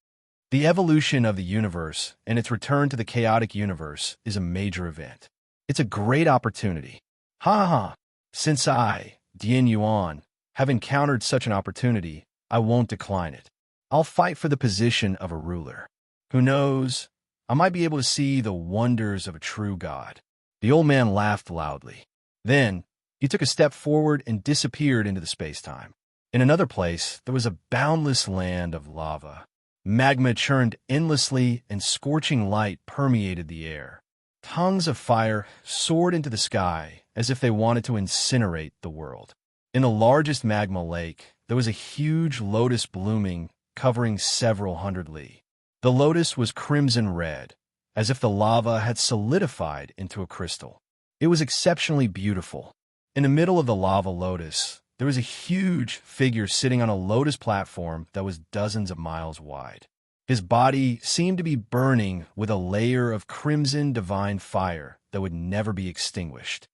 The evolution of the universe and its return to the chaotic universe is a major event. It's a great opportunity. Ha ha! Since I, Dian Yuan, have encountered such an opportunity, I won't decline it. I'll fight for the position of a ruler. Who knows? I might be able to see the wonders of a true god. The old man laughed loudly. Then, he took a step forward and disappeared into the space-time. In another place, there was a boundless land of lava. Magma churned endlessly and scorching light permeated the air. Tongues of fire soared into the sky as if they wanted to incinerate the world. In the largest magma lake, there was a huge lotus blooming, covering several hundred li. The lotus was crimson red, as if the lava had solidified into a crystal. It was exceptionally beautiful. In the middle of the lava lotus, there was a huge figure sitting on a lotus platform that was dozens of miles wide. His body seemed to be burning with a layer of crimson divine fire that would never be extinguished.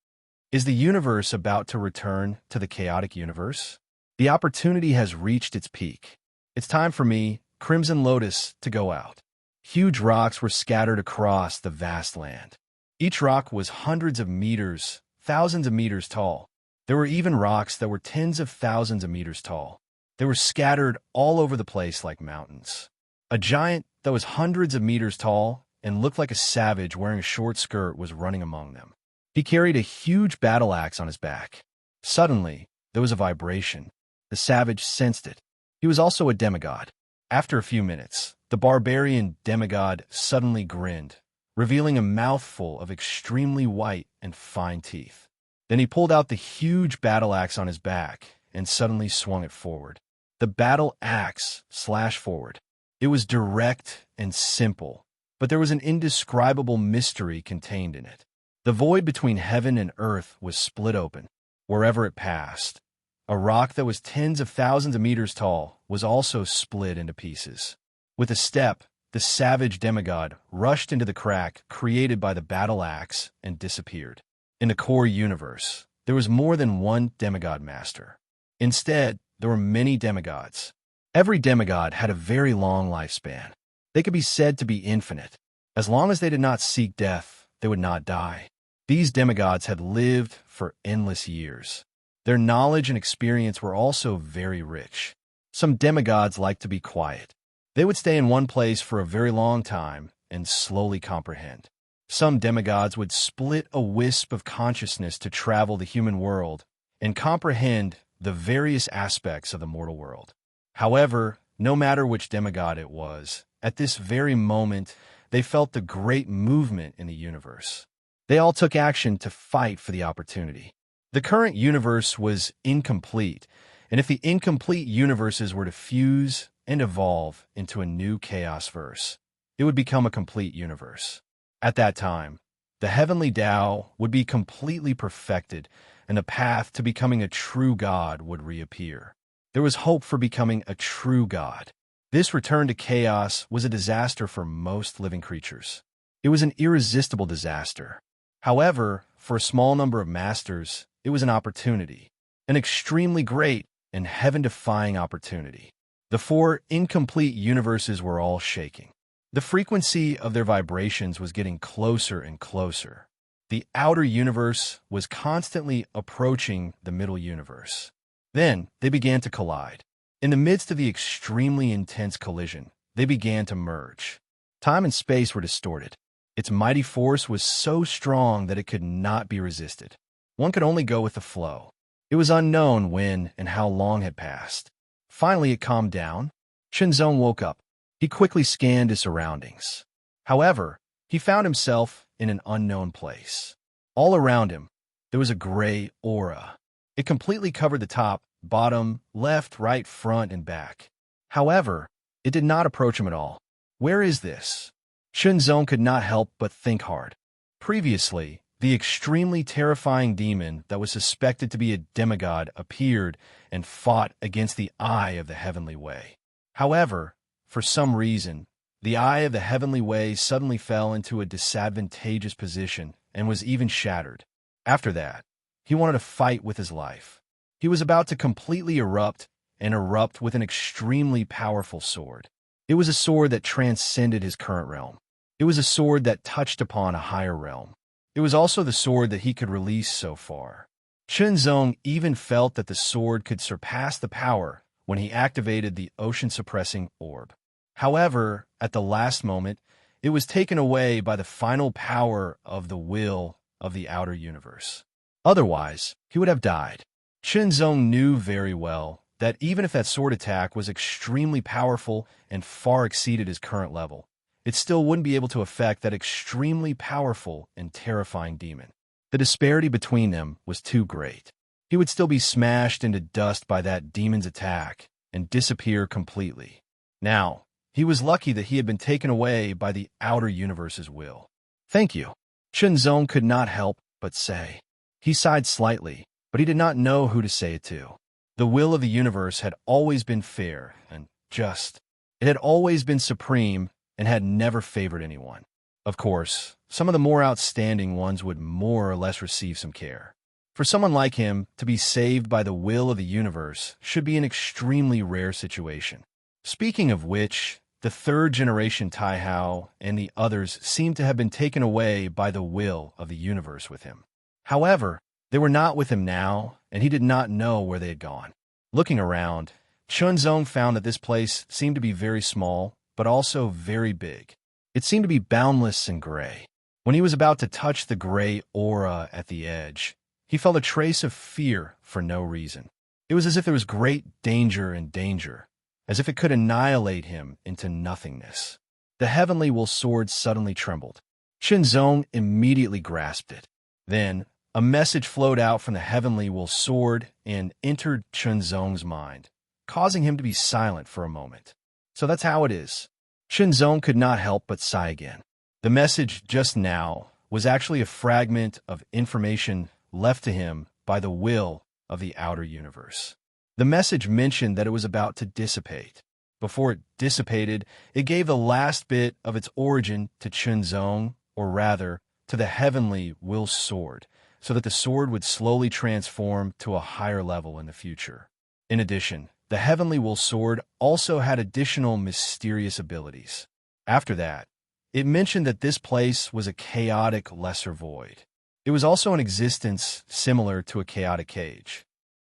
Is the universe about to return to the chaotic universe? The opportunity has reached its peak. It's time for me, Crimson Lotus, to go out. Huge rocks were scattered across the vast land. Each rock was hundreds of meters, thousands of meters tall. There were even rocks that were tens of thousands of meters tall. They were scattered all over the place like mountains. A giant that was hundreds of meters tall and looked like a savage wearing a short skirt was running among them. He carried a huge battle axe on his back. Suddenly, there was a vibration. The savage sensed it. He was also a demigod. After a few minutes, the barbarian demigod suddenly grinned, revealing a mouthful of extremely white and fine teeth. Then he pulled out the huge battle axe on his back and suddenly swung it forward. The battle axe slashed forward. It was direct and simple, but there was an indescribable mystery contained in it. The void between heaven and earth was split open. Wherever it passed, a rock that was tens of thousands of meters tall was also split into pieces. With a step, the savage demigod rushed into the crack created by the battle axe and disappeared. In the core universe, there was more than one demigod master. Instead, there were many demigods. Every demigod had a very long lifespan. They could be said to be infinite. As long as they did not seek death, they would not die. These demigods had lived for endless years. Their knowledge and experience were also very rich. Some demigods liked to be quiet. They would stay in one place for a very long time and slowly comprehend. Some demigods would split a wisp of consciousness to travel the human world and comprehend the various aspects of the mortal world. However, no matter which demigod it was, at this very moment, they felt the great movement in the universe. They all took action to fight for the opportunity. The current universe was incomplete, and if the incomplete universes were to fuse and evolve into a new chaos verse, it would become a complete universe. At that time, the heavenly Tao would be completely perfected, and the path to becoming a true God would reappear. There was hope for becoming a true God. This return to chaos was a disaster for most living creatures. It was an irresistible disaster. However, for a small number of masters, it was an opportunity, an extremely great and heaven-defying opportunity. The four incomplete universes were all shaking. The frequency of their vibrations was getting closer and closer. The outer universe was constantly approaching the middle universe. Then they began to collide. In the midst of the extremely intense collision, they began to merge. Time and space were distorted. Its mighty force was so strong that it could not be resisted. One could only go with the flow. It was unknown when and how long had passed. Finally, it calmed down. Shenzong woke up. He quickly scanned his surroundings. However, he found himself in an unknown place. All around him, there was a gray aura. It completely covered the top, bottom, left, right, front, and back. However, it did not approach him at all. Where is this? Shenzong could not help but think hard. Previously, the extremely terrifying demon that was suspected to be a demigod appeared and fought against the Eye of the Heavenly Way. However, for some reason, the Eye of the Heavenly Way suddenly fell into a disadvantageous position and was even shattered. After that, he wanted to fight with his life. He was about to completely erupt with an extremely powerful sword. It was a sword that transcended his current realm. It was a sword that touched upon a higher realm. It was also the sword that he could release so far. Shenzong even felt that the sword could surpass the power when he activated the ocean-suppressing orb. However, at the last moment, it was taken away by the final power of the will of the outer universe. Otherwise, he would have died. Shenzong knew very well that even if that sword attack was extremely powerful and far exceeded his current level, it still wouldn't be able to affect that extremely powerful and terrifying demon. The disparity between them was too great. He would still be smashed into dust by that demon's attack and disappear completely. Now, he was lucky that he had been taken away by the outer universe's will. Thank you, Shenzong could not help but say. He sighed slightly, but he did not know who to say it to. The will of the universe had always been fair and just. It had always been supreme and had never favored anyone. Of course, some of the more outstanding ones would more or less receive some care. For someone like him to be saved by the will of the universe should be an extremely rare situation. Speaking of which, the third generation Taihao and the others seemed to have been taken away by the will of the universe with him. However, they were not with him now, and he did not know where they had gone. Looking around, Shenzong found that this place seemed to be very small, but also very big. It seemed to be boundless and gray. When he was about to touch the gray aura at the edge, he felt a trace of fear for no reason. It was as if there was great danger and danger, as if it could annihilate him into nothingness. The heavenly will sword suddenly trembled. Shenzong immediately grasped it. Then, a message flowed out from the heavenly will sword and entered Shenzong's mind, causing him to be silent for a moment. So that's how it is. Shenzong could not help but sigh again. The message just now was actually a fragment of information left to him by the will of the outer universe. The message mentioned that it was about to dissipate. Before it dissipated, it gave the last bit of its origin to Shenzong, or rather, to the heavenly will sword, so that the sword would slowly transform to a higher level in the future. In addition, the heavenly will sword also had additional mysterious abilities. After that, it mentioned that this place was a chaotic lesser void. It was also an existence similar to a chaotic cage.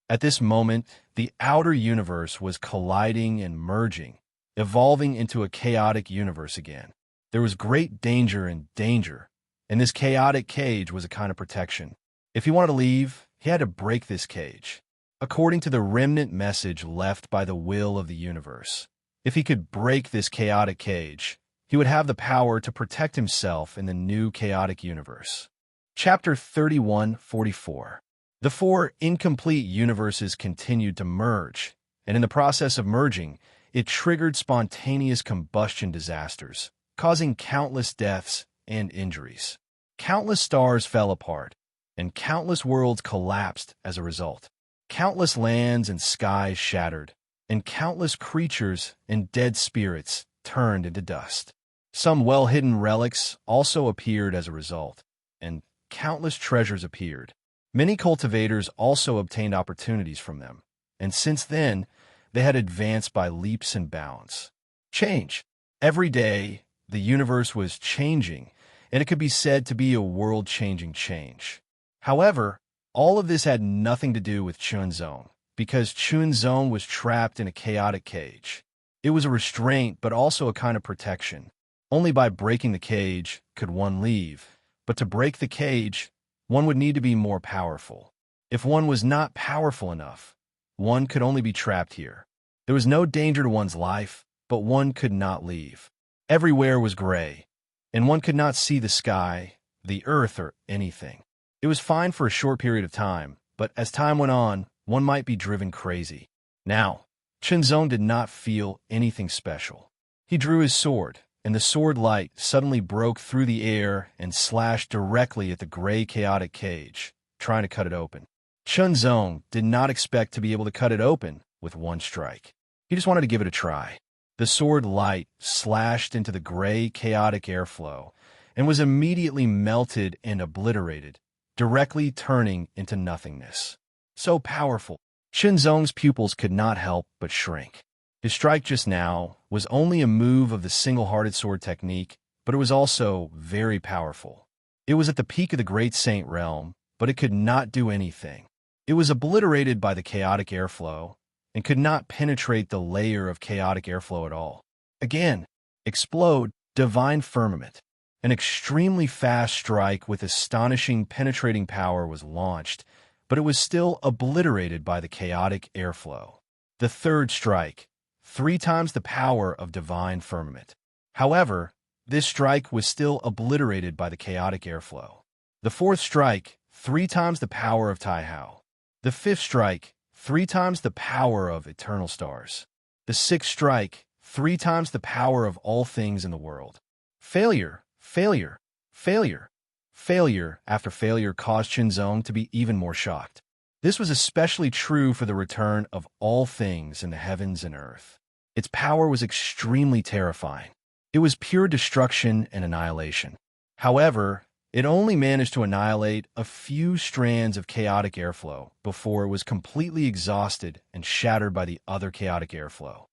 At this moment, the outer universe was colliding and merging, evolving into a chaotic universe again. There was great danger, and this chaotic cage was a kind of protection. If he wanted to leave, he had to break this cage. According to the remnant message left by the will of the universe, if he could break this chaotic cage, he would have the power to protect himself in the new chaotic universe. Chapter 31:44. The four incomplete universes continued to merge, and in the process of merging, it triggered spontaneous combustion disasters, causing countless deaths and injuries. Countless stars fell apart, and countless worlds collapsed as a result. Countless lands and skies shattered, and countless creatures and dead spirits turned into dust. Some well-hidden relics also appeared as a result, and countless treasures appeared. Many cultivators also obtained opportunities from them, and since then, they had advanced by leaps and bounds. Change. Every day, the universe was changing, and it could be said to be a world-changing change. However, all of this had nothing to do with Chunzong, because Chunzong was trapped in a chaotic cage. It was a restraint, but also a kind of protection. Only by breaking the cage could one leave, but to break the cage, one would need to be more powerful. If one was not powerful enough, one could only be trapped here. There was no danger to one's life, but one could not leave. Everywhere was gray, and one could not see the sky, the earth, or anything. It was fine for a short period of time, but as time went on, one might be driven crazy. Now, Chunzong did not feel anything special. He drew his sword, and the sword light suddenly broke through the air and slashed directly at the gray chaotic cage, trying to cut it open. Chunzong did not expect to be able to cut it open with one strike. He just wanted to give it a try. The sword light slashed into the gray chaotic airflow and was immediately melted and obliterated, directly turning into nothingness. So powerful, Chunzong's pupils could not help but shrink. His strike just now was only a move of the single-hearted sword technique, but it was also very powerful. It was at the peak of the Great Saint realm, but it could not do anything. It was obliterated by the chaotic airflow and could not penetrate the layer of chaotic airflow at all. Again, explode, divine firmament. An extremely fast strike with astonishing penetrating power was launched, but it was still obliterated by the chaotic airflow. The third strike, 3 times the power of divine firmament. However, this strike was still obliterated by the chaotic airflow. The fourth strike, 3 times the power of Taihao. The fifth strike, 3 times the power of eternal stars. The sixth strike, 3 times the power of all things in the world. Failure, failure, failure. Failure after failure caused Chunzong to be even more shocked. This was especially true for the return of all things in the heavens and earth. Its power was extremely terrifying. It was pure destruction and annihilation. However, it only managed to annihilate a few strands of chaotic airflow before it was completely exhausted and shattered by the other chaotic airflow.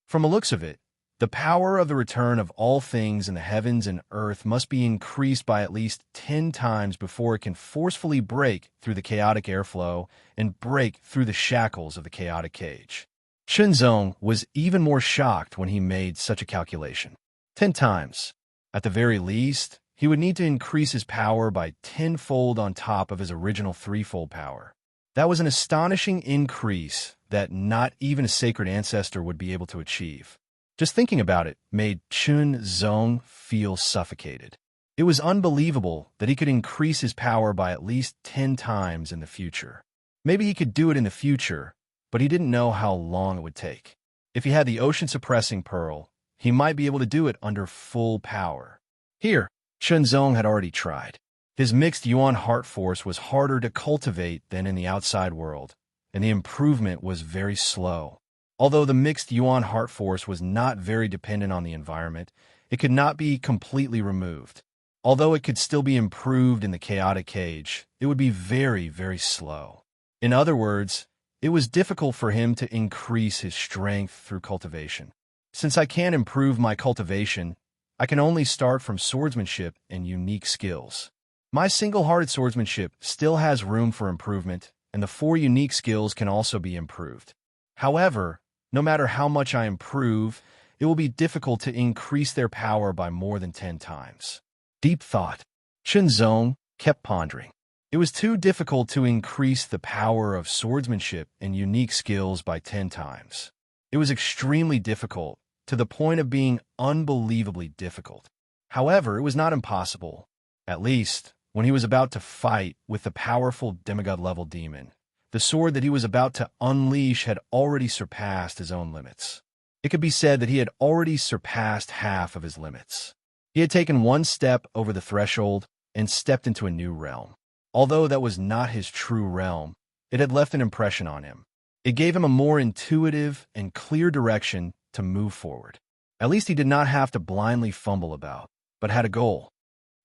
From the looks of it, the power of the return of all things in the heavens and earth must be increased by at least 10 times before it can forcefully break through the chaotic airflow and break through the shackles of the chaotic cage. Chunzong was even more shocked when he made such a calculation. 10 times. At the very least, he would need to increase his power by 10-fold on top of his original 3-fold power. That was an astonishing increase that not even a sacred ancestor would be able to achieve. Just thinking about it made Chunzong feel suffocated. It was unbelievable that he could increase his power by at least 10 times in the future. Maybe he could do it in the future, but he didn't know how long it would take. If he had the ocean-suppressing pearl, he might be able to do it under full power. Here, Chunzong had already tried. His mixed yuan heart force was harder to cultivate than in the outside world, and the improvement was very slow. Although the mixed yuan heart force was not very dependent on the environment, it could not be completely removed. Although it could still be improved in the chaotic cage, it would be very, very slow. In other words, it was difficult for him to increase his strength through cultivation. Since I can't improve my cultivation, I can only start from swordsmanship and unique skills. My single-hearted swordsmanship still has room for improvement, and the 4 unique skills can also be improved. However, no matter how much I improve, it will be difficult to increase their power by more than 10 times. Deep thought. Chunzong kept pondering. It was too difficult to increase the power of swordsmanship and unique skills by 10 times. It was extremely difficult, to the point of being unbelievably difficult. However, it was not impossible, at least when he was about to fight with the powerful demigod-level demon. The sword that he was about to unleash had already surpassed his own limits. It could be said that he had already surpassed half of his limits. He had taken one step over the threshold and stepped into a new realm. Although that was not his true realm, it had left an impression on him. It gave him a more intuitive and clear direction to move forward. At least he did not have to blindly fumble about, but had a goal.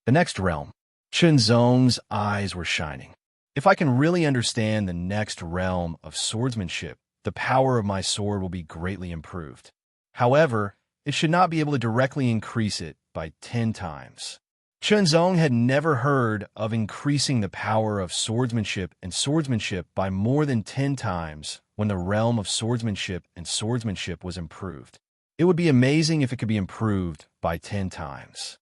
The next realm. Chunzong's eyes were shining. If I can really understand the next realm of swordsmanship, the power of my sword will be greatly improved. However, it should not be able to directly increase it by 10 times. Chunzong had never heard of increasing the power of swordsmanship and swordsmanship by more than 10 times when the realm of swordsmanship and swordsmanship was improved. It would be amazing if it could be improved by 10 times.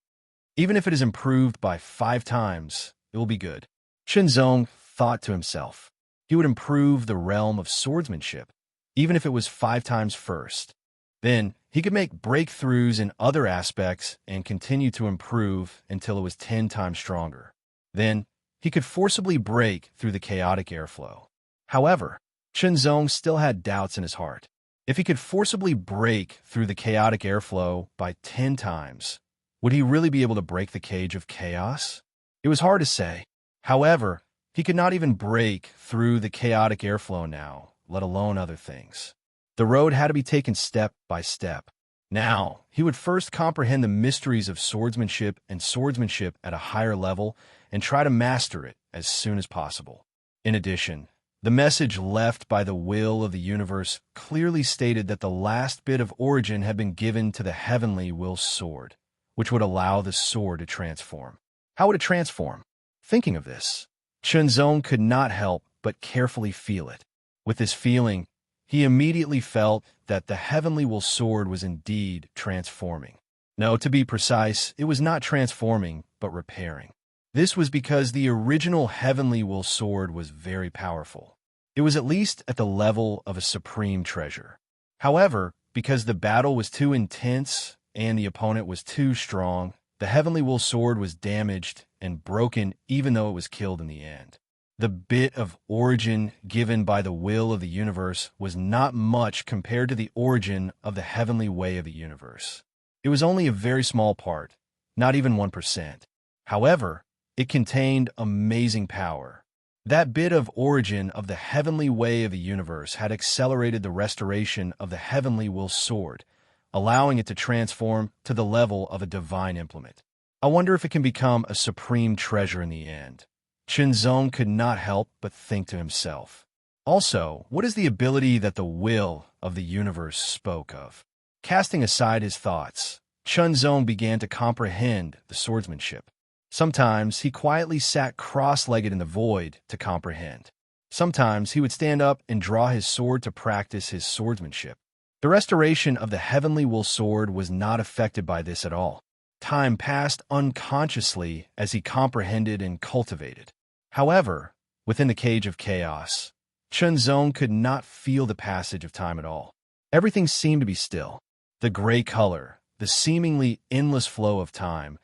Even if it is improved by 5 times, it will be good. Chunzong thought to himself. He would improve the realm of swordsmanship, even if it was 5 times first. Then, he could make breakthroughs in other aspects and continue to improve until it was 10 times stronger. Then, he could forcibly break through the chaotic airflow. However, Chunzong still had doubts in his heart. If he could forcibly break through the chaotic airflow by 10 times, would he really be able to break the cage of chaos? It was hard to say. However, he could not even break through the chaotic airflow now, let alone other things. The road had to be taken step by step. Now, he would first comprehend the mysteries of swordsmanship and swordsmanship at a higher level and try to master it as soon as possible. In addition, the message left by the will of the universe clearly stated that the last bit of origin had been given to the heavenly will sword, which would allow the sword to transform. How would it transform? Thinking of this, Chunzong could not help but carefully feel it. With this feeling, he immediately felt that the heavenly will sword was indeed transforming. No, to be precise, it was not transforming, but repairing. This was because the original heavenly will sword was very powerful. It was at least at the level of a supreme treasure. However, because the battle was too intense and the opponent was too strong, the heavenly will sword was damaged and broken even though it was killed in the end. The bit of origin given by the will of the universe was not much compared to the origin of the heavenly way of the universe. It was only a very small part, not even 1%. However, it contained amazing power. That bit of origin of the heavenly way of the universe had accelerated the restoration of the heavenly will sword, allowing it to transform to the level of a divine implement. I wonder if it can become a supreme treasure in the end. Chunzong could not help but think to himself. Also, what is the ability that the will of the universe spoke of? Casting aside his thoughts, Chunzong began to comprehend the swordsmanship. Sometimes he quietly sat cross-legged in the void to comprehend. Sometimes he would stand up and draw his sword to practice his swordsmanship. The restoration of the heavenly will sword was not affected by this at all. Time passed unconsciously as he comprehended and cultivated. However, within the cage of chaos, Chunzong could not feel the passage of time at all. Everything seemed to be still. The gray color, the seemingly endless flow of time,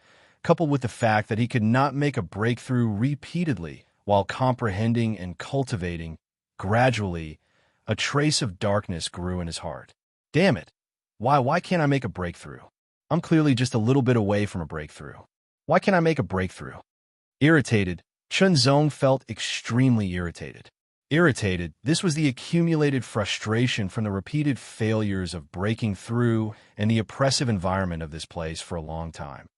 coupled with the fact that he could not make a breakthrough repeatedly while comprehending and cultivating, gradually, a trace of darkness grew in his heart. Damn it! Why can't I make a breakthrough? I'm clearly just a little bit away from a breakthrough. Why can't I make a breakthrough? Irritated, Chunzong felt extremely irritated. This was the accumulated frustration from the repeated failures of breaking through and the oppressive environment of this place for a long time.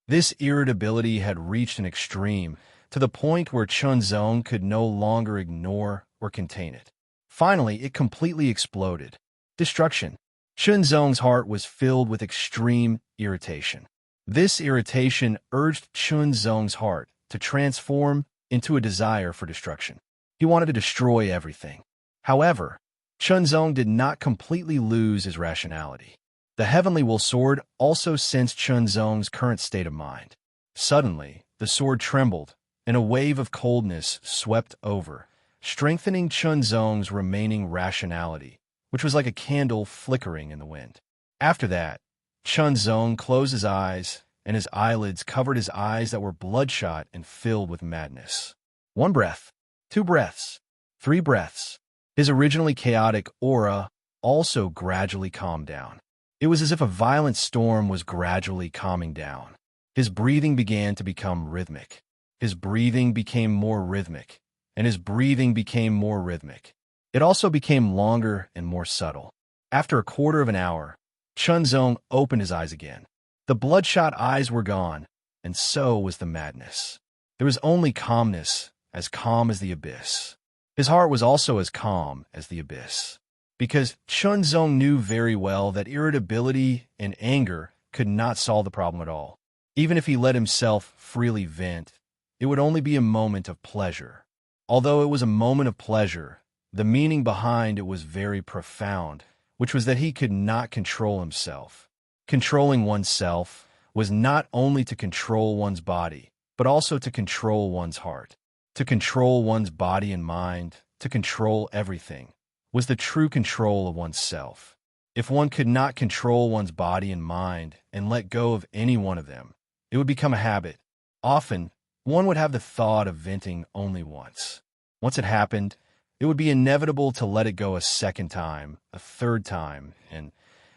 This irritability had reached an extreme, to the point where Chunzong could no longer ignore or contain it. Finally, it completely exploded. Destruction. Chunzong's heart was filled with extreme irritation. This irritation urged Chunzong's heart to transform into a desire for destruction. He wanted to destroy everything. However, Chunzong did not completely lose his rationality. The heavenly will sword also sensed Chunzong's current state of mind. Suddenly, the sword trembled, and a wave of coldness swept over, strengthening Chunzong's remaining rationality, which was like a candle flickering in the wind. After that, Chunzong closed his eyes, and his eyelids covered his eyes that were bloodshot and filled with madness. 1 breath, 2 breaths, 3 breaths. His originally chaotic aura also gradually calmed down. It was as if a violent storm was gradually calming down. His breathing began to become rhythmic. His breathing became more rhythmic, and his breathing became more rhythmic. It also became longer and more subtle. After a quarter of an hour, Chunzong opened his eyes again. The bloodshot eyes were gone, and so was the madness. There was only calmness, as calm as the abyss. His heart was also as calm as the abyss, because Chunzong knew very well that irritability and anger could not solve the problem at all. Even if he let himself freely vent, it would only be a moment of pleasure. Although it was a moment of pleasure, the meaning behind it was very profound, which was that he could not control himself. Controlling oneself was not only to control one's body, but also to control one's heart. To control one's body and mind, to control everything, was the true control of oneself. If one could not control one's body and mind and let go of any one of them, it would become a habit. Often, one would have the thought of venting only once. Once it happened, it would be inevitable to let it go a second time, a third time, and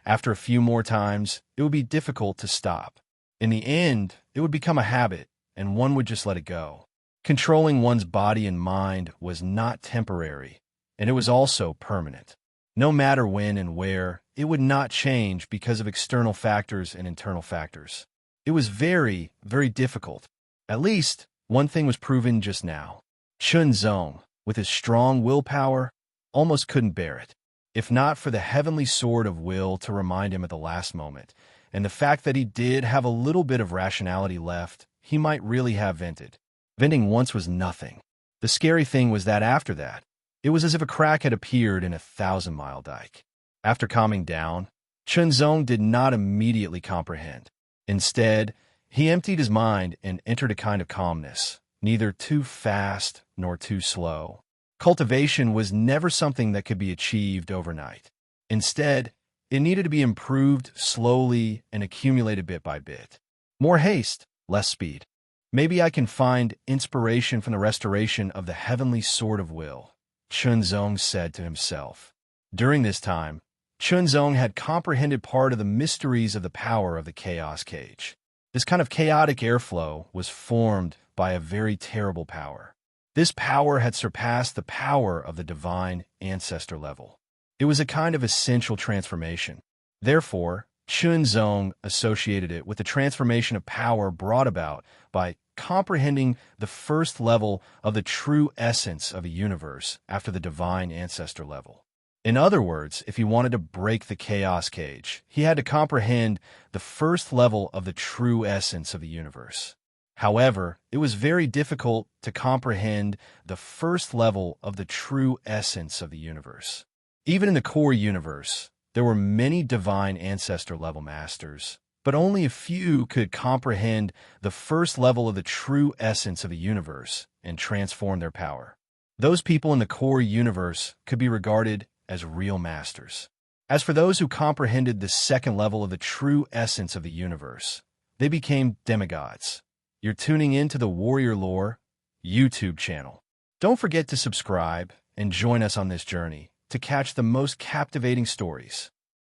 after a few more times, it would be difficult to stop. In the end, it would become a habit, and one would just let it go. Controlling one's body and mind was not temporary, and it was also permanent. No matter when and where, it would not change because of external factors and internal factors. It was very, very difficult. At least, one thing was proven just now. Chunzong, with his strong willpower, almost couldn't bear it. If not for the heavenly sword of will to remind him at the last moment, and the fact that he did have a little bit of rationality left, he might really have vented. Venting once was nothing. The scary thing was that after that, it was as if a crack had appeared in a 1,000-mile dike. After calming down, Chunzong did not immediately comprehend. Instead, he emptied his mind and entered a kind of calmness, neither too fast nor too slow. Cultivation was never something that could be achieved overnight. Instead, it needed to be improved slowly and accumulated bit by bit. More haste, less speed. Maybe I can find inspiration from the restoration of the heavenly sword of will, Chunzong said to himself. During this time, Chunzong had comprehended part of the mysteries of the power of the chaos cage. This kind of chaotic airflow was formed by a very terrible power. This power had surpassed the power of the divine ancestor level. It was a kind of essential transformation. Therefore, Chunzong associated it with the transformation of power brought about by comprehending the first level of the true essence of a universe after the divine ancestor level. In other words, if he wanted to break the chaos cage, he had to comprehend the first level of the true essence of the universe. However, it was very difficult to comprehend the first level of the true essence of the universe. Even in the core universe, there were many divine ancestor-level masters, but only a few could comprehend the first level of the true essence of the universe and transform their power. Those people in the core universe could be regarded as real masters. As for those who comprehended the second level of the true essence of the universe, they became demigods. You're tuning in to the Warrior Lore YouTube channel. Don't forget to subscribe and join us on this journey to catch the most captivating stories.